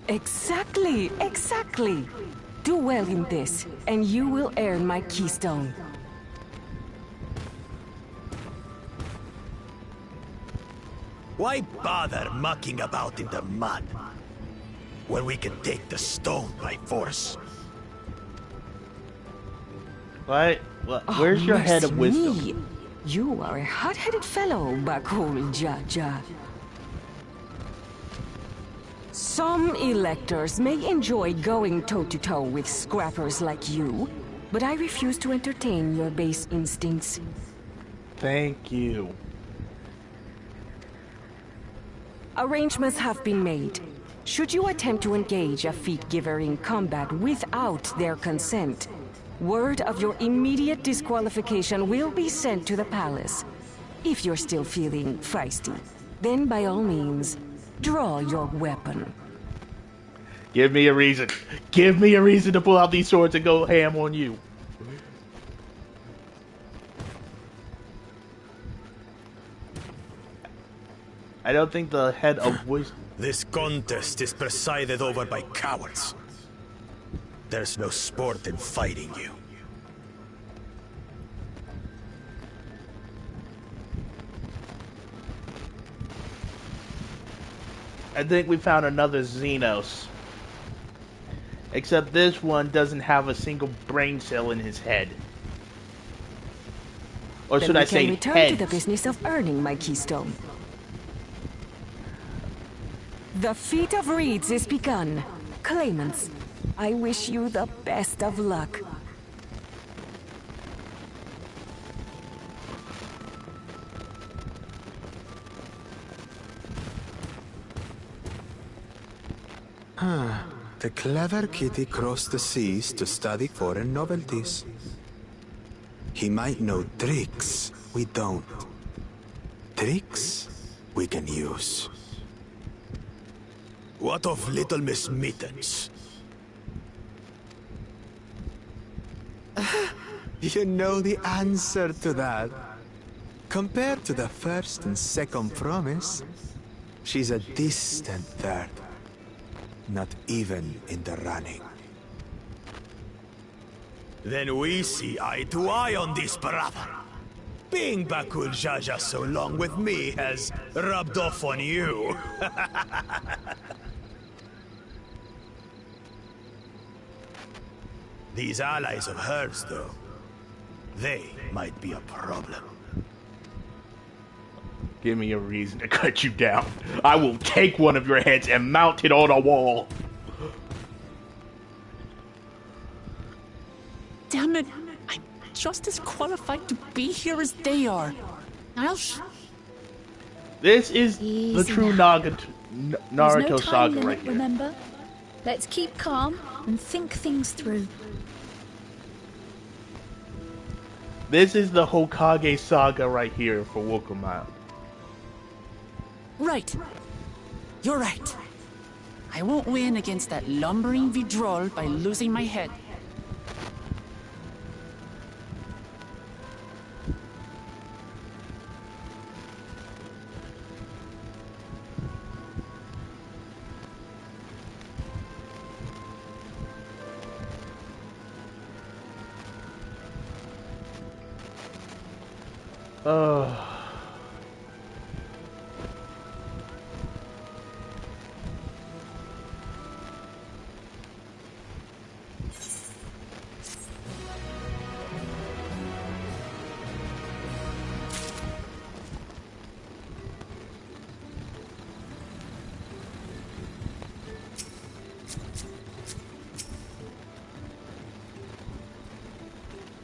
Exactly, exactly. Do well in this, and you will earn my keystone. Why bother mucking about in the mud when we can take the stone by force? What? Where's your head of wisdom? Me. You are a hot-headed fellow, Bakul Jaja. Some electors may enjoy going toe-to-toe with scrappers like you, but I refuse to entertain your base instincts. Thank you. Arrangements have been made. Should you attempt to engage a feat giver in combat without their consent, word of your immediate disqualification will be sent to the palace. If you're still feeling feisty, then by all means, draw your weapon. Give me a reason. Give me a reason to pull out these swords and go ham on you. I don't think the head of wisdom... This contest is presided over by cowards. There's no sport in fighting you. I think we found another Xenos. Except this one doesn't have a single brain cell in his head. Or should I say heads? Then we can return to the business of earning my keystone. The Feat of Reeds is begun. Claimants, I wish you the best of luck. The clever kitty crossed the seas to study foreign novelties. He might know tricks we don't. Tricks we can use. What of Little Miss Mittens? You know the answer to that. Compared to the first and second promise, she's a distant third. Not even in the running. Then we see eye to eye on this, brother. being Bakul Jaja so long with me has rubbed off on you. These allies of hers, though, they might be a problem. Give me a reason to cut you down. I will take one of your heads and mount it on a wall. Damn it. I'm just as qualified to be here as they are. This is the true Naruto no saga right here. Remember? Let's keep calm and think things through. This is the Hokage saga right here for Wokomile. Right. You're right. I won't win against that lumbering Vidrol by losing my head.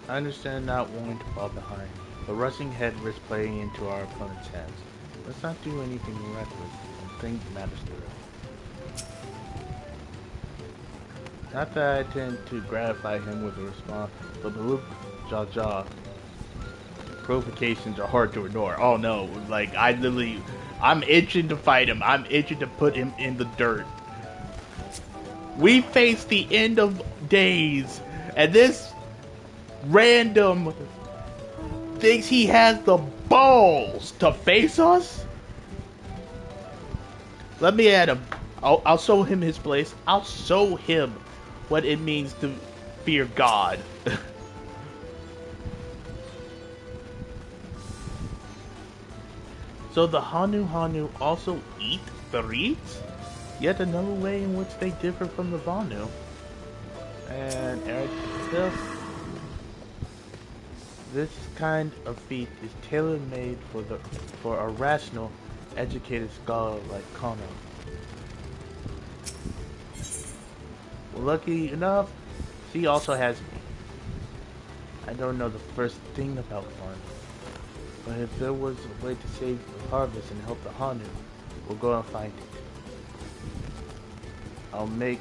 I understand not wanting to fall behind, but rushing ahead risks playing into our opponent's hands. Let's not do anything reckless and think matters through. Not that I tend to gratify him with a response, but the Jaja provocations are hard to ignore. Oh no, like I'm itching to fight him. I'm itching to put him in the dirt. We face the end of days, and this random thinks he has the balls to face us? Let me add him. I'll show him his place. I'll show him what it means to fear God. So the Hanu also eat the reeds? Yet another way in which they differ from the Vanu. And Eric Bill. This kind of feat is tailor-made for a rational, educated scholar like Kono. Well, lucky enough, she also has me. I don't know the first thing about fun, but if there was a way to save the harvest and help the Hanu, we'll go and find it. I'll make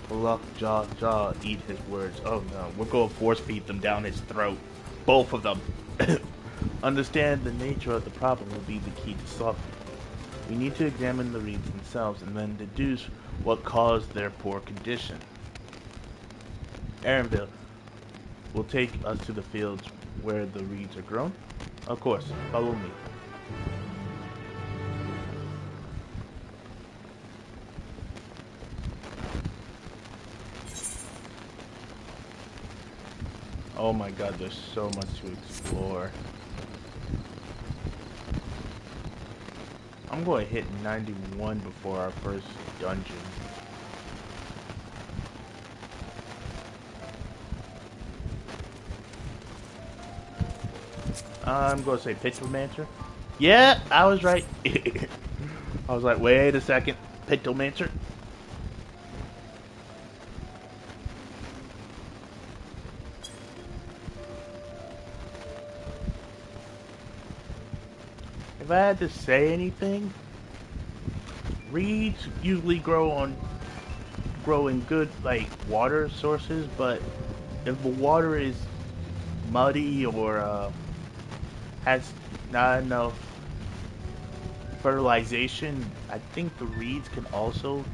Bulak Jaw eat his words. Oh no, we're going to force feed them down his throat. Both of them. Understand the nature of the problem will be the key to solving it. We need to examine the reeds themselves and then deduce what caused their poor condition. Aaronville will take us to the fields where the reeds are grown. Of course, follow me. Oh my god, there's so much to explore. I'm going to hit 91 before our first dungeon. I'm going to say Pictomancer. Yeah, I was right. I was like, wait a second. Pictomancer. If I had to say anything, reeds usually grow in good like water sources, but if the water is muddy or has not enough fertilization, I think the reeds can also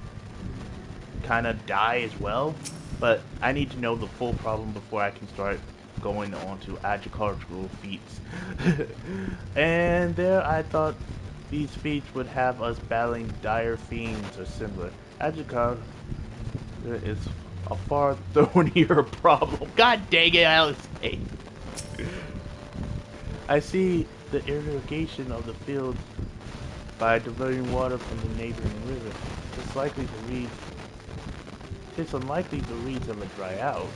kind of die as well. But I need to know the full problem before I can start going on to agricultural feats. And there I thought these feats would have us battling dire fiends or similar. Agriculture is a far thornier problem. God dang it, Alice. I see the irrigation of the fields by diverting water from the neighboring river. It's likely the reeds. It's unlikely the reeds ever dry out.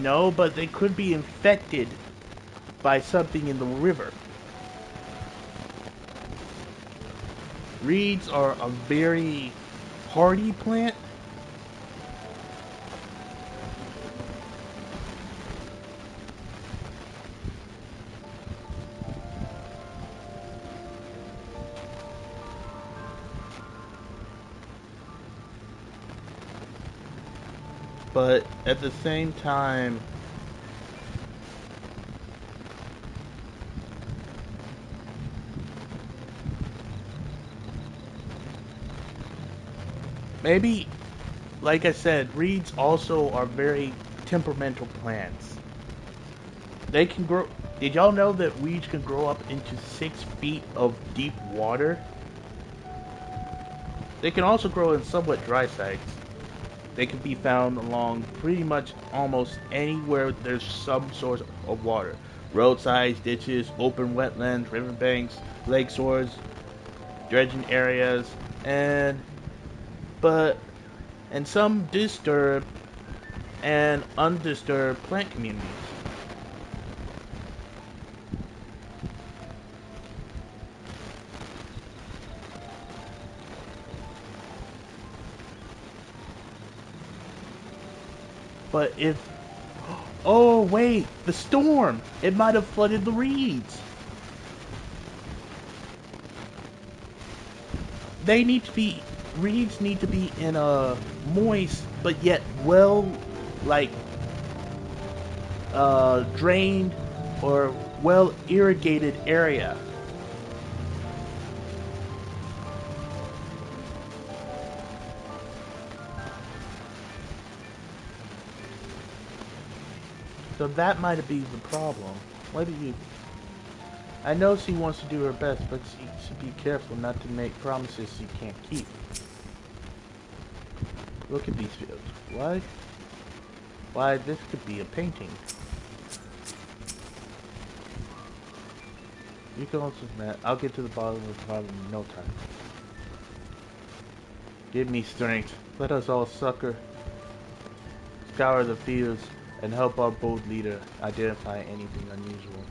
No, but they could be infected by something in the river. Reeds are a very hardy plant. But at the same time, maybe, like I said, reeds also are very temperamental plants. They can grow. Did y'all know that reeds can grow up into 6 feet of deep water? They can also grow in somewhat dry sites. They can be found along pretty much almost anywhere there's some source of water. Roadsides, ditches, open wetlands, riverbanks, lake shores, dredging areas, and some disturbed and undisturbed plant communities. But if... Oh, wait! The storm! It might have flooded the reeds! They need to be... Reeds need to be in a moist, but yet well, like, drained or well irrigated area. So that might be the problem. What do you... I know she wants to do her best, but she should be careful not to make promises she can't keep. Look at these fields. Why? Why, this could be a painting. You can also... I'll get to the bottom of the problem in no time. Give me strength. Let us all scour the fields and help our bold leader identify anything unusual.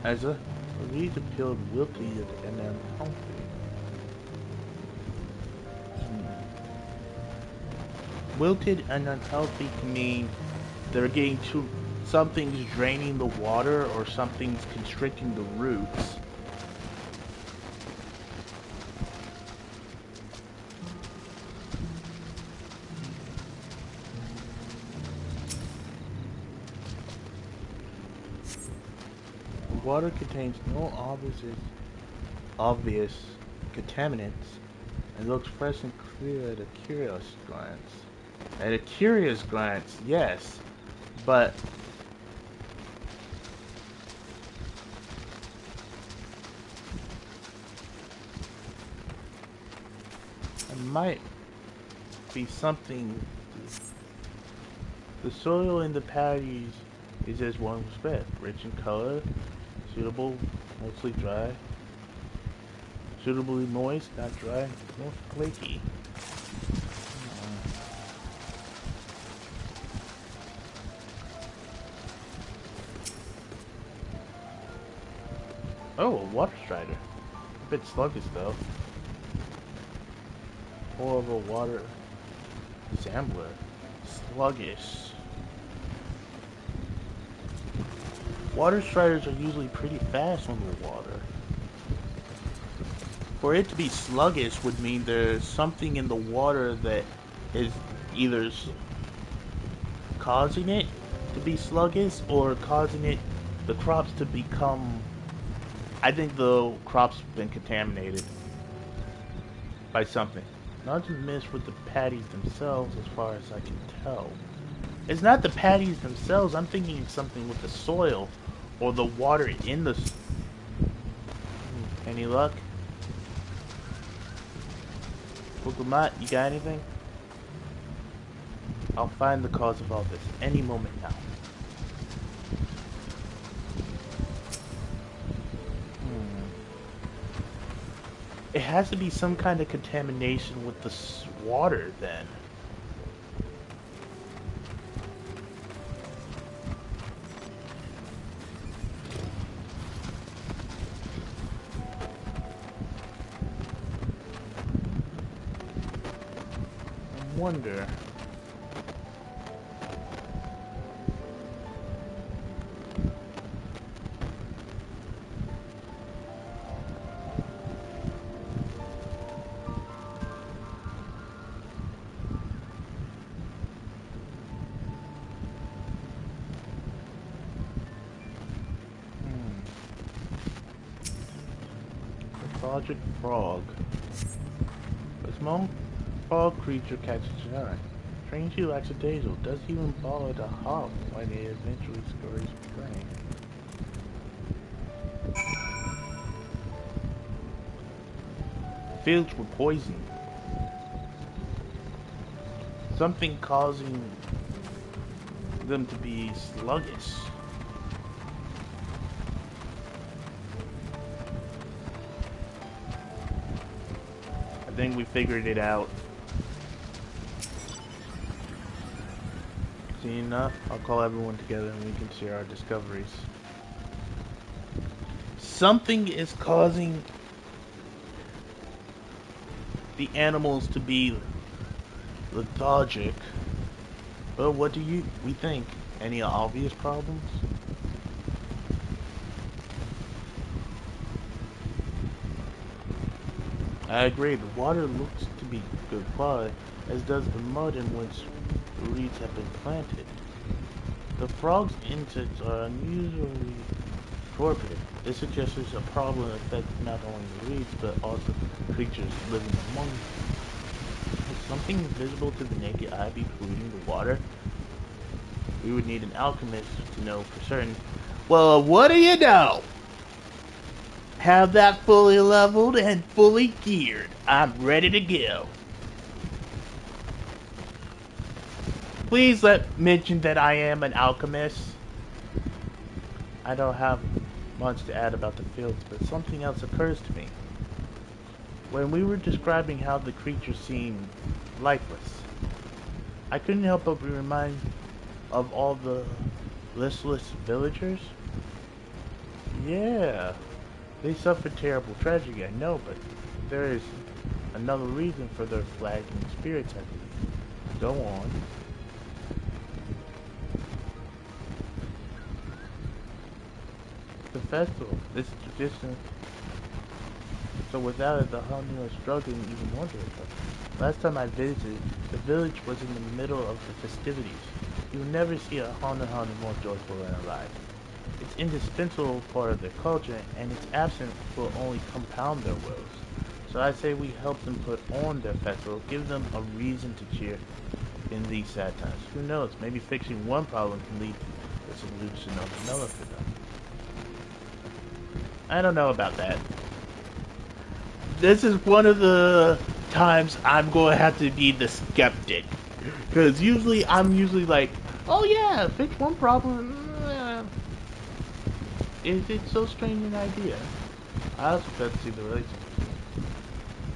As a reed appealed wilted and unhealthy. Wilted and unhealthy can mean they're getting too... Something's draining the water or something's constricting the roots. Water contains no obvious contaminants and looks fresh and clear at a curious glance. At a curious glance, yes, but it might be something. The soil in the paddies is as one would expect, rich in color, suitable, mostly dry. Suitably moist, not dry, more flaky. Oh, a water strider. A bit sluggish though. More of a water sampler. Sluggish. Water striders are usually pretty fast on the water. For it to be sluggish would mean there's something in the water that is either causing it to be sluggish or causing the crops to become... I think the crops have been contaminated. by something. Not just missed with the patties themselves, as far as I can tell. It's not the patties themselves. I'm thinking it's something with the soil or the water in the. Any luck? Gugumat, you got anything? I'll find the cause of all this any moment now. It has to be some kind of contamination with the water, then. I wonder. Lethargic frog. A small frog creature catches your eye. Strangely lackadaisical, doesn't even bother to hop when it eventually scurries prey. Fields were poisoned. Something causing them to be sluggish. I think we figured it out. See enough? I'll call everyone together and we can share our discoveries. Something is causing the animals to be lethargic. Well, what do we think? Any obvious problems? I agree, the water looks to be good quality, as does the mud in which the reeds have been planted. The frog's insects are unusually torpid. This suggests there's a problem that affects not only the reeds, but also creatures living among them. Is something visible to the naked eye be polluting the water? We would need an alchemist to know for certain. Well, what do you know? Have that fully leveled and fully geared. I'm ready to go. Please mention that I am an alchemist. I don't have much to add about the fields, but something else occurs to me. When we were describing how the creatures seemed lifeless, I couldn't help but be reminded of all the listless villagers. Yeah, they suffered terrible tragedy, I know, but there is another reason for their flagging spirits, I believe. Go on. The festival, this tradition. So without it, the Hanu are struggling even more to recover. Last time I visited, the village was in the middle of the festivities. You will never see a Hanu more joyful than alive. It's indispensable part of their culture, and its absence will only compound their woes. So I say we help them put on their festival, give them a reason to cheer in these sad times. Who knows, maybe fixing one problem can lead to the solution of another for them. I don't know about that. This is one of the times I'm going to have to be the skeptic. Because I'm usually like, oh yeah, fix one problem. Is it so strange an idea? I also got to see the relationship.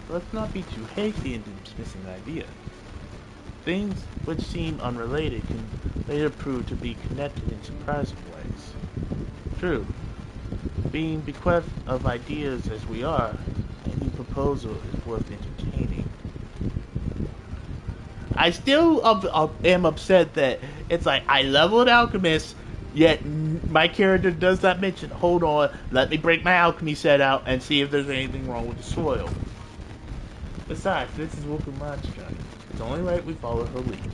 Let's not be too hasty in dismissing the idea. Things which seem unrelated can later prove to be connected in surprising ways. True. Being bequeathed of ideas as we are, any proposal is worth entertaining. I still am upset that it's like I leveled alchemist, yet my character does not mention, hold on, let me break my alchemy set out and see if there's anything wrong with the soil. Besides, this is Wukuman's journey. It's only right we follow her lead.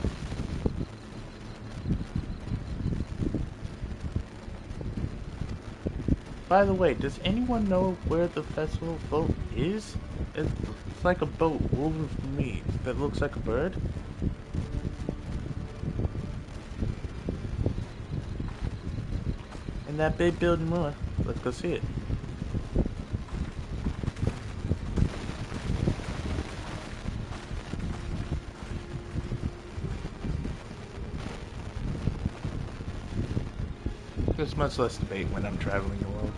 By the way, does anyone know where the festival boat is? It's like a boat woven from me that looks like a bird. And that big building more. Let's go see it. There's much less debate when I'm traveling the world.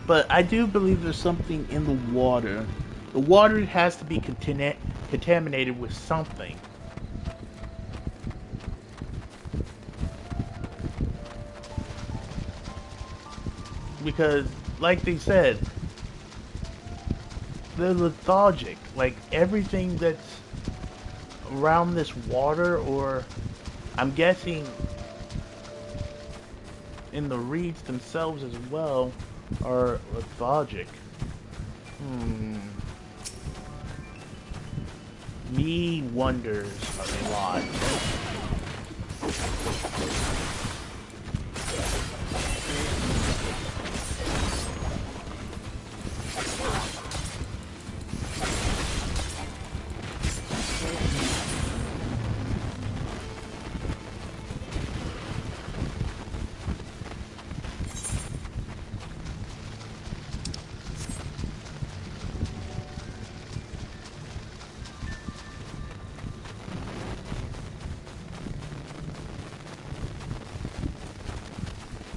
But I do believe there's something in the water. The water has to be contaminated with something. Because, like they said, they're lethargic. Like, everything that's around this water, or I'm guessing in the reeds themselves as well, are lethargic. Me wonders a lot.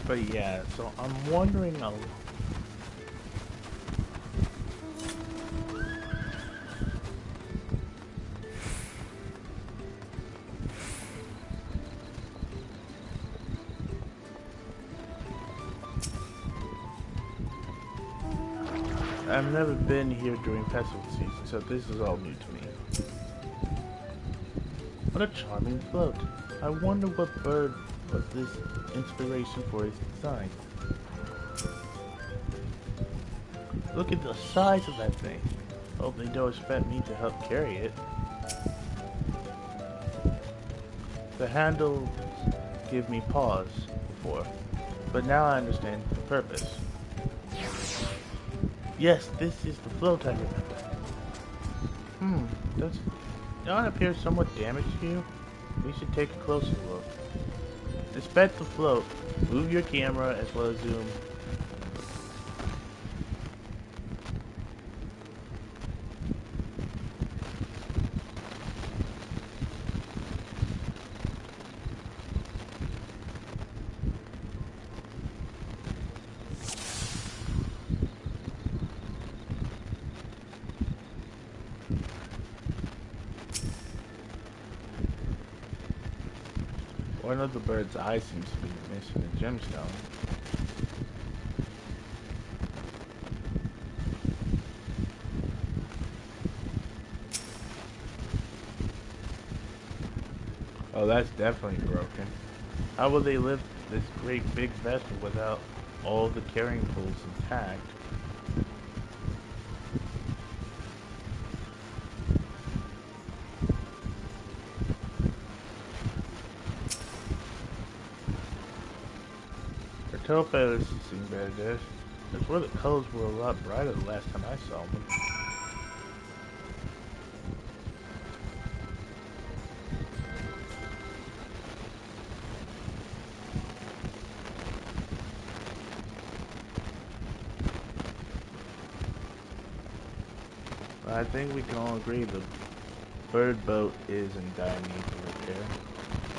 But yeah, so I'm wondering I've never been here during festival season, so this is all new to me. What a charming float. I wonder what bird was this inspiration for its design. Look at the size of that thing. Hope they don't expect me to help carry it. The handles give me pause before, but now I understand the purpose. Yes, this is the float I remember. Does it appear somewhat damaged to you? We should take a closer look. Inspect the float. Move your camera as well as zoom. One of the bird's eyes seems to be missing a gemstone. Oh, that's definitely broken. How will they lift this great big vessel without all the carrying poles intact? Tail feathers seem better there. I swear the colors were a lot brighter the last time I saw them. I think we can all agree the bird boat is in dire need of repair.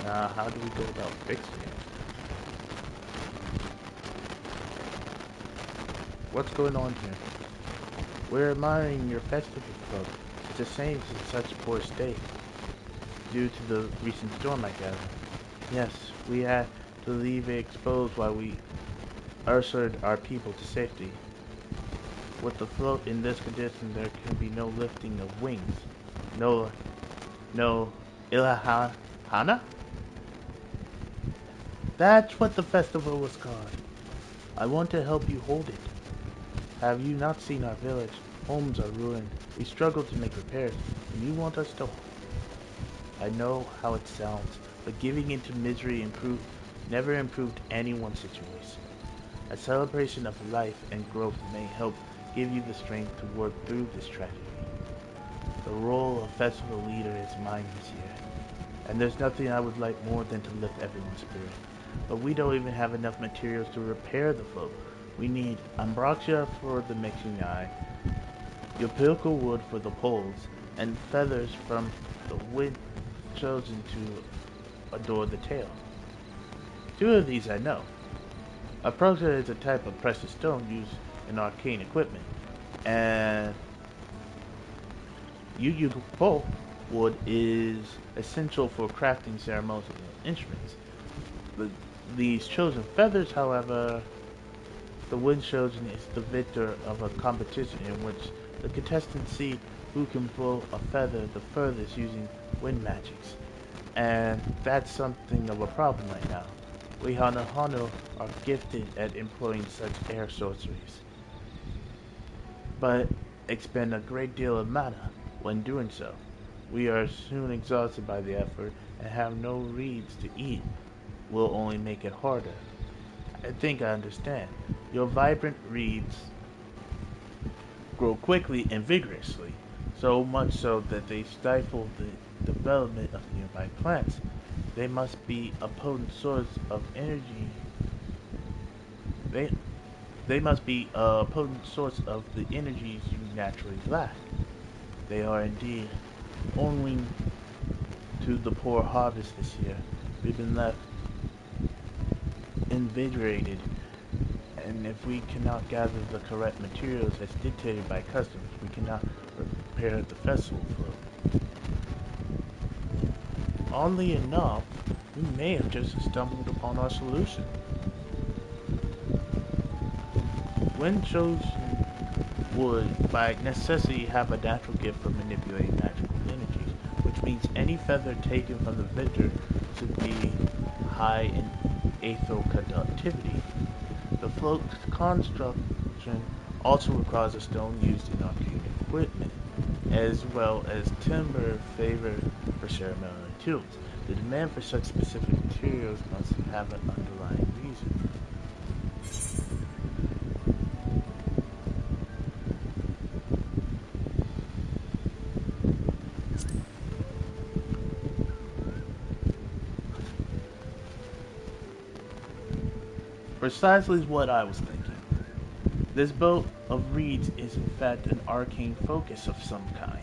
Now, how do we go about fixing it? What's going on here? We're admiring your festival float. It's a shame it's in such a poor state. Due to the recent storm, I gather. Yes, we had to leave it exposed while we ushered our people to safety. With the float in this condition, there can be no lifting of wings. No ilahana? That's what the festival was called. I want to help you hold it. Have you not seen our village? homes are ruined. We struggle to make repairs, and you want us to... I know how it sounds, but giving into misery never improved anyone's situation. A celebration of life and growth may help give you the strength to work through this tragedy. The role of festival leader is mine this year, and there's nothing I would like more than to lift everyone's spirit. But we don't even have enough materials to repair the float. We need ambraxia for the mixing eye, Yopilka wood for the poles, and feathers from the wind chosen to adorn the tail. 2 of these I know. Ambraxia is a type of precious stone used in arcane equipment, and Yopilka wood is essential for crafting ceremonial instruments. These chosen feathers, however, the wind chosen is the victor of a competition in which the contestants see who can blow a feather the furthest using wind magics. And that's something of a problem right now. We Hanu are gifted at employing such air sorceries, but expend a great deal of mana when doing so. We are soon exhausted by the effort, and have no reeds to eat will only make it harder. I think I understand. Your vibrant reeds grow quickly and vigorously, so much so that they stifle the development of nearby plants. They must be a potent source of energy. They must be a potent source of the energies you naturally lack. They are indeed. Owing to the poor harvest this year, we've been left invigorated, and if we cannot gather the correct materials as dictated by customers, we cannot repair the festival float. Oddly enough, we may have just stumbled upon our solution. When chosen would, by necessity, have a natural gift for manipulating magical energies, which means any feather taken from the victor should be high in aetheric conductivity. The float construction also requires a stone used in arcane equipment, as well as timber favored for ceremonial tools. The demand for such specific materials must have an underlying reason. Precisely what I was thinking. This boat of reeds is in fact an arcane focus of some kind.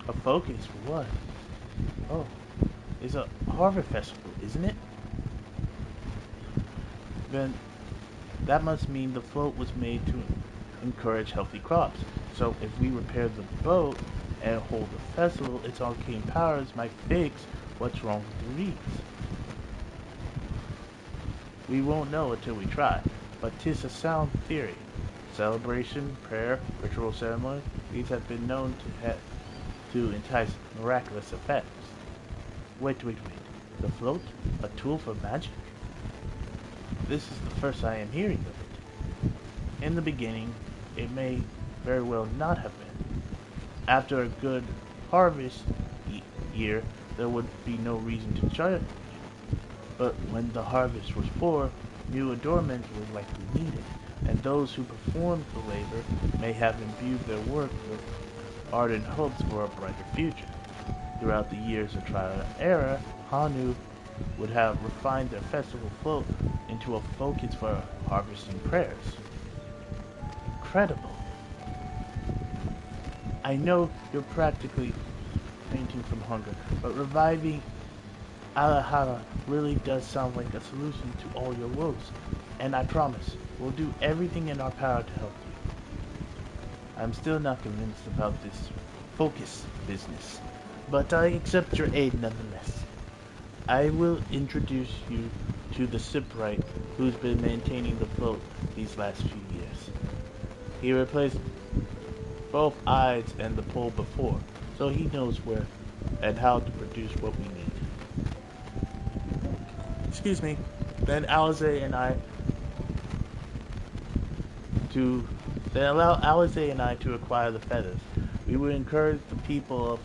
A focus for what? Oh, it's a harvest festival, isn't it? Then that must mean the float was made to encourage healthy crops. So if we repair the boat and hold the festival, its arcane powers might fix what's wrong with the reeds. We won't know until we try, but 'tis a sound theory. Celebration, prayer, ritual ceremony, these have been known to entice miraculous effects. Wait. The float? A tool for magic? This is the first I am hearing of it. In the beginning, it may very well not have been. After a good harvest year, there would be no reason to charge it. But when the harvest was poor, new adornments were likely needed, and those who performed the labor may have imbued their work with ardent hopes for a brighter future. Throughout the years of trial and error, Hanu would have refined their festival float into a focus for harvesting prayers. Incredible. I know you're practically fainting from hunger, but reviving Alahara really does sound like a solution to all your woes, and I promise we'll do everything in our power to help you. I'm still not convinced about this focus business, but I accept your aid nonetheless. I will introduce you to the shipwright who's been maintaining the float these last few years. He replaced both eyes and the pole before, so he knows where and how to produce what we need. Excuse me. Then Alize and I they allow Alize and I to acquire the feathers. We would encourage the people of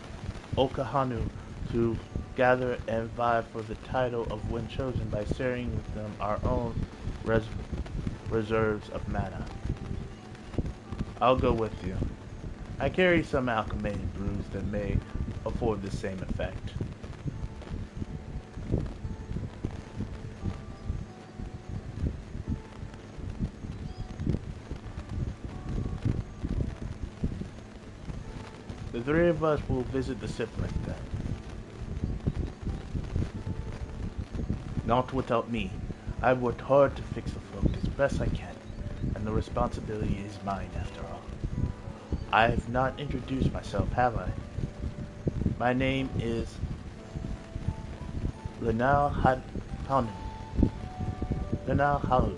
Okahanu to gather and vie for the title of when chosen by sharing with them our own reserves of mana. I'll go with you. I carry some alchemated brews that may afford the same effect. The three of us will visit the shipwreck then. Not without me. I've worked hard to fix the float as best I can, and the responsibility is mine after all. I have not introduced myself, have I? My name is Lenal Hanu. Lenal Halu.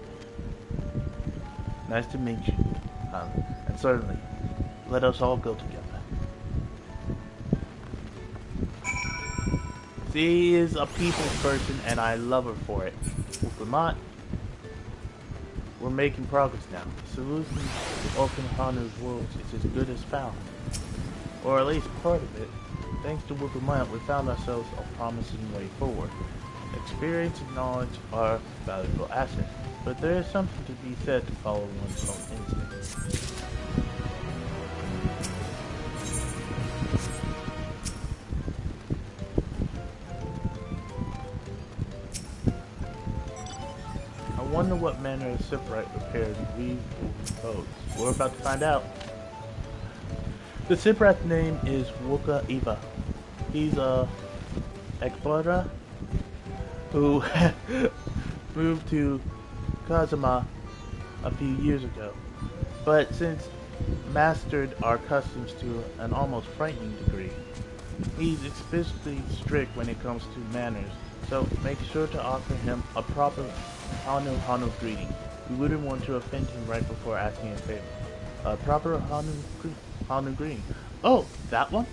Nice to meet you, Hanu. And certainly, let us all go together. She is a people's person, and I love her for it. Lamont, we're making progress now. The solution to Okinahanu's woes is as good as found. Or at least part of it. Thanks to Wukamant, we found ourselves a promising way forward. Experience and knowledge are valuable assets, but there is something to be said to follow one's own instincts. I wonder what manner of shipwright repairs we will propose. We're about to find out. The shipwright's name is Wuka Iva. He's a explorer who moved to Kazuma a few years ago, but since mastered our customs to an almost frightening degree. He's especially strict when it comes to manners, so make sure to offer him a proper Hanu greeting. We wouldn't want to offend him right before asking a favor. A proper Hanu greeting. Oh, that one?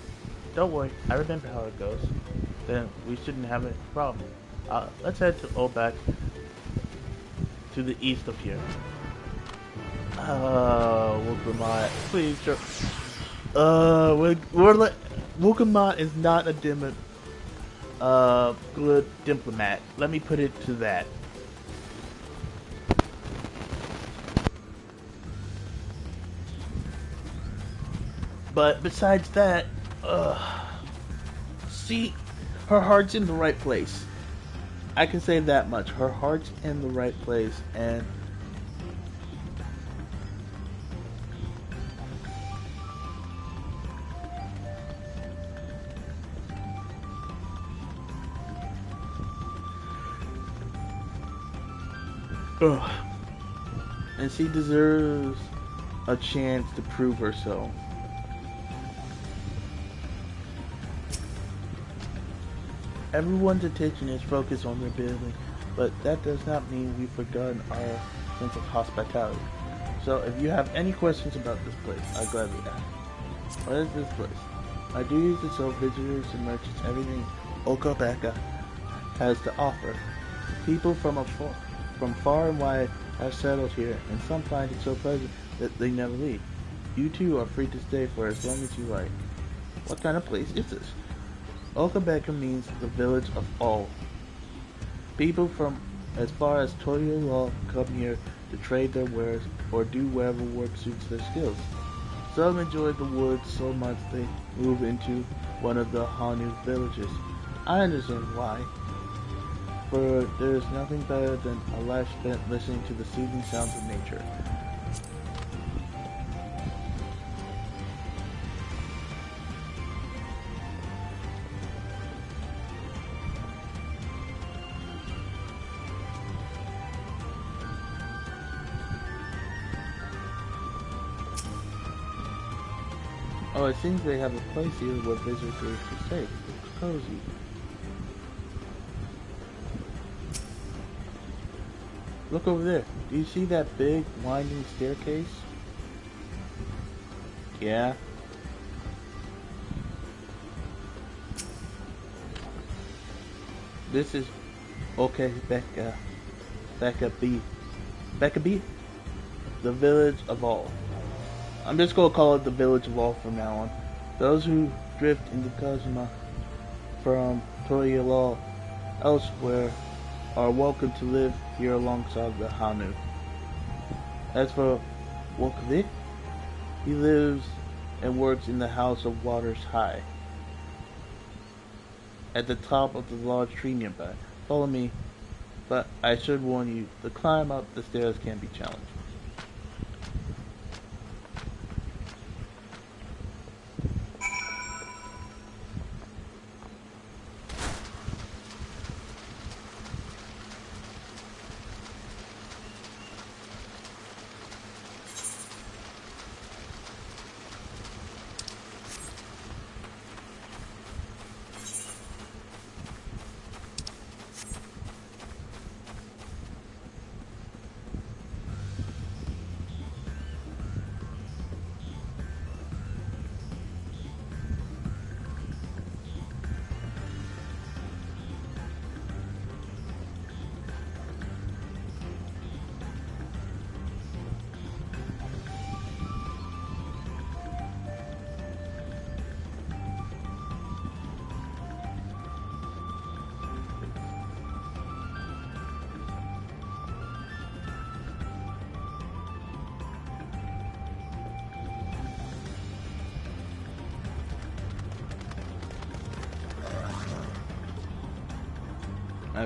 Don't worry, I remember how it goes. Then we shouldn't have a problem. Let's head to Obak, to the east of here. Wukamat, please. Wukamat is not a good diplomat. Let me put it to that. But besides that, see, her heart's in the right place. I can say that much. Her heart's in the right place, and she deserves a chance to prove herself. Everyone's attention is focused on their building, but that does not mean we've forgotten our sense of hospitality. So if you have any questions about this place, I'll gladly ask. What is this place? I do use to show visitors and merchants everything Okabeka has to offer. People from far and wide have settled here, and some find it so pleasant that they never leave. You too are free to stay for as long as you like. What kind of place is this? Okabeka means the village of all. People from as far as Toyo come here to trade their wares or do whatever work suits their skills. Some enjoy the woods so much they move into one of the Hanu villages. I understand why. For there is nothing better than a life spent listening to the soothing sounds of nature. Oh, it seems they have a place here where visitors are safe. It's cozy. Look over there. Do you see that big winding staircase? Yeah. This is okay, Becca B. Becca B? the village of all. I'm just gonna call it the village of all from now on. Those who drift into Kazuma from Toyolal elsewhere are welcome to live here alongside the Hanu. As for Wokvi, he lives and works in the House of Waters High, at the top of the large tree nearby. Follow me, but I should warn you, the climb up the stairs can be challenging.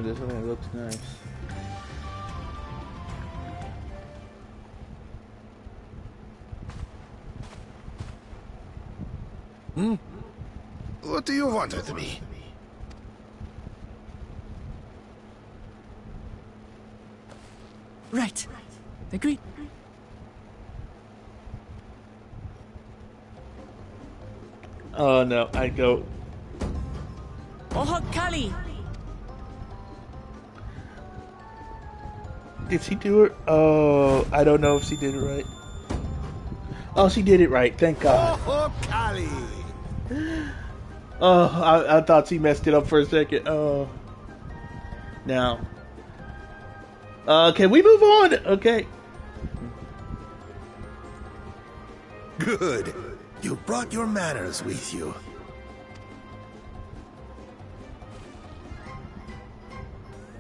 This one looks nice. What do you want with me? Right. Agreed. Oh no, I go. OHH Kali! Did she do it? Oh, I don't know if she did it right. Oh, she did it right. Thank God. Oh, Kali! Oh, I thought she messed it up for a second. Oh. Now. Can we move on? Okay. Good. You brought your manners with you.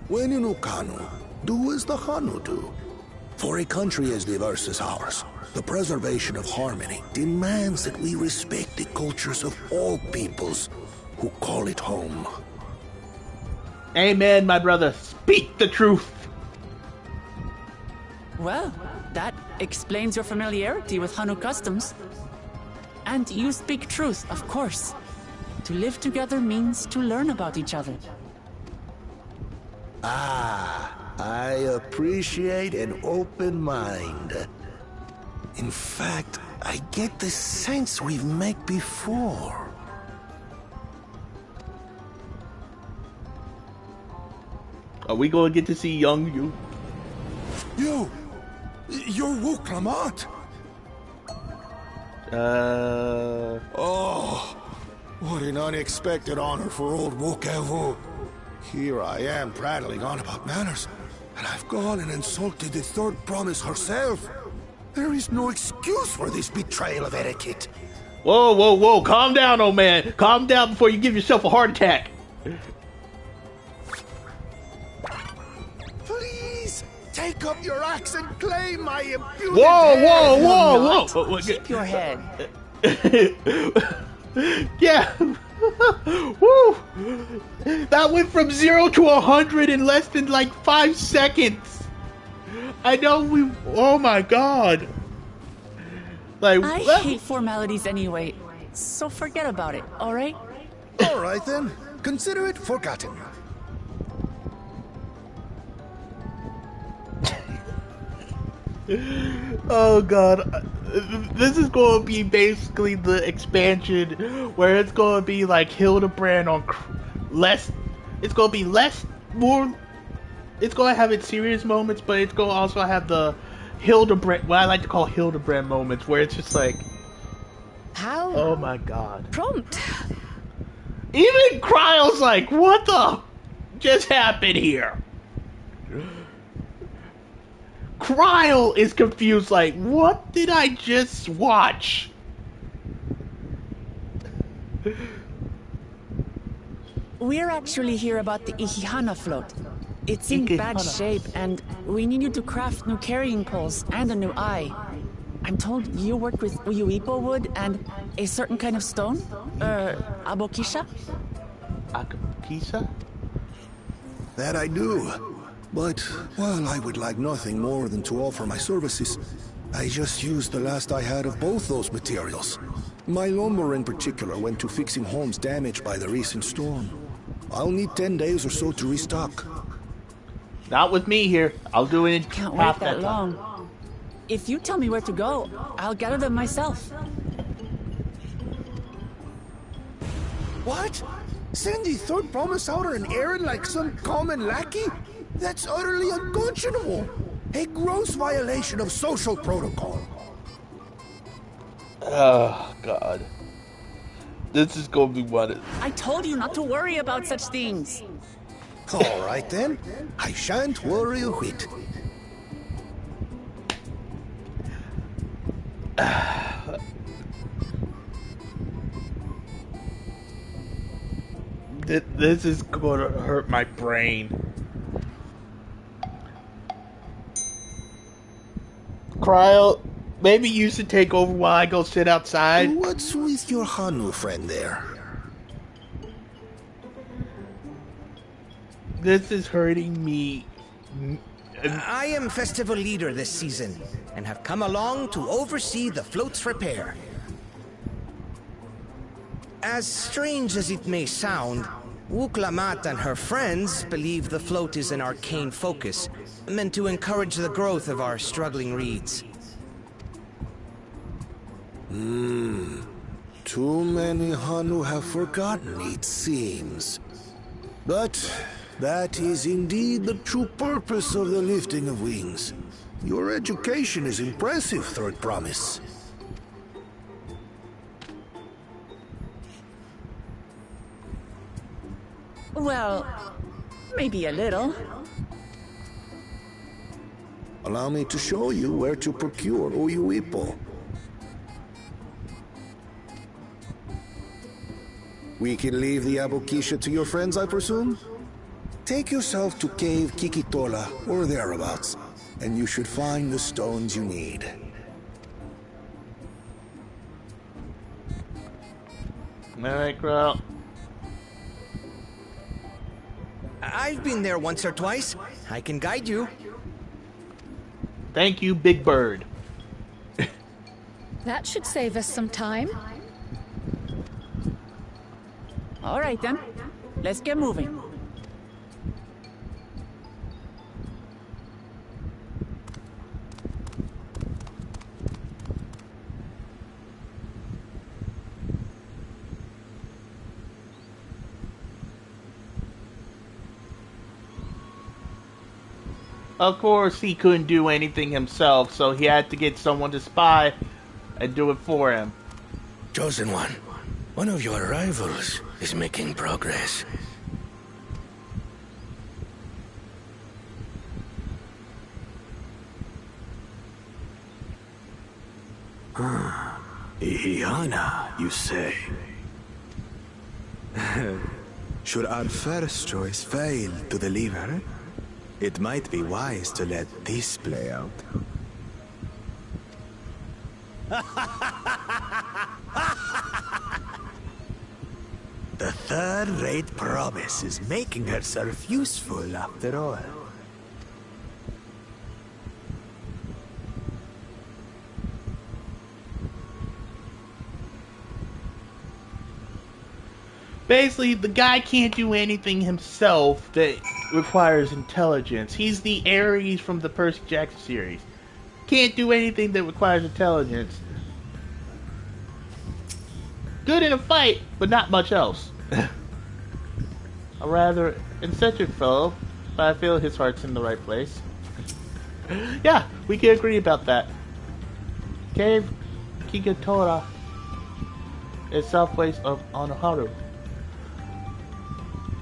When you know Kanu, do as the Hanu do. For a country as diverse as ours, the preservation of harmony demands that we respect the cultures of all peoples who call it home. Amen, my brother. Speak the truth. Well, that explains your familiarity with Hanu customs. And you speak truth, of course. To live together means to learn about each other. Ah, I appreciate an open mind. In fact, I get the sense we've met before. Are we going to get to see young you? You're Wu Clamat. Oh, what an unexpected honor for old Wokevu. Here I am prattling on about manners, and I've gone and insulted the third promise herself. There is no excuse for this betrayal of etiquette. Whoa, whoa, whoa. Calm down, old man. Calm down before you give yourself a heart attack. Please, take up your axe and claim my impunity. Whoa, whoa, whoa, whoa. Keep your head. Yeah. Woo. That went from 0 to 100 in less than like 5 seconds. I know we. Oh my God. Like I hate formalities anyway, so forget about it. All right. All right then. Consider it forgotten. Oh God. This is going to be basically the expansion where it's going to be like Hildebrand on less. It's going to be more. It's going to have its serious moments, but it's going to also have the Hildebrand, what I like to call Hildebrand moments, where it's just like, how? Oh my God. Prompt. Even Cryo's like, what the just happened here? Cryle is confused, like, what did I just watch? We're actually here about the Ihihana float. It's in bad shape, and we need you to craft new carrying poles and a new eye. I'm told you worked with Uyuipo wood and a certain kind of stone? Abokisha? Abokisha? That I do. But while I would like nothing more than to offer my services, I just used the last I had of both those materials. My lumber in particular went to fixing homes damaged by the recent storm. I'll need 10 days or so to restock. Not with me here. I'll do it in Can't wait that long. If you tell me where to go, I'll gather them myself. What? Send the third promise out on an errand like some common lackey? That's utterly unconscionable. A gross violation of social protocol. Oh, God. This is gonna be one. I told you not to worry about such things. All right, then. I shan't worry a whit. This is gonna hurt my brain. Cryle, maybe you should take over while I go sit outside. What's with your Hanu friend there? This is hurting me. I am festival leader this season, and have come along to oversee the float's repair. As strange as it may sound, Wuklamat and her friends believe the float is an arcane focus, meant to encourage the growth of our struggling reeds. Too many Hanu have forgotten, it seems. But that is indeed the true purpose of the lifting of wings. Your education is impressive, Third Promise. Well, maybe a little. Allow me to show you where to procure Uyuipo. We can leave the Abokisha to your friends, I presume? Take yourself to Cave Kikitola, or thereabouts, and you should find the stones you need. Alright, Cryle. I've been there once or twice. I can guide you. Thank you, Big Bird. That should save us some time. All right, then. Let's get moving. Of course, he couldn't do anything himself, so he had to get someone to spy and do it for him. Chosen one of your rivals is making progress. Ihihana, you say? Should our first choice fail to deliver, it might be wise to let this play out. The third-rate promise is making herself useful after all. Basically, the guy can't do anything himself that requires intelligence. He's the Ares from the Percy Jackson series. Can't do anything that requires intelligence. Good in a fight, but not much else. A rather eccentric fellow, but I feel his heart's in the right place. Yeah, we can agree about that. Cave Kikitola is southwest of Onoharu.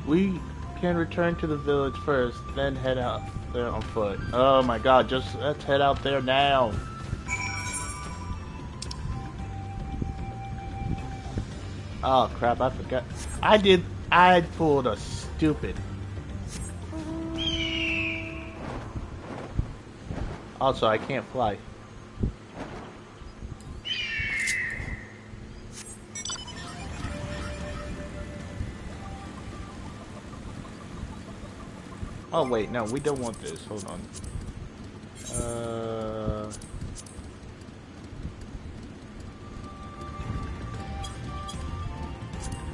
We can return to the village first, then head out there on foot. Oh my god, just let's head out there now. Oh crap, I forgot. I pulled a stupid. Also, I can't fly. Oh wait, no, we don't want this. Hold on.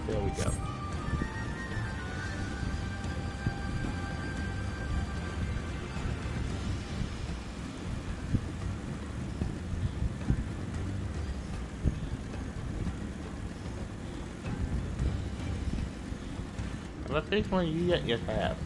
There we go. The first one you yet have.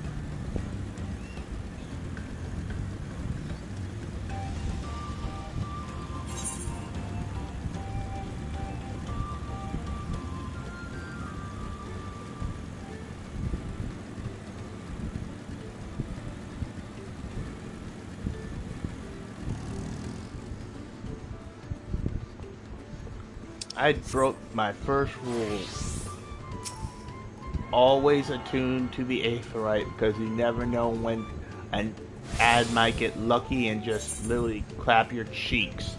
I broke my first rule. Always attuned to the Aetheryte, because you never know when an ad might get lucky and just literally clap your cheeks.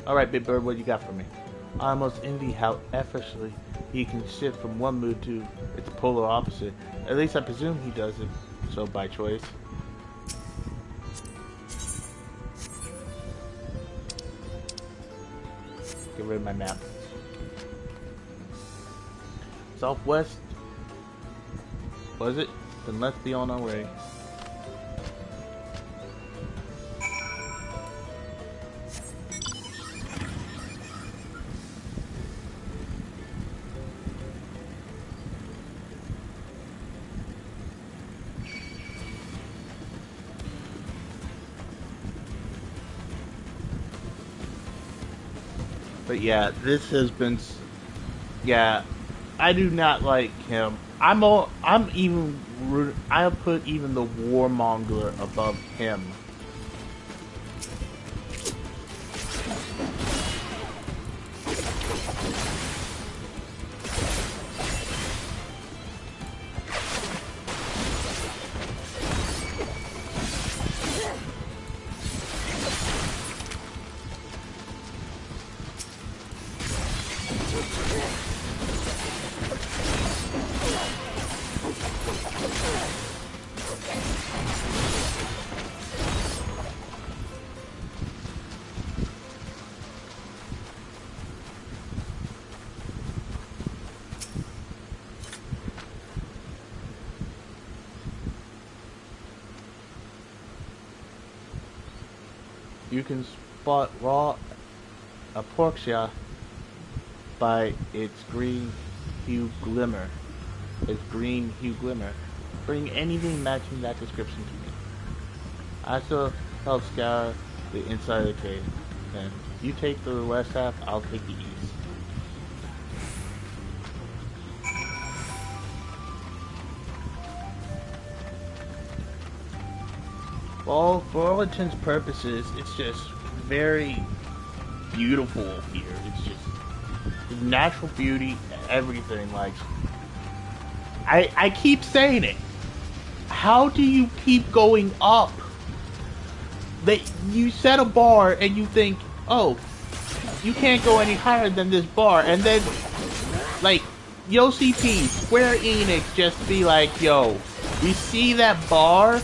Alright, Big Bird, what you got for me? I almost envy how effortlessly he can shift from one mood to its polar opposite. At least I presume he does it so by choice. Get rid of my map. Southwest. Was it? Then let's be on our way. But yeah, this has been, yeah, I do not like him. I put even the Warmonger above him. You can spot raw Aporxia by its green hue glimmer. Bring anything matching that description to me. I still help scour the inside of the cave. Then you take the west half, I'll take the east. Well, for all intents and purposes, it's just very beautiful here. It's just natural beauty, everything. Like, I keep saying it. How do you keep going up? You set a bar and you think, oh, you can't go any higher than this bar, and then, like, YoCP, Square Enix just be like, yo, we see that bar,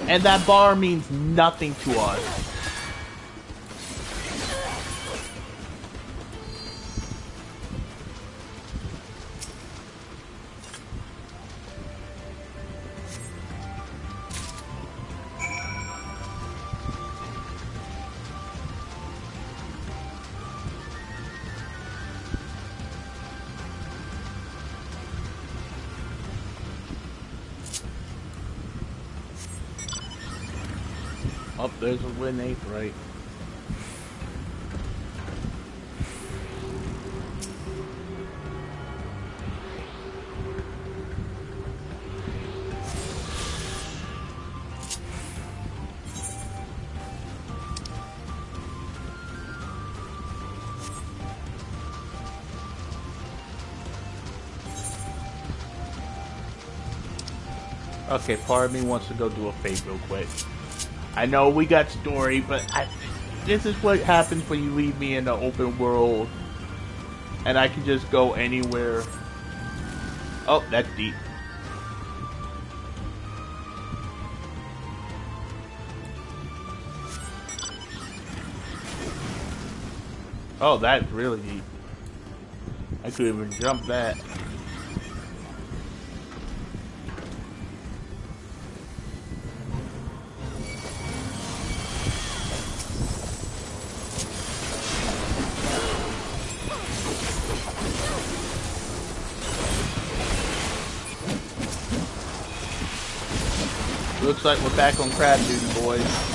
and that bar means nothing to us. Oh, there's a win eighth, right? Okay, part of me wants to go do a fate real quick. I know we got story, but this is what happens when you leave me in the open world. And I can just go anywhere. Oh, that's deep. Oh, that's really deep. I couldn't even jump that. Looks like we're back on crab duty, boys.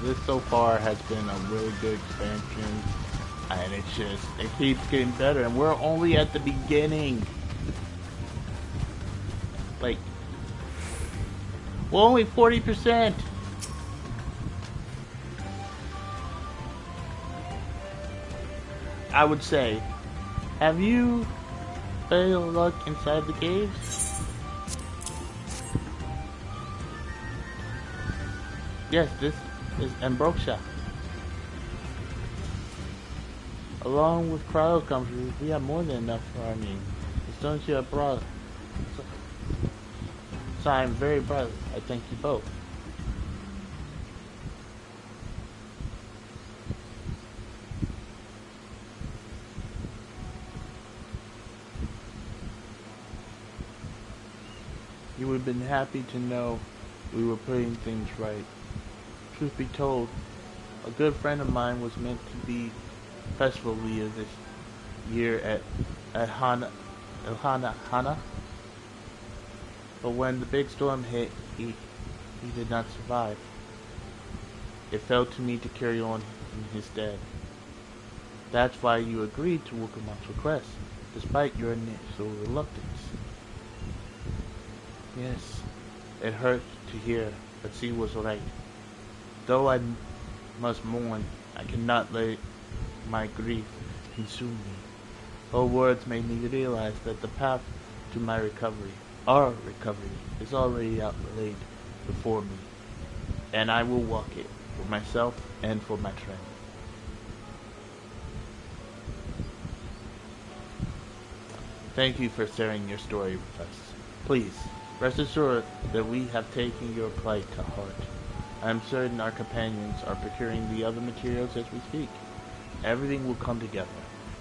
This so far has been a really good expansion, and it keeps getting better, and we're only at the beginning. Like, we're only 40%. I would say, have you failed luck inside the caves? Yes, this is Ambrosia. Along with cryo comforters, we have more than enough for our needs. The stones you have brought, so I am very proud. I thank you both. You would have been happy to know we were putting things right. Truth be told, a good friend of mine was meant to be festival leader this year at Hana, but when the big storm hit, he did not survive. It fell to me to carry on in his stead. That's why you agreed to Wukamon's request, despite your initial reluctance. Yes, it hurt to hear, but she was right. Though I must mourn, I cannot let my grief consume me. Her words made me realize that the path to my recovery, our recovery, is already outlaid before me, and I will walk it for myself and for my friend. Thank you for sharing your story with us. Please, rest assured that we have taken your plight to heart. I am certain our companions are procuring the other materials as we speak. Everything will come together,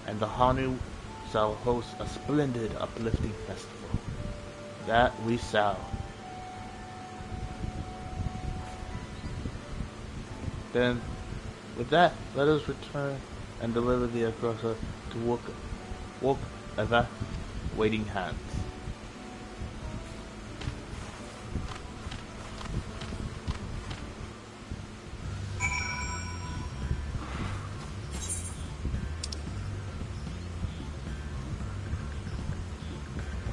and the Hanu shall host a splendid, uplifting festival. That we shall. Then, with that, let us return and deliver the Agrosa to Wok-Eva waiting hands.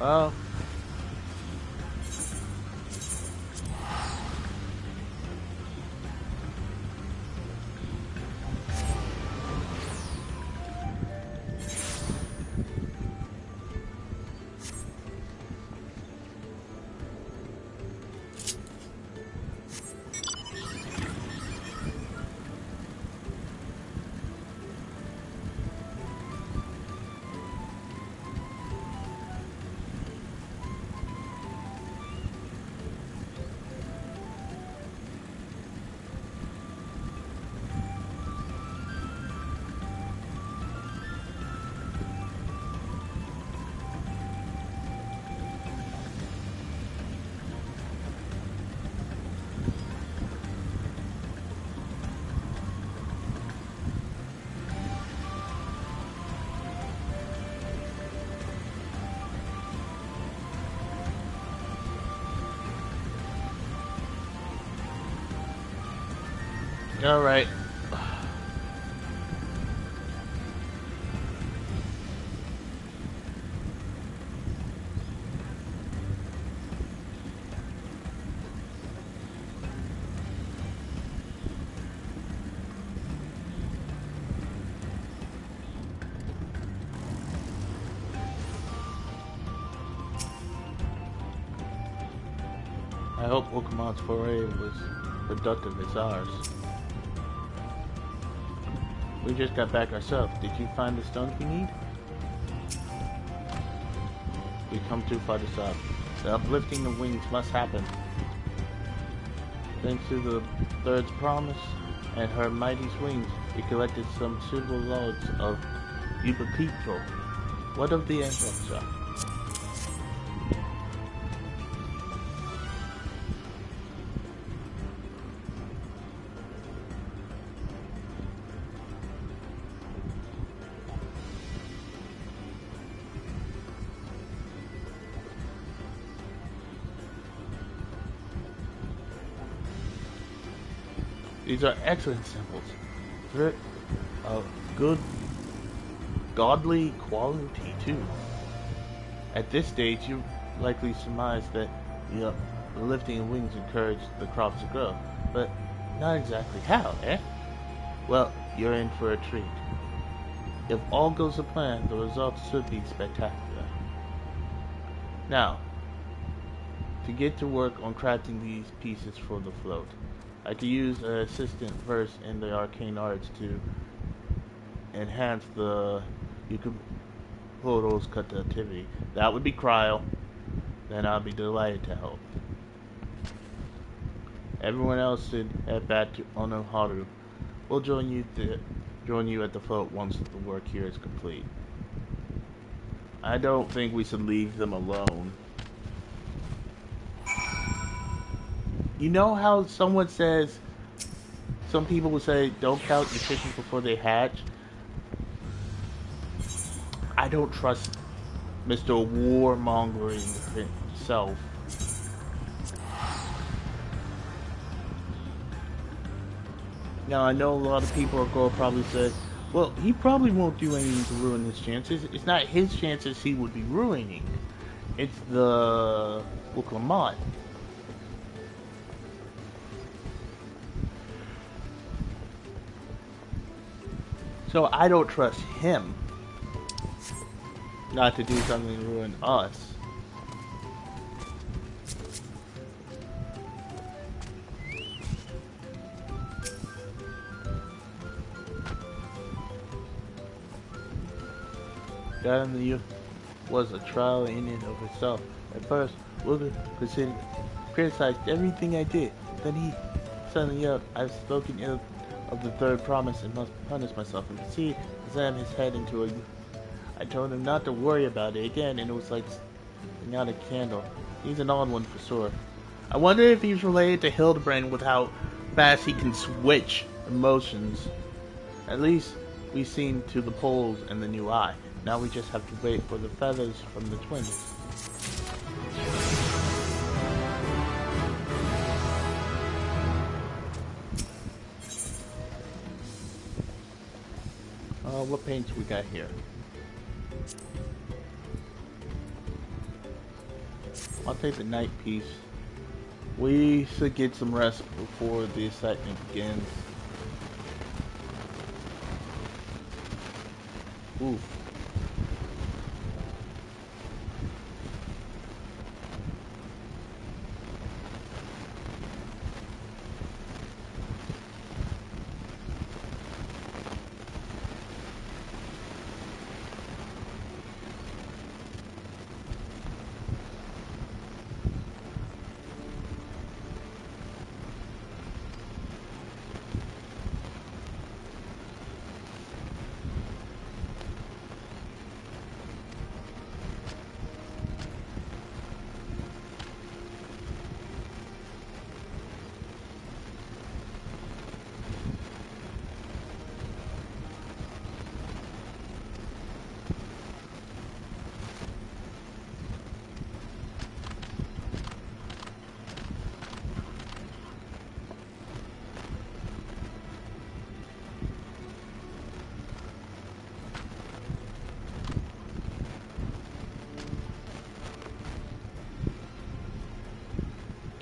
Well, all right. I hope Wukamon's foray was productive as ours. We just got back ourselves. Did you find the stones we need? We come too far to stop. The uplifting of wings must happen. Thanks to the bird's promise and her mighty wings, we collected some suitable loads of Ubapito. What of the Angoxa? These are excellent symbols. They're of good, godly quality too. At this stage, you likely surmise that the lifting of wings encourage the crops to grow, but not exactly how, eh? Well, you're in for a treat. If all goes to plan, the results should be spectacular. Now, to get to work on crafting these pieces for the float, I could use an assistant versed in the arcane arts to enhance the Yukamoto's conductivity. That would be Cryo. Then I'll be delighted to help. Everyone else should head back to Onoharu. We'll join you at the float once the work here is complete. I don't think we should leave them alone. You know how someone says, some people will say, don't count your chickens before they hatch? I don't trust Mr. Warmongering himself. Now, I know a lot of people are going to probably say, Well, he probably won't do anything to ruin his chances. It's not his chances he would be ruining. It's the Wuklamat. So I don't trust him not to do something to ruin us. God in the youth was a trial in and of itself. At first, Wilbur criticized everything I did. Then he suddenly yelled, "I've spoken ill of the third promise and must punish myself," and proceeded to slam his head into a... I told him not to worry about it again, and it was like putting out a candle. He's an odd one for sure. I wonder if he's related to Hildebrand with how fast he can switch emotions. At least we've seen to the poles and the new eye. Now we just have to wait for the feathers from the twins. What paints we got here? I'll take the night piece. We should get some rest before the excitement begins. Oof.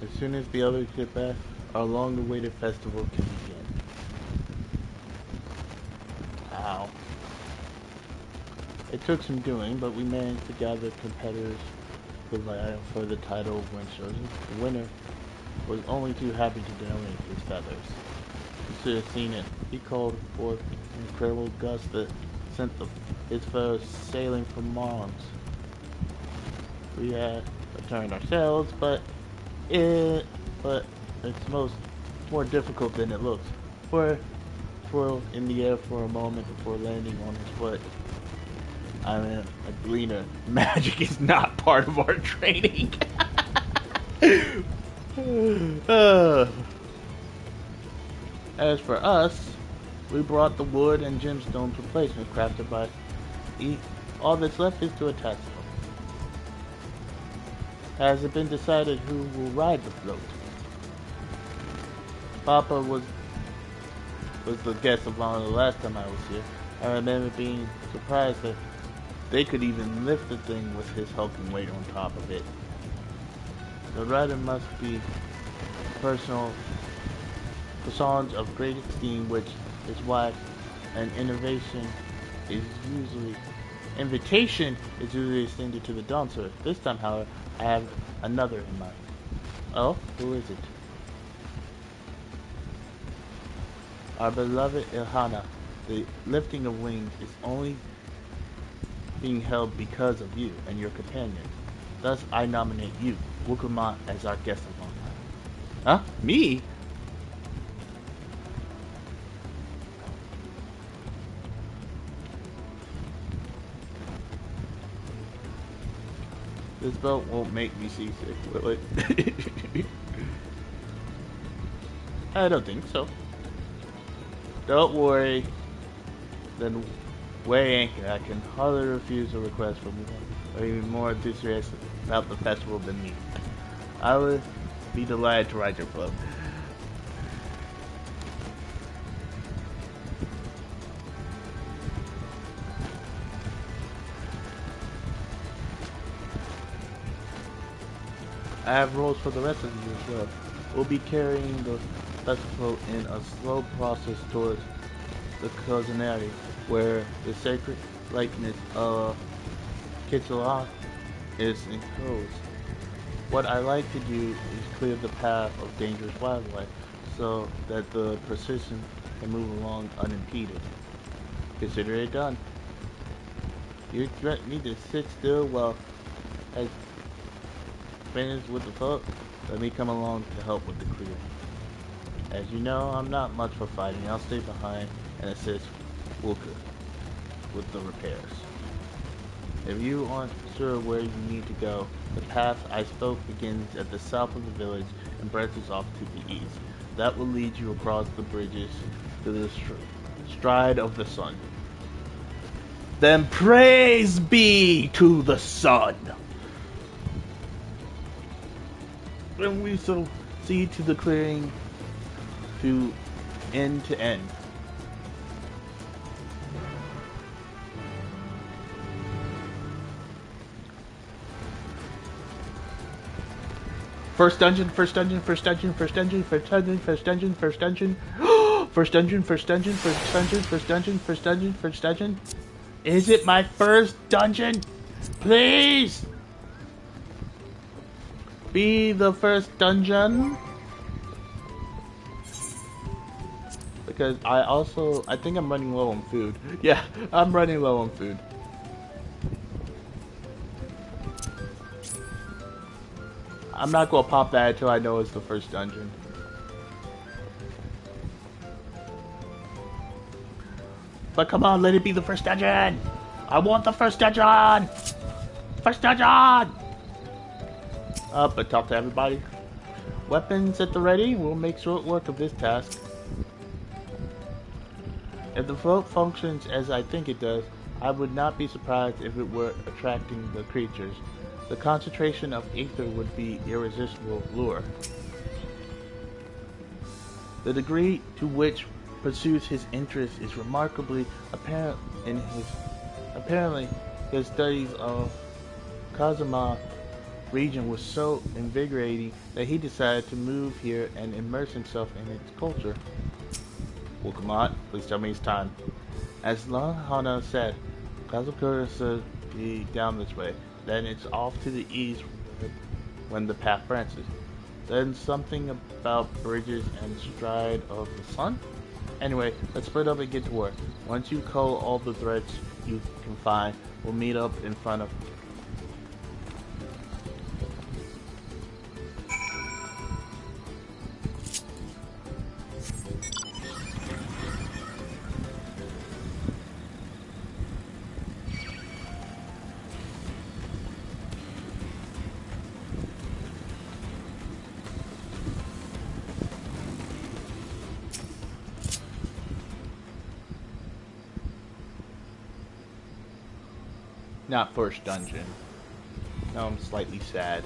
As soon as the others get back, our long-awaited festival can begin. Ow. It took some doing, but we managed to gather competitors for the title of Wind Chosen. The winner was only too happy to donate his feathers. You should have seen it. He called forth an incredible gust that sent his feathers sailing from Mars. We had returned ourselves, but it's more difficult than it looks. We're twirled in the air for a moment before landing on his foot. I'm a gleaner. Magic is not part of our training. As for us, we brought the wood and gemstone replacement crafted by E. All that's left is to attach them. Has it been decided who will ride the float? Papa was the guest of honor the last time I was here. I remember being surprised that they could even lift the thing with his hulking weight on top of it. The rider must be personal persons of great esteem, which is why an invitation is usually extended to the dancer. This time, however, I have another in mind. Oh, who is it? Our beloved Ilhana. The lifting of wings is only being held because of you and your companion. Thus, I nominate you, Wuklamat, as our guest of honor. Huh? Me? This belt won't make me seasick, will it? I don't think so. Don't worry. Then weigh anchor. I can hardly refuse a request from one or even more enthusiastic about the festival than me. I would be delighted to ride your boat. I have roles for the rest of you as well. We'll be carrying the festival in a slow process towards the Cozinari, where the sacred likeness of Quetzalcoatl is enclosed. What I like to do is clear the path of dangerous wildlife so that the procession can move along unimpeded. Consider it done. You expect me to sit still while I finish with the folk? Let me come along to help with the clearing. As you know, I'm not much for fighting. I'll stay behind and assist Wuka with the repairs. If you aren't sure where you need to go, the path I spoke begins at the south of the village and branches off to the east. That will lead you across the bridges to the stride of the sun. Then praise be to the sun! Then we shall see to the clearing to end to end. First dungeon, first dungeon, first dungeon, first dungeon, first dungeon, first dungeon, first dungeon. First dungeon, first dungeon, first dungeon, first dungeon, first dungeon, first dungeon. Is it my first dungeon? Please! Be the first dungeon. Because I think I'm running low on food. Yeah, I'm running low on food. I'm not gonna pop that until I know it's the first dungeon. But come on, let it be the first dungeon! I want the first dungeon! First dungeon! But talk to everybody. Weapons at the ready, we'll make short work of this task. If the float functions as I think it does, I would not be surprised if it were attracting the creatures. The concentration of ether would be irresistible lure. The degree to which pursues his interest is remarkably apparent in apparently his studies of Kazuma region was so invigorating that he decided to move here and immerse himself in its culture. Wukamat, please tell me it's time. As Lahana said, Kazakura should be down this way. Then it's off to the east when the path branches. Then something about bridges and stride of the sun? Anyway, let's split up and get to work. Once you cull all the threads you can find, we'll meet up in front of... Not first dungeon. Now I'm slightly sad.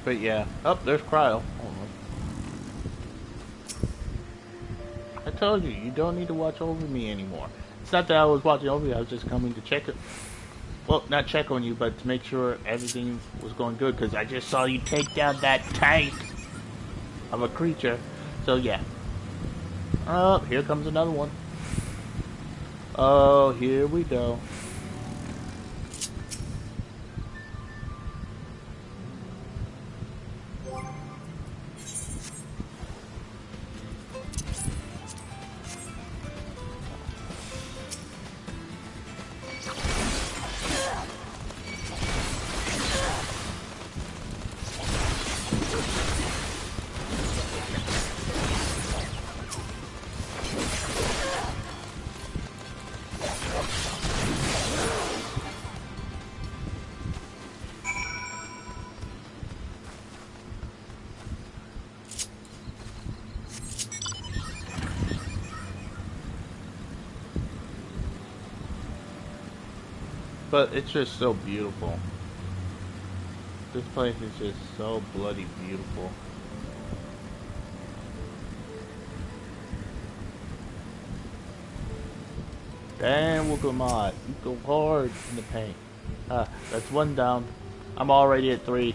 But yeah. Oh, there's Cryo. I told you, you don't need to watch over me anymore. It's not that I was watching over you, I was just coming to check it. Well, not check on you, but to make sure everything was going good, because I just saw you take down that tank of a creature. So yeah. Oh, here comes another one. Oh, here we go. But it's just so beautiful. This place is just so bloody beautiful. Damn, Wukamot, you go hard in the paint. That's one down. I'm already at 3.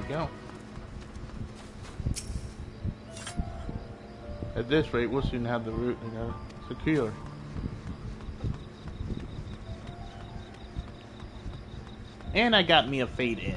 Go. At this rate, we'll soon have the route secure. And I got me a fade in.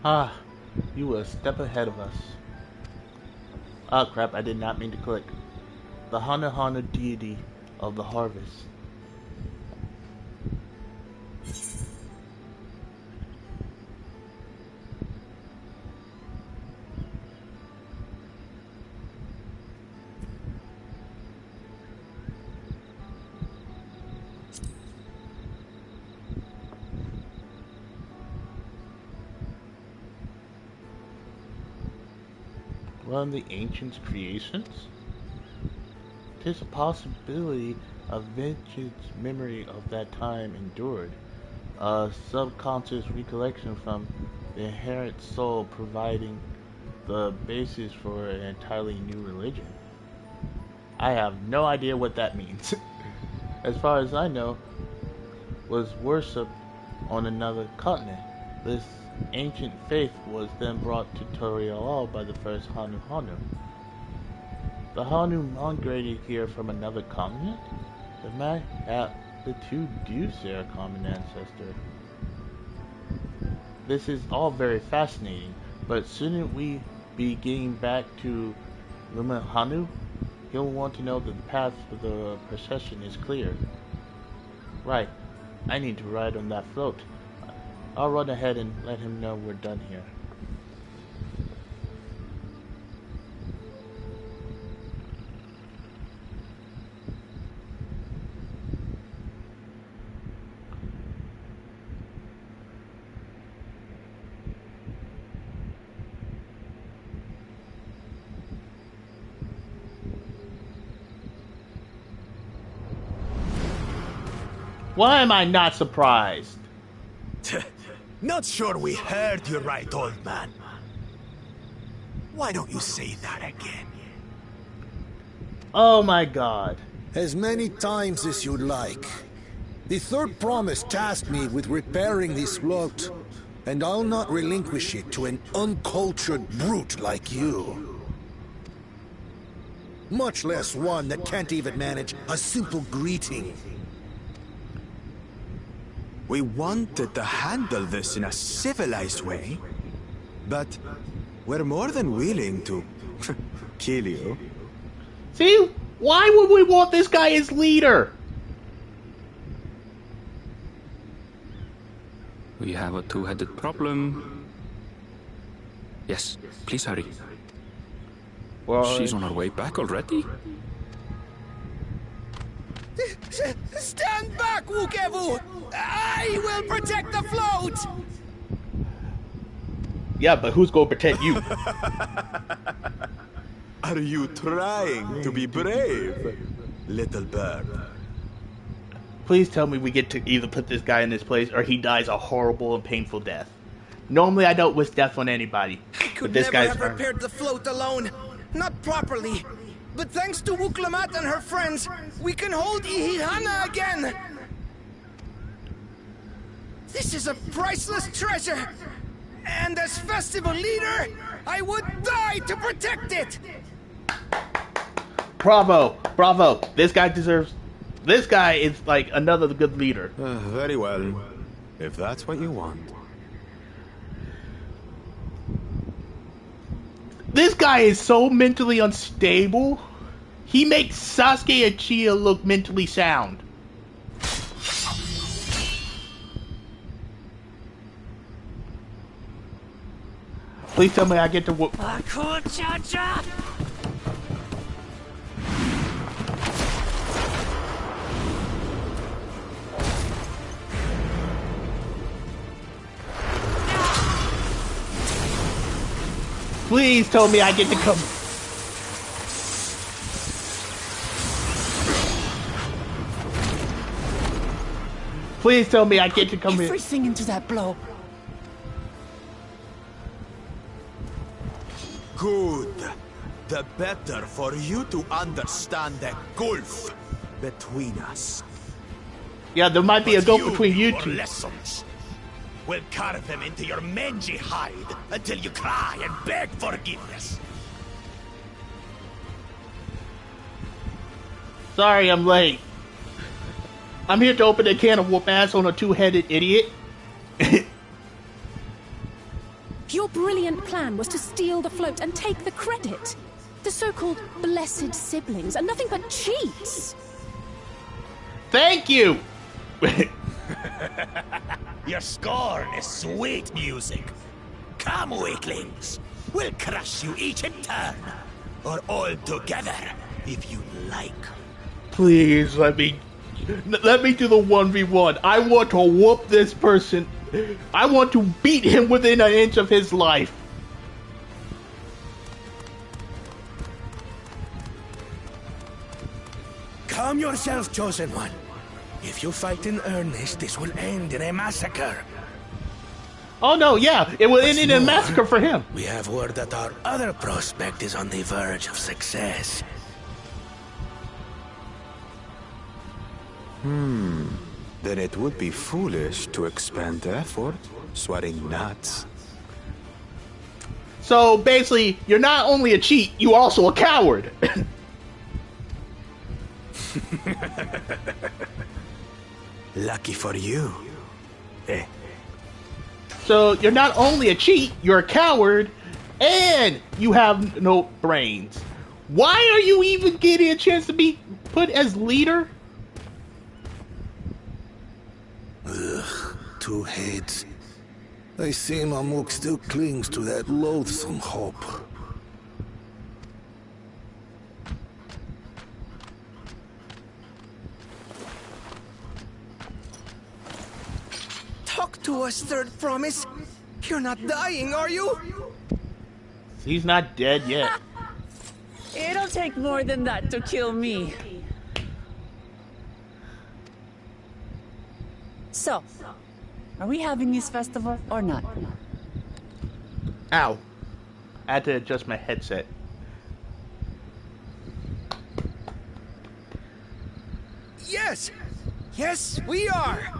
Ah, you were a step ahead of us. Ah, crap, I did not mean to click. The Hana deity of the harvest. One of the ancients' creations? Tis a possibility a vintage memory of that time endured, a subconscious recollection from the inherent soul providing the basis for an entirely new religion. I have no idea what that means. As far as I know, was worshipped on another continent. This ancient faith was then brought to Toriel by the first Hanu. The Hanu migrated here from another continent? The two do share a common ancestor. This is all very fascinating, but shouldn't we be getting back to Hanu? He'll want to know that the path for the procession is clear. Right, I need to ride on that float. I'll run ahead and let him know we're done here. Why am I not surprised? Not sure we heard you right, old man. Why don't you say that again? Oh my god. As many times as you'd like. The third promise tasked me with repairing this float, and I'll not relinquish it to an uncultured brute like you. Much less one that can't even manage a simple greeting. We wanted to handle this in a civilized way, but we're more than willing to kill you. See? Why would we want this guy as leader? We have a two-headed problem. Yes, please hurry. Well, she's on her way back already? Stand back, Wukevu! I will protect the float! Yeah, but who's gonna protect you? Are you trying to be brave, little bird? Please tell me we get to either put this guy in this place or he dies a horrible and painful death. Normally I don't wish death on anybody. Could never have repaired the float alone. Not properly. But thanks to Wuklamat and her friends, we can hold Ihihana again! This is a priceless treasure! And as festival leader, I would die to protect it! Bravo! Bravo! This guy deserves... This guy is like another good leader. Very well. If that's what you want. This guy is so mentally unstable. He makes Sasuke and Chia look mentally sound. Please tell me I get to whoop. Please tell me I get to come. Please tell me I get to come in. Everything into that blow. Good. The better for you to understand the gulf between us. Yeah, there might be a gulf between you two. Lessons. We'll carve them into your mangy hide until you cry and beg forgiveness. Sorry, I'm late. I'm here to open a can of whoop ass on a two-headed idiot. Your brilliant plan was to steal the float and take the credit. The so-called blessed siblings are nothing but cheats. Thank you! Your scorn is sweet music. Come, weaklings. We'll crush you each in turn. Or all together, if you like. Please, let me do the 1v1. I want to whoop this person. I want to beat him within an inch of his life. Calm yourself, Chosen One. If you fight in earnest, this will end in a massacre. Oh no, yeah, it will end in a massacre for him. We have word that our other prospect is on the verge of success. Then it would be foolish to expend effort sweating nuts. So basically, you're not only a cheat, you're also a coward. Lucky for you. So you're not only a cheat, you're a coward, and you have no brains. Why are you even getting a chance to be put as leader? Ugh, 2 heads. I see Mamuk still clings to that loathsome hope. Talk to us, Third Promise. You're not dying, are you? He's not dead yet. It'll take more than that to kill me. So, are we having this festival or not? Ow. I had to adjust my headset. Yes! Yes, we are!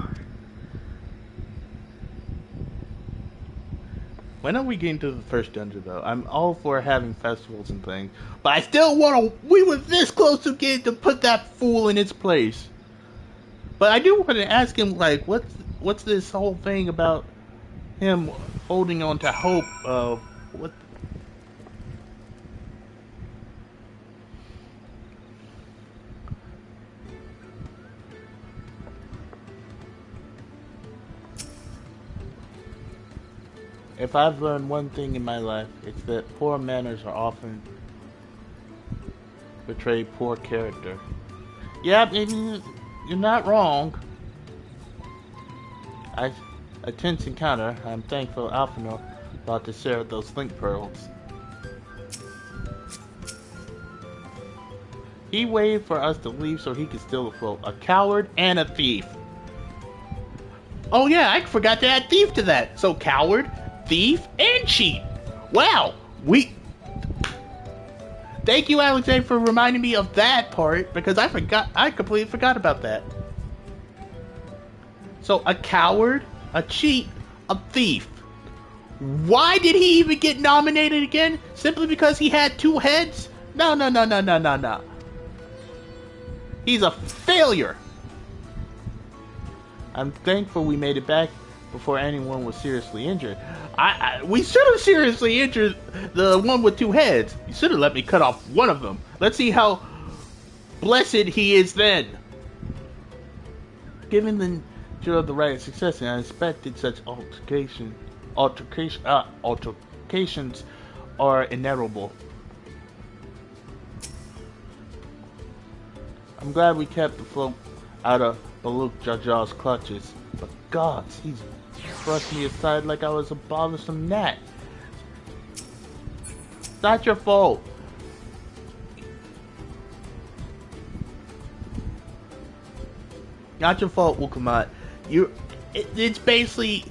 When are we getting to the first dungeon, though? I'm all for having festivals and things, but I still want to... We were this close to getting to put that fool in its place. But I do want to ask him, like, what's this whole thing about him holding on to hope of... What... If I've learned one thing in my life, it's that poor manners are often betray poor character. Yeah, maybe you're not wrong. A tense encounter. I'm thankful Alphonor thought to share those link pearls. He waited for us to leave so he could steal the float. A coward and a thief. Oh yeah, I forgot to add thief to that. So coward, thief, and cheat. Wow, Thank you, Alexander, for reminding me of that part, because I completely forgot about that. So, a coward, a cheat, a thief. Why did he even get nominated again? Simply because he had 2 heads? No. He's a failure. I'm thankful we made it back before anyone was seriously injured. We should have seriously injured the one with 2 heads. You should have let me cut off one of them. Let's see how blessed he is then. Given the nature of the right of success, and I expected such altercations are inevitable. I'm glad we kept the float out of Baluk Jaja's clutches, but gods, he's thrust me aside like I was a bothersome gnat. It's not your fault. Not your fault, Wukamat. It's basically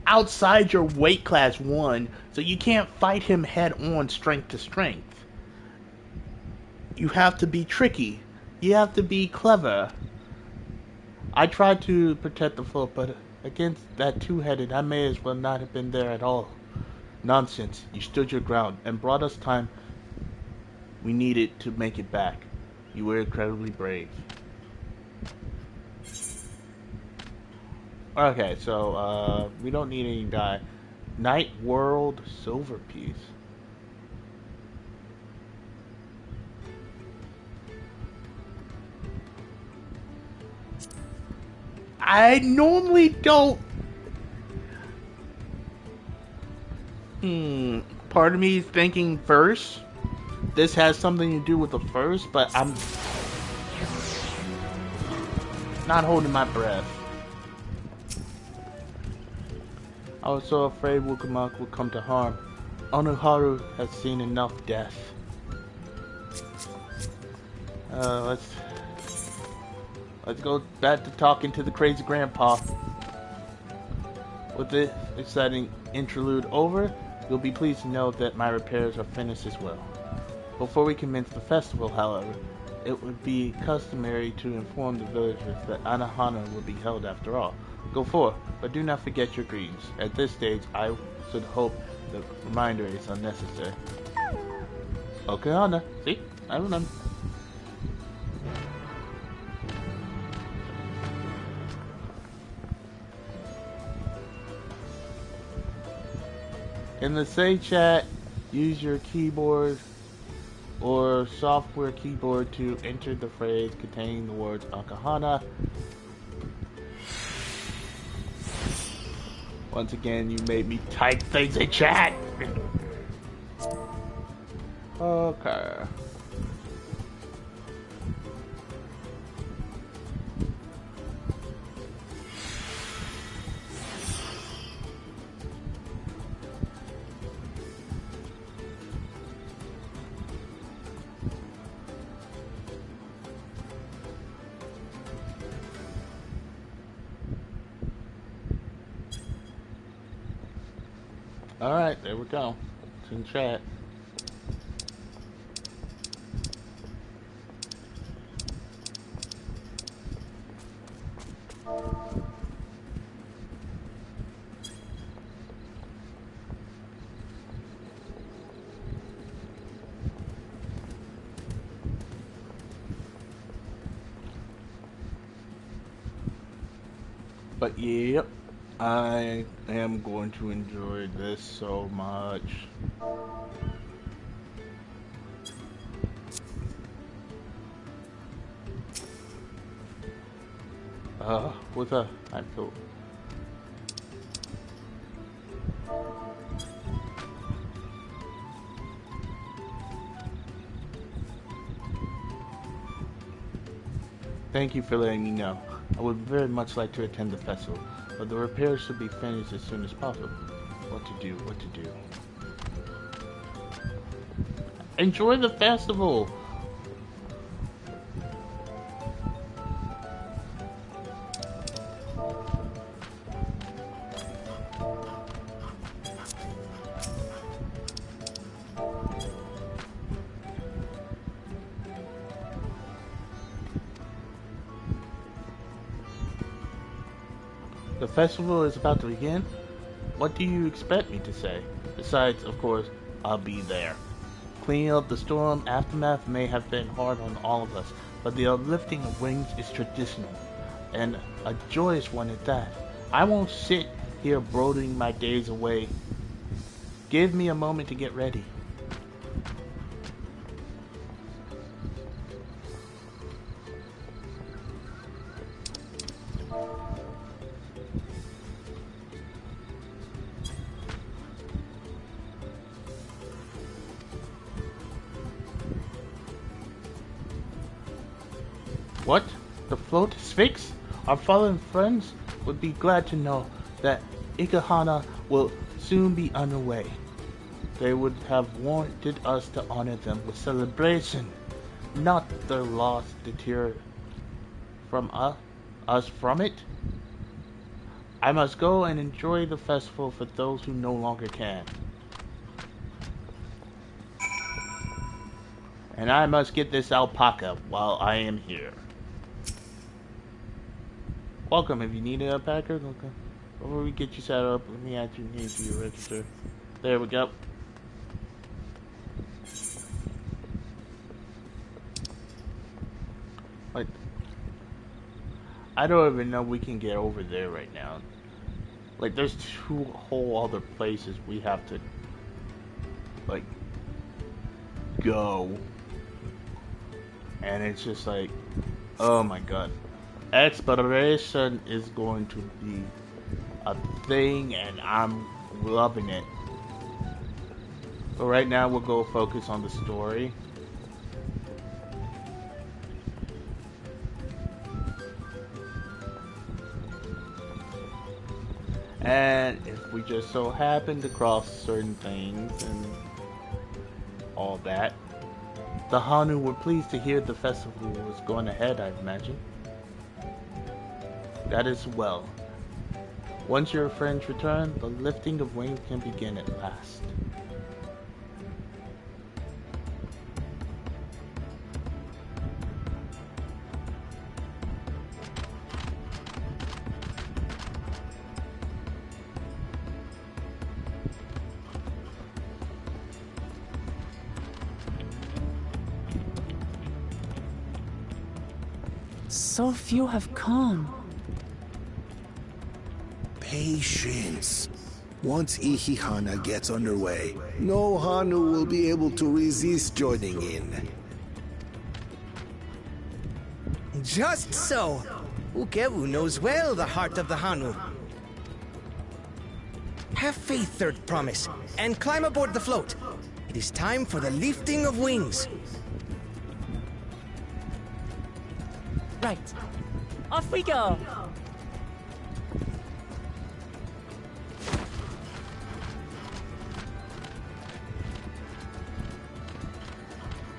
outside your weight class 1, so you can't fight him head on, strength to strength. You have to be tricky. You have to be clever. I tried to protect the float, but against that 2-headed, I may as well not have been there at all. Nonsense. You stood your ground and brought us time we needed to make it back. You were incredibly brave. Okay, so we don't need any guy. Night World Silver Piece. I normally don't. Part of me is thinking first. This has something to do with the first, but I'm not holding my breath. I was so afraid Wukamak would come to harm. Onoharu has seen enough death. Let's go back to talking to the crazy grandpa. With this exciting interlude over, you'll be pleased to know that my repairs are finished as well. Before we commence the festival, however, it would be customary to inform the villagers that Anohana will be held after all. Go forth, but do not forget your greetings. At this stage, I should hope the reminder is unnecessary. Okay, Anna. See? I remember. In the Say chat, use your keyboard or software keyboard to enter the phrase containing the words Akahana. Once again, you made me type things in chat. Okay. Alright, there we go. It's in chat. But yep, I am going to enjoy this so much. What's up? I feel. Thank you for letting me know. I would very much like to attend the festival, but the repairs should be finished as soon as possible. What to do, what to do. Enjoy the festival! The festival is about to begin? What do you expect me to say? Besides, of course, I'll be there. Cleaning up the storm aftermath may have been hard on all of us, but the uplifting of wings is traditional, and a joyous one at that. I won't sit here brooding my days away. Give me a moment to get ready. What? The float is fixed? Our fallen friends would be glad to know that Ikahana will soon be underway. They would have wanted us to honor them with celebration, not their loss deter from us from it. I must go and enjoy the festival for those who no longer can. And I must get this alpaca while I am here. Welcome. If you need an alpaca, okay. Before we get you set up, let me add your name to your register. There we go. I don't even know we can get over there right now. Like, there's two whole other places we have to, like, go. And it's just like, oh my god. Exploration is going to be a thing, and I'm loving it. But right now, we'll go focus on the story. And if we just so happen to cross certain things and all that, the Hanu were pleased to hear the festival was going ahead, I imagine. That is well. Once your friends return, the lifting of wings can begin at last. So few have come. Patience. Once Ihihana gets underway, no Hanu will be able to resist joining in. Just so. Ukewu knows well the heart of the Hanu. Have faith, Third Promise, and climb aboard the float. It is time for the lifting of wings. Right. Off we go!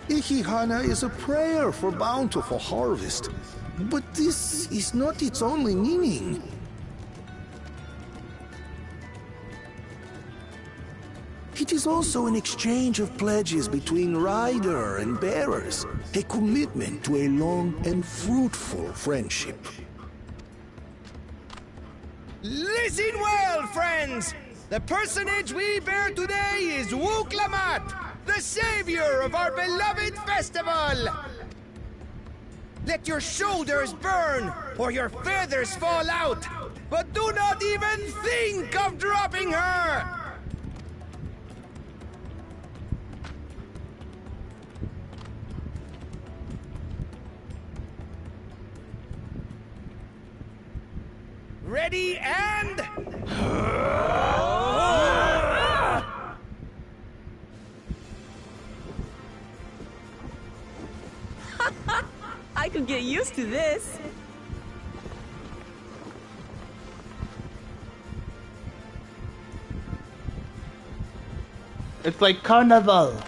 Ihihana is a prayer for bountiful harvest, but this is not its only meaning. It is also an exchange of pledges between rider and bearers, a commitment to a long and fruitful friendship. Listen well, friends! The personage we bear today is Wuklamat, the savior of our beloved festival! Let your shoulders burn, or your feathers fall out, but do not even think of dropping her! Ready and... I could get used to this. It's like carnival.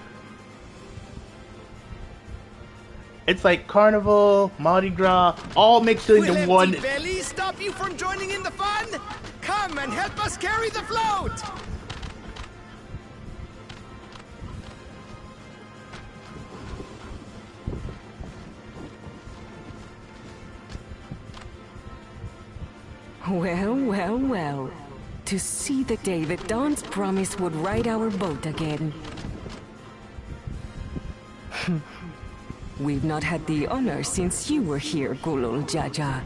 It's like carnival, Mardi Gras, all mixed into one. Will empty bellies stop you from joining in the fun? Come and help us carry the float! Well, well, well. To see the day that Dawn's promise would ride our boat again. We've not had the honor since you were here, Gulul Jaja.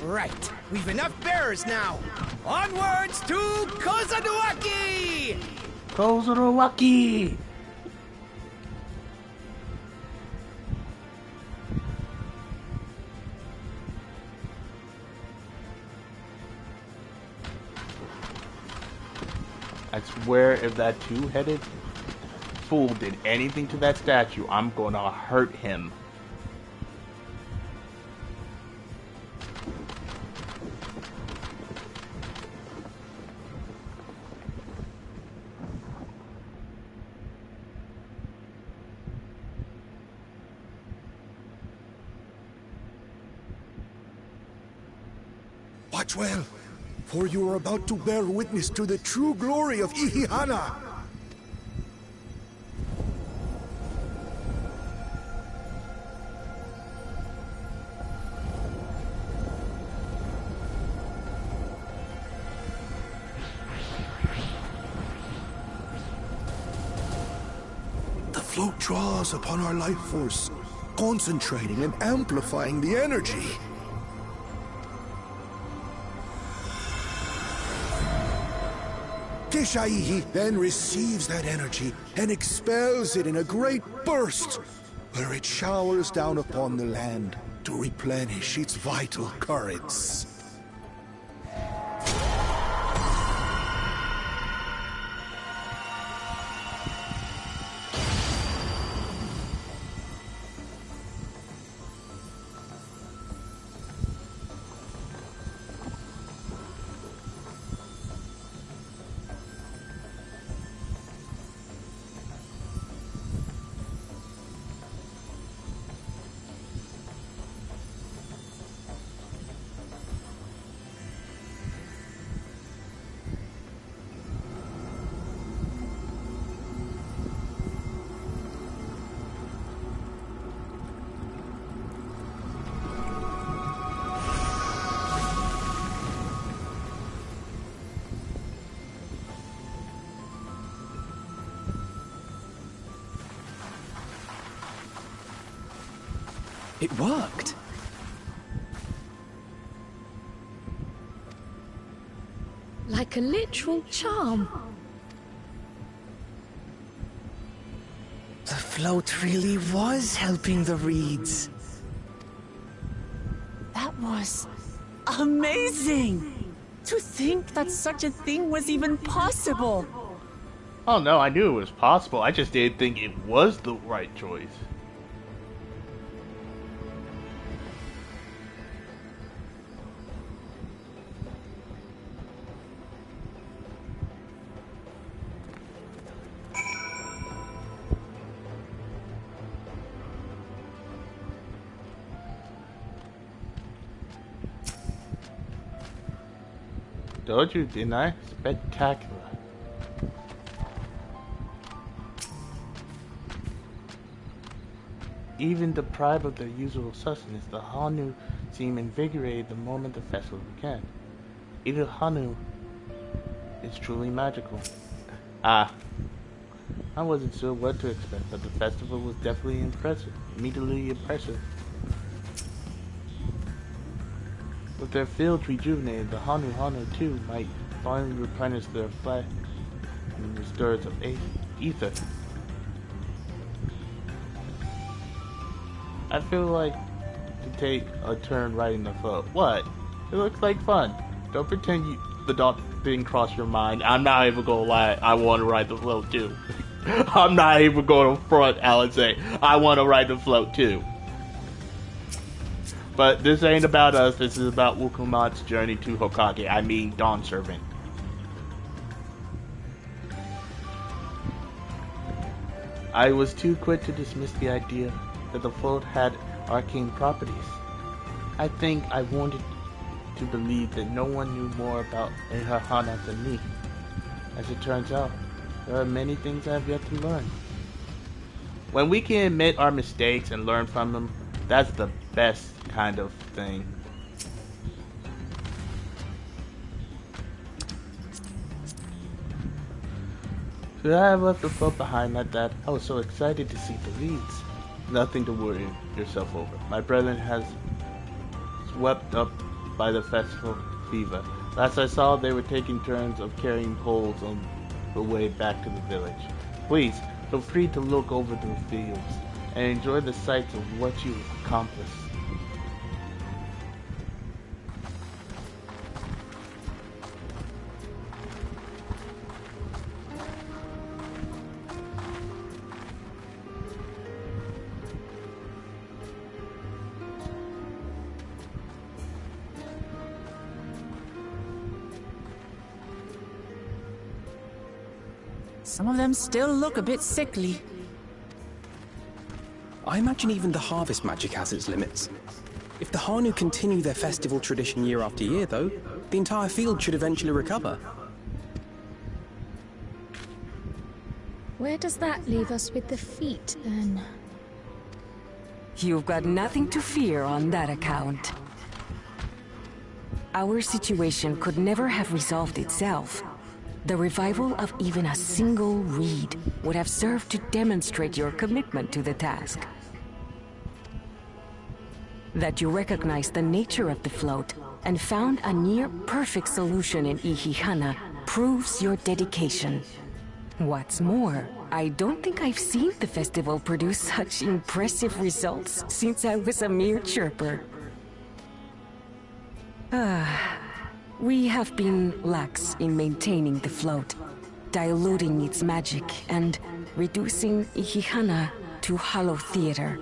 Right, we've enough bearers now. Onwards to Kozaduaki! Kozaduaki! I swear if that two-headed fool did anything to that statue, I'm gonna hurt him. Watch well, for you are about to bear witness to the true glory of Ihihana. The float draws upon our life force, concentrating and amplifying the energy. Keshaihi then receives that energy and expels it in a great burst, where it showers down upon the land to replenish its vital currents. It worked. Like a literal charm. The float really was helping the reeds. That was amazing! To think that such a thing was even possible! Oh no, I knew it was possible. I just didn't think it was the right choice. Told you, didn't I? Spectacular. Even deprived of their usual sustenance, the Hanu seem invigorated the moment the festival began. Either Hanu is truly magical. I wasn't sure what to expect, but the festival was definitely impressive. Immediately impressive. With their fields rejuvenated, the Hanu too might finally replenish their flesh and restores of ether. I feel like to take a turn riding the float. What? It looks like fun. Don't pretend the thought didn't cross your mind. I'm not even gonna lie, I want to ride the float too. I'm not even going to front, Alan, say, I want to ride the float too. But this ain't about us, this is about Wukumat's journey to Hokage, I mean Dawn Servant. I was too quick to dismiss the idea that the float had arcane properties. I think I wanted to believe that no one knew more about Ehahana than me. As it turns out, there are many things I have yet to learn. When we can admit our mistakes and learn from them, that's the best kind of thing. Should I have left the float behind like that? I was so excited to see the reeds. Nothing to worry yourself over. My brethren has swept up by the festival fever. Last I saw, they were taking turns of carrying poles on the way back to the village. Please, feel free to look over the fields and enjoy the sights of what you've accomplished. Some of them still look a bit sickly. I imagine even the harvest magic has its limits. If the Hanu continue their festival tradition year after year, though, the entire field should eventually recover. Where does that leave us with the feet, then? You've got nothing to fear on that account. Our situation could never have resolved itself. The revival of even a single reed would have served to demonstrate your commitment to the task. That you recognized the nature of the float and found a near-perfect solution in Ihihana proves your dedication. What's more, I don't think I've seen the festival produce such impressive results since I was a mere chirper. We have been lax in maintaining the float, diluting its magic and reducing Ihihana to hollow theater.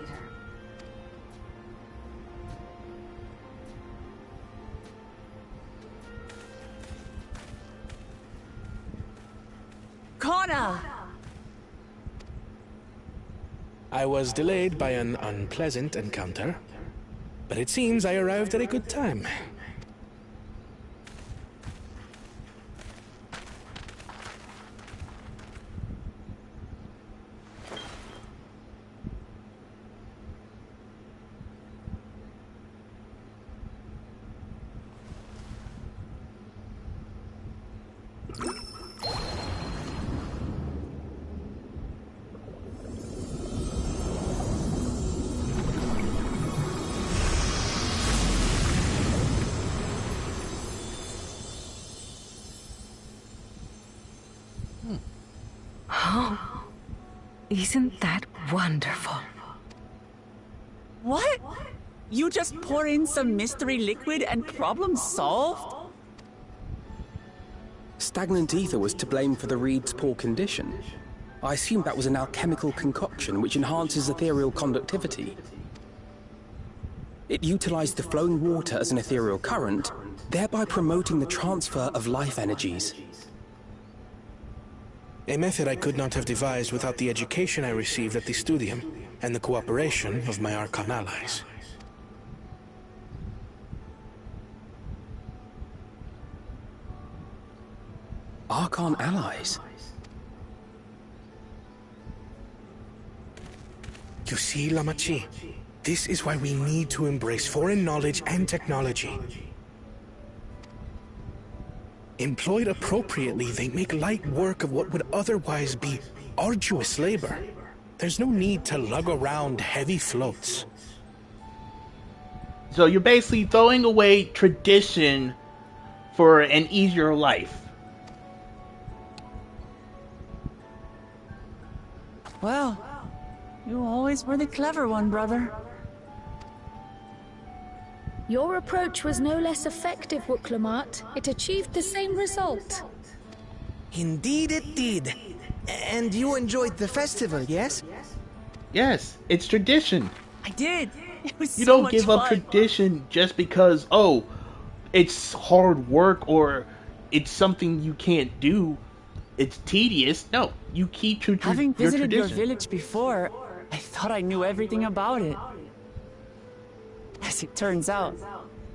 Kona! I was delayed by an unpleasant encounter, but it seems I arrived at a good time. Oh, isn't that wonderful? What? You just pour in some mystery liquid and problem solved? Stagnant ether was to blame for the reed's poor condition. I assumed that was an alchemical concoction which enhances ethereal conductivity. It utilized the flowing water as an ethereal current, thereby promoting the transfer of life energies. A method I could not have devised without the education I received at the studium and the cooperation of my Archon allies. Archon allies? You see, Lamachi, this is why we need to embrace foreign knowledge and technology. Employed appropriately, they make light work of what would otherwise be arduous labor. There's no need to lug around heavy floats. So you're basically throwing away tradition for an easier life. Well, you always were the clever one, brother. Your approach was no less effective, Wuklamat. It achieved the same result. Indeed it did. And you enjoyed the festival, yes? Yes, it's tradition. I did. It was You so don't much give up fun. tradition just because, oh, it's hard work or it's something you can't do. It's tedious. No, you keep your Having visited your tradition. village before, I thought I knew everything about it. As it turns out,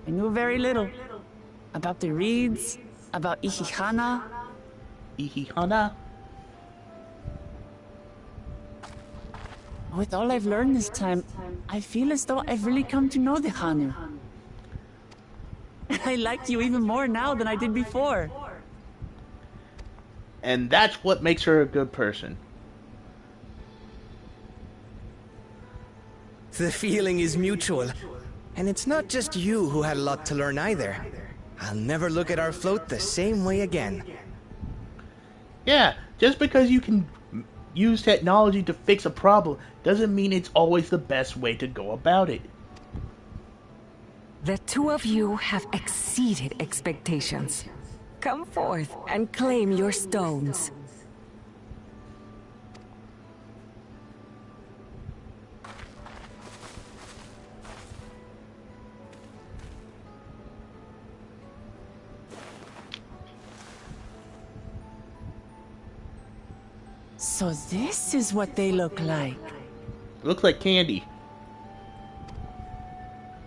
I knew very little. About the reeds, about Ihihana. Ihihana? With all I've learned this time, I feel as though I've really come to know the Hanu. I like you even more now than I did before. And that's what makes her a good person. The feeling is mutual. And it's not just you who had a lot to learn either. I'll never look at our float the same way again. Yeah, just because you can use technology to fix a problem doesn't mean it's always the best way to go about it. The two of you have exceeded expectations. Come forth and claim your stones. So this is what they look like. Looks like candy.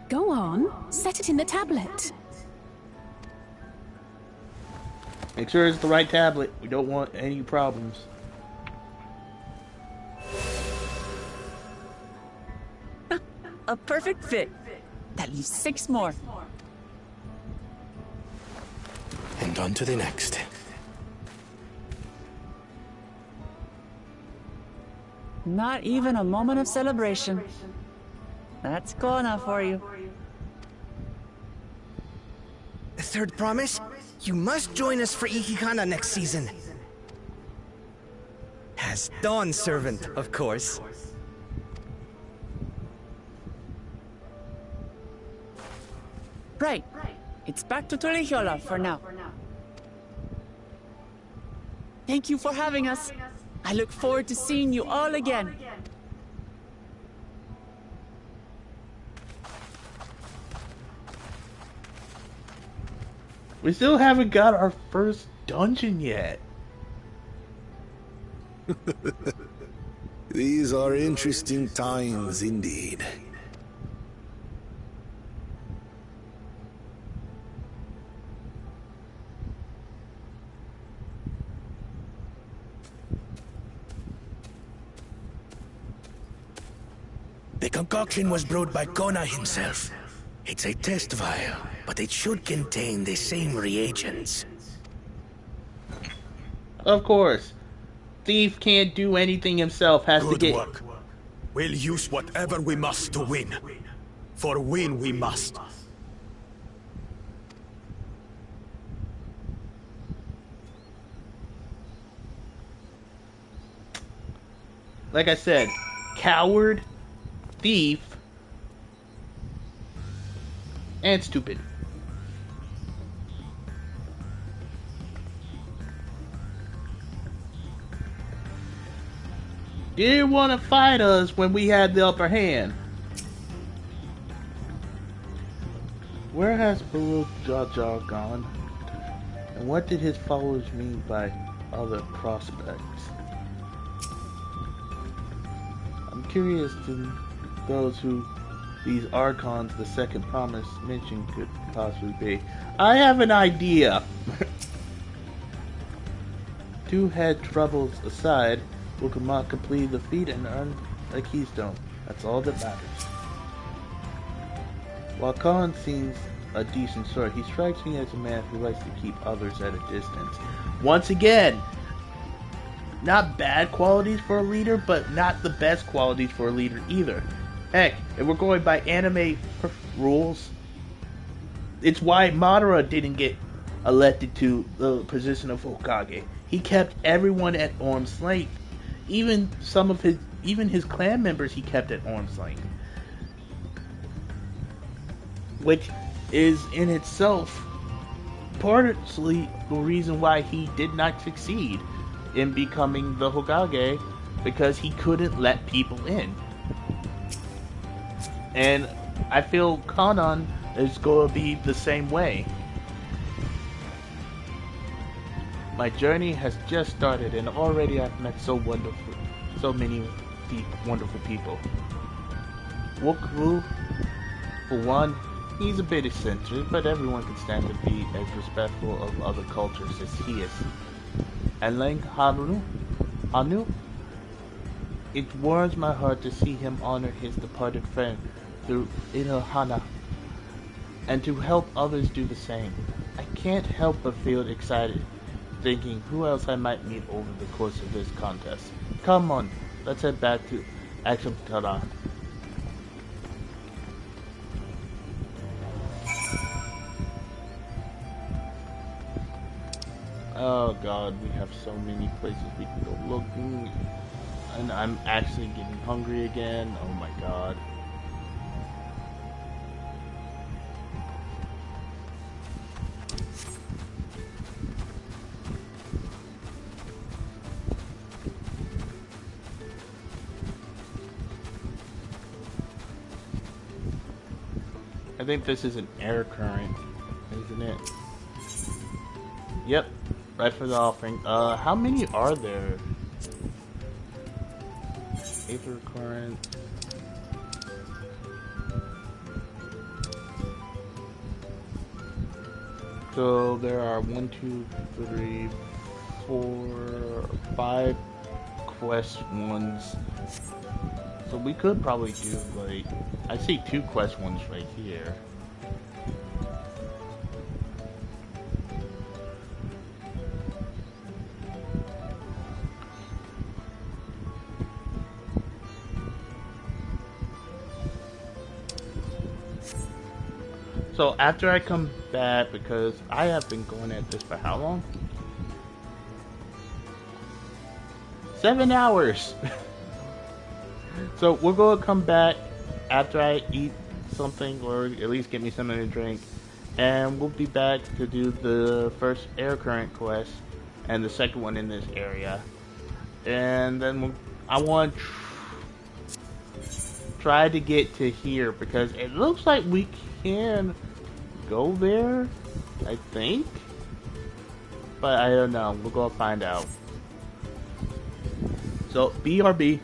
Go on, set it in the tablet. Make sure it's the right tablet. We don't want any problems. A perfect fit. That leaves 6 more. And on to the next. Not even a moment of celebration. That's Kona for you. The third promise? You must join us for Ikikana next season. As Dawn Servant, of course. Right. It's back to Torihiola for now. Thank you for having us. I look forward to seeing you all again. We still haven't got our first dungeon yet. These are interesting times indeed. The concoction was brewed by Kona himself. It's a test vial, but it should contain the same reagents. Of course. Thief can't do anything himself, has to get... Good work. We'll use whatever we must to win. For win we must. Like I said, coward, thief, and stupid. Didn't want to fight us when we had the upper hand. Where has Bulu Jaja gone? And what did his followers mean by other prospects? I'm curious to those who these archons the second promise mentioned could possibly be. I have an idea. Two head troubles aside, Wukamot completed the feat and earned a keystone. That's all that matters. While Khan seems a decent sort, he strikes me as a man who likes to keep others at a distance. Once again, not bad qualities for a leader, but not the best qualities for a leader either. Heck, if we're going by anime rules, it's why Madara didn't get elected to the position of Hokage. He kept everyone at arm's length. Even his clan members he kept at arm's length. Which is in itself partly the reason why he did not succeed in becoming the Hokage, because he couldn't let people in. And I feel Kanan is going to be the same way. My journey has just started, and already I've met so many wonderful people. Wokru, for one, he's a bit eccentric, but everyone can stand to be as respectful of other cultures as he is. And Lang Hanu, it warms my heart to see him honor his departed friend through Inohana, and to help others do the same. I can't help but feel excited, thinking who else I might meet over the course of this contest. Come on, let's head back to Akshantara. Oh god, we have so many places we can go looking. And I'm actually getting hungry again. Oh my god. I think this is an air current, isn't it? Yep, right for the offering. How many are there? Aether current. So there are 1, 2, 3, 4, 5 quest ones. So we could probably do like, I see 2 quest ones right here. So after I come back, because I have been going at this for how long? 7 hours. So we're going to come back after I eat something, or at least get me something to drink, and we'll be back to do the first air current quest and the second one in this area. And then I want to try to get to here, because it looks like we can go there, I think, but I don't know. We're gonna find out. So BRB.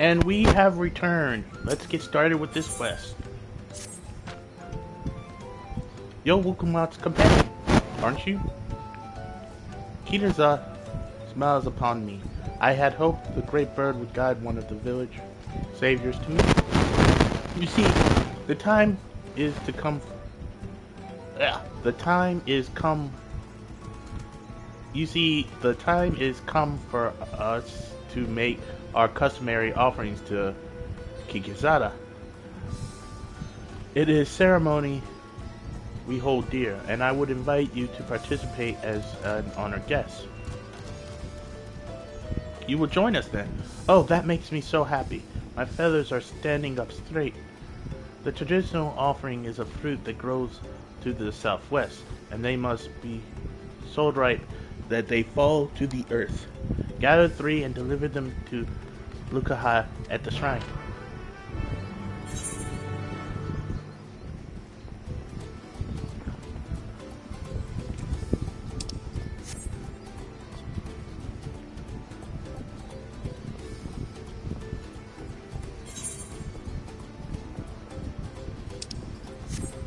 And we have returned. Let's get started with this quest. Yo, Wukumat's companion, aren't you? Kitaza smiles upon me. I had hoped the great bird would guide one of the village saviors to me. You see, the time is to come. The time is come. You see, the time is come for us to make our customary offerings to Kikizada. It is ceremony we hold dear, and I would invite you to participate as an honored guest. You will join us then. Oh, that makes me so happy. My feathers are standing up straight. The traditional offering is a fruit that grows to the southwest, and they must be so ripe that they fall to the earth. Gather 3 and deliver them to Lukaha at the shrine.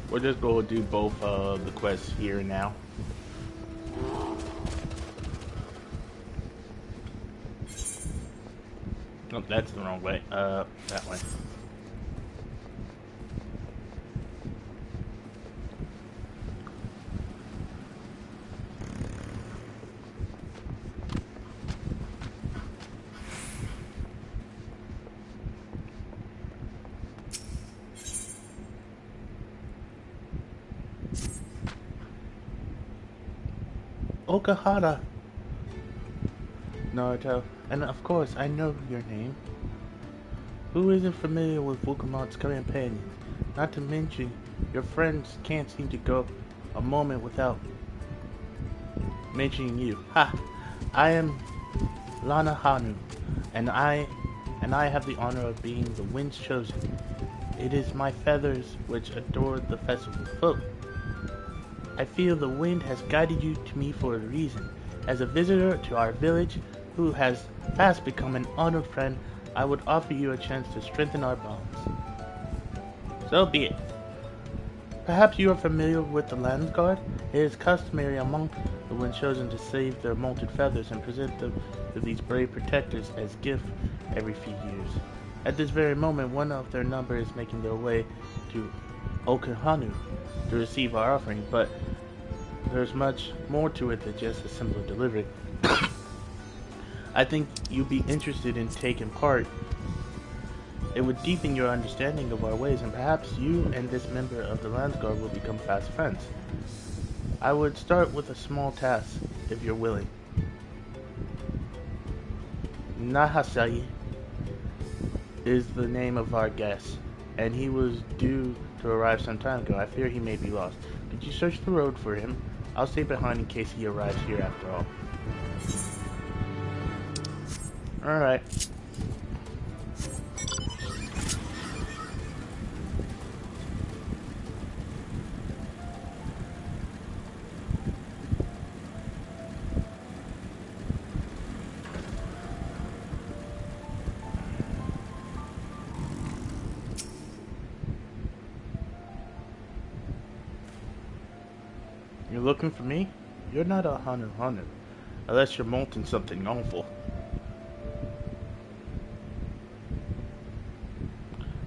We're just going to do both the quests here and now. Oh, that's the wrong way. That way. Okahara, Naruto, and of course I know your name. Who isn't familiar with Wukumat's companion? Not to mention, your friends can't seem to go a moment without mentioning you. Ha! I am Lana Hanu, and I have the honor of being the wind's chosen. It is my feathers which adore the festival folk. I feel the wind has guided you to me for a reason. As a visitor to our village, who has fast become an honored friend, I would offer you a chance to strengthen our bonds. So be it. Perhaps you are familiar with the Land Guard? It is customary among the Wind Chosen to save their molted feathers and present them to these brave protectors as gifts every few years. At this very moment, one of their number is making their way to Okahanu to receive our offering, but there's much more to it than just a simple delivery. I think you'd be interested in taking part. It would deepen your understanding of our ways, and perhaps you and this member of the Landsguard will become fast friends. I would start with a small task, if you're willing. Nahasai is the name of our guest, and he was due to arrive some time ago. I fear he may be lost. Could you search the road for him? I'll stay behind in case he arrives here after all. Alright. You're looking for me? You're not a Hanu, unless you're molting something awful.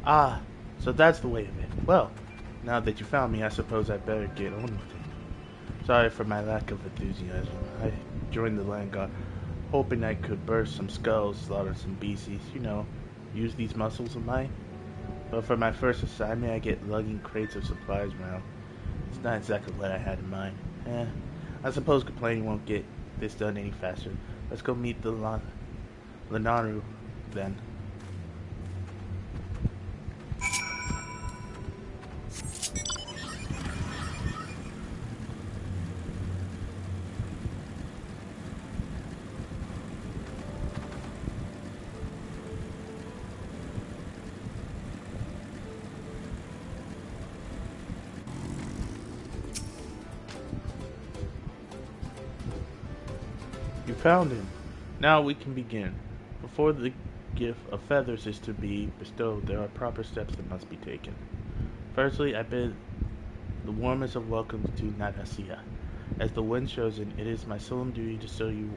Ah, so that's the way of it. Well, now that you found me, I suppose I'd better get on with it. Sorry for my lack of enthusiasm. I joined the Land Guard, hoping I could burst some skulls, slaughter some beasties, you know, use these muscles of mine. But for my first assignment, I get lugging crates of supplies around. It's not exactly what I had in mind. I suppose complaining won't get this done any faster. Let's go meet the Lanaru then. You found him. Now we can begin. Before the gift of feathers is to be bestowed, there are proper steps that must be taken. Firstly, I bid the warmest of welcomes to Nadasia. As the wind chosen, it is my solemn duty to show you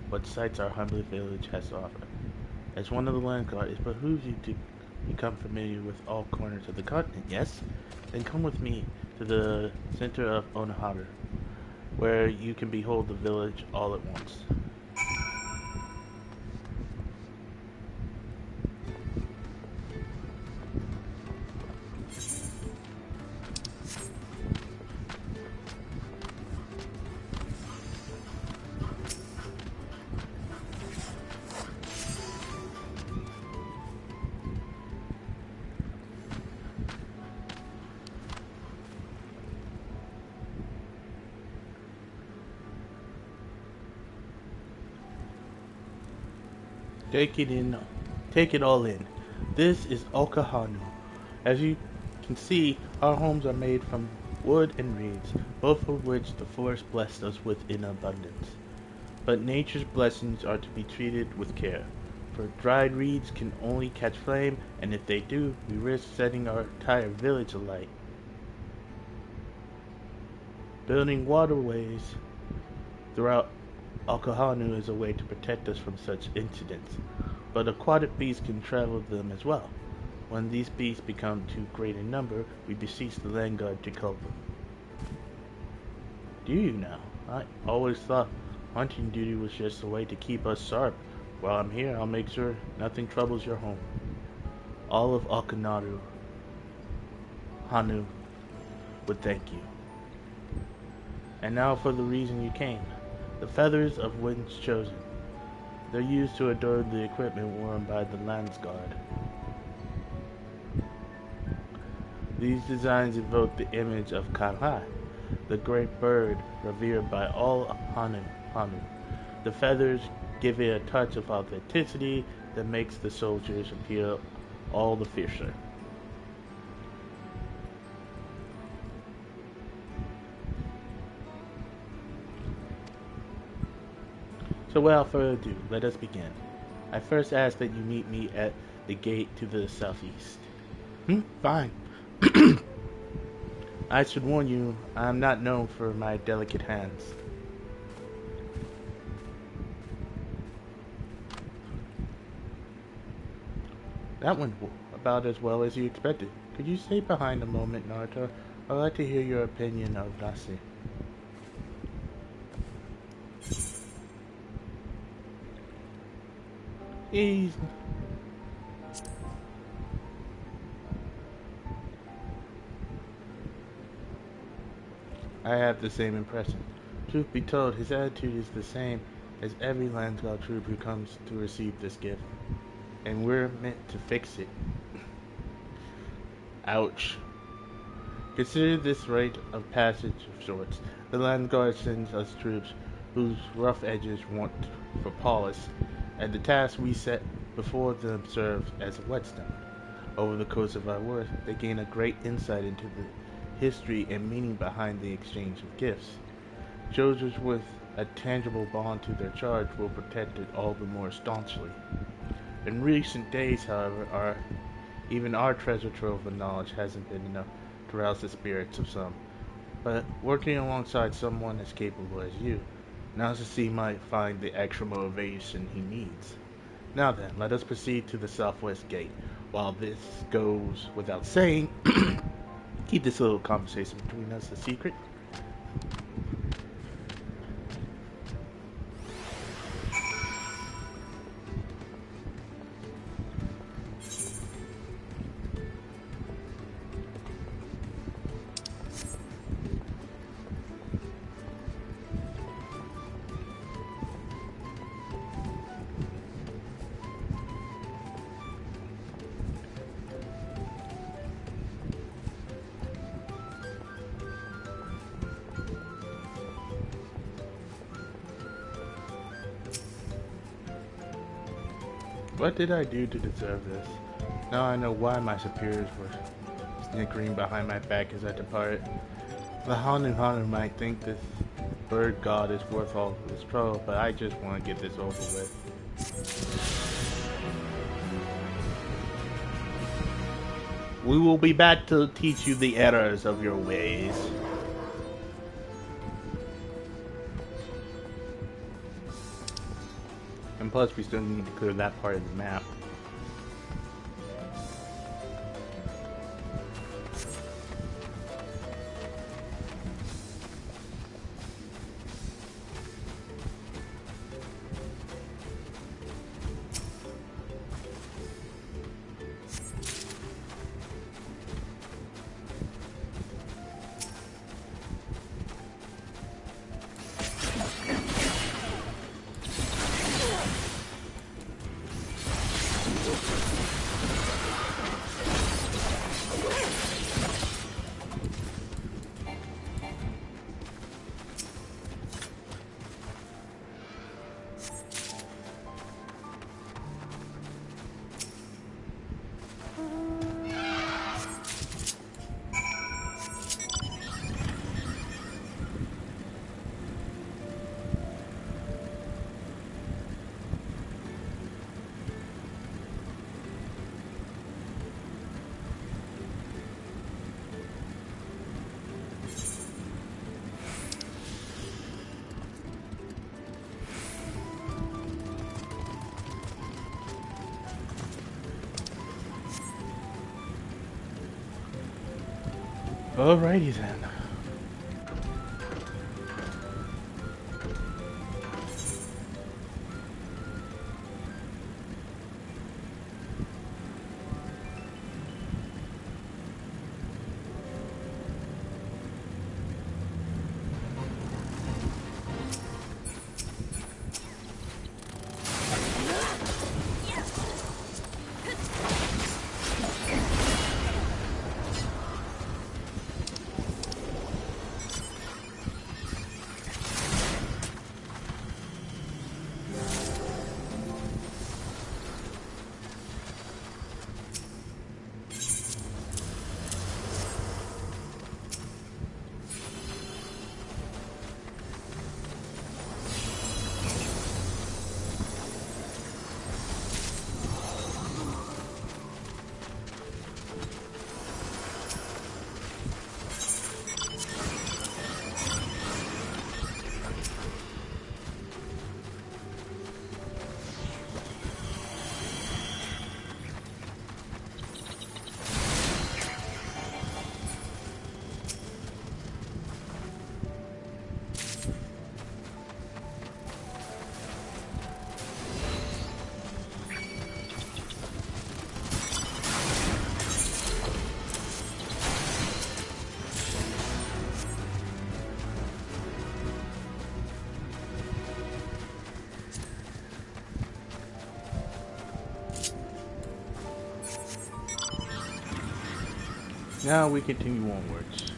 what sights our humble village has to offer. As one of the land guard, it behooves you to become familiar with all corners of the continent, yes? Then come with me to the center of Onaharu, where you can behold the village all at once. Take it all in. This is Okahanu. As you can see, our homes are made from wood and reeds, both of which the forest blessed us with in abundance. But nature's blessings are to be treated with care, for dried reeds can only catch flame, and if they do, we risk setting our entire village alight. Building waterways throughout Okahanu is a way to protect us from such incidents, but aquatic beasts can travel them as well. When these beasts become too great in number, we beseech the land guard to cull them. Do you now? I always thought hunting duty was just a way to keep us sharp. While I'm here, I'll make sure nothing troubles your home. All of Okahanu would thank you. And now for the reason you came. The feathers of winds chosen. They're used to adorn the equipment worn by the lands guard. These designs evoke the image of Kanhai, the great bird revered by all Hanu. The feathers give it a touch of authenticity that makes the soldiers appear all the fiercer. So without further ado, let us begin. I first ask that you meet me at the gate to the southeast. Fine. I should warn you, I am not known for my delicate hands. That went about as well as you expected. Could you stay behind a moment, Naruto? I'd like to hear your opinion of Nasi. He's... I have the same impression. Truth be told, his attitude is the same as every Landsguard troop who comes to receive this gift. And we're meant to fix it. Ouch. Consider this rite of passage of sorts. The Landsguard sends us troops whose rough edges want for polish, and the task we set before them serves as a whetstone. Over the course of our work, they gain a great insight into the history and meaning behind the exchange of gifts. Soldiers with a tangible bond to their charge will protect it all the more staunchly. In recent days, however, even our treasure trove of knowledge hasn't been enough to rouse the spirits of some. But working alongside someone as capable as you, Nasi might find the extra motivation he needs. Now then, let us proceed to the southwest gate. While this goes without saying, keep this little conversation between us a secret. What did I do to deserve this? Now I know why my superiors were snickering behind my back as I departed. The Hanu might think this bird god is worth all of this trouble, but I just want to get this over with. We will be back to teach you the errors of your ways. And plus, we still need to clear that part of the map. Alrighty then. Now we continue onwards.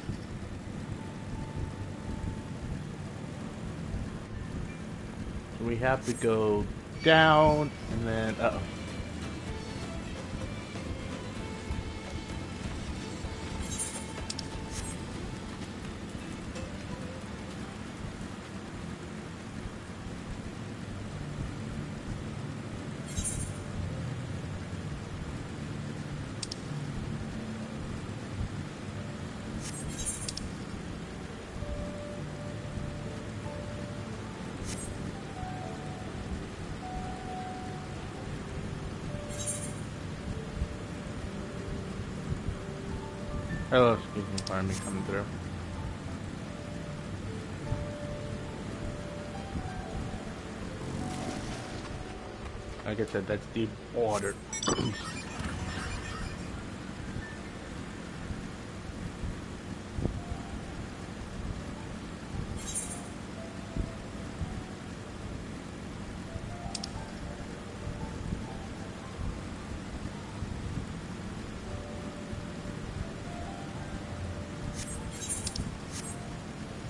So we have to go down and then uh-oh. Hello, excuse me, pardon me coming through. Like I said, that's deep water.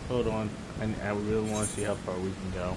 Hold on, I really want to see how far we can go.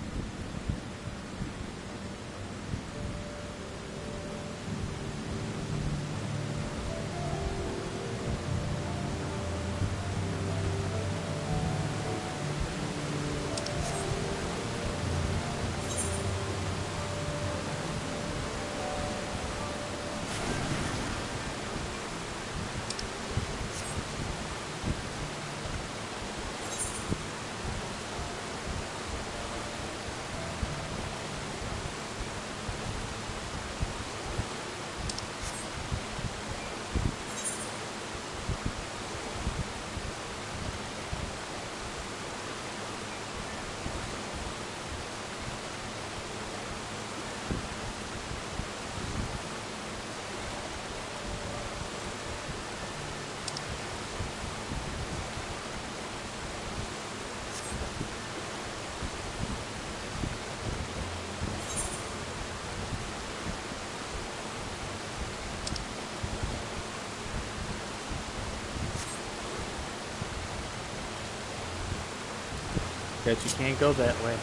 Guess you can't go that way.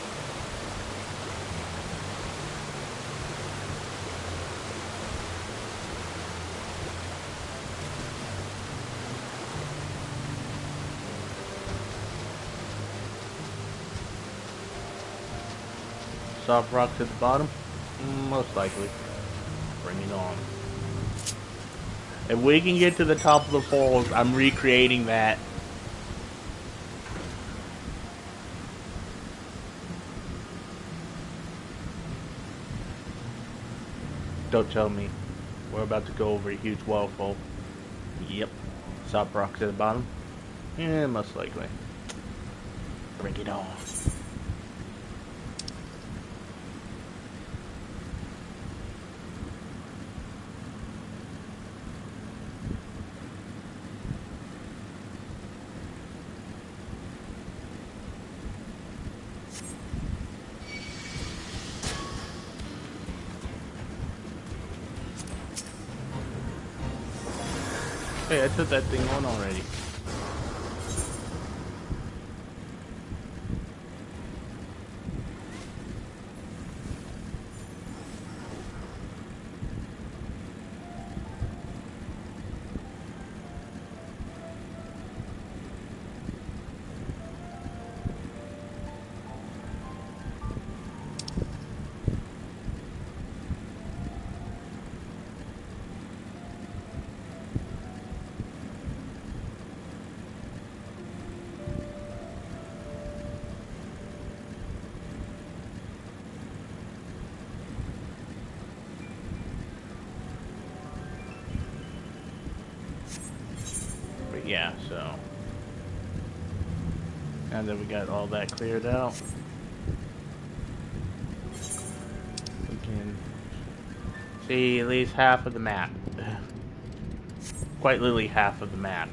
Soft rock to the bottom? Most likely. Bring it on. If we can get to the top of the falls, I'm recreating that. Don't tell me. We're about to go over a huge waterfall. Yep. Soft rocks at the bottom? Yeah, most likely. Bring it on. Hey, I took that thing on already. Yeah, so now that we got all that cleared out, we can see at least half of the map. Quite literally half of the map.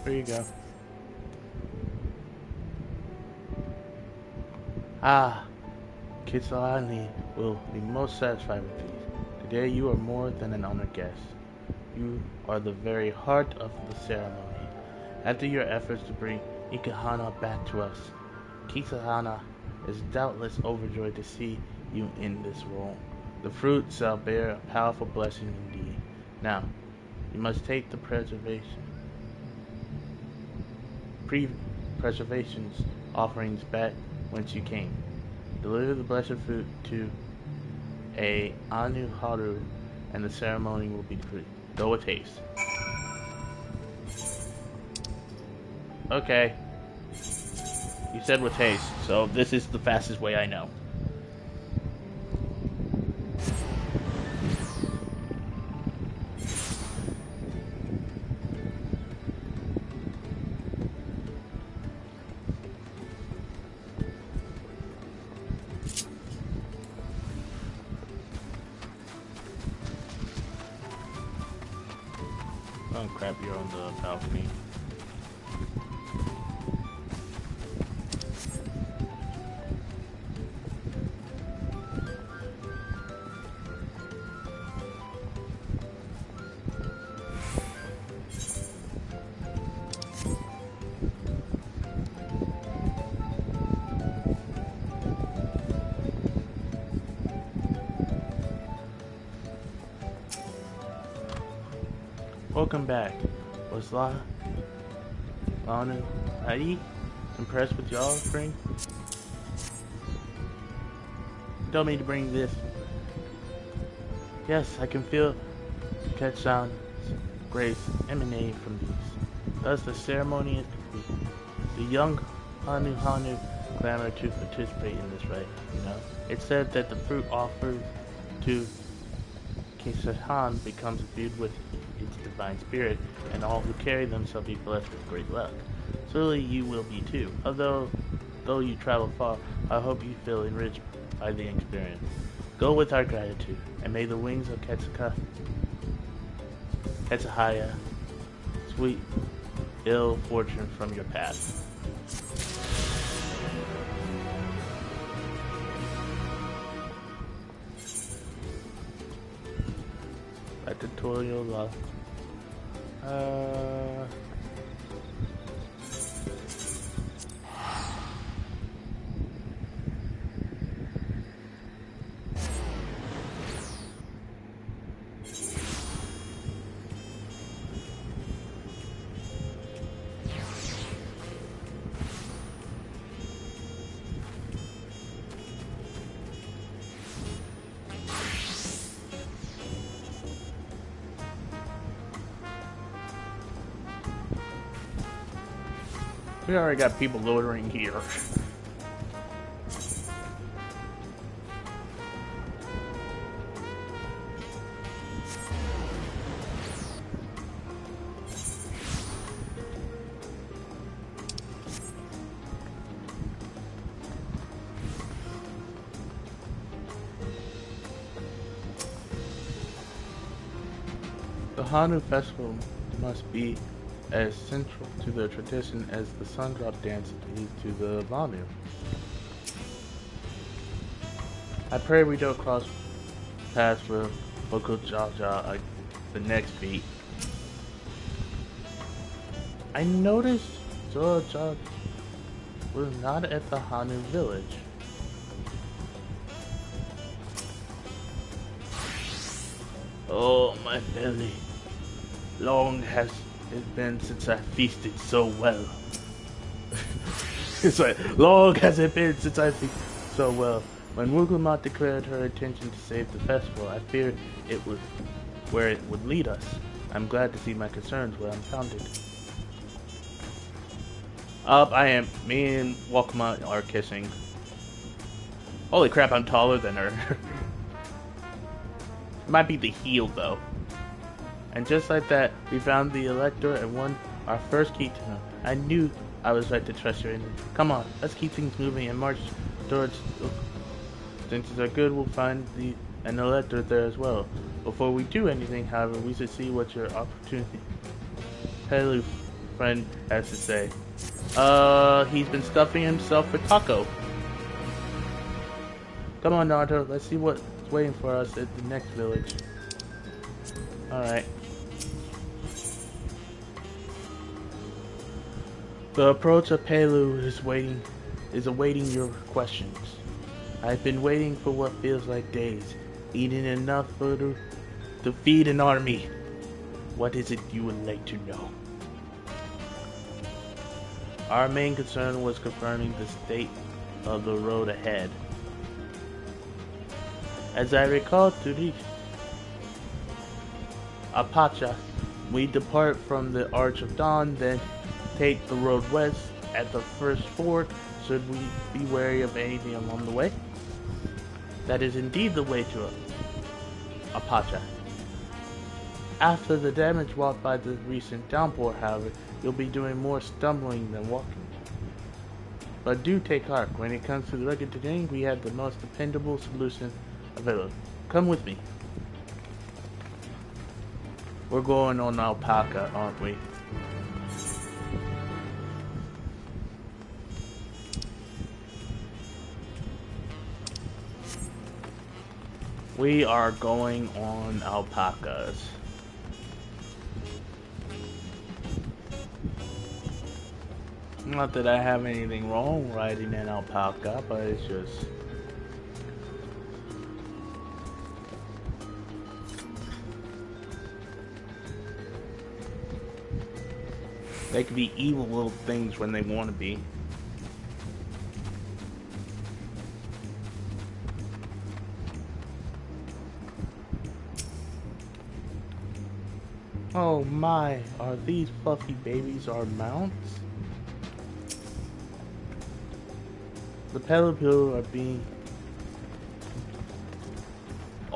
There you go. Ah, Kitsalani will be most satisfied with these. Today you are more than an honored guest. You are the very heart of the ceremony. After your efforts to bring Ikahana back to us, Kitsalana is doubtless overjoyed to see you in this role. The fruit shall bear a powerful blessing indeed. Now, you must take the preservation's offerings back whence you came. Deliver the blessed fruit to a Anu Haru, and the ceremony will be complete. Go a taste. Okay. You said with haste, so this is the fastest way I know. Oh crap, you're on the balcony. Welcome back. Was Lanu Adi impressed with your offering? Told me to bring this. Yes, I can feel Ketsan's grace emanating from these. Thus the ceremony is complete. The young Hanu clamor to participate in this rite, you know. It's said that the fruit offered to Kisahan becomes imbued with its divine spirit, and all who carry them shall be blessed with great luck. Surely you will be too. Though you travel far, I hope you feel enriched by the experience. Go with our gratitude, and may the wings of Quetzalcoatl sweep ill fortune from your path. A tutorial We already got people loitering here. The Hanu festival must be as central to the tradition as the sun drop dance is to the Vanu. I pray we don't cross paths with OHH the next beat. I noticed OHH was not at the Hanu village. Oh, my belly. Long has it been since I feasted so well. It's like, long has it been since I feasted so well. When Wugelmat declared her intention to save the festival, I feared it was where it would lead us. I'm glad to see my concerns were unfounded. I am. Me and Wugelmat are kissing. Holy crap, I'm taller than her. It might be the heel though. And just like that, we found the Elector and won our first key to him. I knew I was right to trust your engine. Come on, let's keep things moving and march towards... Since are good, we'll find an Elector there as well. Before we do anything, however, we should see what your opportunity Pelu friend has to say. He's been stuffing himself with taco. Come on, Naruto, let's see what's waiting for us at the next village. Alright. The approach of Pelu is awaiting your questions. I've been waiting for what feels like days, eating enough food to feed an army. What is it you would like to know? Our main concern was confirming the state of the road ahead. As I recall to reach Apacha, we depart from the Arch of Dawn, then take the road west at the first fork. Should we be wary of anything along the way? That is indeed the way to Apacha. After the damage wrought by the recent downpour, however, you'll be doing more stumbling than walking. But do take heart, when it comes to the rugged terrain, we have the most dependable solution available. Come with me. We're going on Alpaca, aren't we? We are going on alpacas. Not that I have anything wrong riding an alpaca, but it's just... They can be evil little things when they want to be. Oh my, are these fluffy babies our mounts? The Pelu are being...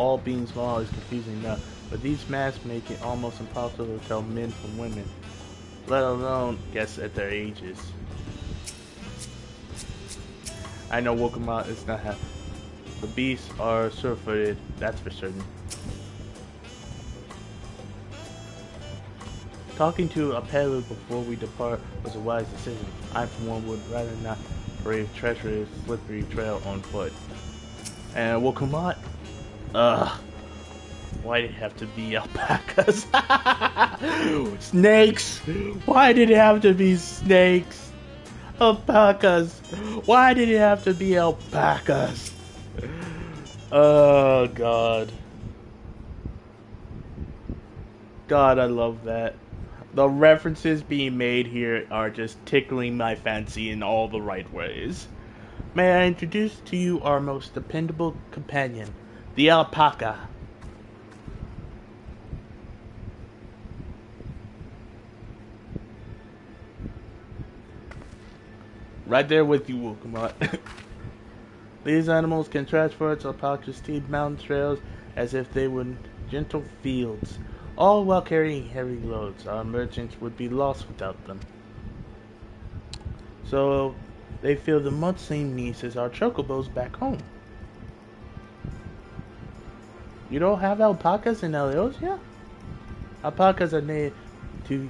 all being small is confusing enough, but these masks make it almost impossible to tell men from women, let alone guess at their ages. I know Wokomat is not happy. The beasts are sure-footed, that's for certain. Talking to a Pelu before we depart was a wise decision. I, for one, would rather not brave treacherous, slippery trail on foot. And Wokomat? Why did it have to be alpacas? Snakes! Why did it have to be snakes? Alpacas! Why did it have to be alpacas? Oh, God. God, I love that. The references being made here are just tickling my fancy in all the right ways. May I introduce to you our most dependable companion, the alpaca. Right there with you, Wokomat. These animals can transport alpacas steep mountain trails as if they were gentle fields, all while carrying heavy loads. Our merchants would be lost without them. So they feel the much same needs as our chocobos back home. You don't have alpacas in Eliosia? Alpacas are native to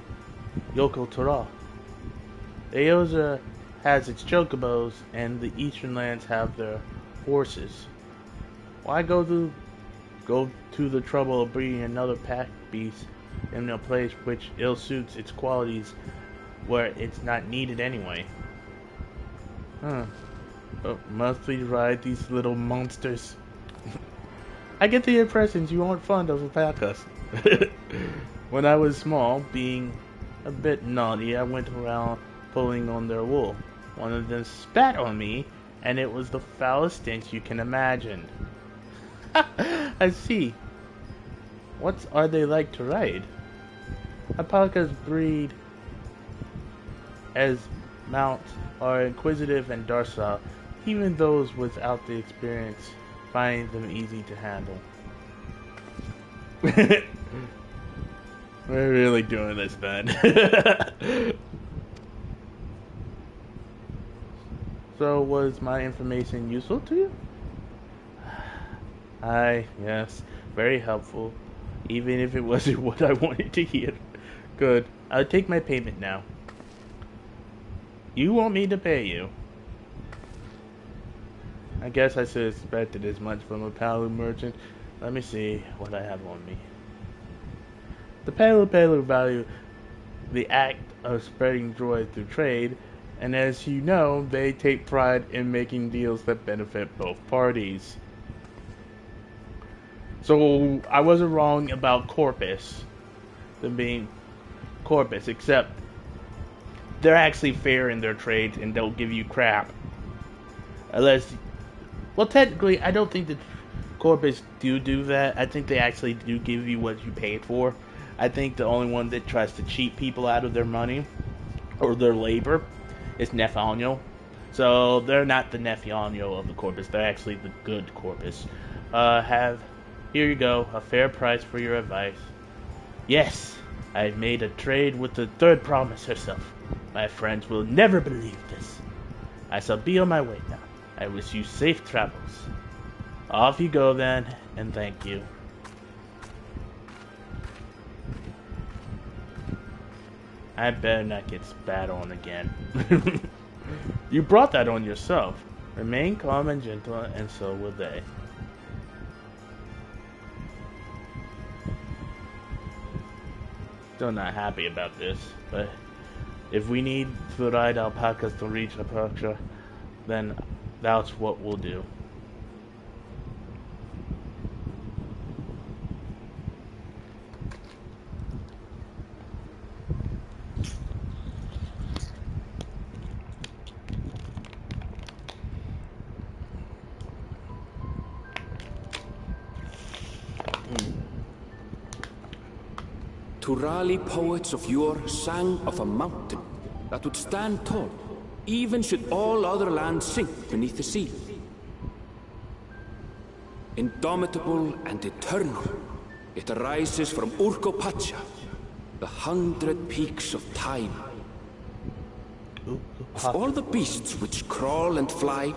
Yoko Tora. Eliosia has its chocobos, and the eastern lands have their horses. Why go to the trouble of breeding another pack beast in a place which ill suits its qualities where it's not needed anyway? But must we ride these little monsters? I get the impression you aren't fond of alpacas. When I was small, being a bit naughty, I went around pulling on their wool. One of them spat on me, and it was the foulest stench you can imagine. I see. What are they like to ride? Alpacas breed as mounts are inquisitive and docile. Even those without the experience find them easy to handle. We're really doing this, man. So, was my information useful to you? Aye, yes, very helpful, even if it wasn't what I wanted to hear. Good, I'll take my payment now. You want me to pay you? I guess I should have expected as much from a Palu merchant. Let me see what I have on me. The Palu value the act of spreading joy through trade, and as you know, they take pride in making deals that benefit both parties. So, I wasn't wrong about Corpus, them being Corpus, except they're actually fair in their trades and don't give you crap. Unless, well, technically, I don't think that Corpus do that. I think they actually do give you what you paid for. I think the only one that tries to cheat people out of their money or their labor is Nefanyo. So they're not the Nefanyo of the Corpus. They're actually the good Corpus. Here you go, a fair price for your advice. Yes, I've made a trade with the third promise herself. My friends will never believe this. I shall be on my way now. I wish you safe travels. Off you go then, and thank you. I better not get spat on again. You brought that on yourself. Remain calm and gentle, and so will they. Still not happy about this, but if we need to ride alpacas to reach Apacha, then that's what we'll do. Turali poets of yore sang of a mountain that would stand tall, even should all other lands sink beneath the sea. indomitable and eternal. It arises from Urkopacha, the 100 peaks of time. Of all the beasts which crawl and fly,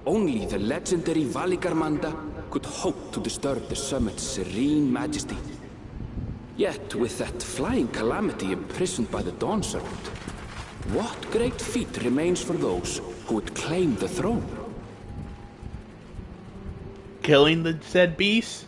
only the legendary Valigarmanda could hope to disturb the summit's serene majesty. Yet, with that flying calamity imprisoned by the Dawn Serpent, what great feat remains for those who would claim the throne? Killing the said beast?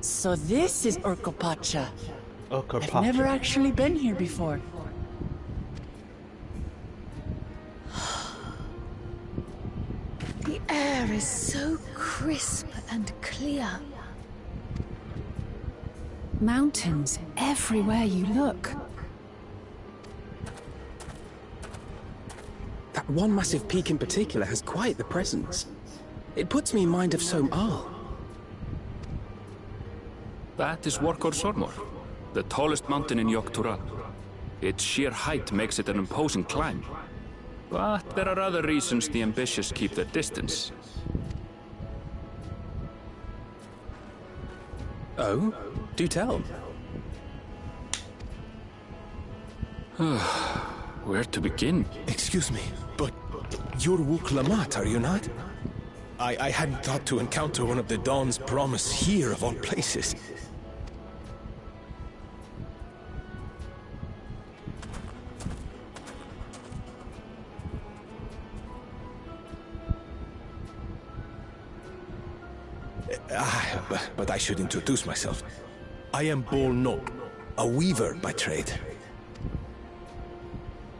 So this is Urkopacha. Urkopacha. I've never actually been here before. The air is so crisp and clear. Mountains everywhere you look. That one massive peak in particular has quite the presence. It puts me in mind of Som-Al. That is Workor Sormor, the tallest mountain in Yogg-Tural. Its sheer height makes it an imposing climb. But there are other reasons the ambitious keep their distance. Oh? Do tell. Where to begin? Excuse me, but you're Wuk Lamat, are you not? I hadn't thought to encounter one of the Dawn's promise here of all places. But I should introduce myself. I am Bol Nok, a weaver by trade.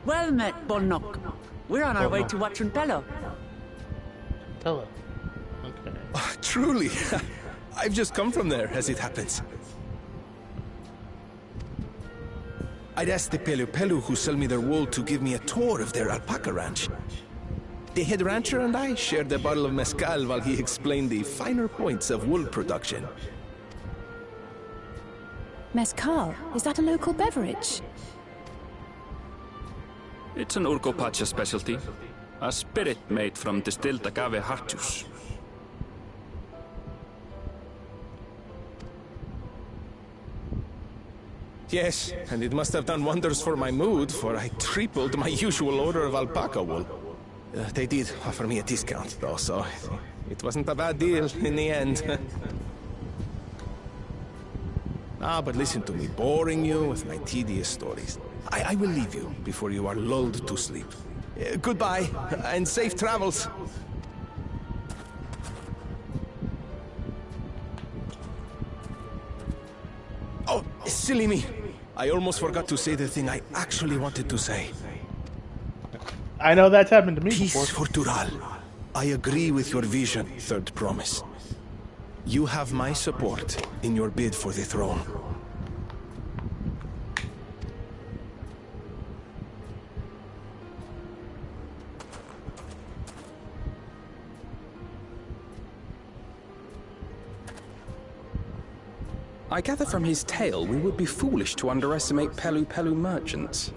Well met, Bolnok. We're on our way to Watrin Pello. Pello. Okay. Oh, truly. I've just come from there, as it happens. I'd asked the Pelu who sell me their wool to give me a tour of their alpaca ranch. The head rancher and I shared a bottle of mezcal while he explained the finer points of wool production. Mezcal? Is that a local beverage? It's an Urkopacha specialty. A spirit made from distilled agave heart juice. Yes, and it must have done wonders for my mood, for I tripled my usual order of alpaca wool. They did offer me a discount, though, so it wasn't a bad deal in the end. But listen to me, boring you with my tedious stories. I will leave you before you are lulled to sleep. Goodbye, and safe travels. Oh, silly me. I almost forgot to say the thing I actually wanted to say. I know that's happened to me Peace before. for Tural. I agree with your vision, Third Promise. You have my support in your bid for the throne. I gather from his tale we would be foolish to underestimate Pelu merchants.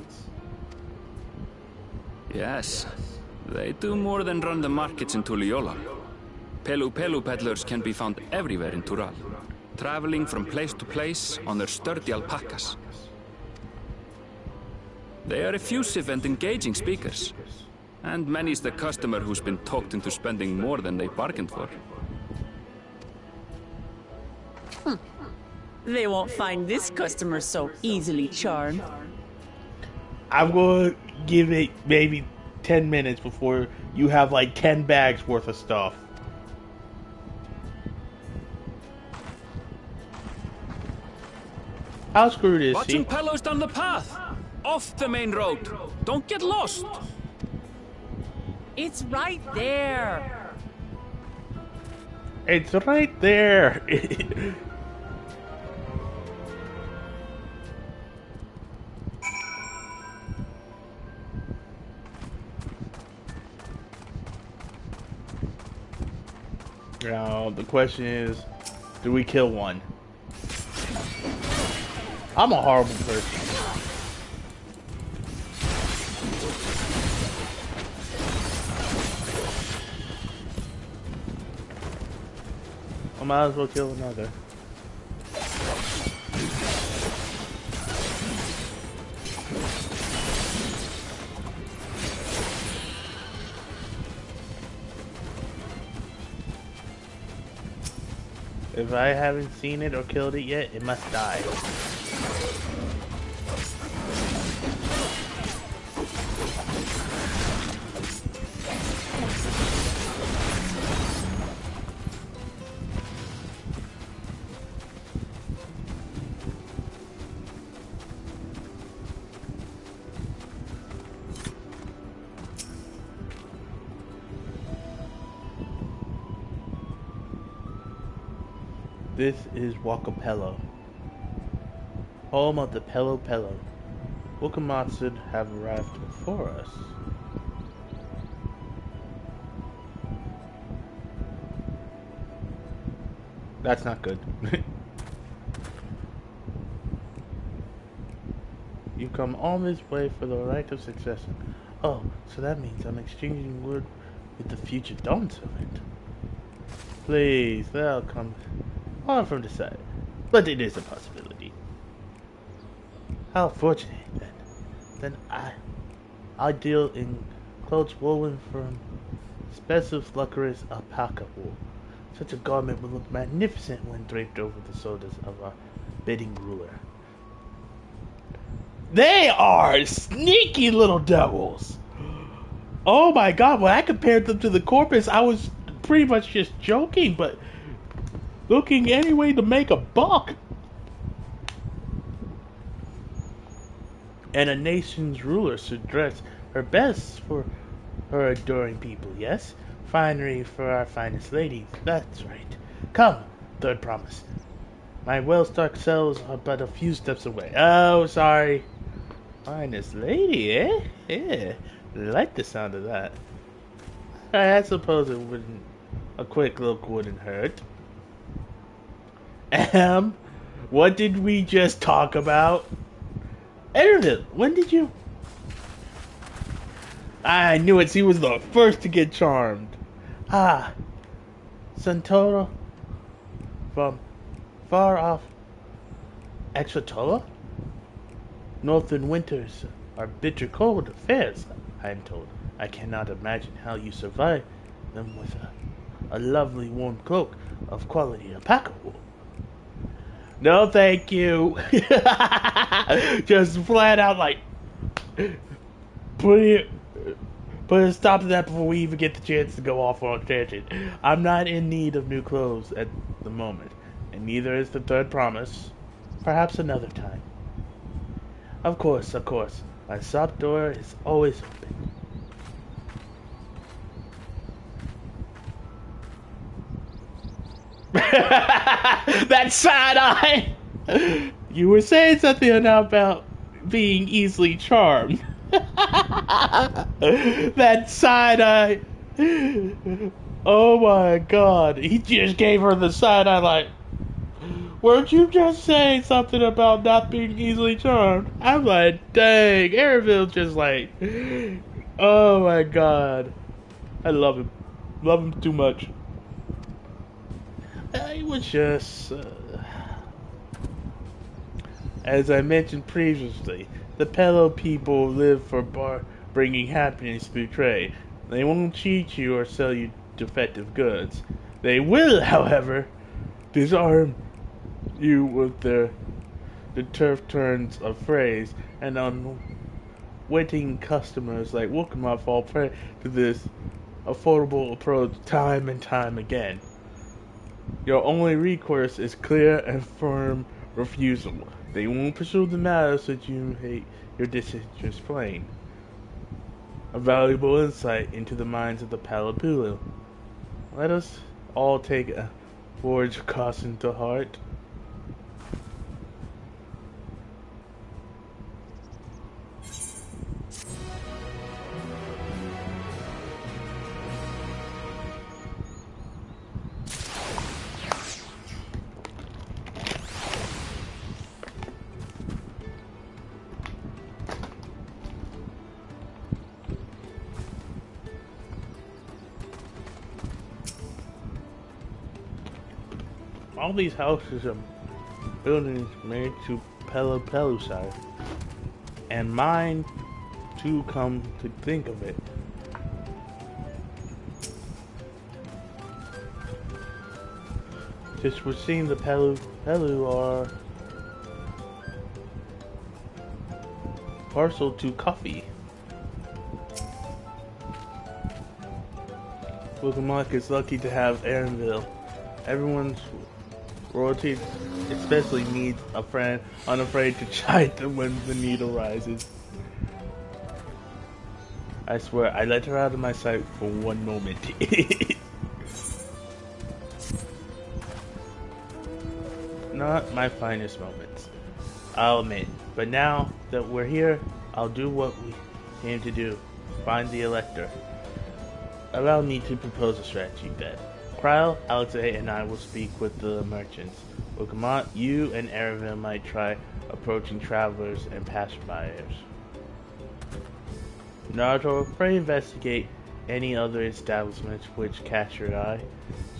Yes, they do more than run the markets in Tuliyola. Pelu peddlers can be found everywhere in Tural, traveling from place to place on their sturdy alpacas. They are effusive and engaging speakers, and many's the customer who's been talked into spending more than they bargained for. They won't find this customer so easily charmed. I'm going to give it maybe 10 minutes before you have like 10 bags worth of stuff. I'll screw this. Watching Pello's down the path! Off the main road! Don't get lost! It's right there! It's right there! Now, the question is, do we kill one? I'm a horrible person. I might as well kill another. If I haven't seen it or killed it yet, it must die. This is Wakapello, home of the Pelo Pelo. Wakamatsu have arrived before us. That's not good. You come all this way for the right of succession. Oh, so that means I'm exchanging word with the future Dawn servant. Please, that'll come on from the side. But it is a possibility. How fortunate, then. I deal in clothes woven from specific alpaca wool. Such a garment will look magnificent when draped over the shoulders of our bidding ruler. They are sneaky little devils! Oh my god, when I compared them to the corpus, I was pretty much just joking, but looking any way to make a buck. And a nation's ruler should dress her best for her adoring people, yes? Finery for our finest ladies, that's right. Come, third promise. My well-stocked cells are but a few steps away. Oh, sorry. Finest lady, eh? Yeah, I like the sound of that. I suppose it wouldn't. A quick look wouldn't hurt. What did we just talk about? Ervil, when did you? I knew it. He was the first to get charmed. Ah, Santoro from far off Exotola? Northern winters are bitter cold affairs, I am told. I cannot imagine how you survive them with a lovely warm cloak of quality alpaca wool. No, thank you. Just flat out like put a stop to that before we even get the chance to go off on a tangent. I'm not in need of new clothes at the moment, and neither is the third promise. Perhaps another time. Of course. My shop door is always open. That side eye! You were saying something about being easily charmed. That side eye! Oh my god. He just gave her the side eye like, weren't you just saying something about not being easily charmed? I'm like, dang, Ervil just like, oh my god. I love him. Love him too much. It was just, as I mentioned previously, the Pelo people live for bringing happiness through trade. They won't cheat you or sell you defective goods. They will, however, disarm you with the turf turns of phrase, and unwitting customers like Wookama fall prey to this affordable approach time and time again. Your only recourse is clear and firm refusal. They won't pursue the matter since you hate your disinterest plain. A valuable insight into the minds of the Palapulu. Let us all take a word of caution to heart. all these houses and buildings made to Pelu side. And mine, to come to think of it. Just we're seeing the Pelu are parcel to coffee. Wilcomark is lucky to have Aaronville. Everyone's royalty especially needs a friend unafraid to chide them when the need arises. I swear, I let her out of my sight for one moment. Not my finest moments, I'll admit. But now that we're here, I'll do what we came to do. Find the Elector. Allow me to propose a strategy then. Kryl, Alexei, and I will speak with the merchants. Wilgamot, you and Erebin might try approaching travelers and passerbyers. Naruto, pray investigate any other establishments which catch your eye.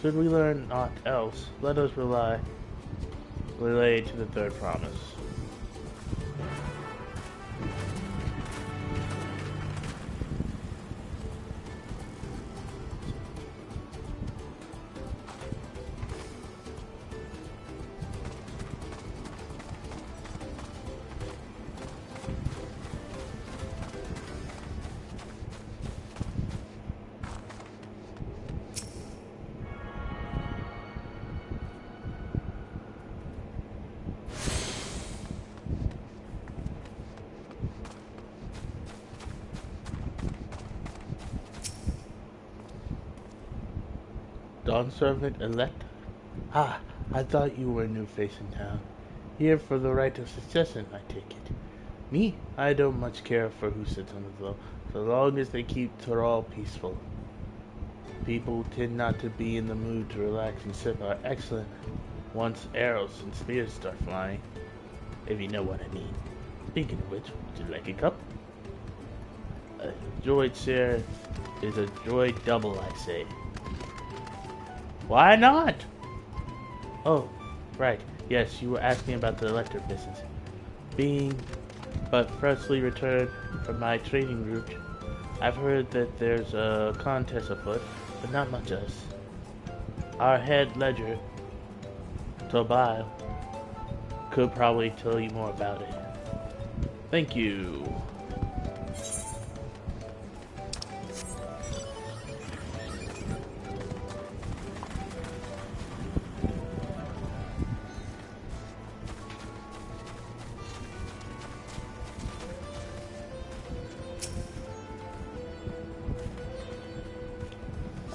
Should we learn naught else, let us relay to the third promise. Dawn Servant Elect? Ah, I thought you were a new face in town. Here for the right of succession, I take it. Me? I don't much care for who sits on the throne, so long as they keep Toral peaceful. People tend not to be in the mood to relax and sip are excellent once arrows and spears start flying. If you know what I mean. Speaking of which, would you like a cup? A droid share is a droid double, I say. Why not? Oh, right. Yes, you were asking about the Elector business. Being but freshly returned from my trading route, I've heard that there's a contest afoot, but not much else. Our head ledger, Tobile, could probably tell you more about it. Thank you.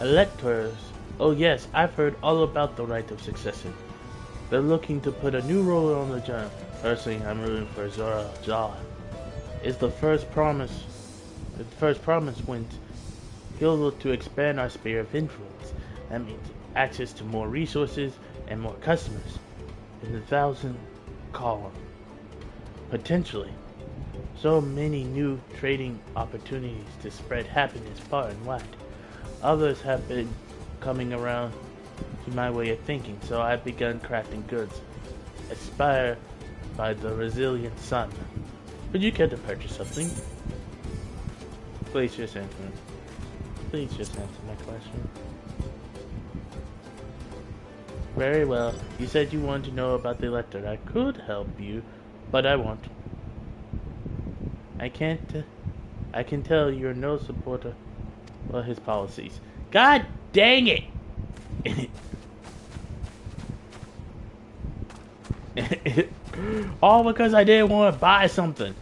Electors. Oh yes, I've heard all about the right of succession. They're looking to put a new ruler on the throne. Personally, I'm rooting for Zora Jaw. Is the first promise wins. He'll look to expand our sphere of influence. That means access to more resources and more customers. In the 1,000 column. Potentially. So many new trading opportunities to spread happiness far and wide. Others have been coming around to my way of thinking, so I've begun crafting goods, inspired by the resilient sun. Would you care to purchase something? Please just answer. Please just answer my question. Very well. You said you wanted to know about the Elector. I could help you, but I won't. I can tell you're no supporter of his policies. God dang it! All because I didn't want to buy something.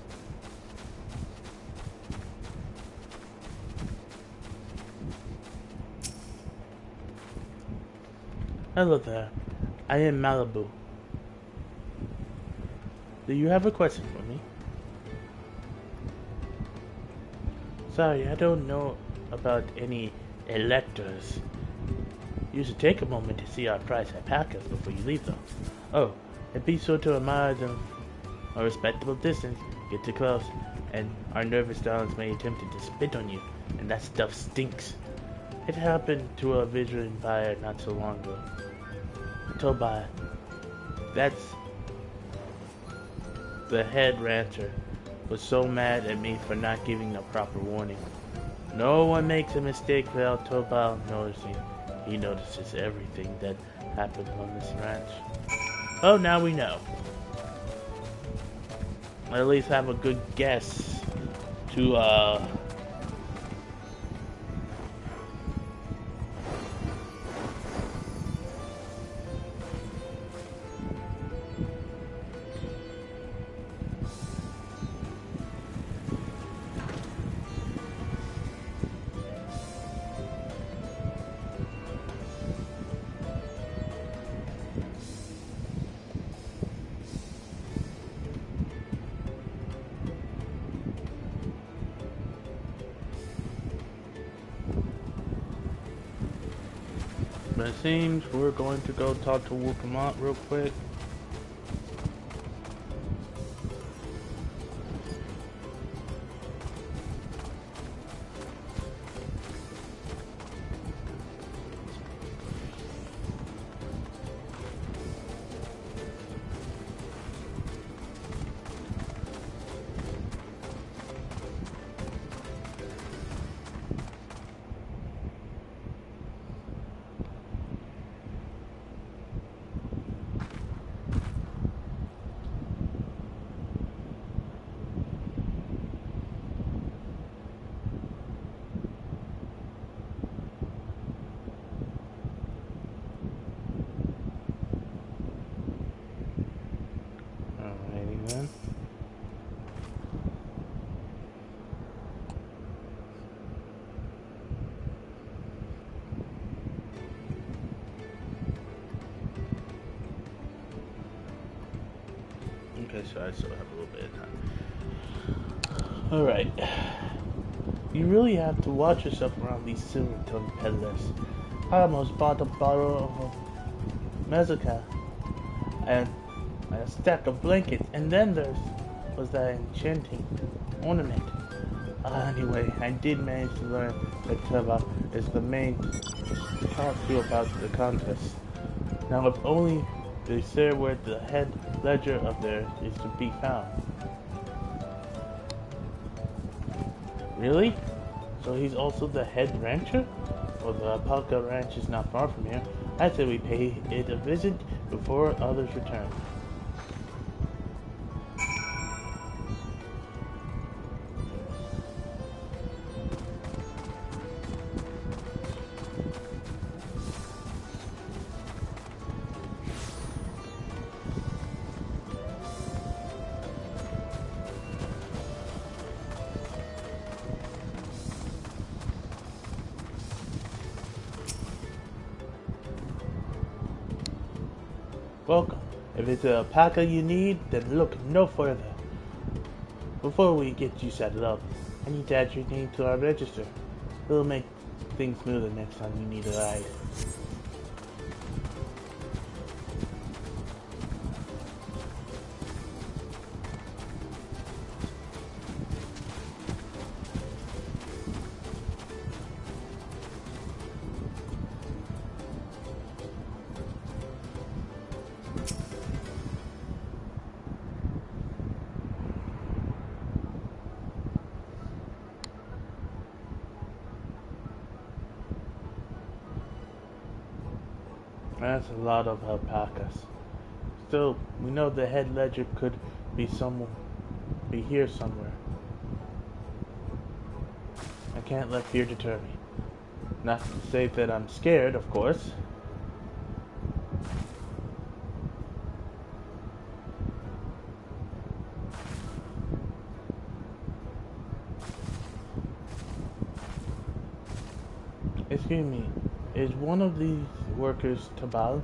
Hello there. I am Malibu. Do you have a question for me? Sorry, I don't know about any electors. You should take a moment to see our price alpacas before you leave, though. Oh, and be sure to admire them a respectable distance. Get too close, and our nervous darlings may be tempted to spit on you, and that stuff stinks. It happened to a vigilant buyer not so long ago. Tobai. That's the head rancher. Was so mad at me for not giving a proper warning. No one makes a mistake without Tobal noticing. He notices everything that happens on this ranch. Oh, now we know. At least have a good guess to but it seems we're going to go talk to Wukamont real quick. Alrighty then. Okay, so I still have a little bit of time. Alright. You really have to watch yourself around these silver-tongued peddlers. I almost bought a bottle of mezcal and a stack of blankets, and then there was that enchanting ornament. Anyway, I did manage to learn that Teva is the main talk to about the contest. Now, if only they say where the head ledger of theirs is to be found. Really? So he's also the head rancher? Well, the Alpaca Ranch is not far from here. I say we pay it a visit before others return. Welcome. If it's a alpaca you need, then look no further. Before we get you settled up, I need to add your name to our register. It'll make things smoother next time you need a ride. That's a lot of alpacas. Still, we know the head ledger could be here somewhere. I can't let fear deter me. Not to say that I'm scared, of course. Excuse me, is one of these workers Tabal?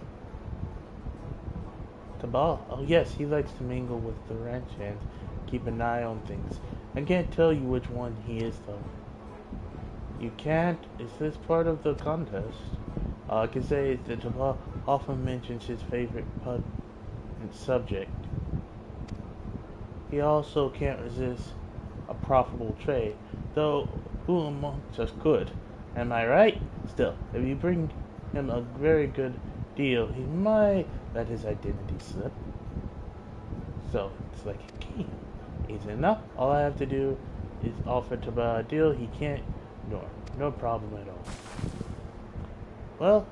Tabal? Oh yes, he likes to mingle with the ranch hands, keep an eye on things. I can't tell you which one he is though. You can't? Is this part of the contest? All I can say is that Tabal often mentions his favorite pun and subject. He also can't resist a profitable trade, though who amongst us could? Am I right? Still, if you bring him a very good deal, he might let his identity slip. So, it's like a game. Easy enough. All I have to do is offer Toba a deal he can't ignore. No problem at all. Well,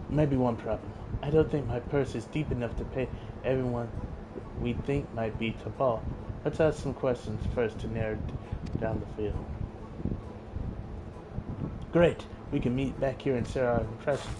maybe one problem. I don't think my purse is deep enough to pay everyone we think might be Toba. Let's ask some questions first to narrow down the field. Great. We can meet back here and share our impressions.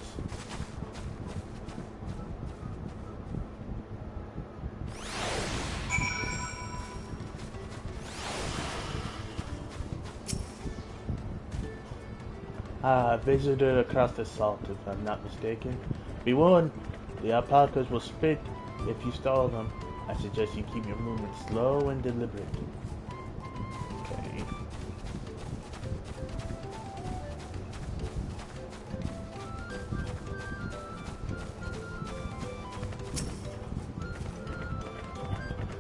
Visitor across the salt, if I'm not mistaken. Be warned, the alpacas will spit if you stall them. I suggest you keep your movements slow and deliberate. Okay.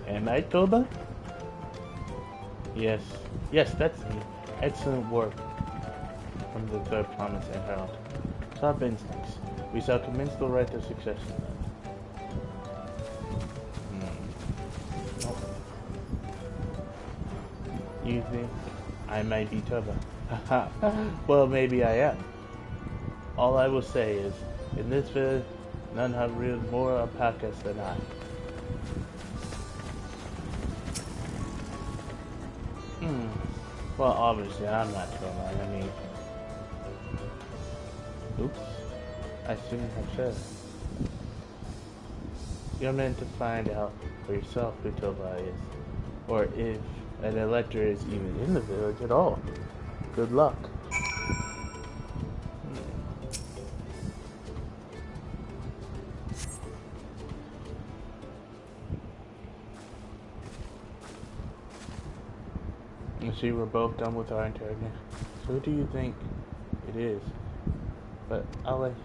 Am I Toba? Yes. Yes, that's me. Excellent work from the third promise and herald. Top instincts. We shall commence the rite of succession then. Oh. You think I might be Toba? Haha. Well, maybe I am. All I will say is, in this village, none have reared more alpacas than I. Well, obviously, I'm not Toba. I mean... Oops. I shouldn't have said it. You're meant to find out for yourself who Toba is. Or if an elector is even in the village at all. Good luck. You see, we're both done with our interrogation. So who do you think it is? But I'll let you.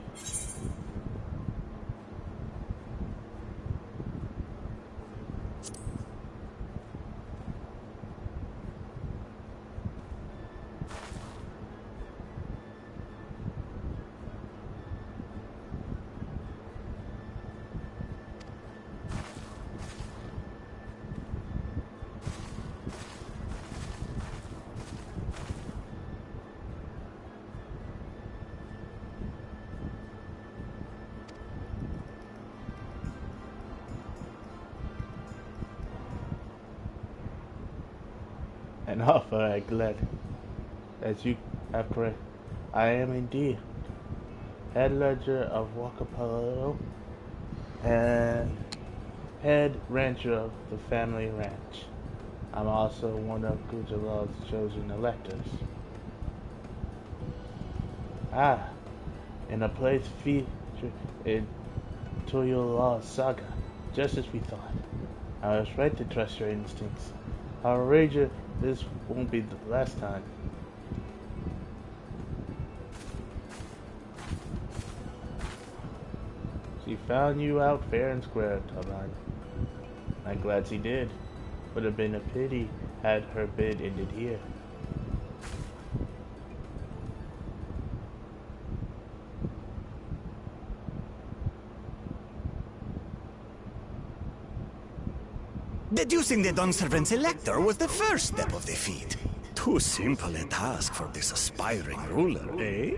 An offer I glad, as you have correct. I am indeed head ledger of Wakapalo and head rancher of the family ranch. I'm also one of Gujarat's chosen electors. In a place featured in Toyola's saga, just as we thought. I was right to trust your instincts. Our Ranger, this won't be the last time. She found you out fair and square, Taban. I'm glad she did. Would have been a pity had her bid ended here. Deducing the Dunservant's elector was the first step of the feat. Too simple a task for this aspiring ruler, eh?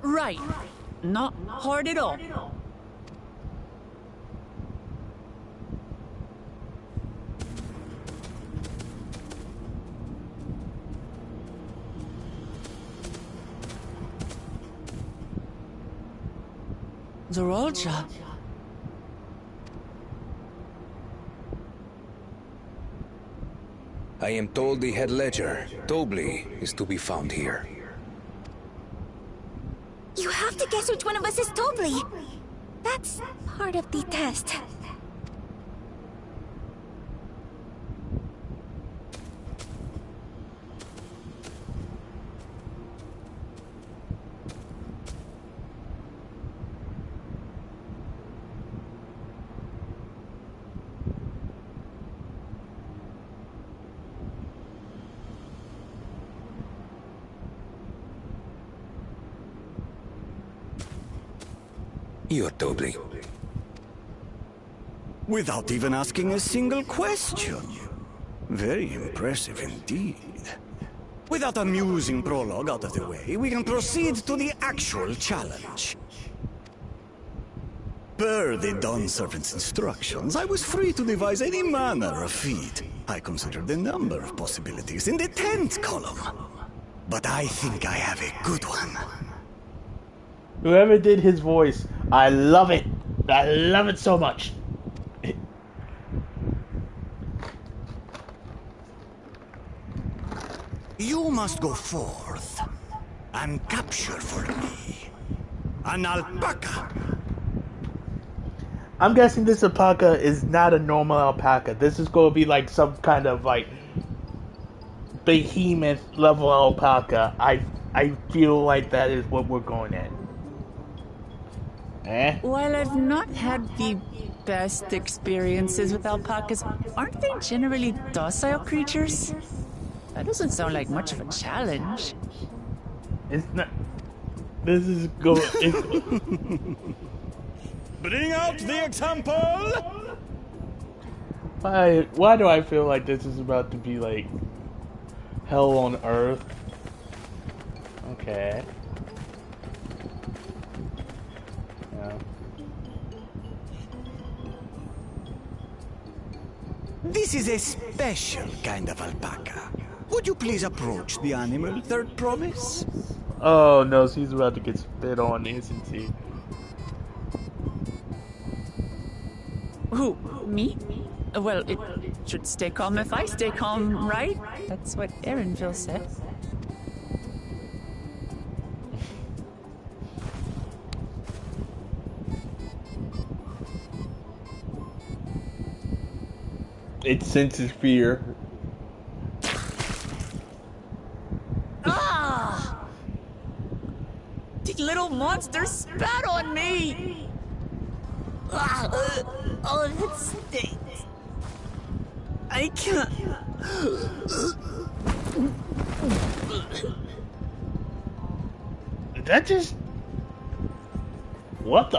Right. Not hard at all. Zorolja. I am told the head ledger, Tobli, is to be found here. You have to guess which one of us is Tobli. That's part of the test. You're Tobley. Without even asking a single question. Very impressive indeed. With that amusing prologue out of the way, we can proceed to the actual challenge. Per the Dawn Servant's instructions, I was free to devise any manner of feat. I considered a number of possibilities in the 10th column. But I think I have a good one. Whoever did his voice, I love it. I love it so much. You must go forth and capture for me an alpaca. I'm guessing this alpaca is not a normal alpaca. This is going to be like some kind of like behemoth level alpaca. I feel like that is what we're going at. While I've not had the best experiences with alpacas, aren't they generally docile creatures? That doesn't sound like much of a challenge. It's not. This is going. Bring out the example! Why do I feel like this is about to be like hell on earth? Okay. Yeah. This is a special kind of alpaca. Would you please approach the animal, Third Promise? Oh no, she's about to get spit on, isn't she? Who? Me? Well, it should stay calm if I stay calm, right? That's what Erinville said. It senses fear. Ah! The little monster spat on me! Oh, that stinks. I can't. That just. What the?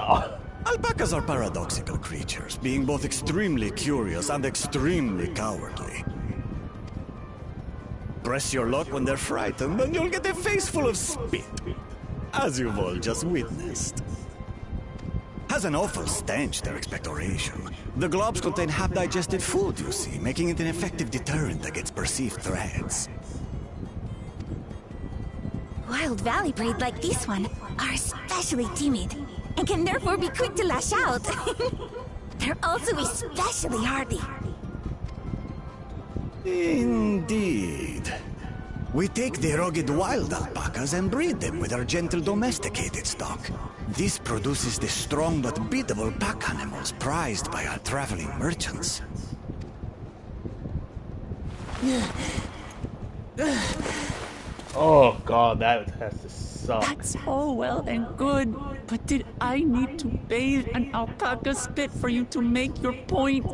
Alpacas are paradoxical creatures, being both extremely curious and extremely cowardly. Press your luck when they're frightened, and you'll get a face full of spit, as you've all just witnessed. Has an awful stench, their expectoration. The globs contain half-digested food, you see, making it an effective deterrent against perceived threats. Wild valley breed like this one are especially timid and can therefore be quick to lash out. They're also especially hardy. Indeed. We take the rugged wild alpacas and breed them with our gentle domesticated stock. This produces the strong but beatable pack animals prized by our traveling merchants. Oh god, that has to suck. That's all well and good, but did I need to bathe an alpaca spit for you to make your point?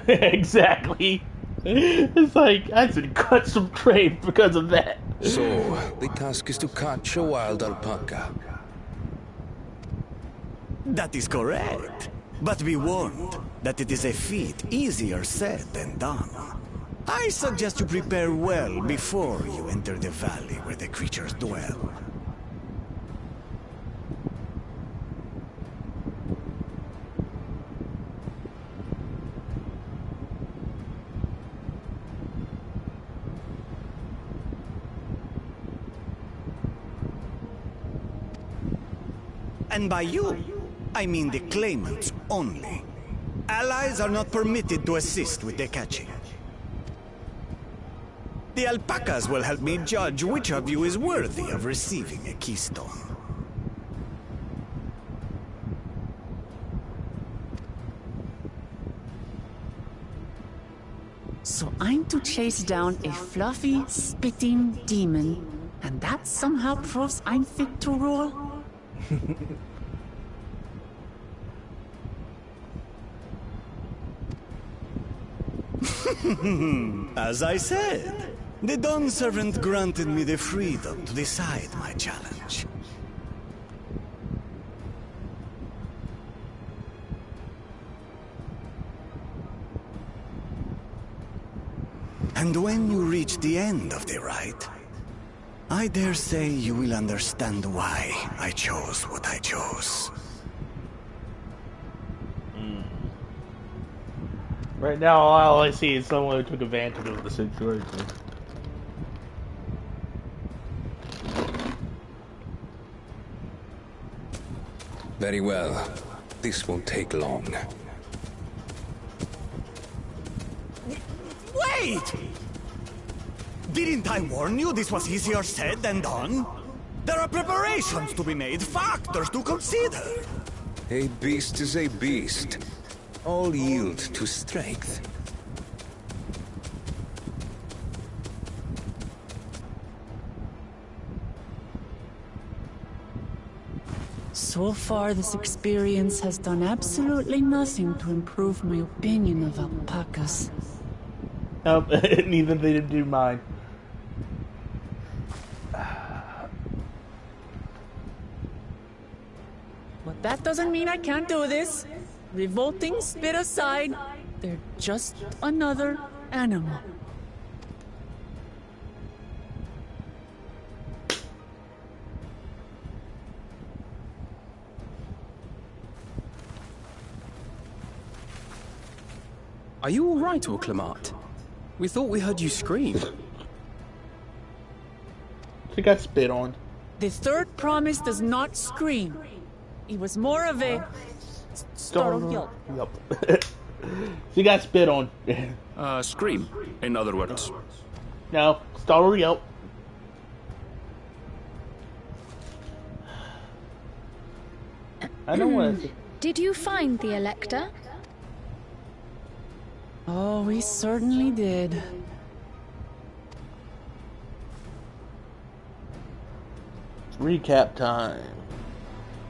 Exactly. It's like I should cut some trade because of that. So, the task is to catch a wild alpaca. That is correct. But be warned that it is a feat easier said than done. I suggest you prepare well before you enter the valley where the creatures dwell. And by you, I mean the claimants only. Allies are not permitted to assist with the catching. The alpacas will help me judge which of you is worthy of receiving a keystone. So I'm to chase down a fluffy, spitting demon, and that somehow proves I'm fit to rule? As I said, the Dawn Servant granted me the freedom to decide my challenge. And when you reach the end of the ride, I dare say you will understand why I chose what I chose. Right now, all I see is someone who took advantage of the situation. Very well. This won't take long. Wait! Didn't I warn you this was easier said than done? There are preparations to be made, factors to consider. A beast is a beast. All yield to strength. So far, this experience has done absolutely nothing to improve my opinion of alpacas. Nope, neither they did do mine. But that doesn't mean I can't do this. Revolting spit aside, they're just another animal. Are you all right, Orclamat? We thought we heard you scream. She got spit on. The third promise does not scream. It was more of a startled yelp. Yep. She got spit on. Scream, in other words. No, startled yelp. I don't want to. Did you find the Elector? Oh, we certainly did. Recap time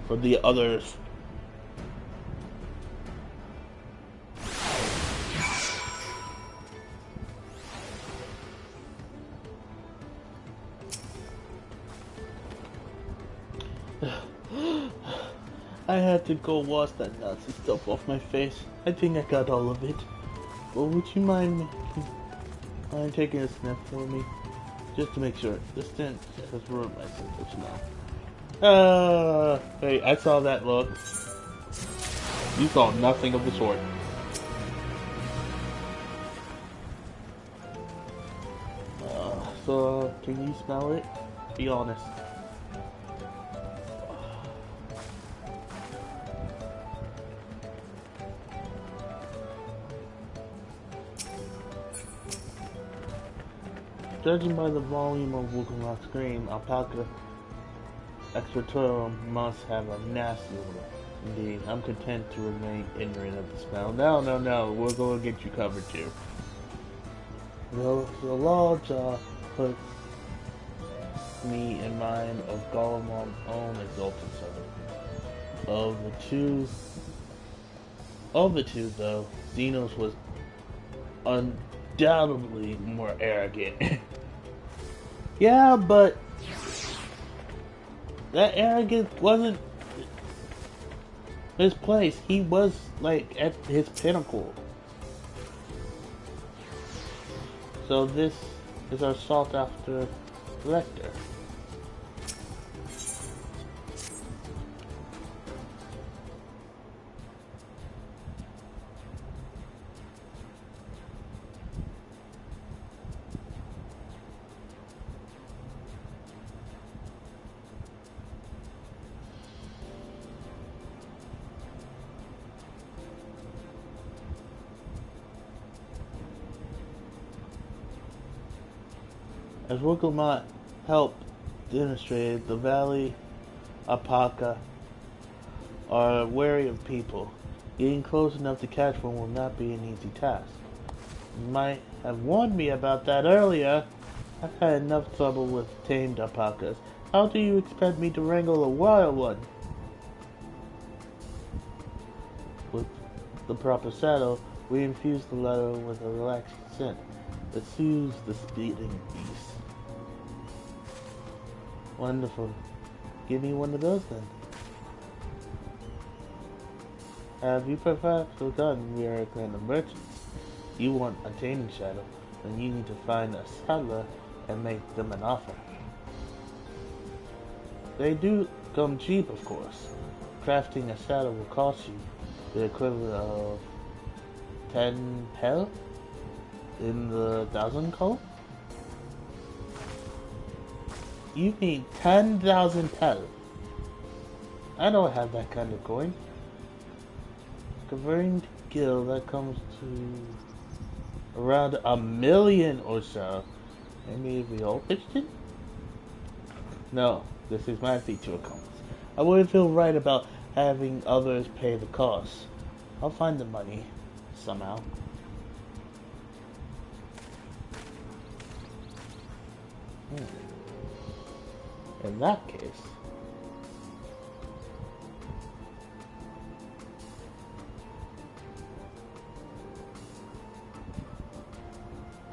for the others. I had to go wash that Nazi stuff off my face. I think I got all of it. But would you mind taking a sniff for me? Just to make sure. This stench has ruined my sense of smell. Hey, I saw that look. You saw nothing of the sort. So, can you smell it? Be honest. Judging by the volume of Wukalat's scream, Alpaca Expectorum must have a nasty odor. Indeed, I'm content to remain ignorant of the smell. No, we're going to get you covered too. The law put me in mind of Golemon's own exultant son. Of the two, though, Xenos was undoubtedly more arrogant. Yeah, but that arrogance wasn't his place. He was like at his pinnacle. So this is our sought after Lecter. As Wukalat helped demonstrate, the Valley Alpaca are wary of people. Getting close enough to catch one will not be an easy task. You might have warned me about that earlier. I've had enough trouble with tamed alpacas. How do you expect me to wrangle a wild one? With the proper saddle, we infuse the latter with a relaxed scent that soothes the speeding beast. Wonderful. Give me one of those then. Have you perhaps forgotten we are a clan of merchants? You want a taming shadow. then you need to find a settler and make them an offer. They do come cheap, of course. Crafting a saddle will cost you the equivalent of 10 pel in the 1,000 coal. You mean 10,000 pel? I don't have that kind of coin. Converting to gil, that comes to around 1 million or so. Maybe we all pitched in? No, this is my feature account. I wouldn't feel right about having others pay the cost. I'll find the money somehow. In that case,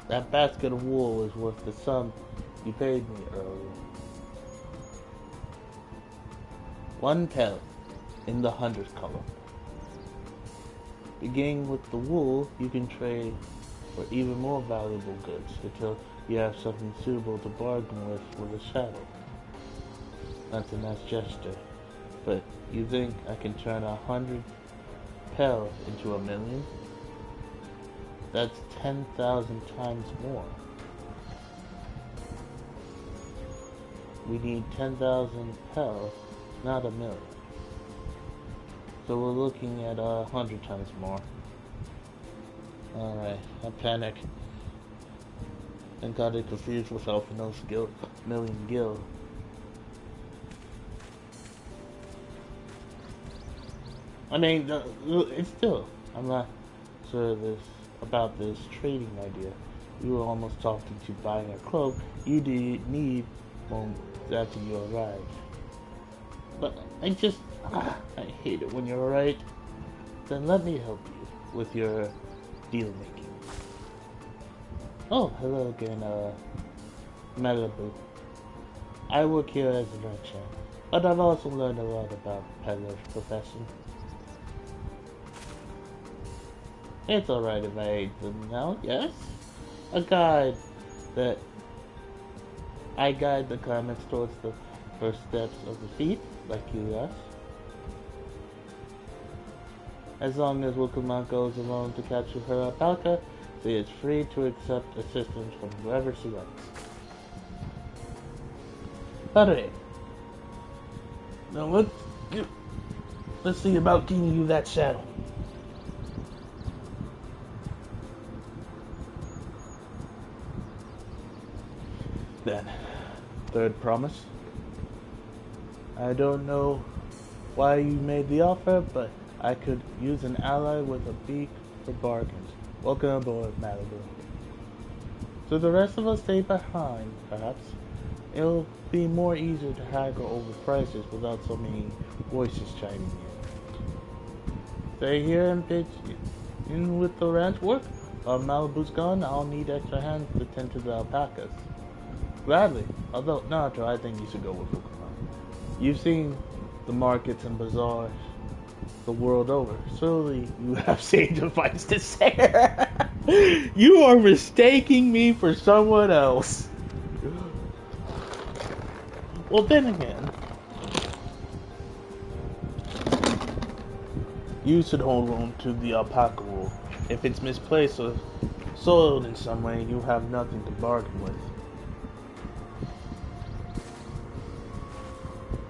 that basket of wool is worth the sum you paid me earlier. 1 pel in the 100 column. Beginning with the wool, you can trade for even more valuable goods until you have something suitable to bargain with a saddle. That's a nice gesture, but you think I can turn 100 pel into 1 million? That's 10,000 times more. We need 10,000 pel, not 1 million. So we're looking at 100 times more. Alright, I panic. And got it confused with Alphino's gil, million gil. I mean, it's still, I'm not sure about this trading idea. You were almost talking to buying a cloak you did need moments after you arrived. But I hate it when you're right. Then let me help you with your deal making. Oh, hello again, Malibu. I work here as an merchant, but I've also learned a lot about peddler's profession. It's alright if I aid them now, yes? I guide the garments towards the first steps of the feet, like you asked. As long as Wukuman goes alone to capture her alpaca, she is free to accept assistance from whoever she likes. By the way, now let's see about getting you that saddle. Then, third promise. I don't know why you made the offer, but I could use an ally with a beak for bargains. Welcome aboard, Malibu. So the rest of us stay behind, perhaps. It'll be more easier to haggle over prices without so many voices chiming in. Stay here and pitch in with the ranch work. While Malibu's gone, I'll need extra hands to tend to the alpacas. Gladly, although Nacho, I think you should go with Pokemon. You've seen the markets and bazaars the world over. Surely you have sage advice to say. You are mistaking me for someone else. Well, then again, you should hold on to the alpaca wool. If it's misplaced or soiled in some way, you have nothing to bargain with.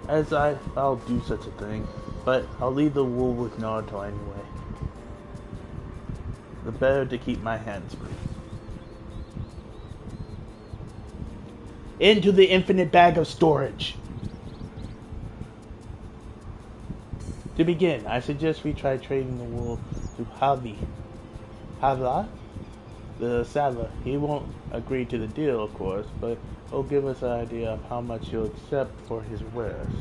As I'll do such a thing, but I'll leave the wool with Naruto anyway. The better to keep my hands free. Into the infinite bag of storage. To begin, I suggest we try trading the wool to Havla, the saddler. He won't agree to the deal, of course, but he'll give us an idea of how much he'll accept for his wares.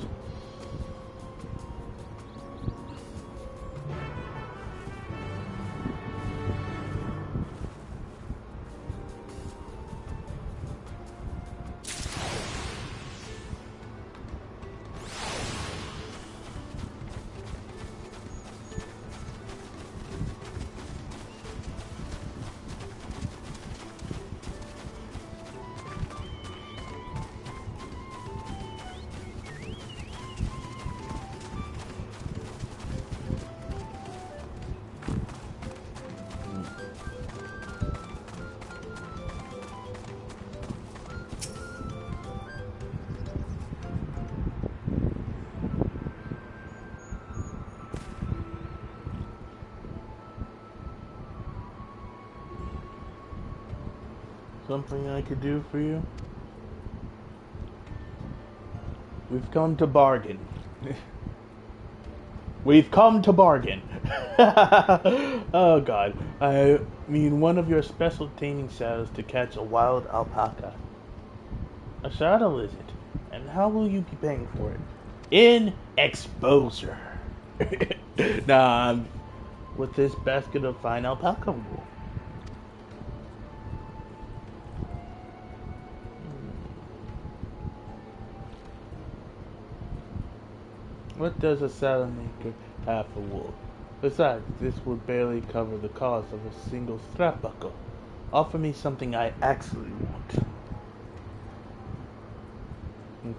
something I could do for you? We've come to bargain. We've come to bargain. Oh god. I mean, one of your special taming saddles to catch a wild alpaca. A saddle, is it? And how will you be paying for it? In exposure. Nah, with this basket of fine alpaca wool. What does a saddle maker have for wool? Besides, this would barely cover the cost of a single strap buckle. Offer me something I actually want.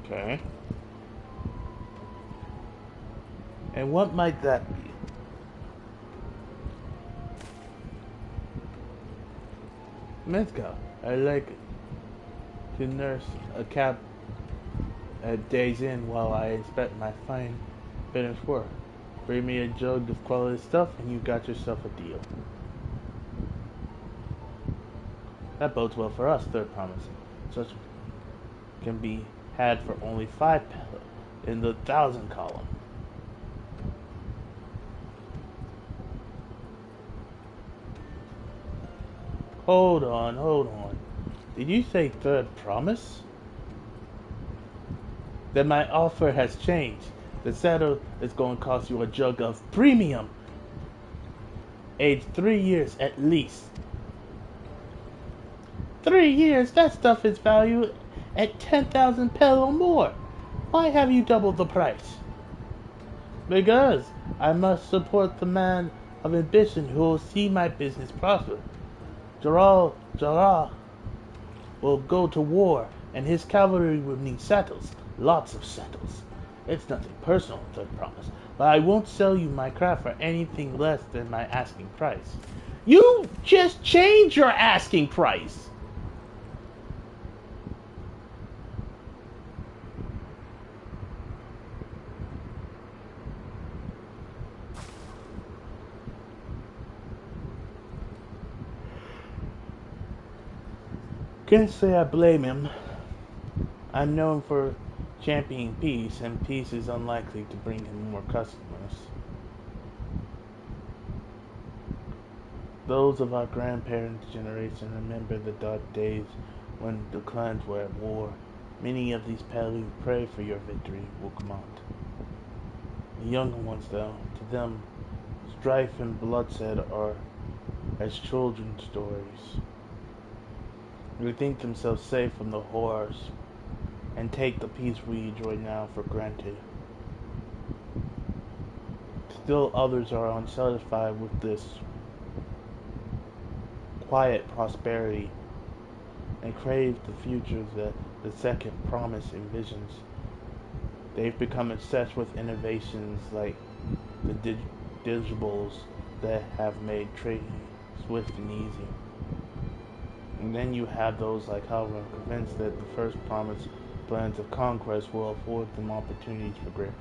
Okay. And what might that be? MSQ. I like to nurse a cat at Days Inn while I inspect my fine finished work. Bring me a jug of quality stuff and you got yourself a deal. That bodes well for us, third promise. Such can be had for only 5 pellet in the 1,000 column. Hold on. Did you say third promise? Then my offer has changed. The saddle is going to cost you a jug of premium. Aged 3 years at least. 3 years? That stuff is valued at 10,000 pel or more. Why have you doubled the price? Because I must support the man of ambition who will see my business prosper. Jarrah will go to war, and his cavalry will need saddles. Lots of saddles. It's nothing personal, third promise, but I won't sell you my craft for anything less than my asking price. You just changed your asking price! Can't say I blame him. I'm known for championing peace, and peace is unlikely to bring him more customers. Those of our grandparents' generation remember the dark days when the clans were at war. Many of these Palu pray for your victory, Wookmont. The younger ones, though, to them, strife and bloodshed are as children's stories. They think themselves safe from the horrors and take the peace we enjoy now for granted. Still others are unsatisfied with this quiet prosperity and crave the future that the second promise envisions. They've become obsessed with innovations like the dirigibles that have made trading swift and easy. And then you have those like Halvard convinced that the first promise plans of conquest will afford them opportunities for growth.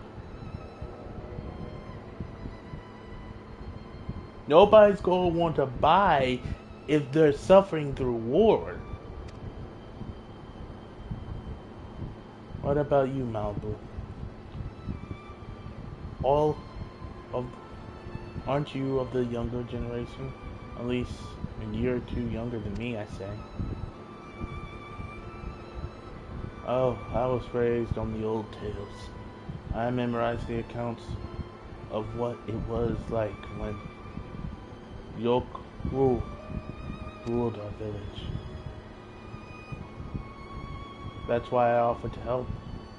Nobody's going to want to buy if they're suffering through war. What about you, Malibu? Aren't you of the younger generation? At least a year or two younger than me, I say. Oh, I was raised on the old tales. I memorized the accounts of what it was like when Yok ruled our village. That's why I offered to help.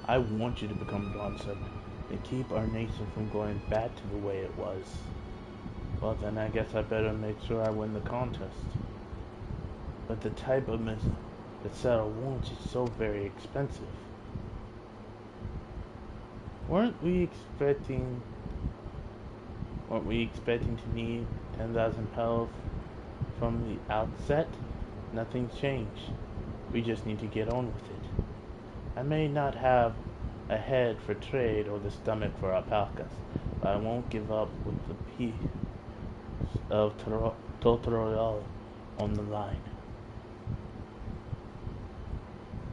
I want you to become a Dawn Servant and keep our nation from going back to the way it was. Well, then I guess I better make sure I win the contest. But the type of missile that Saddle wants is so very expensive. Weren't we expecting to need 10,000 pels from the outset? Nothing's changed. We just need to get on with it. I may not have a head for trade or the stomach for alpacas, but I won't give up with the peace of Total on the line.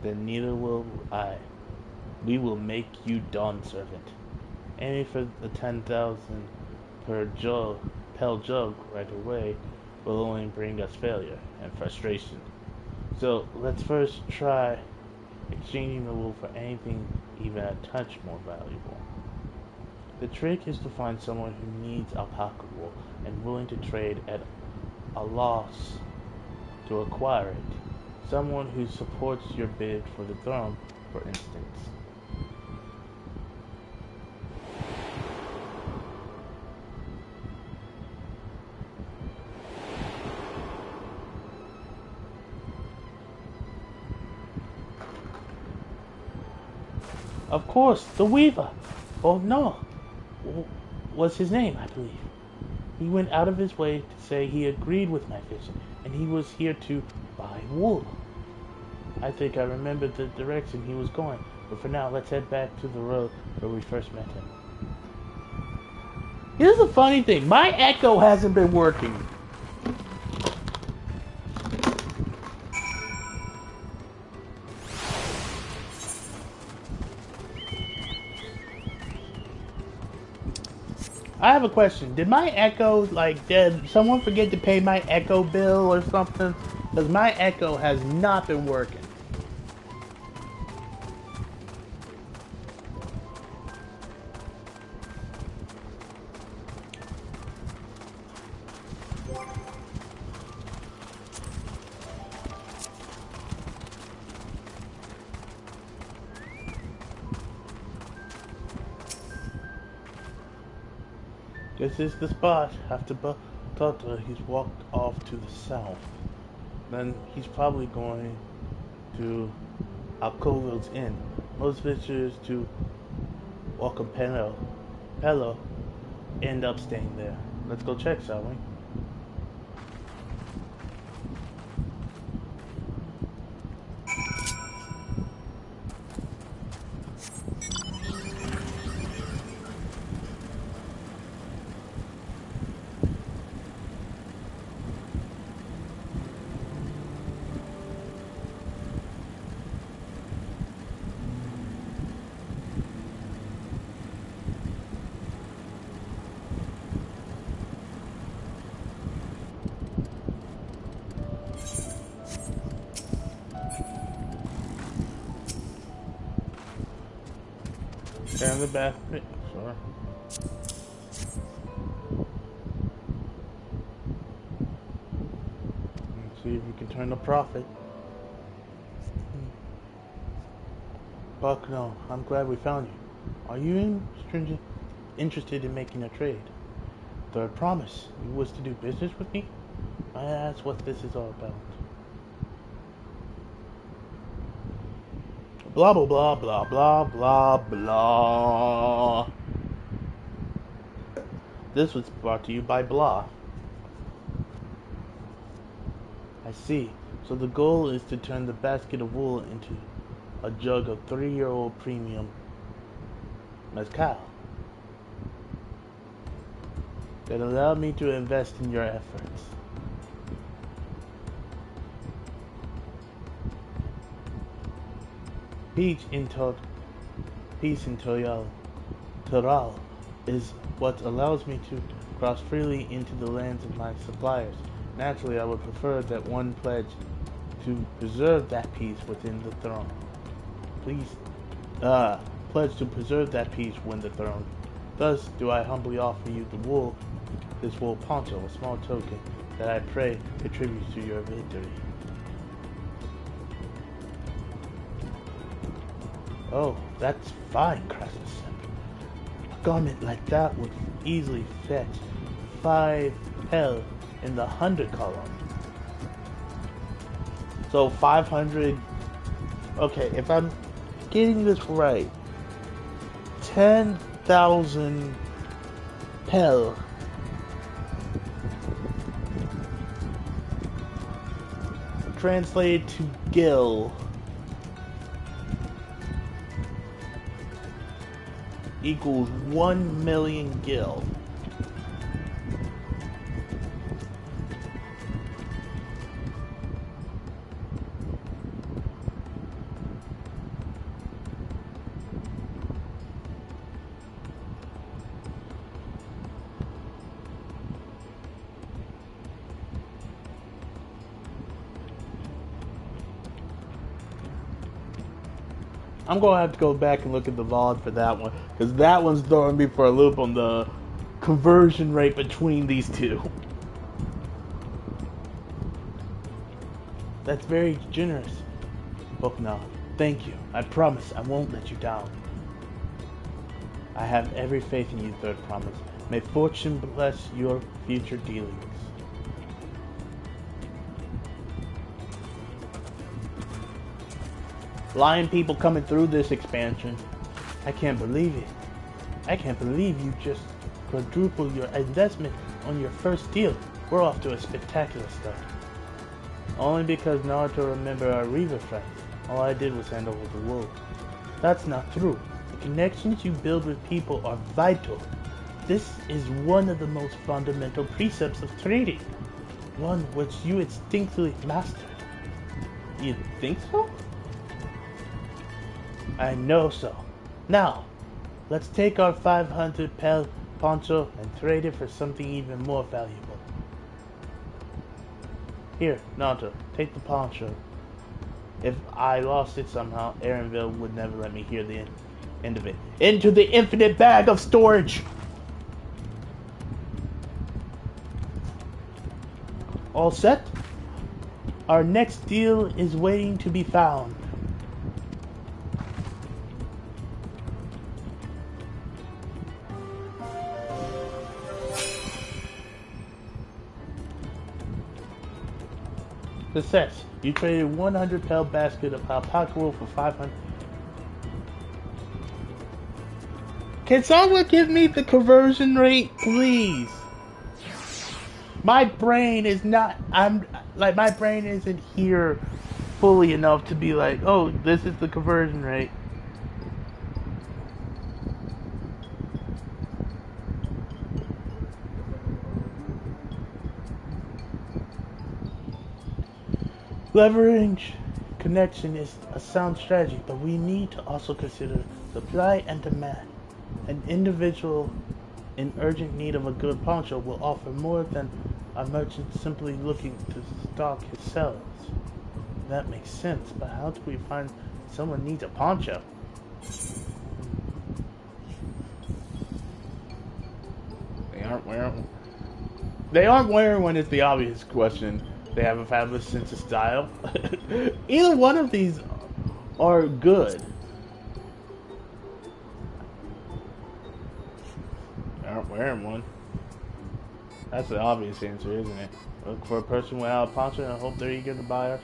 then neither will I. We will make you Dawn Servant. Aiming for the 10,000 per Pel jug right away will only bring us failure and frustration. So let's first try exchanging the wool for anything even a touch more valuable. The trick is to find someone who needs alpaca wool and willing to trade at a loss to acquire it. Someone who supports your bid for the throne, for instance. Of course, the Weaver. Oh no, was his name, I believe. He went out of his way to say he agreed with my vision, and he was here to buy wool. I think I remembered the direction he was going, but for now, let's head back to the road where we first met him. Here's the funny thing, my echo hasn't been working. I have a question. Did my echo, did someone forget to pay my echo bill or something? Because my echo has not been working. This is the spot. After Tata, he's walked off to the south. Then he's probably going to Alcovil's Inn. Most visitors to Pello end up staying there. Let's go check, shall we? Down the bathroom. Sorry. Let's see if we can turn a profit. Buck, no. I'm glad we found you. Are you interested in making a trade? Third promise. You wish to do business with me? That's what this is all about. Blah, blah, blah, blah, blah, blah, blah. This was brought to you by Blah. I see. So the goal is to turn the basket of wool into a jug of 3-year-old premium mezcal that allowed me to invest in your efforts. Peace in Toral is what allows me to cross freely into the lands of my suppliers. Naturally, I would prefer that one pledge to preserve that peace within the throne. Pledge to preserve that peace within the throne. Thus do I humbly offer you this wool poncho, a small token that I pray contributes to your victory. Oh, that's fine, Crassus. A garment like that would easily fetch 5 Pel in the 100 column. So 500. Okay, if I'm getting this right, 10,000 Pel translated to Gil equals 1 million Gil. I'm gonna have to go back and look at the VOD for that one, because that one's throwing me for a loop on the conversion rate between these two. That's very generous. Bokna, thank you. I promise I won't let you down. I have every faith in you, Third Promise. May fortune bless your future dealings. Lion people coming through this expansion. I can't believe it. I can't believe you just quadrupled your investment on your first deal. We're off to a spectacular start. Only because Naruto remembered our Reaver friends. All I did was hand over the wool. That's not true. The connections you build with people are vital. This is one of the most fundamental precepts of trading. One which you instinctively mastered. You think so? I know so. Now, let's take our 500 pel poncho and trade it for something even more valuable. Here, Naruto, take the poncho. If I lost it somehow, Aaronville would never let me hear the end of it. Into the infinite bag of storage! All set? Our next deal is waiting to be found. Success. You traded 100 pel basket of alpaca wool for 500. Can someone give me the conversion rate, please? My brain is not, my brain isn't here fully enough to be like, oh, this is the conversion rate. Leverage connection is a sound strategy, but we need to also consider supply and demand. An individual in urgent need of a good poncho will offer more than a merchant simply looking to stock his sales. That makes sense, but how do we find someone needs a poncho? They aren't wearing one is the obvious question. They have a fabulous sense of style. Either one of these are good. They aren't wearing one. That's the obvious answer, isn't it? Look for a person without a poncho and hope they're eager to buy us.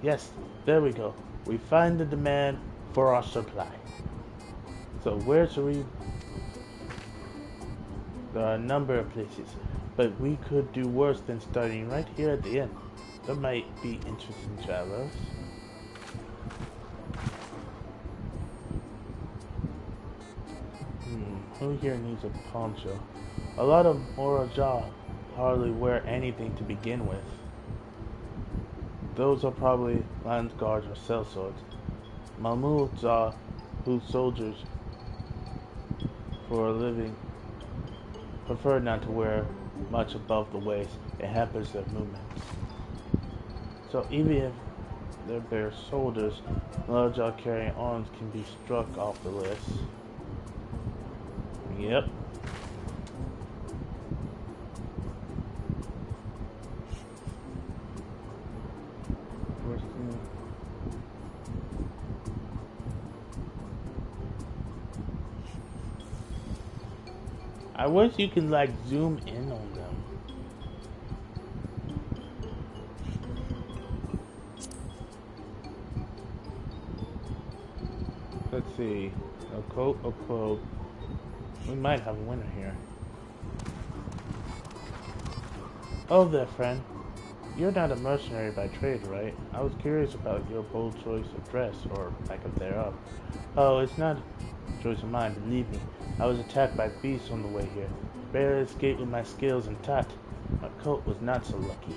Yes, there we go. We find the demand for our supply. So where should we... There are a number of places, but we could do worse than starting right here at the end. There might be interesting travelers. Who here needs a poncho? A lot of Moroja hardly wear anything to begin with. Those are probably land guards or sellswords. Mamuja, who soldiers for a living, prefer not to wear much above the waist. It hampers their movements. So even if they're bare soldiers, Moroja carrying arms can be struck off the list. Yep. I wish you can like zoom in on them. Let's see. A coat, a cloak. We might have a winner here. Oh there, friend. You're not a mercenary by trade, right? I was curious about your bold choice of dress, or lack of thereof. Oh, it's not a choice of mine, believe me. I was attacked by beasts on the way here. Barely escaped with my scales intact. My coat was not so lucky.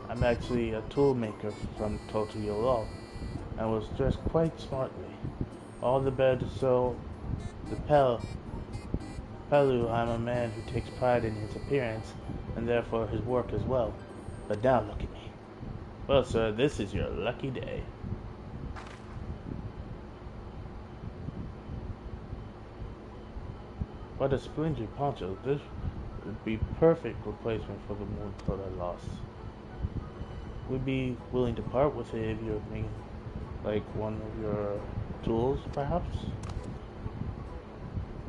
I'm actually a tool maker from Totuyolo, and was dressed quite smartly. All the better to sew the Pelu. I'm a man who takes pride in his appearance, and therefore his work as well. But now look at me. Well, sir, this is your lucky day. What a splendid poncho. This would be perfect replacement for the moon coat I lost. Would be willing to part with it if you're making like one of your tools, perhaps?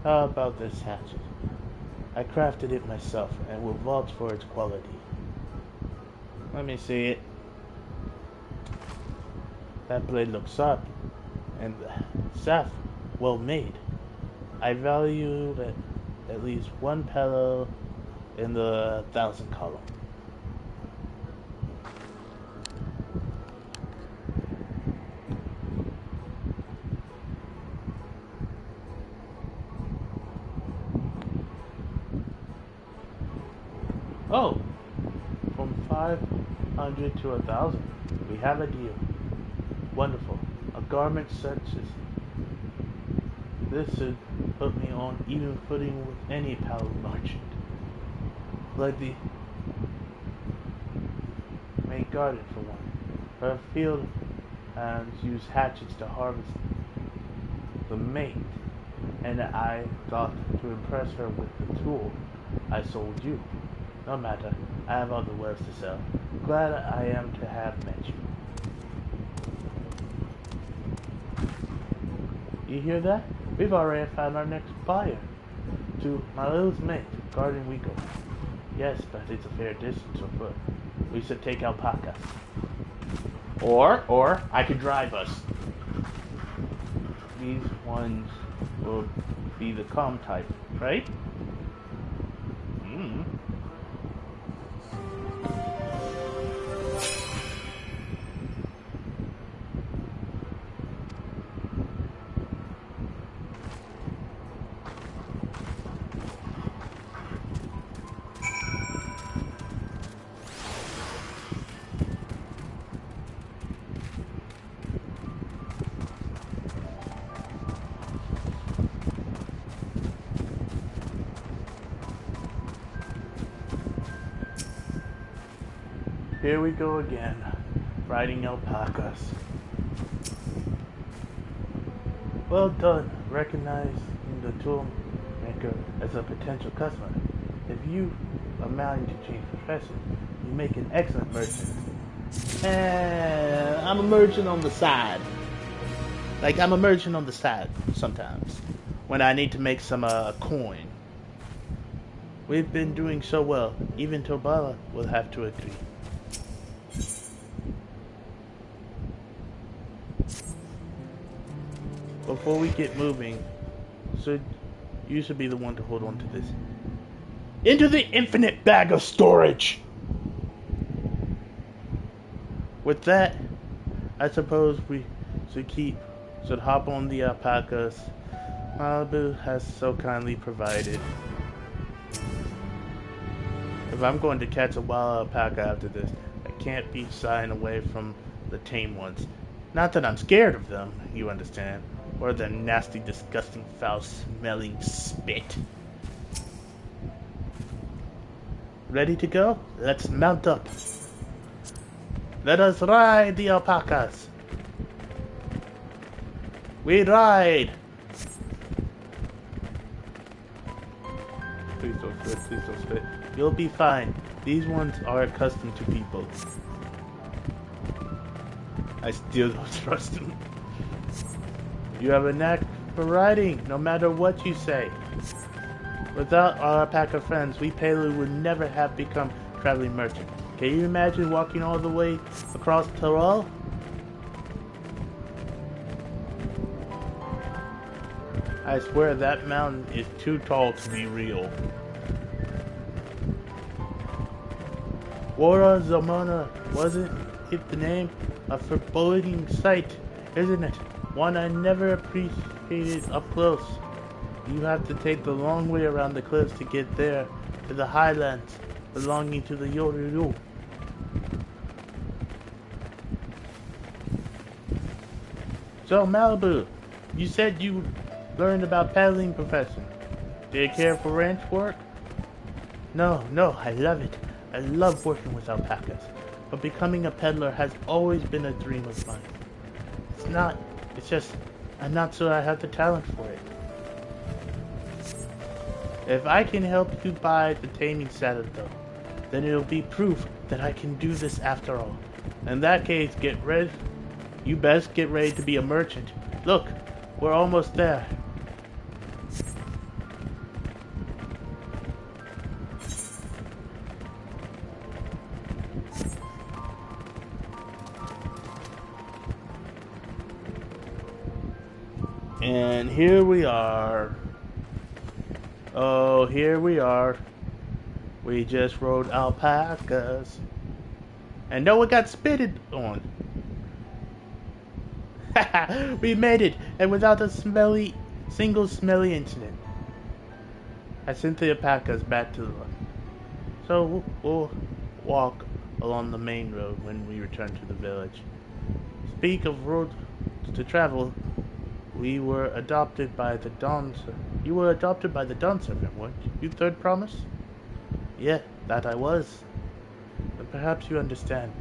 How about this hatchet? I crafted it myself and will vouch for its quality. Let me see it. That blade looks sharp and the shaft well made. I value that at least one pedal in the 1,000 column. Oh, from 500 to 1,000. We have a deal. Wonderful. A garment such as this should put me on even footing with any palo merchant. Like the main garden for one. Her field hands use hatchets to harvest the mate, and I thought to impress her with the tool I sold you. No matter, I have other wares to sell. Glad I am to have met you. You hear that? We've already found our next buyer. To Malu's mate, Garden we go. Yes, but it's a fair distance on foot. We should take alpacas. Or, I could drive us. These ones will be the calm type, right? Here we go again, riding alpacas. Well done, recognizing the tool maker as a potential customer. If you are mounting to change profession, you make an excellent merchant. I'm a merchant on the side. Like, I'm a merchant on the side sometimes, when I need to make some coin. We've been doing so well, even Tobala will have to agree. Before we get moving, you should be the one to hold on to this. Into the infinite bag of storage! With that, I suppose we should hop on the alpacas Malibu has so kindly provided. If I'm going to catch a wild alpaca after this, I can't be shying away from the tame ones. Not that I'm scared of them, you understand. Or their nasty, disgusting, foul-smelling spit. Ready to go? Let's mount up. Let us ride the alpacas. We ride. Please don't spit, please don't spit. You'll be fine. These ones are accustomed to people. I still don't trust them. You have a knack for riding, no matter what you say. Without our alpaca friends, we Palu would never have become traveling merchants. Can you imagine walking all the way across Tyrol? I swear that mountain is too tall to be real. Wara Zamana, wasn't it the name? A foreboding sight, isn't it? One I never appreciated up close. You have to take the long way around the cliffs to get there, to the highlands belonging to the Yoruru. So Malibu, you said you learned about paddling profession. Do you care for ranch work? No, I love it. I love working with alpacas. But becoming a peddler has always been a dream of mine. It's just, I'm not sure I have the talent for it. If I can help you buy the taming saddle though, then it'll be proof that I can do this after all. In that case, get ready. You best get ready to be a merchant. Look, we're almost there. And here we are. Oh, here we are. We just rode alpacas. And no one got spitted on. We made it, and without a single smelly incident. I sent the alpacas back to the left. So we'll walk along the main road when we return to the village. Speak of roads to travel, we were adopted by the You were adopted by the Dawn Servant, weren't you? Third promise? Yeah, that I was. But perhaps you understand.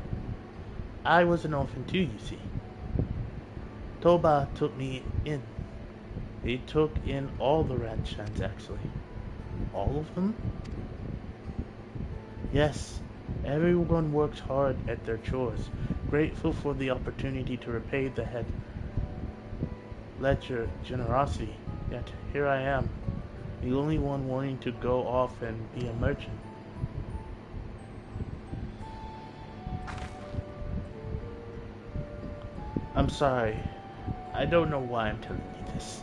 I was an orphan too, you see. Toba took me in. He took in all the ranch hands, actually. All of them? Yes, everyone works hard at their chores, grateful for the opportunity to repay the head ledger generosity. Yet here I am, the only one wanting to go off and be a merchant. I'm sorry. I don't know why I'm telling you this.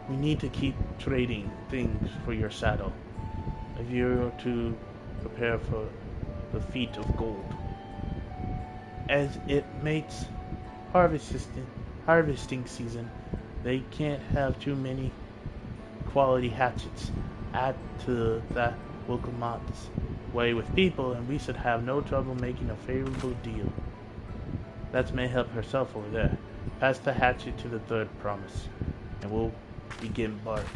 We need to keep trading things for your saddle, if you're to prepare for the feat of gold. As it makes harvesting season, they can't have too many quality hatchets. Add to that Wilkamat's way with people, and we should have no trouble making a favorable deal. That's Mayhep herself over there. Pass the hatchet to the third promise, and we'll begin bargaining.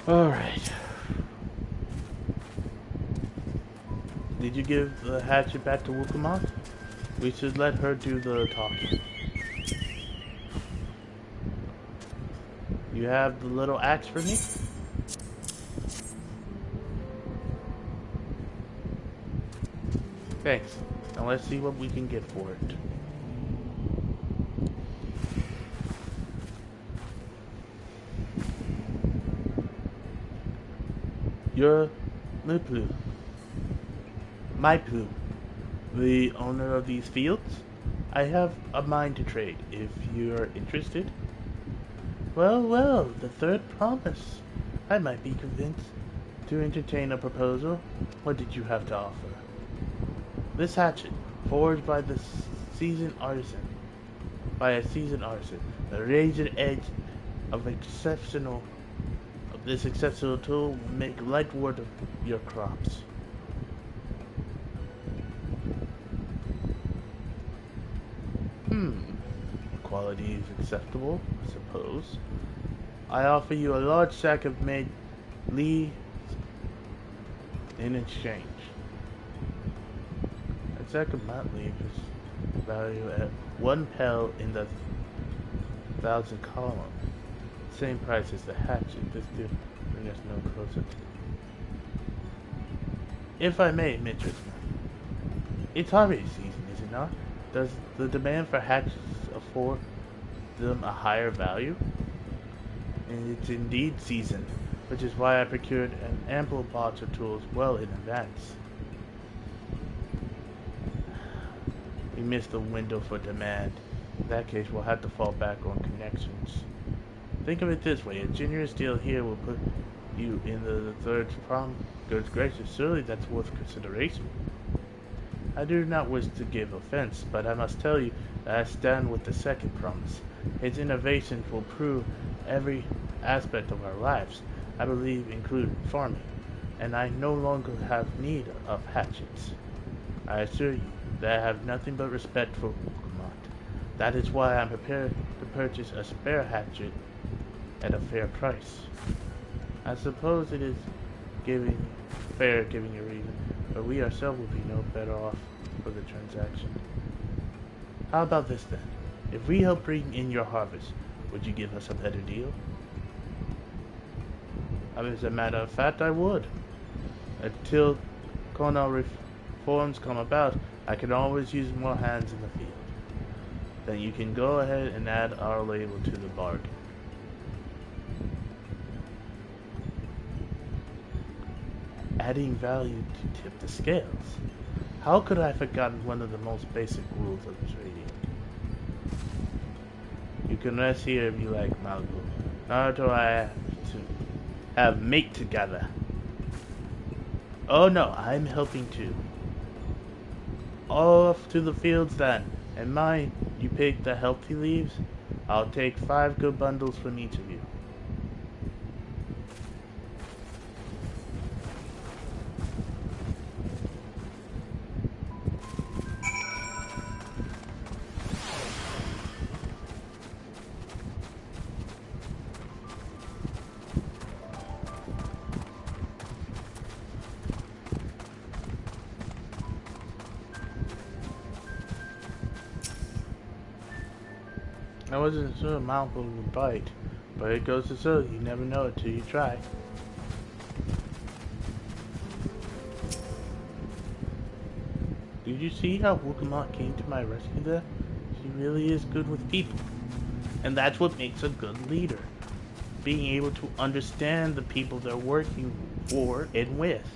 Alright. Did you give the hatchet back to Wukamat? We should let her do the talking. You have the little axe for me? Thanks. Now let's see what we can get for it. You're Miplu. Maipu, the owner of these fields. I have a mine to trade, if you're interested. Well, the third promise. I might be convinced to entertain a proposal. What did you have to offer? This hatchet, forged by a seasoned artisan, the razor edge of this exceptional tool will make light work of your crops. Quality is acceptable, I suppose. I offer you a large sack of made leaves in exchange. A sack of mat leaf is valued at 1 pel in the 1,000 column. Same price as the hatchet. This did bring us no closer to. If I may, mistress, it's harvest season, is it not? Does the demand for hatchets afford them a higher value? And it's indeed season, which is why I procured an ample batch of tools well in advance. We missed the window for demand. In that case, we'll have to fall back on connections. Think of it this way, a generous deal here will put you in the third prom. Good gracious, surely that's worth consideration. I do not wish to give offense, but I must tell you that I stand with the second promise. Its innovations will improve every aspect of our lives, I believe including farming, and I no longer have need of hatchets. I assure you that I have nothing but respect for Wukamat. That is why I'm prepared to purchase a spare hatchet at a fair price. I suppose it is fair giving a reason, but we ourselves will be no better off for the transaction. How about this then? If we help bring in your harvest, would you give us a better deal? As a matter of fact, I would. Until Kona reforms come about, I can always use more hands in the field. Then you can go ahead and add our label to the bargain. Adding value to tip the scales. How could I have forgotten one of the most basic rules of trading? You can rest here if you like, Malgo. Nor do I have to have mate together. Oh no, I'm helping too. Off to the fields then. And mind, you pick the healthy leaves. I'll take 5 good bundles from each of you. I wasn't sure Malcolm would bite, but it goes to show you never know it till you try. Did you see how Wukamot came to my rescue there? She really is good with people. And that's what makes a good leader. Being able to understand the people they're working for and with.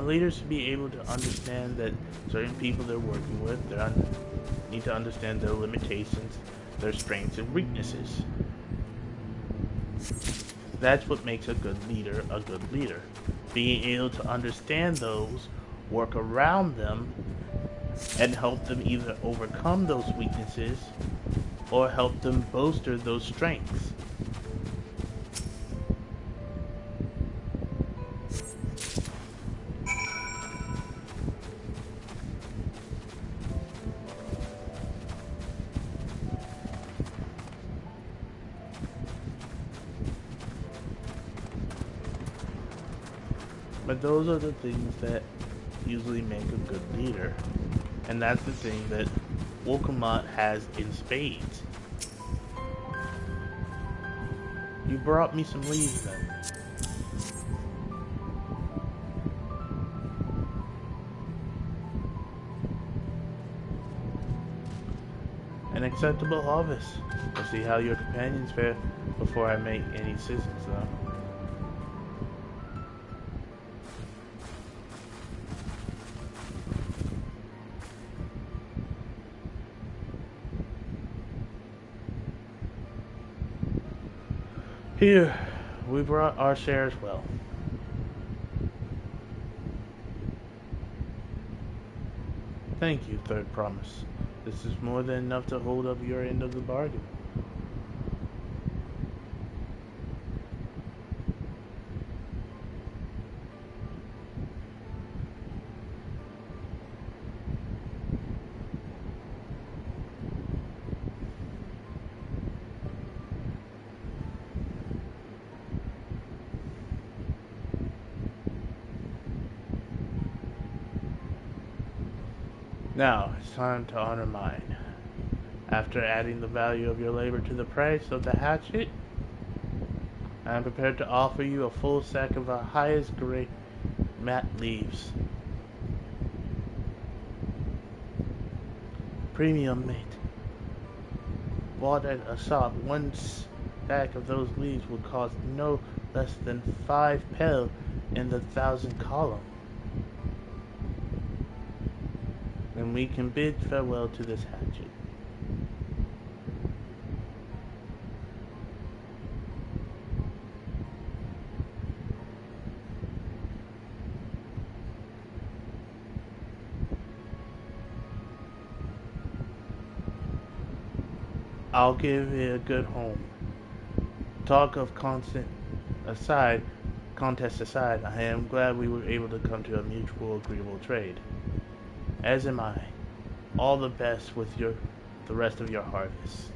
Leaders should be able to understand that certain people they're working with, need to understand their limitations, their strengths and weaknesses. That's what makes a good leader a good leader. Being able to understand those, work around them, and help them either overcome those weaknesses or help them bolster those strengths. But those are the things that usually make a good leader. And that's the thing that Wukamot has in spades. You brought me some leaves then. An acceptable harvest. We'll see how your companions fare before I make any decisions though. Here, we brought our share as well. Thank you, Third Promise. This is more than enough to hold up your end of the bargain. Now, it's time to honor mine. After adding the value of your labor to the price of the hatchet, I am prepared to offer you a full sack of the highest grade matte leaves. Premium mate. Bought at a shop, one stack of those leaves would cost no less than 5 pel in the 1,000 column. And we can bid farewell to this hatchet. I'll give it a good home. Talk of constant aside, contest aside, I am glad we were able to come to a mutual agreeable trade. As am I. All the best with the rest of your harvest.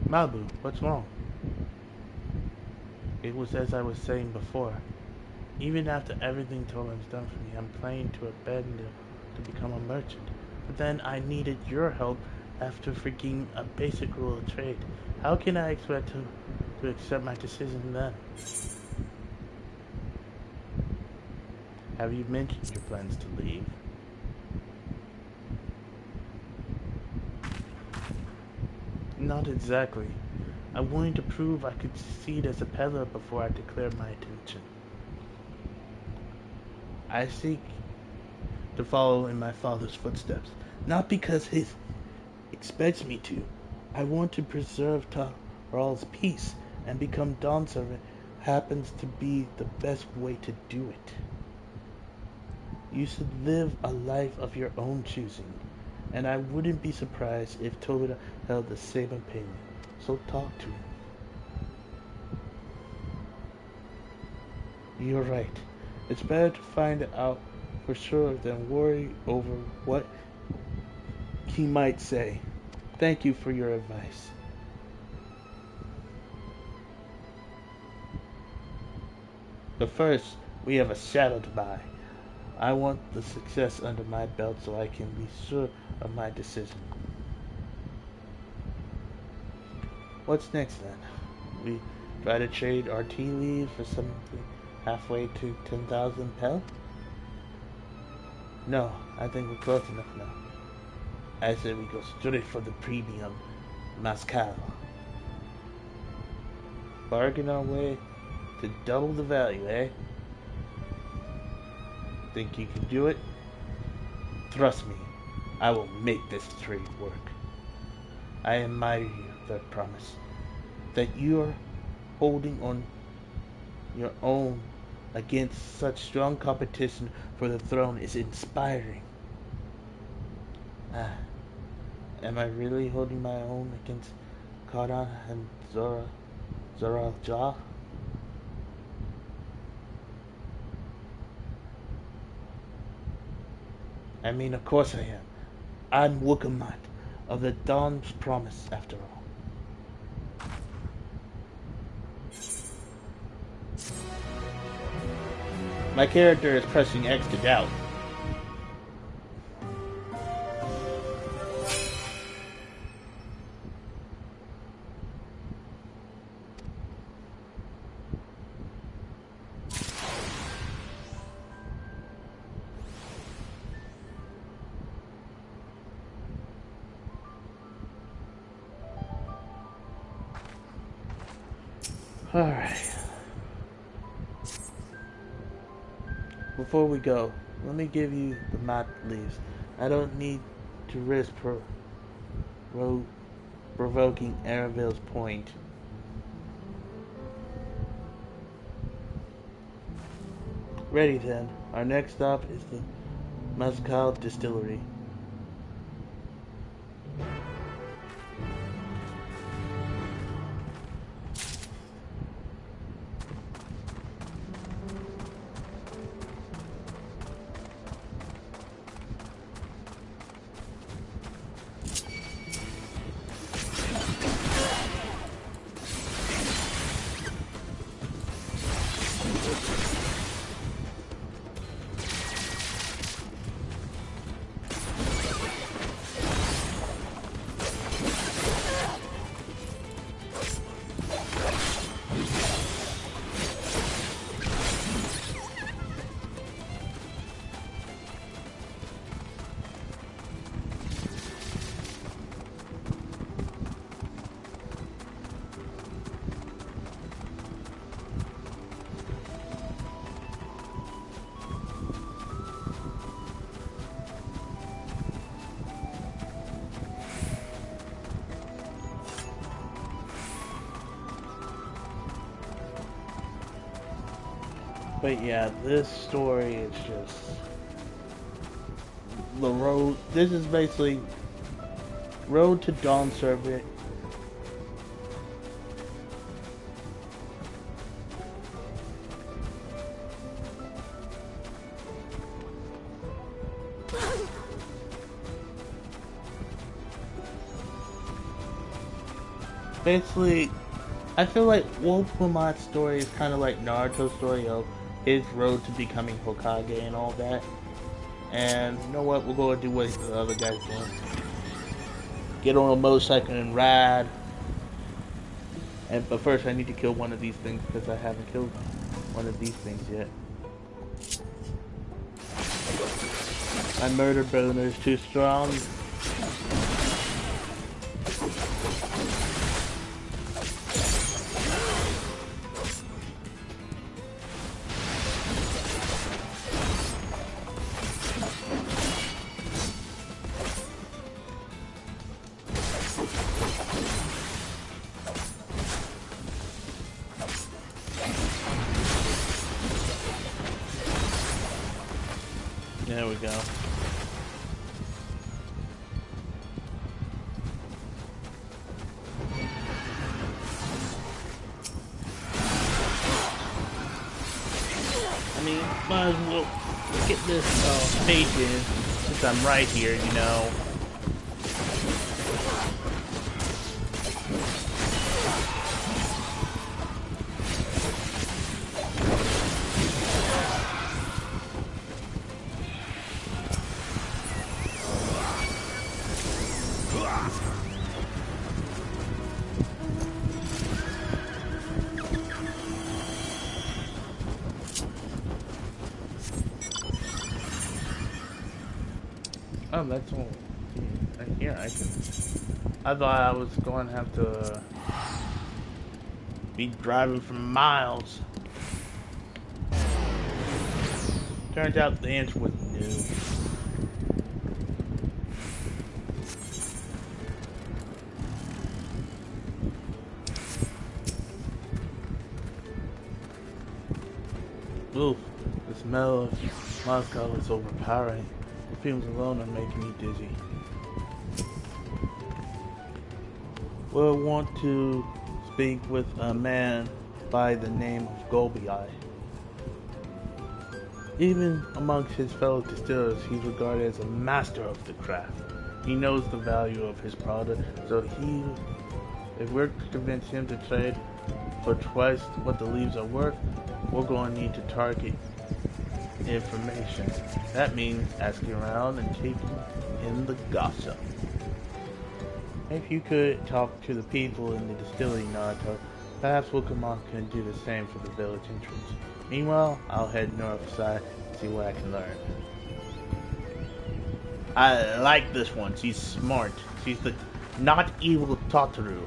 Mabu, what's wrong? It was as I was saying before. Even after everything Tolan's done for me, I'm planning to abandon it to become a merchant. But then I needed your help after forgetting a basic rule of trade. How can I expect to accept my decision then? Have you mentioned your plans to leave? Not exactly. I wanted to prove I could succeed as a peddler before I declared my intention. I seek to follow in my father's footsteps, not because he expects me to. I want to preserve Taral's peace, and become Dawn Servant happens to be the best way to do it. You should live a life of your own choosing, and I wouldn't be surprised if Tola held the same opinion. So talk to him. You're right. It's better to find out for sure than worry over what he might say. Thank you for your advice. But first, we have a shadow to buy. I want the success under my belt so I can be sure of my decision. What's next then? We try to trade our tea leaves for something halfway to 10,000 pel? No, I think we're close enough now. I said we go straight for the premium mezcal. Bargain our way to double the value, eh? Think you can do it? Trust me, I will make this trade work. I admire you, that promise. That you're holding on your own against such strong competition for the throne is inspiring. Am I really holding my own against Karan and Zoral Jah? I mean, of course I am. I'm Wukamat of the Dawn's Promise, after all. My character is pressing X to doubt. Alright. Before we go, let me give you the mat leaves. I don't need to risk provoking Aravil's point. Ready then. Our next stop is the Mezcal Distillery. But yeah, this story is just the road. This is basically Road to Dawn Server. Basically, I feel like Wolf Lamat's story is kind of like Naruto's story of his road to becoming Hokage and all that. And you know what? We'll go and do what the other guy's doing. Get on a motorcycle and ride. But first, I need to kill one of these things because I haven't killed one of these things yet. My murder boner is too strong. There we go. I mean, might as well get this page in since I'm right here, you know. Oh, that's all. Here, I can. I thought I was going to have to be driving for miles. Turns out the answer was no. Oof, the smell of Moscow is overpowering. The fumes alone are making me dizzy. We'll want to speak with a man by the name of Golby. Even amongst his fellow distillers, he's regarded as a master of the craft. He knows the value of his product, so if we're to convince him to trade for twice what the leaves are worth, we're going to need to target information. That means asking around and taking in the gossip. If you could talk to the people in the distillery, Naruto, perhaps Wukamon can do the same for the village entrance. Meanwhile, I'll head north side and see what I can learn. I like this one. She's smart. She's the not evil Totoro.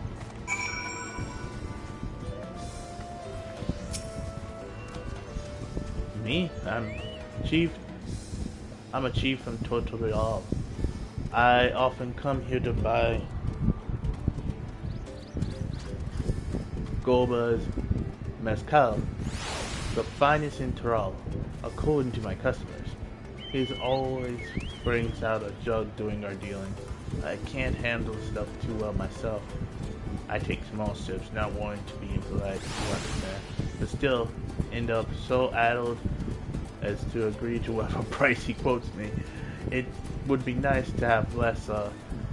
Me? I'm a chief from Totoro. I often come here to buy Golba's mezcal, the finest in Toral, according to my customers. He always brings out a jug during our dealings. I can't handle stuff too well myself. I take small sips, not wanting to be impolite, you understand, but still end up so addled as to agree to whatever price he quotes me. It would be nice to have less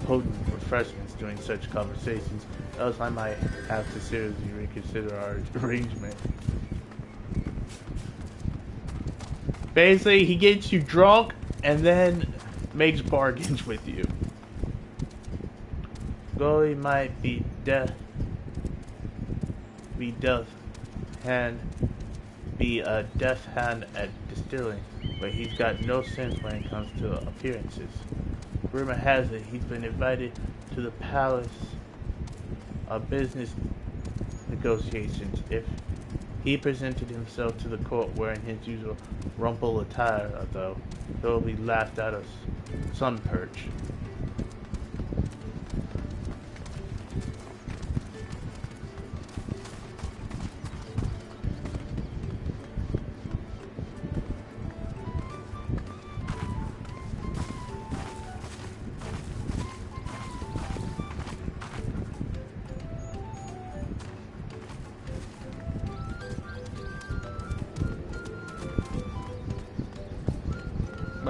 potent refreshments during such conversations, else I might have to seriously reconsider our arrangement. Basically, he gets you drunk and then makes bargains with you. Goalie might be deaf hand at distilling, but he's got no sense when it comes to appearances. Rumor has it he's been invited to the palace of business negotiations. If he presented himself to the court wearing his usual rumple attire, though, he'll be laughed out of sun perch.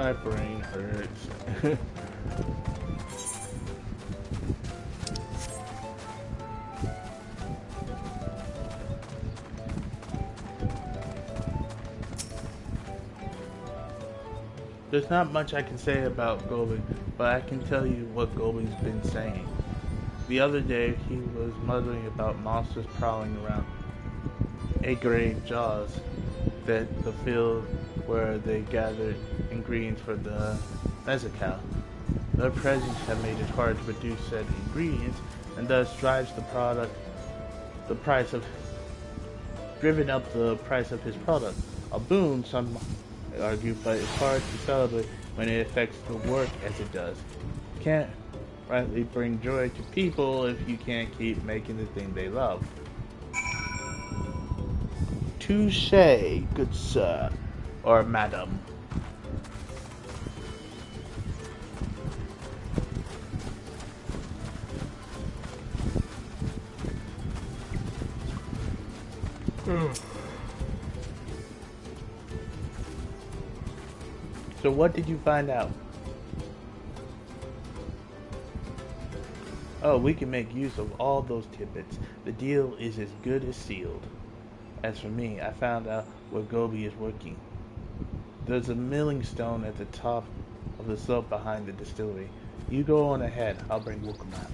My brain hurts. There's not much I can say about Gobi, but I can tell you what Gobi's been saying. The other day, he was muttering about monsters prowling around a grave jaws, that the field where they gathered ingredients for the mezcal. Their presence have made it hard to produce said ingredients, and thus driven up the price of his product. A boon, some argue, but it's hard to celebrate when it affects the work as it does. You can't rightly bring joy to people if you can't keep making the thing they love. Touché, good sir, or madam. So what did you find out? Oh, we can make use of all those tidbits. The deal is as good as sealed. As for me, I found out where Gobi is working. There's a milling stone at the top of the slope behind the distillery. You go on ahead. I'll bring Wukamat.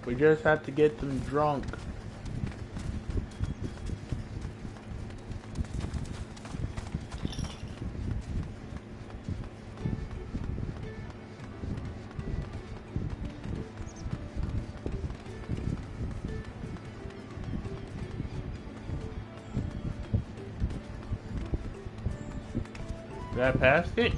We just have to get them drunk. Did I pass it?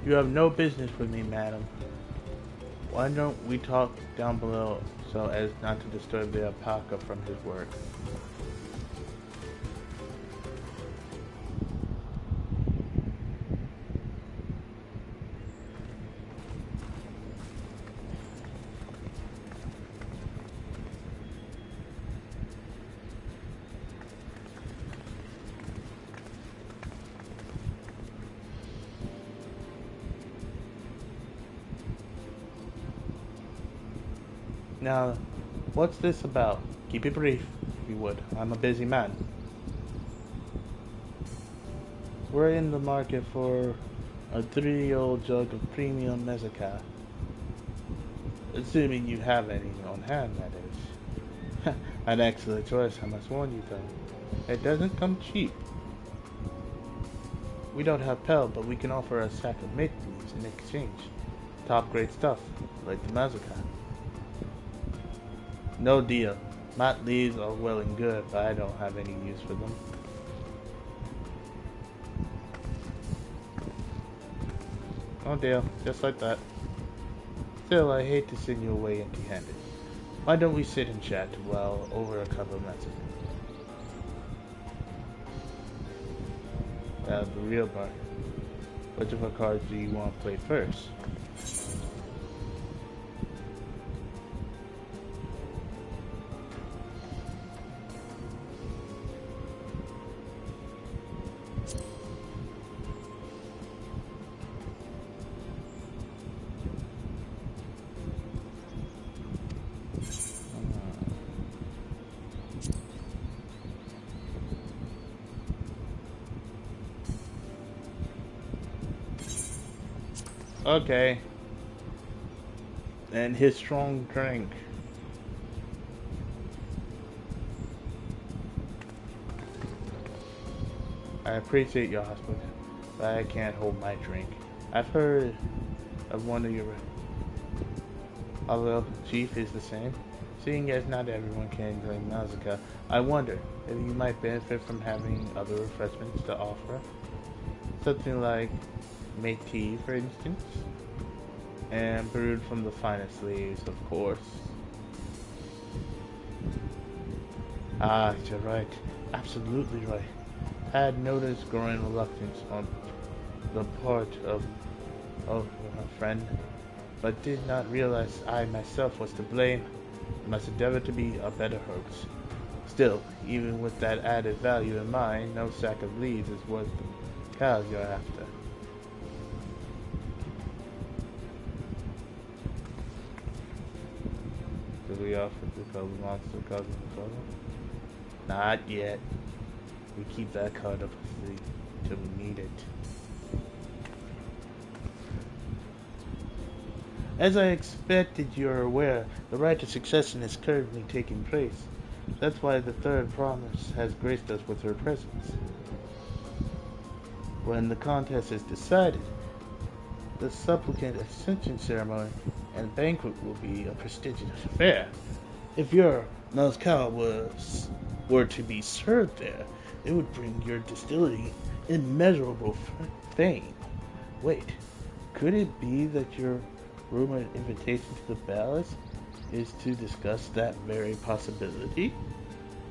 You have no business with me, madam. Why don't we talk down below so as not to disturb the alpaca from his work? Now, what's this about? Keep it brief, if you would. I'm a busy man. We're in the market for a 3-year-old jug of premium mezcal. Assuming you have any on hand, that is. An excellent choice, I must warn you, though. It doesn't come cheap. We don't have Pell, but we can offer a sack of mint leaves in exchange. Top-grade stuff, like the mezcal. No deal. Mat leaves are well and good, but I don't have any use for them. No deal. Just like that. Still, I hate to send you away empty-handed. Why don't we sit and chat while over a cup of mezcal? The real part. Which of our cards do you want to play first? Okay. And his strong drink. I appreciate your hospitality, but I can't hold my drink. I've heard of one of your other chief is the same. Seeing as not everyone can drink Nausicaa, I wonder if you might benefit from having other refreshments to offer. Something like mate tea, for instance, and brewed from the finest leaves, of course. Ah, you're right. Absolutely right. I had noticed growing reluctance on the part of my friend, but did not realize I myself was to blame. I must endeavor to be a better host. Still, even with that added value in mind, no sack of leaves is worth the cows you're after. Do we offer the color monster cousin? Not yet. We keep that card up our sleeve till we need it. As I expected, you're aware, the rite of succession is currently taking place. That's why the third promise has graced us with her presence. When the contest is decided, the supplicant ascension ceremony and banquet will be a prestigious affair. If your Nausicaa were to be served there, it would bring your distillery immeasurable fame. Wait, could it be that your rumored invitation to the palace is to discuss that very possibility?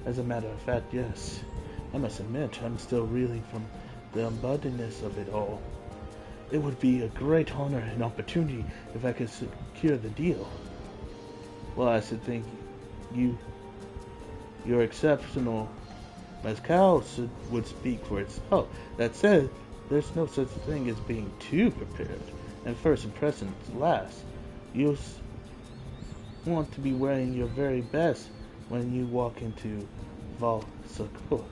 As a matter of fact, yes. I must admit, I'm still reeling from the abundance of it all. It would be a great honor and opportunity if I could secure the deal. Well, I should think your exceptional mezcal would speak for itself. That said, there's no such thing as being too prepared, and first impressions last. You'll want to be wearing your very best when you walk into Valsacourt.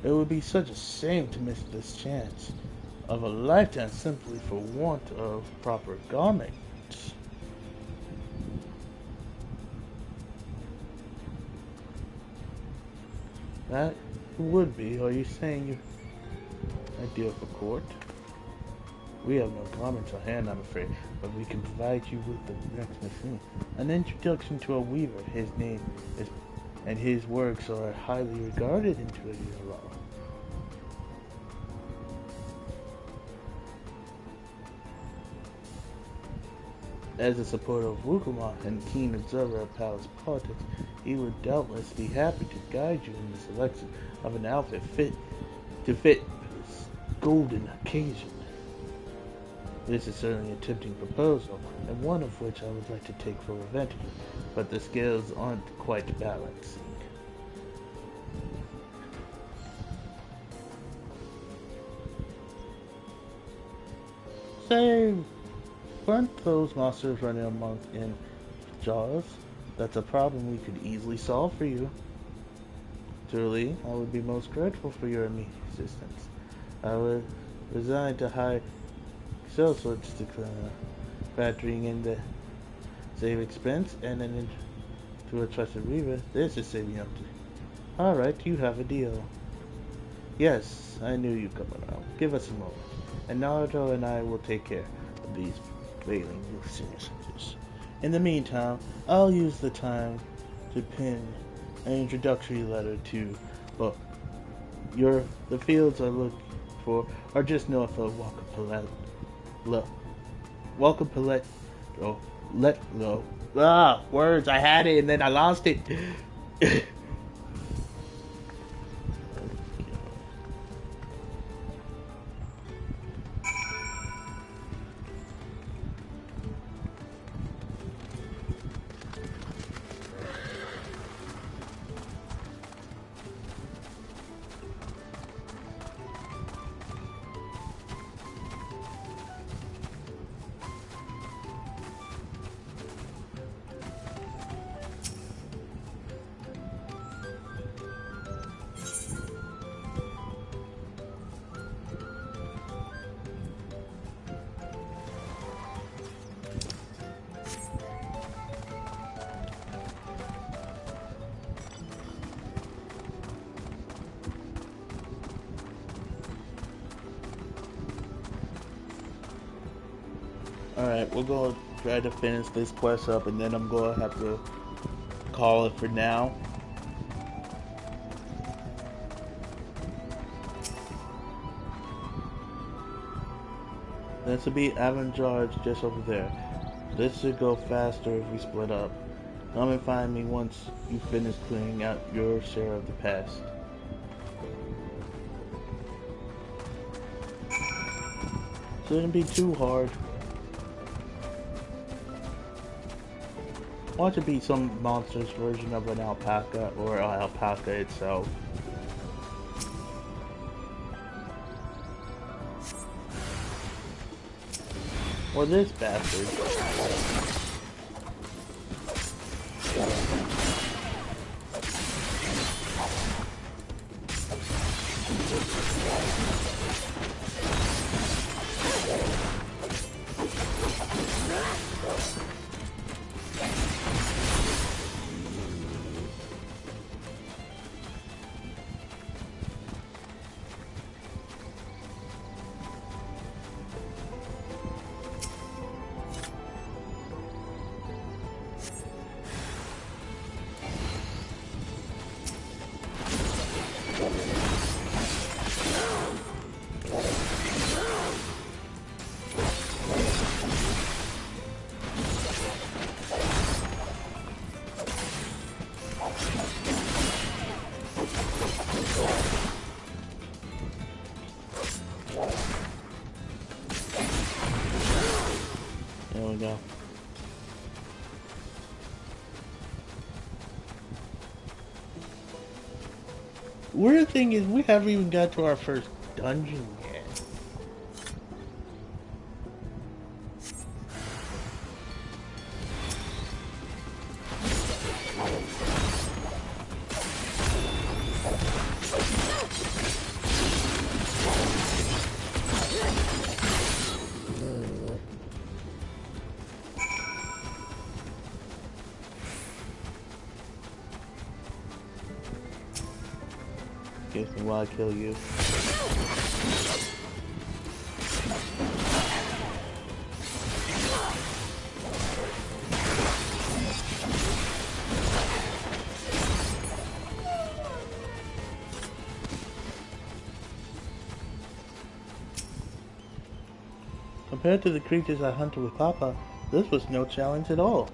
It would be such a shame to miss this chance of a lifetime simply for want of proper garments. That would be. Are you saying you're ideal for court? We have no garments on hand, I'm afraid, but we can provide you with the next machine. An introduction to a weaver. His name is, and his works are highly regarded in Tulio. As a supporter of Wukumar and keen observer of palace politics, he would doubtless be happy to guide you in the selection of an outfit fit this golden occasion. This is certainly a tempting proposal, and one of which I would like to take full advantage of, but the scales aren't quite balancing. Say, weren't those monsters running amok in Jaws? That's a problem we could easily solve for you. Truly, I would be most grateful for your immediate assistance. I would resign to hire sell sorts to factoring in the save expense and then to a trusted weaver. This is saving up to. Alright, you have a deal. Yes, I knew you'd come around. Give us a moment, and Naruto and I will take care of these failing sinisters. In the meantime, I'll use the time to pen an introductory letter to, well, the fields I look for are just north of words, I had it and then I lost it. Alright, we're gonna try to finish this quest up, and then I'm gonna have to call it for now. This will be avant-garde just over there. This should go faster if we split up. Come and find me once you finish clearing out your share of the past. Shouldn't be too hard. Watch it be some monster's version of an alpaca or an alpaca itself. Or this bastard. There we go. Weird thing is, we haven't even got to our first dungeon yet. Guess me while I kill you. Compared to the creatures I hunted with Papa, this was no challenge at all.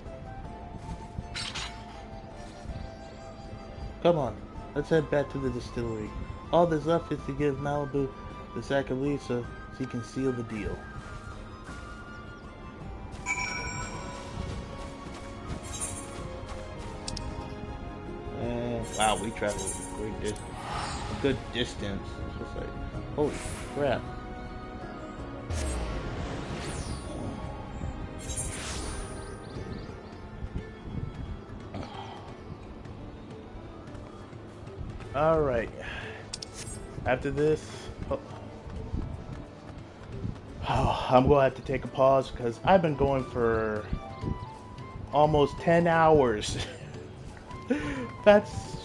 Come on, let's head back to the distillery. All that's left is to give Malibu the sack of leaves so she can seal the deal. Wow, we traveled a great distance. A good distance. It's just like, holy crap. Alright. After this, I'm going to have to take a pause because I've been going for almost 10 hours. That's...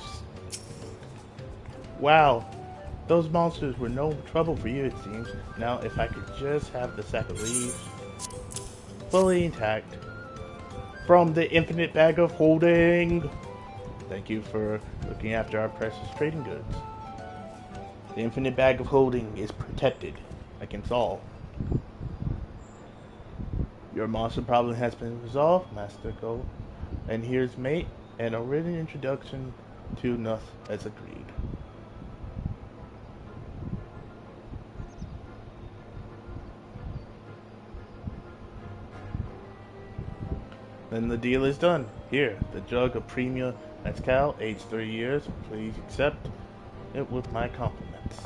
Wow. Those monsters were no trouble for you, it seems. Now, if I could just have the sack of leaves fully intact from the infinite bag of holding. Thank you for looking after our precious trading goods. The infinite bag of holding is protected against all. Your monster problem has been resolved, Master Gold. And here's mate and a written introduction to Nuth as agreed. Then the deal is done. Here, the jug of Premium Mezcal, aged 3 years. Please accept it with my compliments.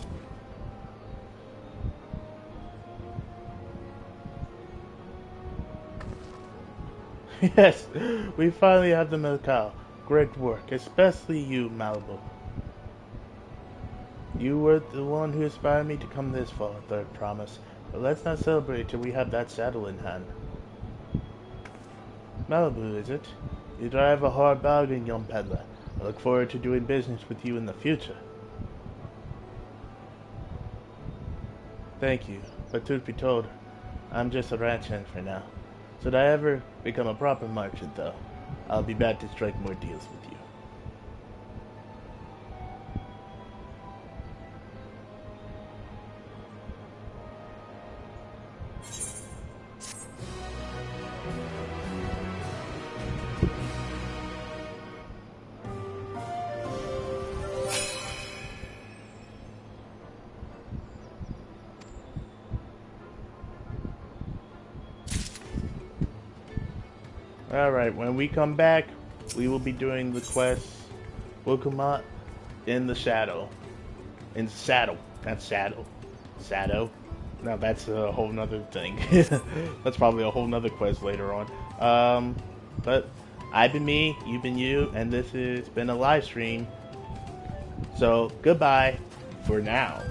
Yes, we finally have the Mezcal. Great work, especially you, Malibu. You were the one who inspired me to come this far, third promise. But let's not celebrate till we have that saddle in hand. Malibu, is it? You drive a hard bargain, young peddler. I look forward to doing business with you in the future. Thank you, but truth be told, I'm just a ranch hand for now. Should I ever become a proper merchant, though, I'll be back to strike more deals with you. Alright, when we come back, we will be doing the quest Wokumat in the Shadow. In Saddle. Not Shadow. Shadow. No, that's a whole nother thing. That's probably a whole nother quest later on. But I've been me, you've been you, and this has been a live stream. So, goodbye for now.